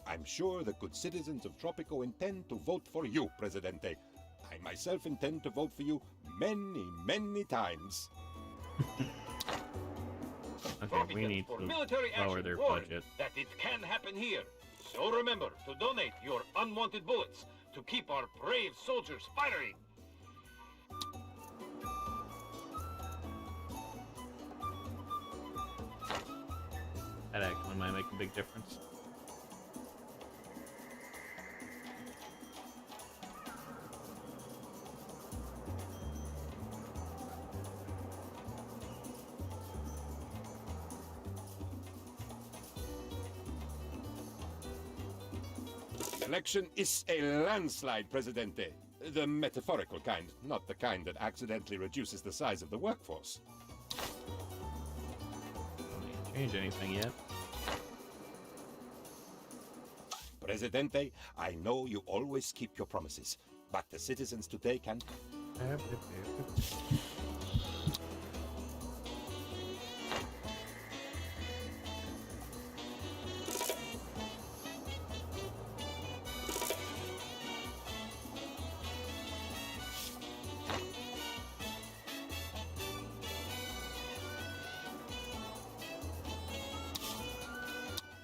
I'm sure the good citizens of Tropico intend to vote for you, Presidente. I myself intend to vote for you many, many times. Okay, we need For to military lower action their warned budget. that it can happen here. So remember to donate your unwanted bullets to keep our brave soldiers firing. That actually might make a big difference. The election is a landslide, Presidente. The metaphorical kind, not the kind that accidentally reduces the size of the workforce. Can't change anything yet. Presidente, I know you always keep your promises, but the citizens today can...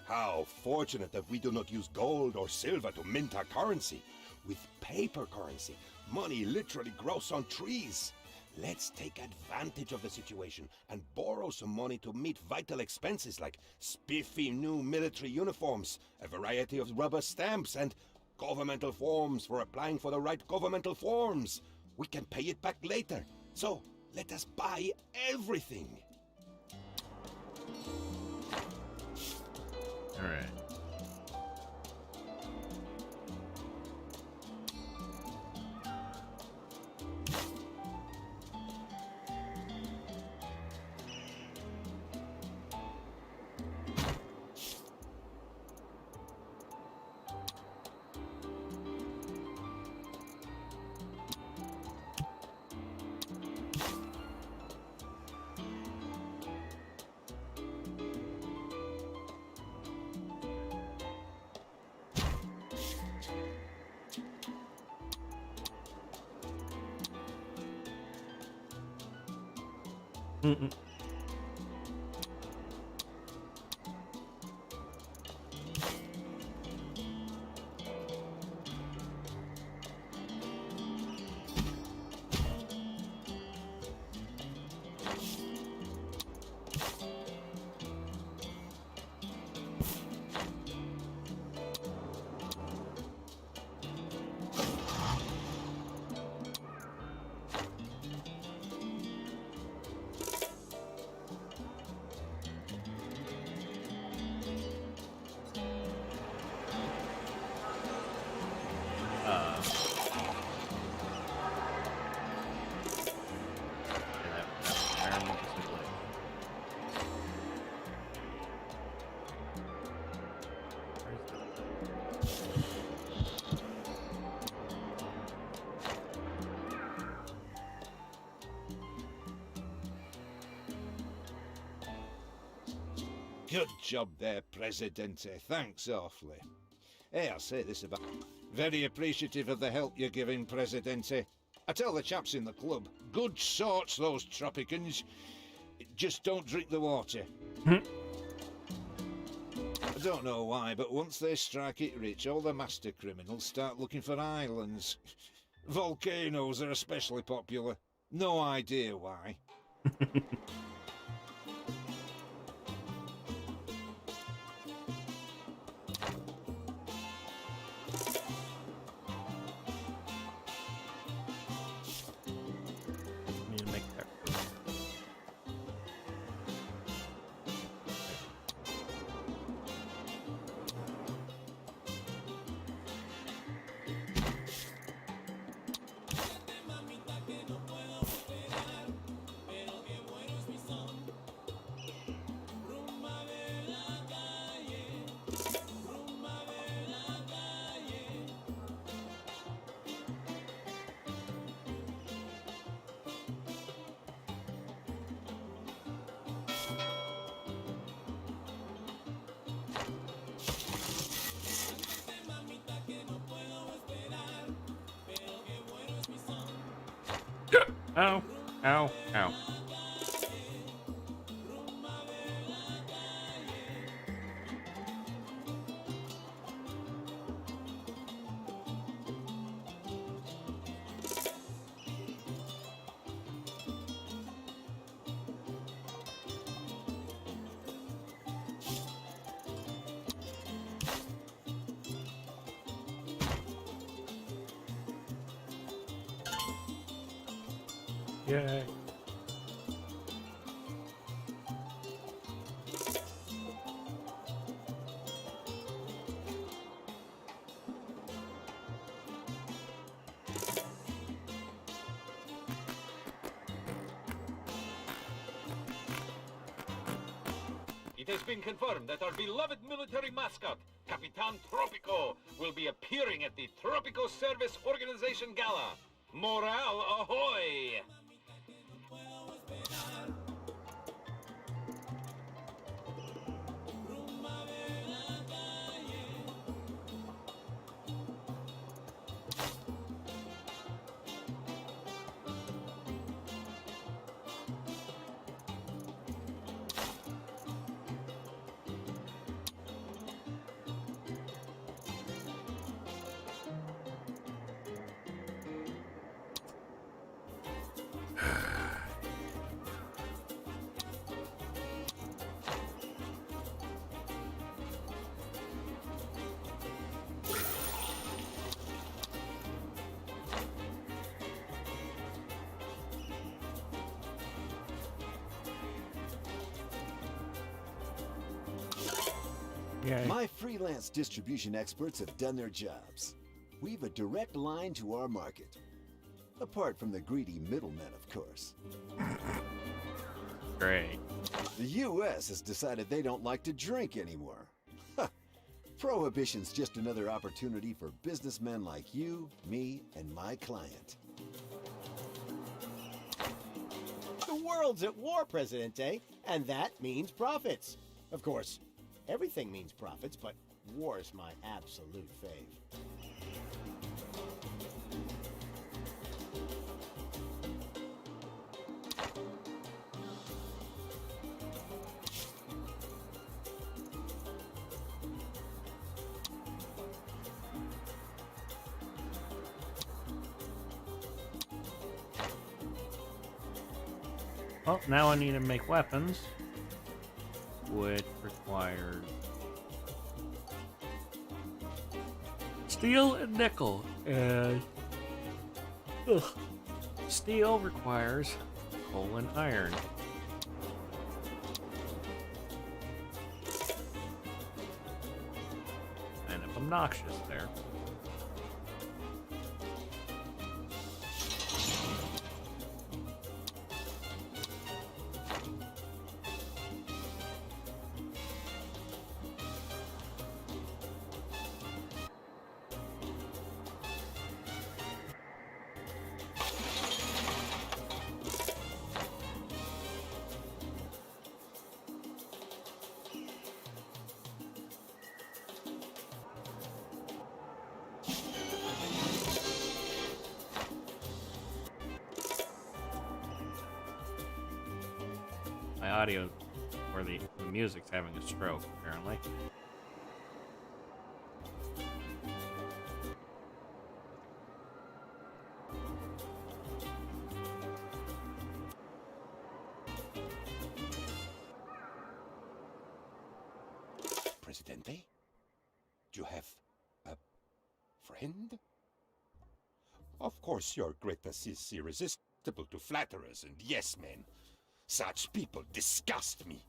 How fortunate that we do not use gold or silver to mint our currency. With paper currency, money literally grows on trees. Let's take advantage of the situation and borrow some money to meet vital expenses like spiffy new military uniforms, a variety of rubber stamps, and governmental forms for applying for the right governmental forms. We can pay it back later. So, let us buy everything. All right. Mm-mm. Good job there, Presidente. Thanks awfully. Hey, I'll say this about... Very appreciative of the help you're giving, Presidente. I tell the chaps in the club, good sorts, those Tropicans. Just don't drink the water. I don't know why, but once they strike it rich, all the master criminals start looking for islands. Volcanoes are especially popular. No idea why. Need to make that. Ow, ow, ow. Yay. It has been confirmed that our beloved military mascot, Capitan Tropico, will be appearing at the Tropico Service Organization Gala. Morale ahoy! Yay. My freelance distribution experts have done their jobs. We've a direct line to our market. Apart from the greedy middlemen, of course. Great. The U.S. has decided they don't like to drink anymore. Prohibition's just another opportunity for businessmen like you, me, and my client. The world's at war, Presidente, and that means profits. Of course, everything means profits, but war's my absolute fave. Well, now I need to make weapons, which requires steel and nickel. And steel requires coal and iron. Kind of obnoxious there. My audio, or the music's having a stroke, apparently. Presidente? Do you have a friend? Of course, your greatness is irresistible to flatterers and yes-men. Such people disgust me.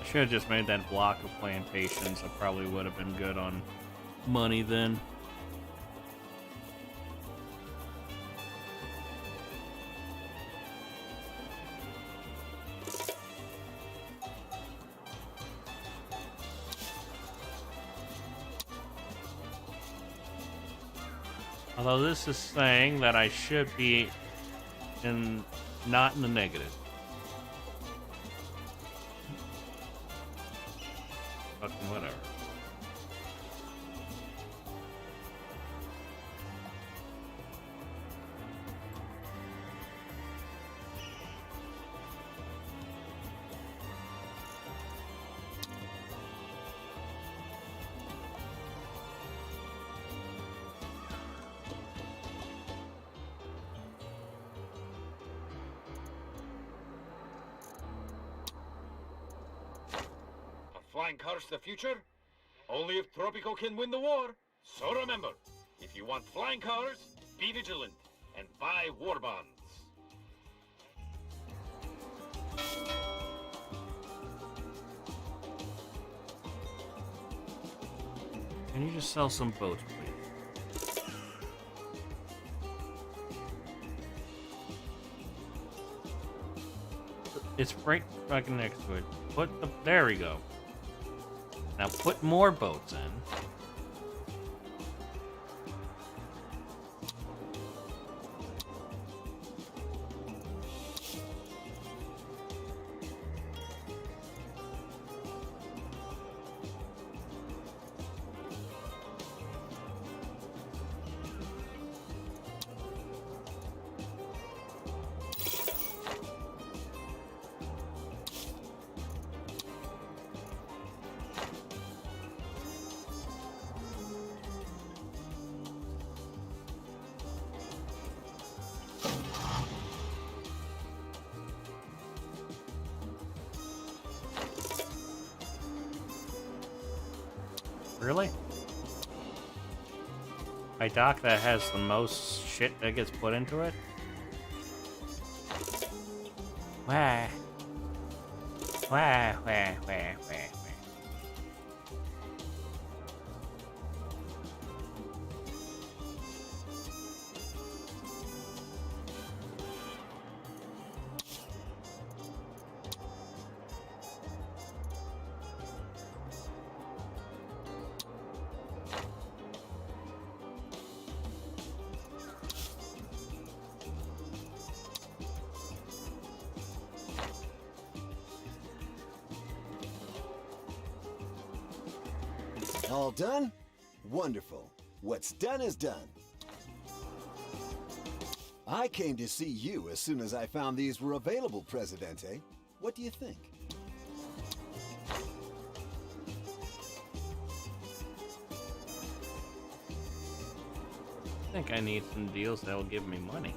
Should have just made that block of plantations. I probably would have been good on money then. Although this is saying that I should be not in the negative. Fucking whatever. Flying cars the future? Only if Tropico can win the war. So remember, if you want flying cars, be vigilant and buy war bonds. Can you just sell some boats, please? It's right fucking next to it. There we go. Now put more boats in. Really? My dock that has the most shit that gets put into it? Wah. Wah, wah, wah, wah. All done? Wonderful. What's done is done. I came to see you as soon as I found these were available, Presidente. What do you think? I think I need some deals that will give me money.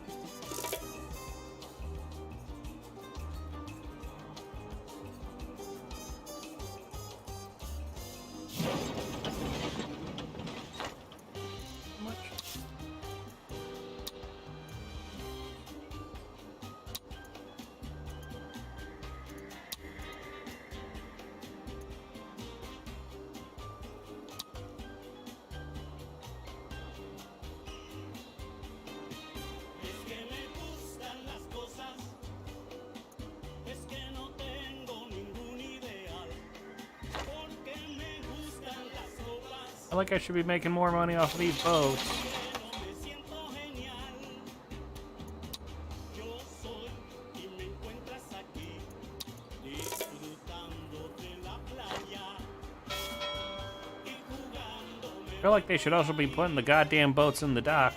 I feel like I should be making more money off of these boats. I feel like they should also be putting the goddamn boats in the dock.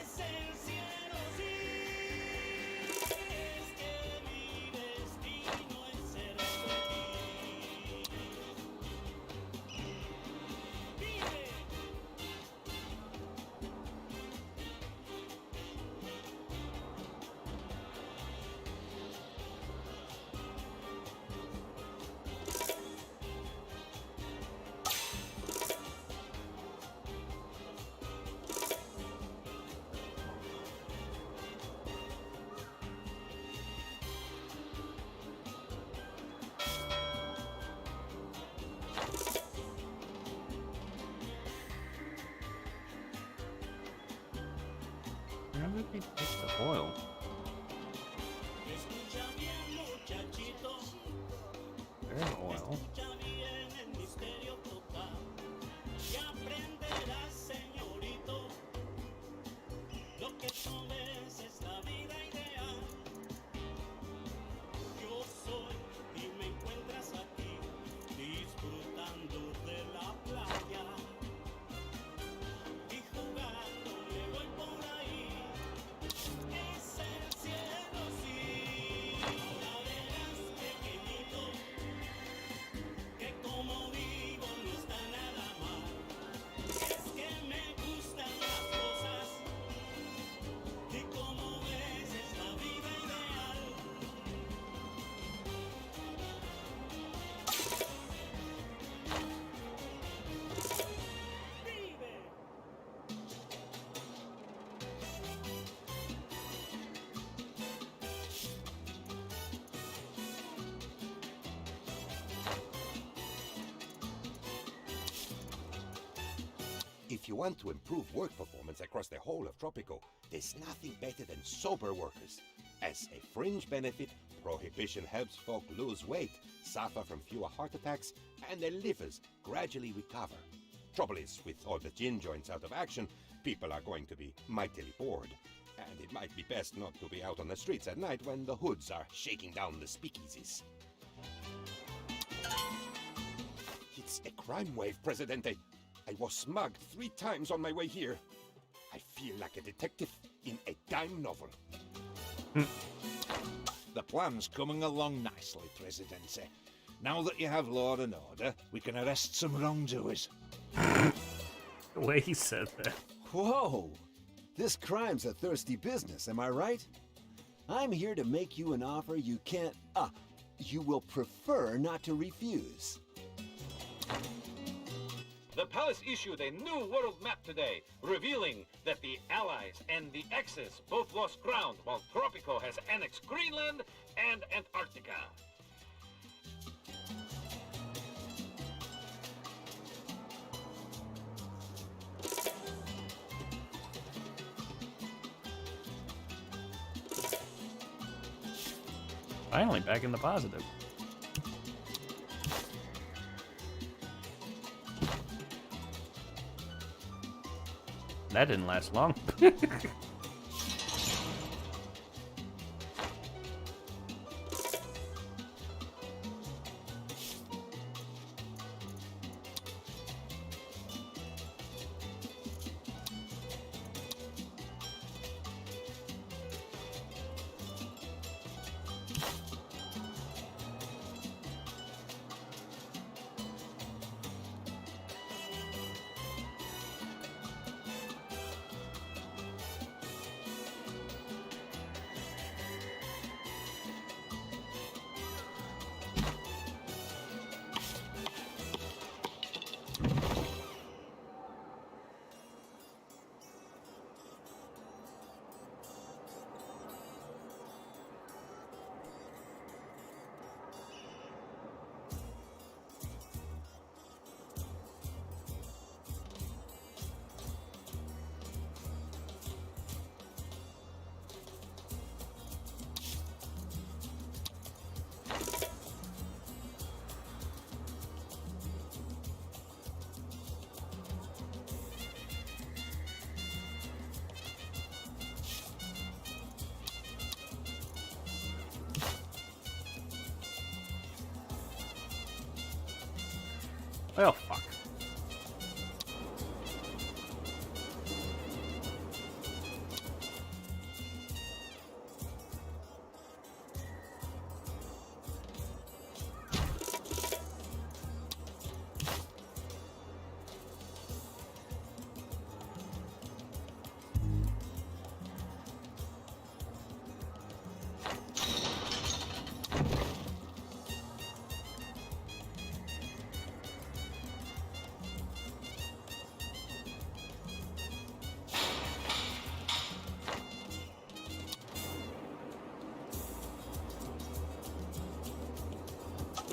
How did they take the oil? There's oil. If you want to improve work performance across the whole of Tropico, there's nothing better than sober workers. As a fringe benefit, prohibition helps folk lose weight, suffer from fewer heart attacks, and their livers gradually recover. Trouble is, with all the gin joints out of action, people are going to be mightily bored. And it might be best not to be out on the streets at night when the hoods are shaking down the speakeasies. It's a crime wave, Presidente. I was smugged 3 times on my way here. I feel like a detective in a dime novel. The plan's coming along nicely, Presidente. Now that you have law and order, we can arrest some wrongdoers. The way he said that. Whoa! This crime's a thirsty business, am I right? I'm here to make you an offer you can't, you will prefer not to refuse. The palace issued a new world map today, revealing that the Allies and the Axis both lost ground, while Tropico has annexed Greenland and Antarctica. Finally, back in the positive. That didn't last long. Oh, fuck.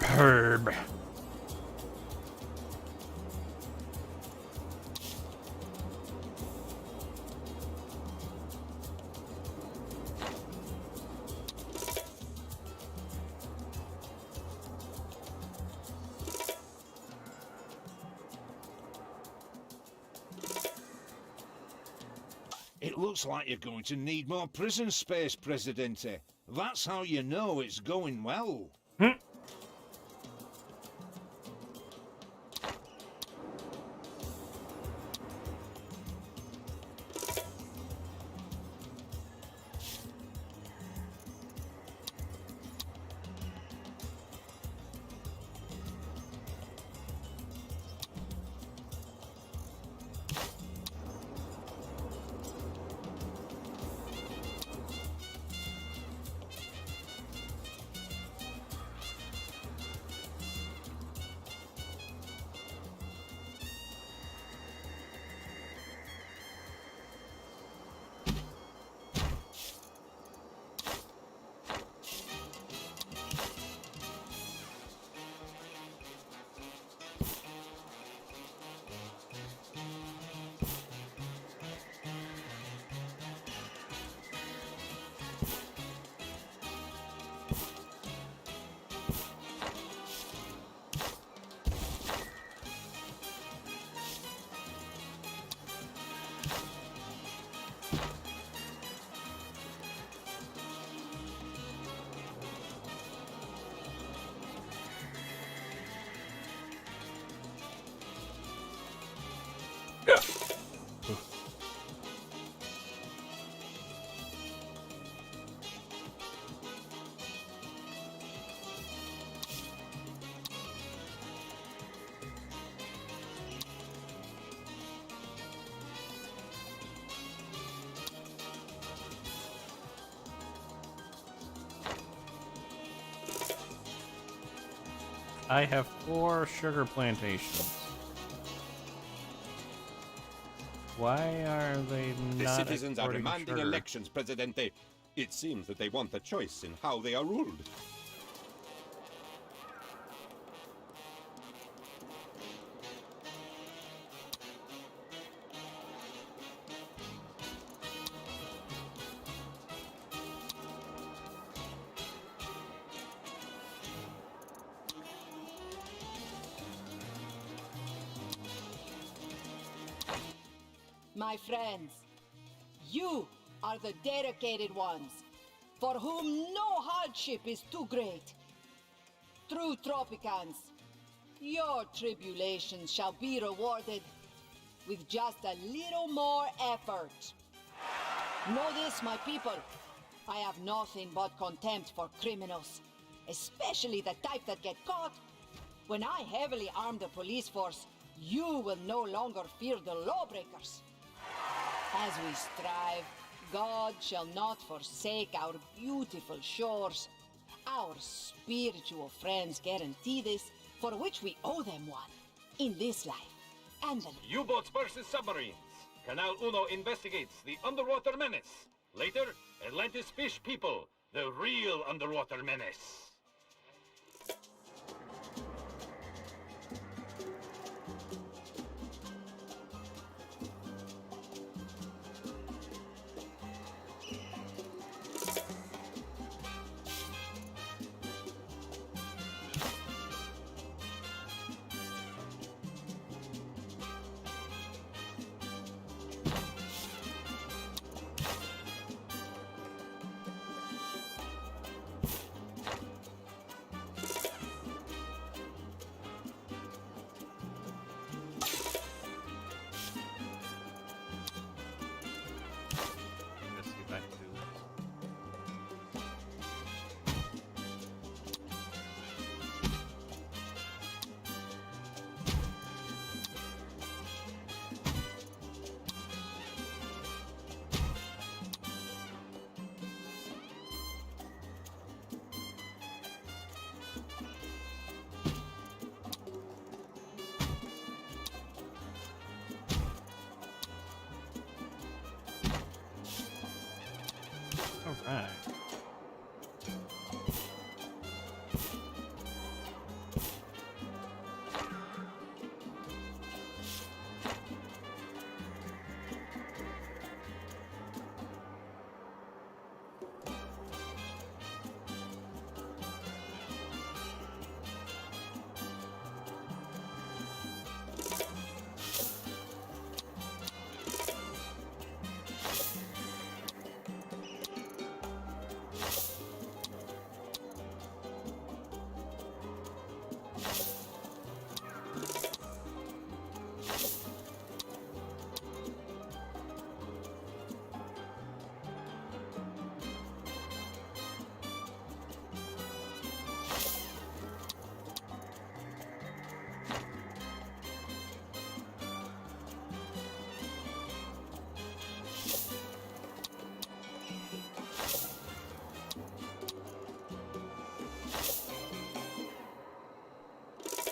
Herb. It looks like you're going to need more prison space, Presidente. That's how you know it's going well. I have 4 sugar plantations. Why are they The not citizens are exporting demanding sugar? elections, Presidente. It seems that they want a choice in how they are ruled. My friends, you are the dedicated ones, for whom no hardship is too great. True Tropicans, your tribulations shall be rewarded with just a little more effort. Know this, my people. I have nothing but contempt for criminals, especially the type that get caught. When I heavily arm the police force, you will no longer fear the lawbreakers. As we strive, God shall not forsake our beautiful shores. Our spiritual friends guarantee this, for which we owe them one, in this life and the next. U-boats versus submarines. Canal Uno investigates the underwater menace. Later, Atlantis fish people, the real underwater menace. Let's see if I can do this. All right.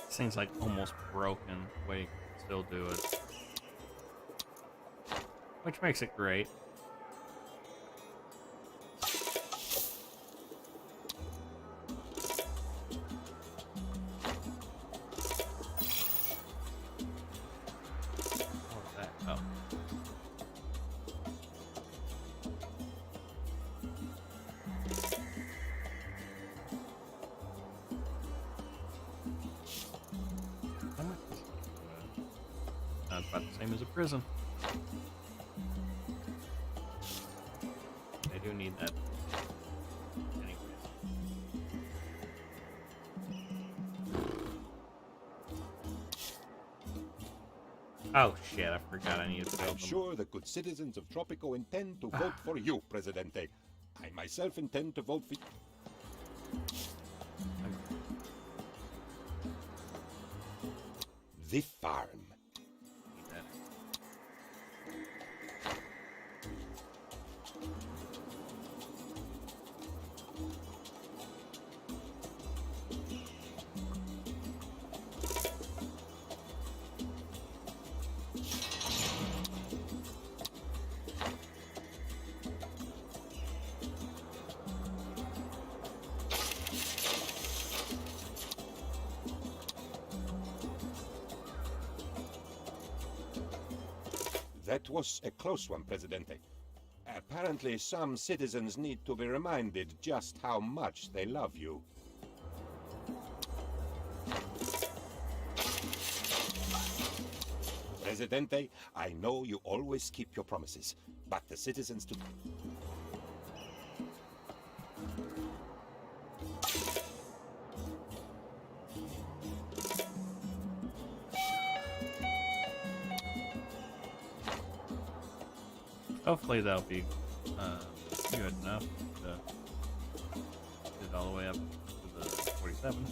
Seems like almost broken the way you can still do it. Which makes it great. What was that? Oh. How much is it? That's about the same as a prison. They do need that. Anyways. Oh shit, I forgot I needed to build I'm them. sure the good citizens of Tropico intend to vote for you, Presidente. I myself intend to vote for the farm. That was a close one, Presidente. Apparently, some citizens need to be reminded just how much they love you. Presidente, I know you always keep your promises, but the citizens do. Hopefully that'll be good enough to get it all the way up to the 47.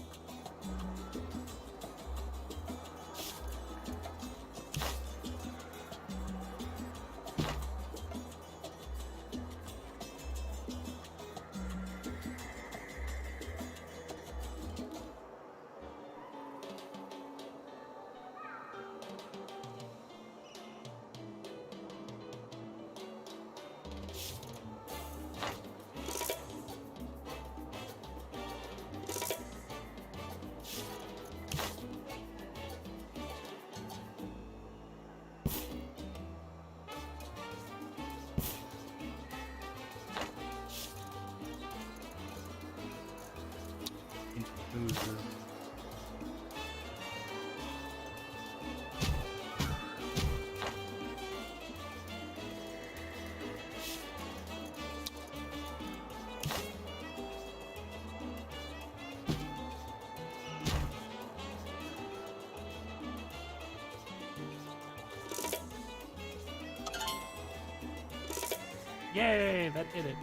Yay, that did it.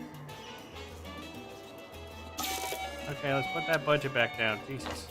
Okay, let's put that budget back down. Jesus.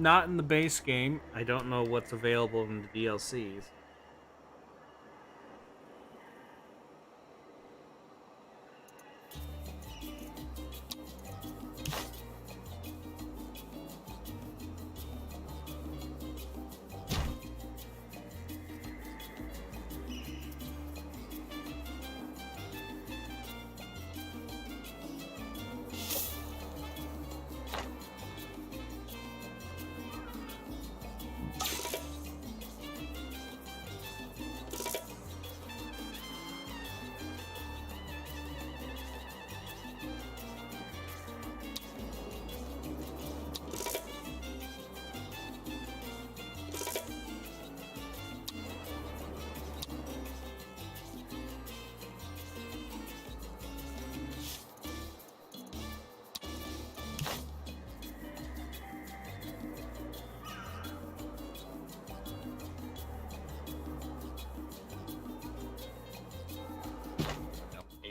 Not in the base game. I don't know what's available in the DLCs.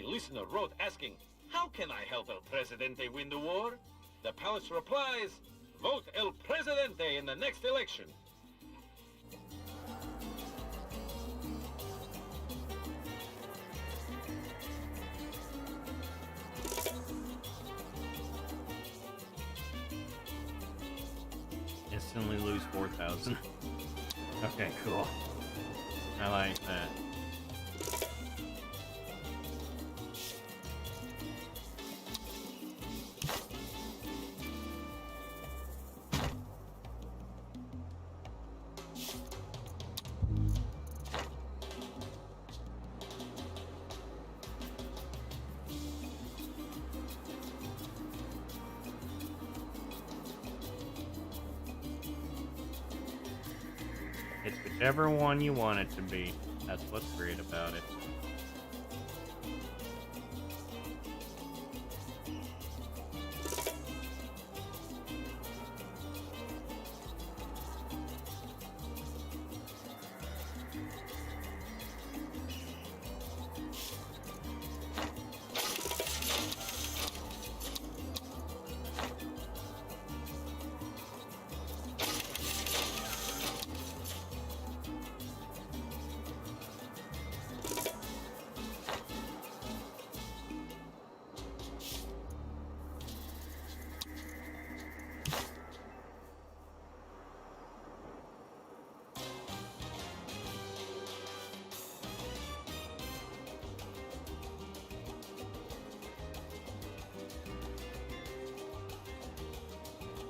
Listener wrote asking, how can I help El Presidente win the war? The palace replies, vote El Presidente in the next election. Instantly lose 4,000. Okay, cool. I like that. It's whichever one you want it to be. That's what's great about it.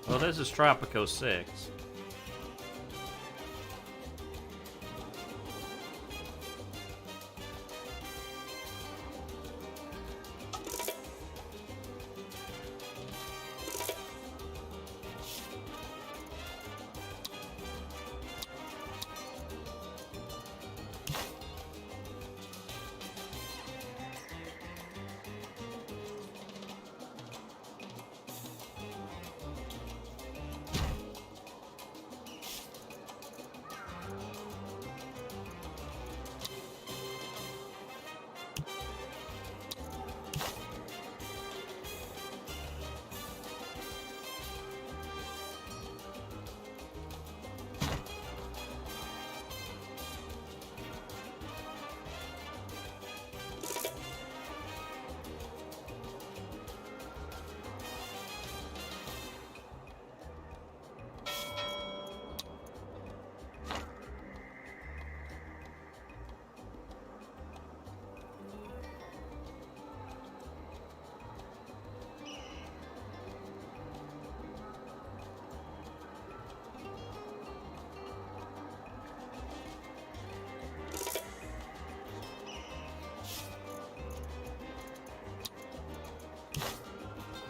Well, this is Tropico 6.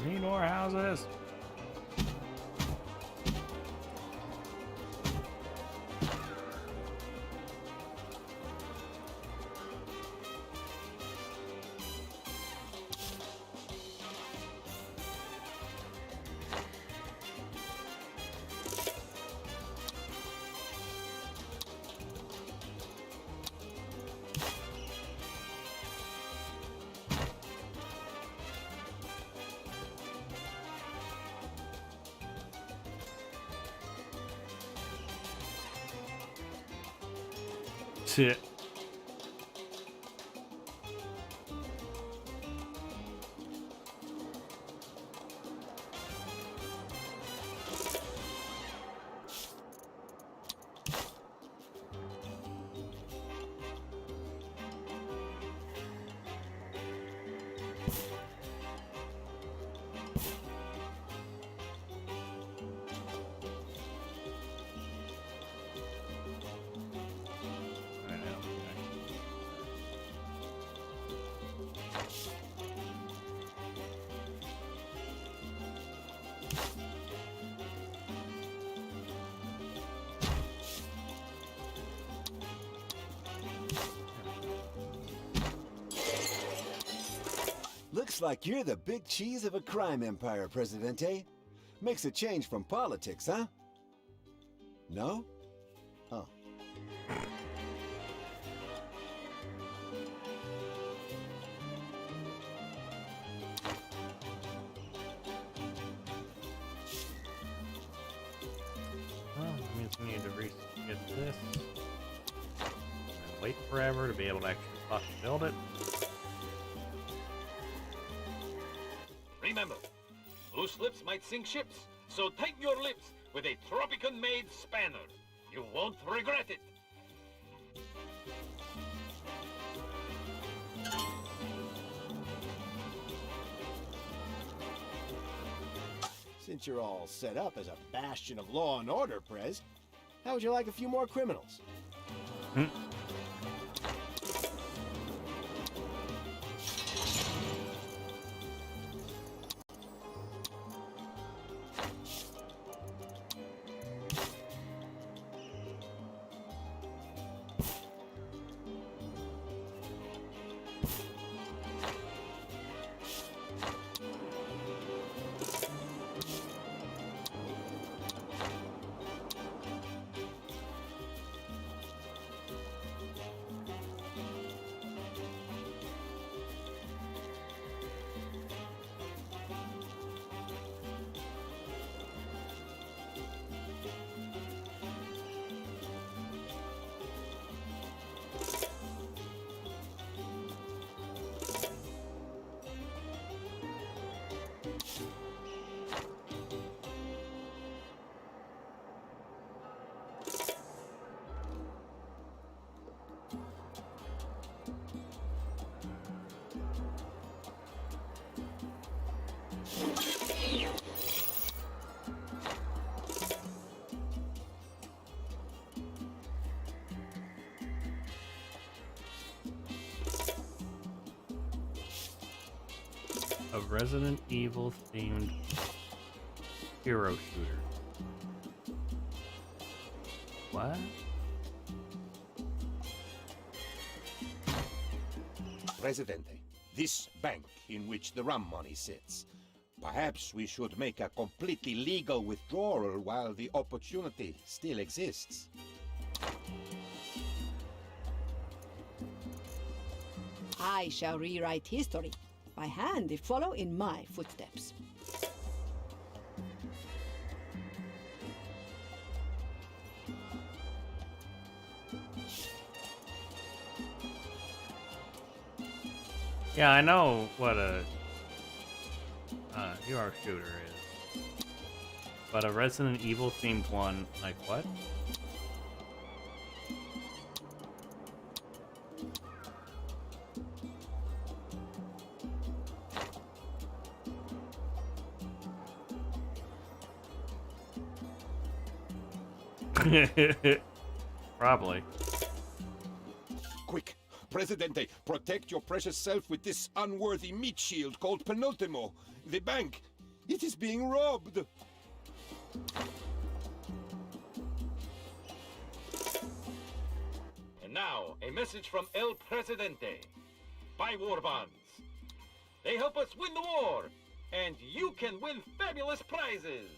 Need more houses. Shit. Looks like you're the big cheese of a crime empire, Presidente. Makes a change from politics, huh? No? Oh. Well, that means we need to get this. And wait forever to be able to actually fucking build it. Remember, loose lips might sink ships, so tighten your lips with a Tropican-made spanner. You won't regret it. Since you're all set up as a bastion of law and order, Prez, how would you like a few more criminals? A Resident Evil themed hero shooter. What? Presidente, this bank in which the rum money sits. Perhaps we should make a completely legal withdrawal while the opportunity still exists. I shall rewrite history by hand if follow in my footsteps. Yeah, I know what a hero shooter is. But a Resident Evil themed one, like what? Probably. Quick, Presidente, protect your precious self with this unworthy meat shield called Penultimo. The bank, it is being robbed. And now, a message from El Presidente. Buy war bonds. They help us win the war, and you can win fabulous prizes.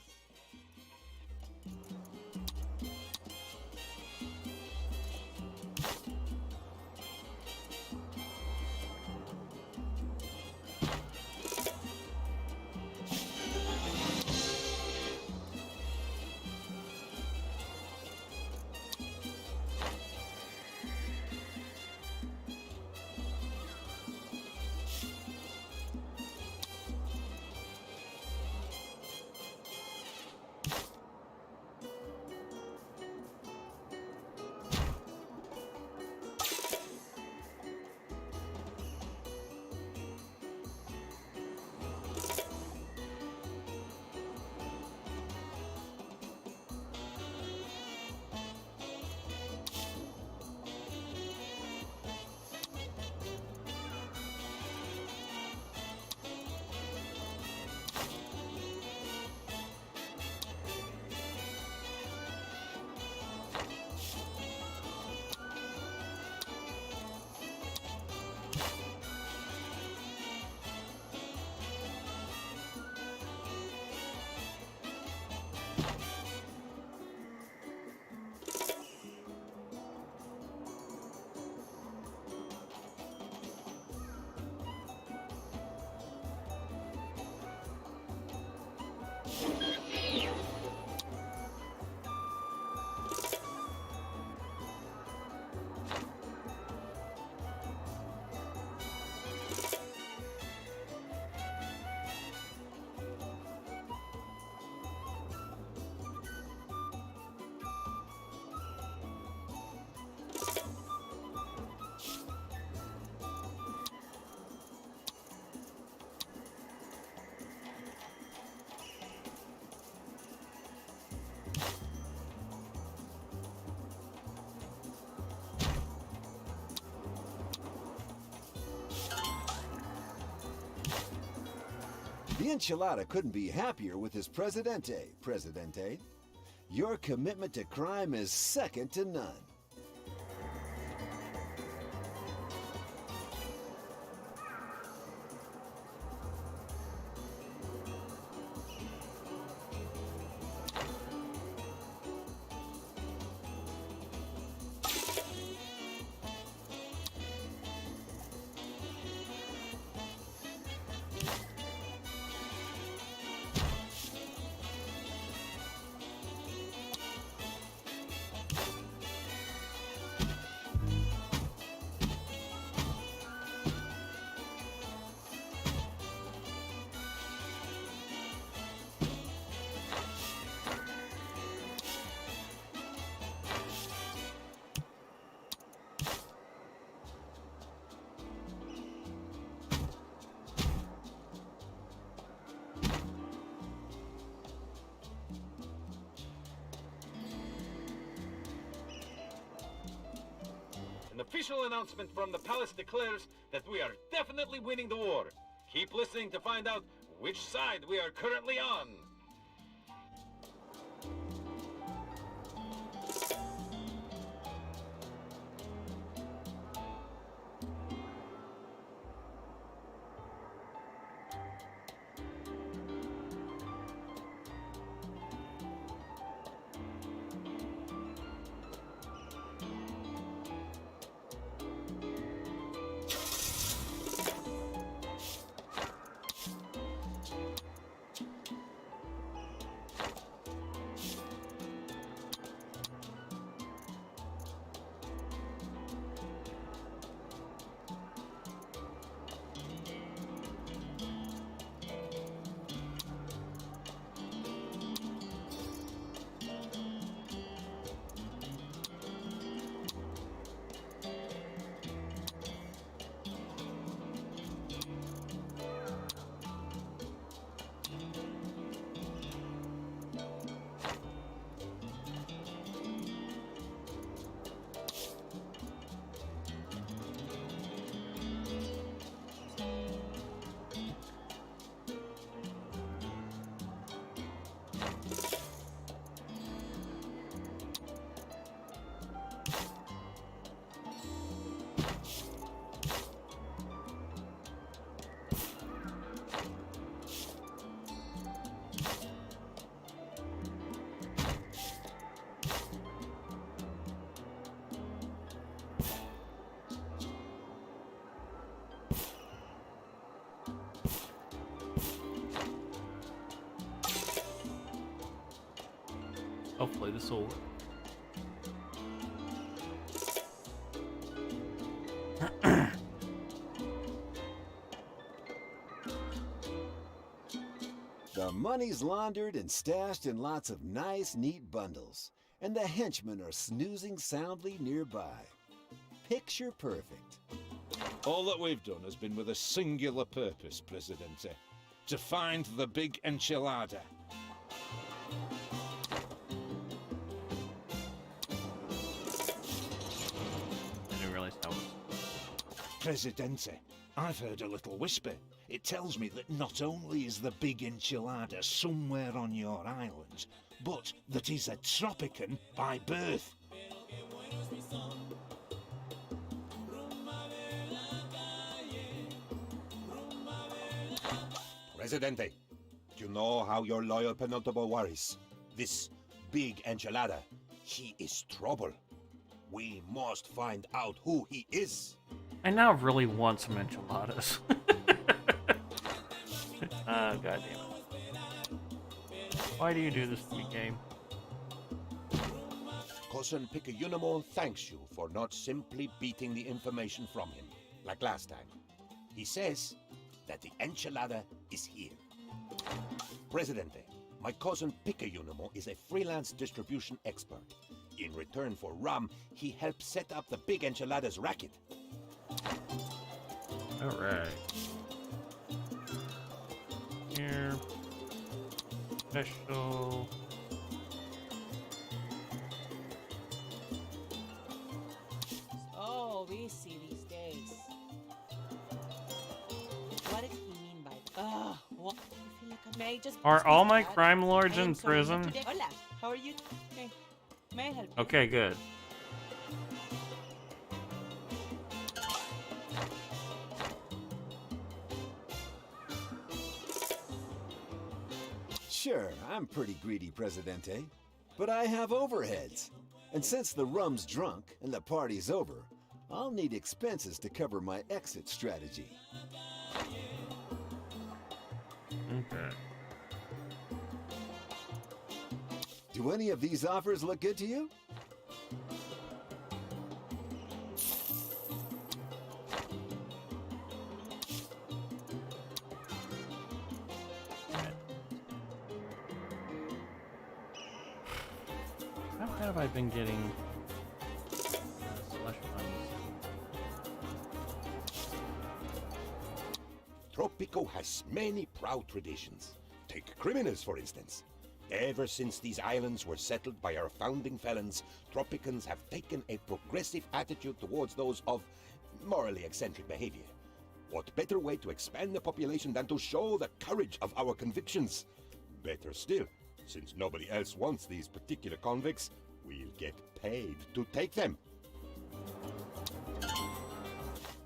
enchilada couldn't be happier with his Presidente, Presidente. Your commitment to crime is second to none. An official announcement from the palace declares that we are definitely winning the war. Keep listening to find out which side we are currently on. Hopefully this will work. The money's laundered and stashed in lots of nice, neat bundles, and the henchmen are snoozing soundly nearby. Picture perfect. All that we've done has been with a singular purpose, Presidente. To find the big enchilada. I didn't realize that was... Presidente, I've heard a little whisper. It tells me that not only is the big enchilada somewhere on your island, but that he's a Tropican by birth. Presidente, you know how your loyal penultimate worries. This big enchilada, he is trouble. We must find out who he is. I now really want some enchiladas. Oh, goddamn it. Why do you do this to me, game? Cousin Picayunimo thanks you for not simply beating the information from him, like last time. He says that the enchilada is here. Presidente, my cousin Picayunimo is a freelance distribution expert. In return for rum, he helped set up the big enchiladas racket. Alright. Here. Special. Oh, busy these days. What did he mean by what? If he May I just Are all my that? crime lords I am in sorry, not prison? today. Hola, how are you? Okay. May I help you? Okay, good. Sure, I'm pretty greedy, Presidente. But I have overheads. And since the rum's drunk and the party's over, I'll need expenses to cover my exit strategy. Okay. Do any of these offers look good to you? How have I been getting slush funds? Tropico has many proud traditions. Take criminals, for instance. Ever since these islands were settled by our founding felons, Tropicans have taken a progressive attitude towards those of morally eccentric behavior. What better way to expand the population than to show the courage of our convictions? Better still, since nobody else wants these particular convicts, we'll get paid to take them.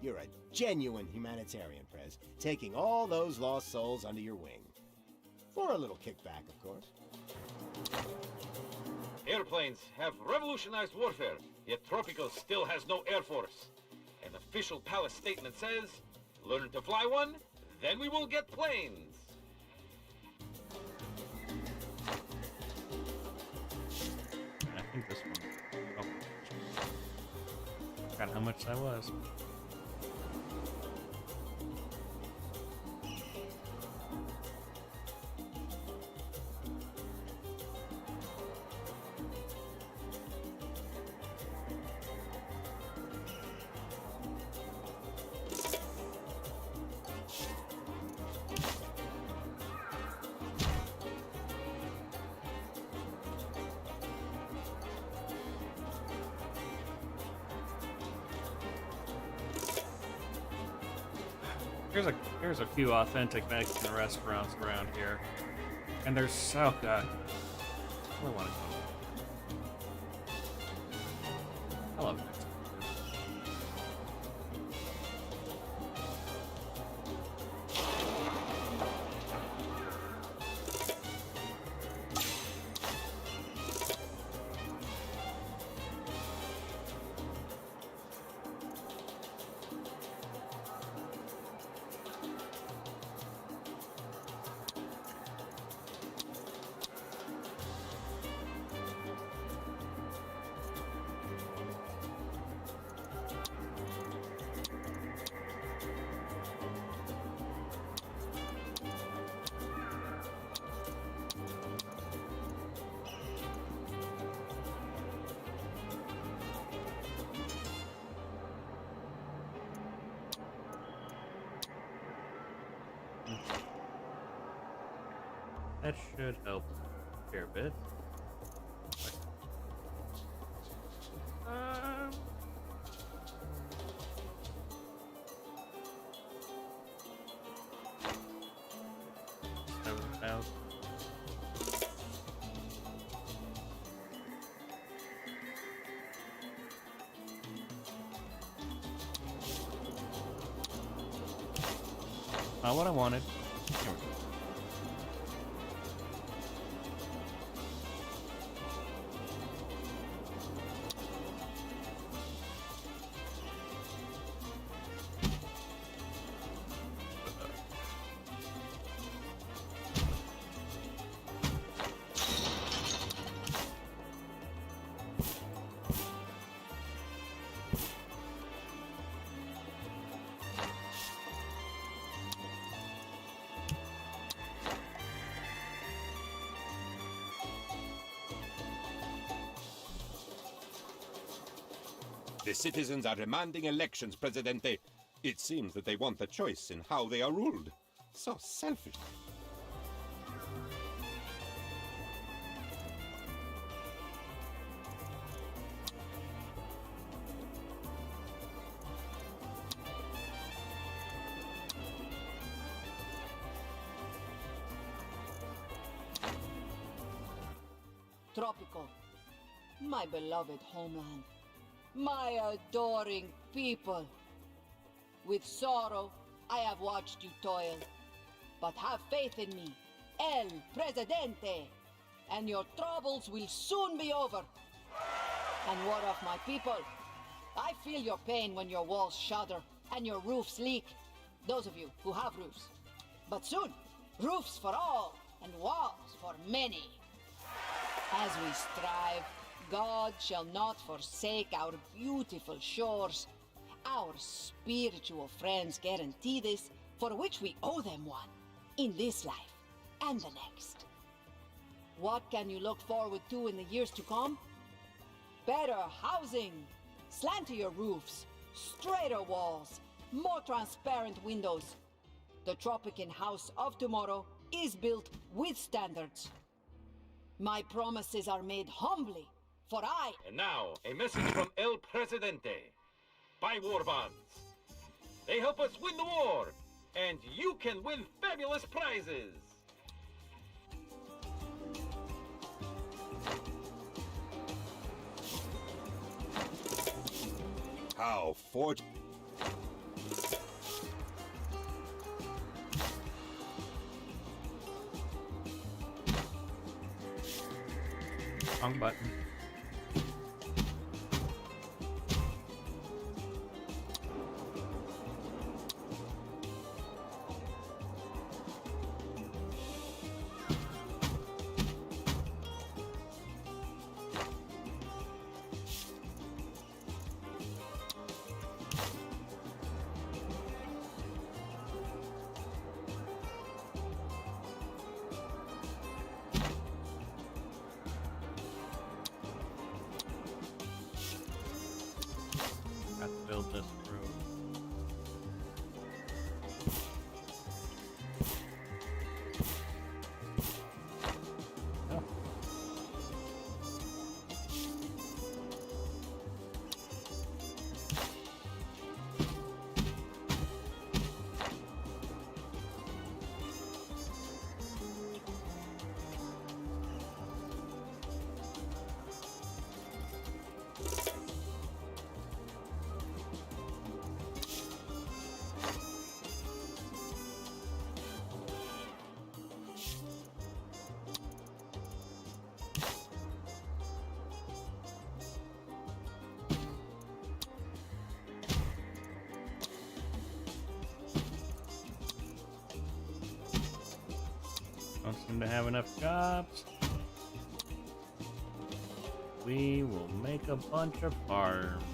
You're a genuine humanitarian, Prez, taking all those lost souls under your wing. For a little kickback, of course. Airplanes have revolutionized warfare, yet Tropical still has no air force. An official palace statement says, learn to fly one, then we will get planes. I think this one. Oh. Forgot how much that was. There's a few authentic Mexican restaurants around here, and they're so good. I really want to go. I love Mexican. That should help a fair bit. Not what I wanted. Here we go. The citizens are demanding elections, Presidente. It seems that they want a choice in how they are ruled. So selfish. Mexico, my beloved homeland, my adoring people. With sorrow, I have watched you toil, but have faith in me, El Presidente, and your troubles will soon be over. And what of my people? I feel your pain when your walls shudder and your roofs leak. Those of you who have roofs. But soon, roofs for all and walls for many. As we strive, God shall not forsake our beautiful shores. Our spiritual friends guarantee this, for which we owe them one, in this life and the next. What can you look forward to in the years to come? Better housing, slantier roofs, straighter walls, more transparent windows. The Tropican house of tomorrow is built with standards. My promises are made humbly, for I... And now, a message from El Presidente. Buy war bonds. They help us win the war, and you can win fabulous prizes. How fortunate. Wrong button. Got to build this through. Don't seem to have enough jobs. We will make a bunch of farms.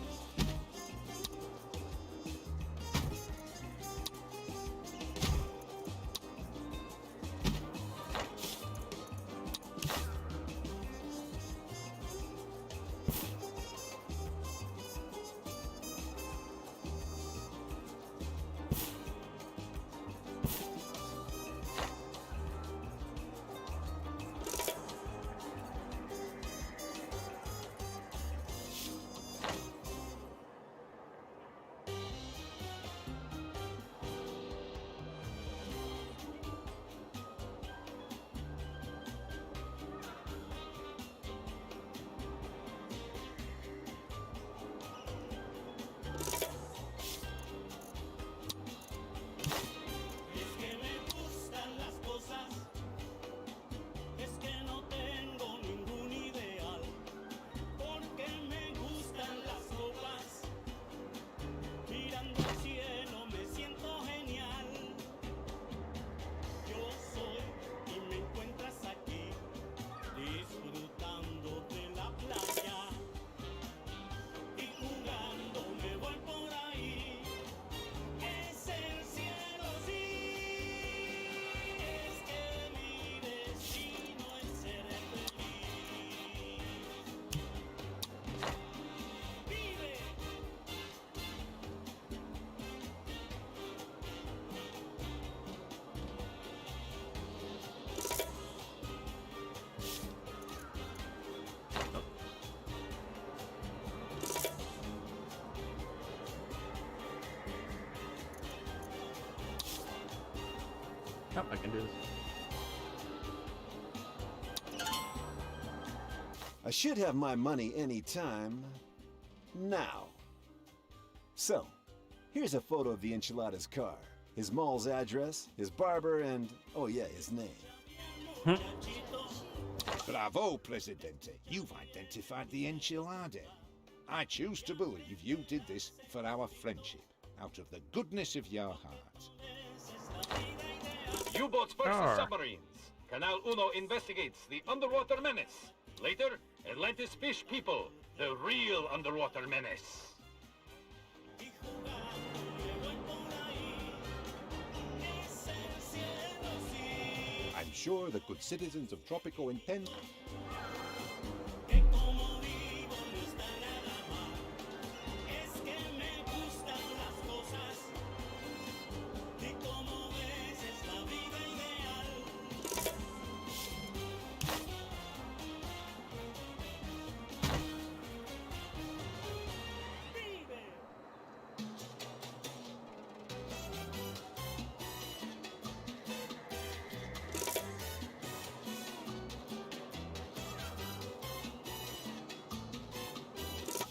Oh, I can do this. I should have my money any time now. So, here's a photo of the Enchilada's car, his mall's address, his barber, and, oh yeah, his name. Bravo, Presidente. You've identified the Enchilada. I choose to believe you did this for our friendship, out of the goodness of your heart. U-boats versus submarines. Canal Uno investigates the underwater menace. Later, Atlantis fish people, the real underwater menace. I'm sure the good citizens of Tropico intend...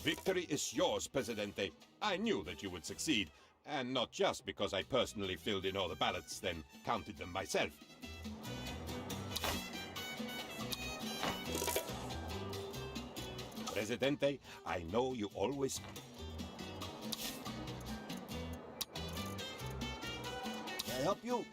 Victory is yours, Presidente. I knew that you would succeed, and not just because I personally filled in all the ballots, then counted them myself. Presidente, I know you always... Can I help you?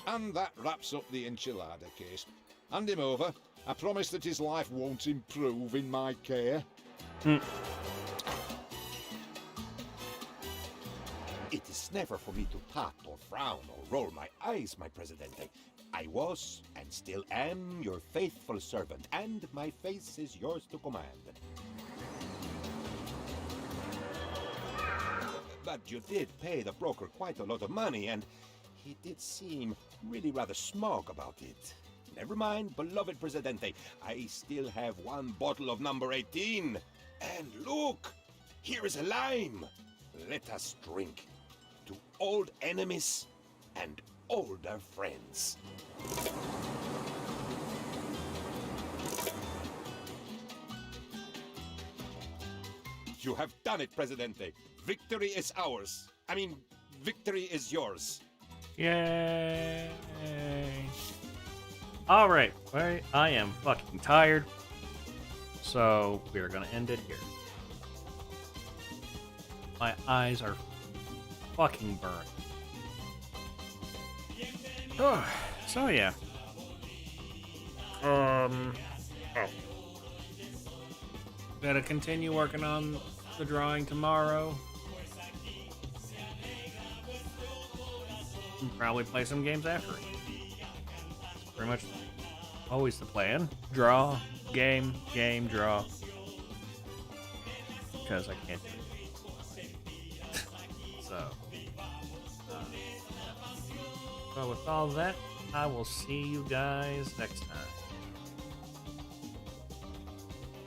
And that wraps up the Enchilada case. Hand him over. I promise that his life won't improve in my care. It is never for me to pat or frown or roll my eyes, my Presidente. I was, and still am, your faithful servant, and my face is yours to command. But you did pay the broker quite a lot of money, and he did seem really rather smug about it. Never mind, beloved Presidente. I still have one bottle of number 18. And look, here is a lime. Let us drink to old enemies and older friends. You have done it, Presidente. Victory is ours. I mean, victory is yours. Yay! Alright, I am fucking tired. So, we're gonna end it here. My eyes are fucking burned. Oh, so yeah. Gotta continue working on the drawing tomorrow. And probably play some games after it. Pretty much always the plan. Draw, game, draw. Because I can't do it. So with all that, I will see you guys next time.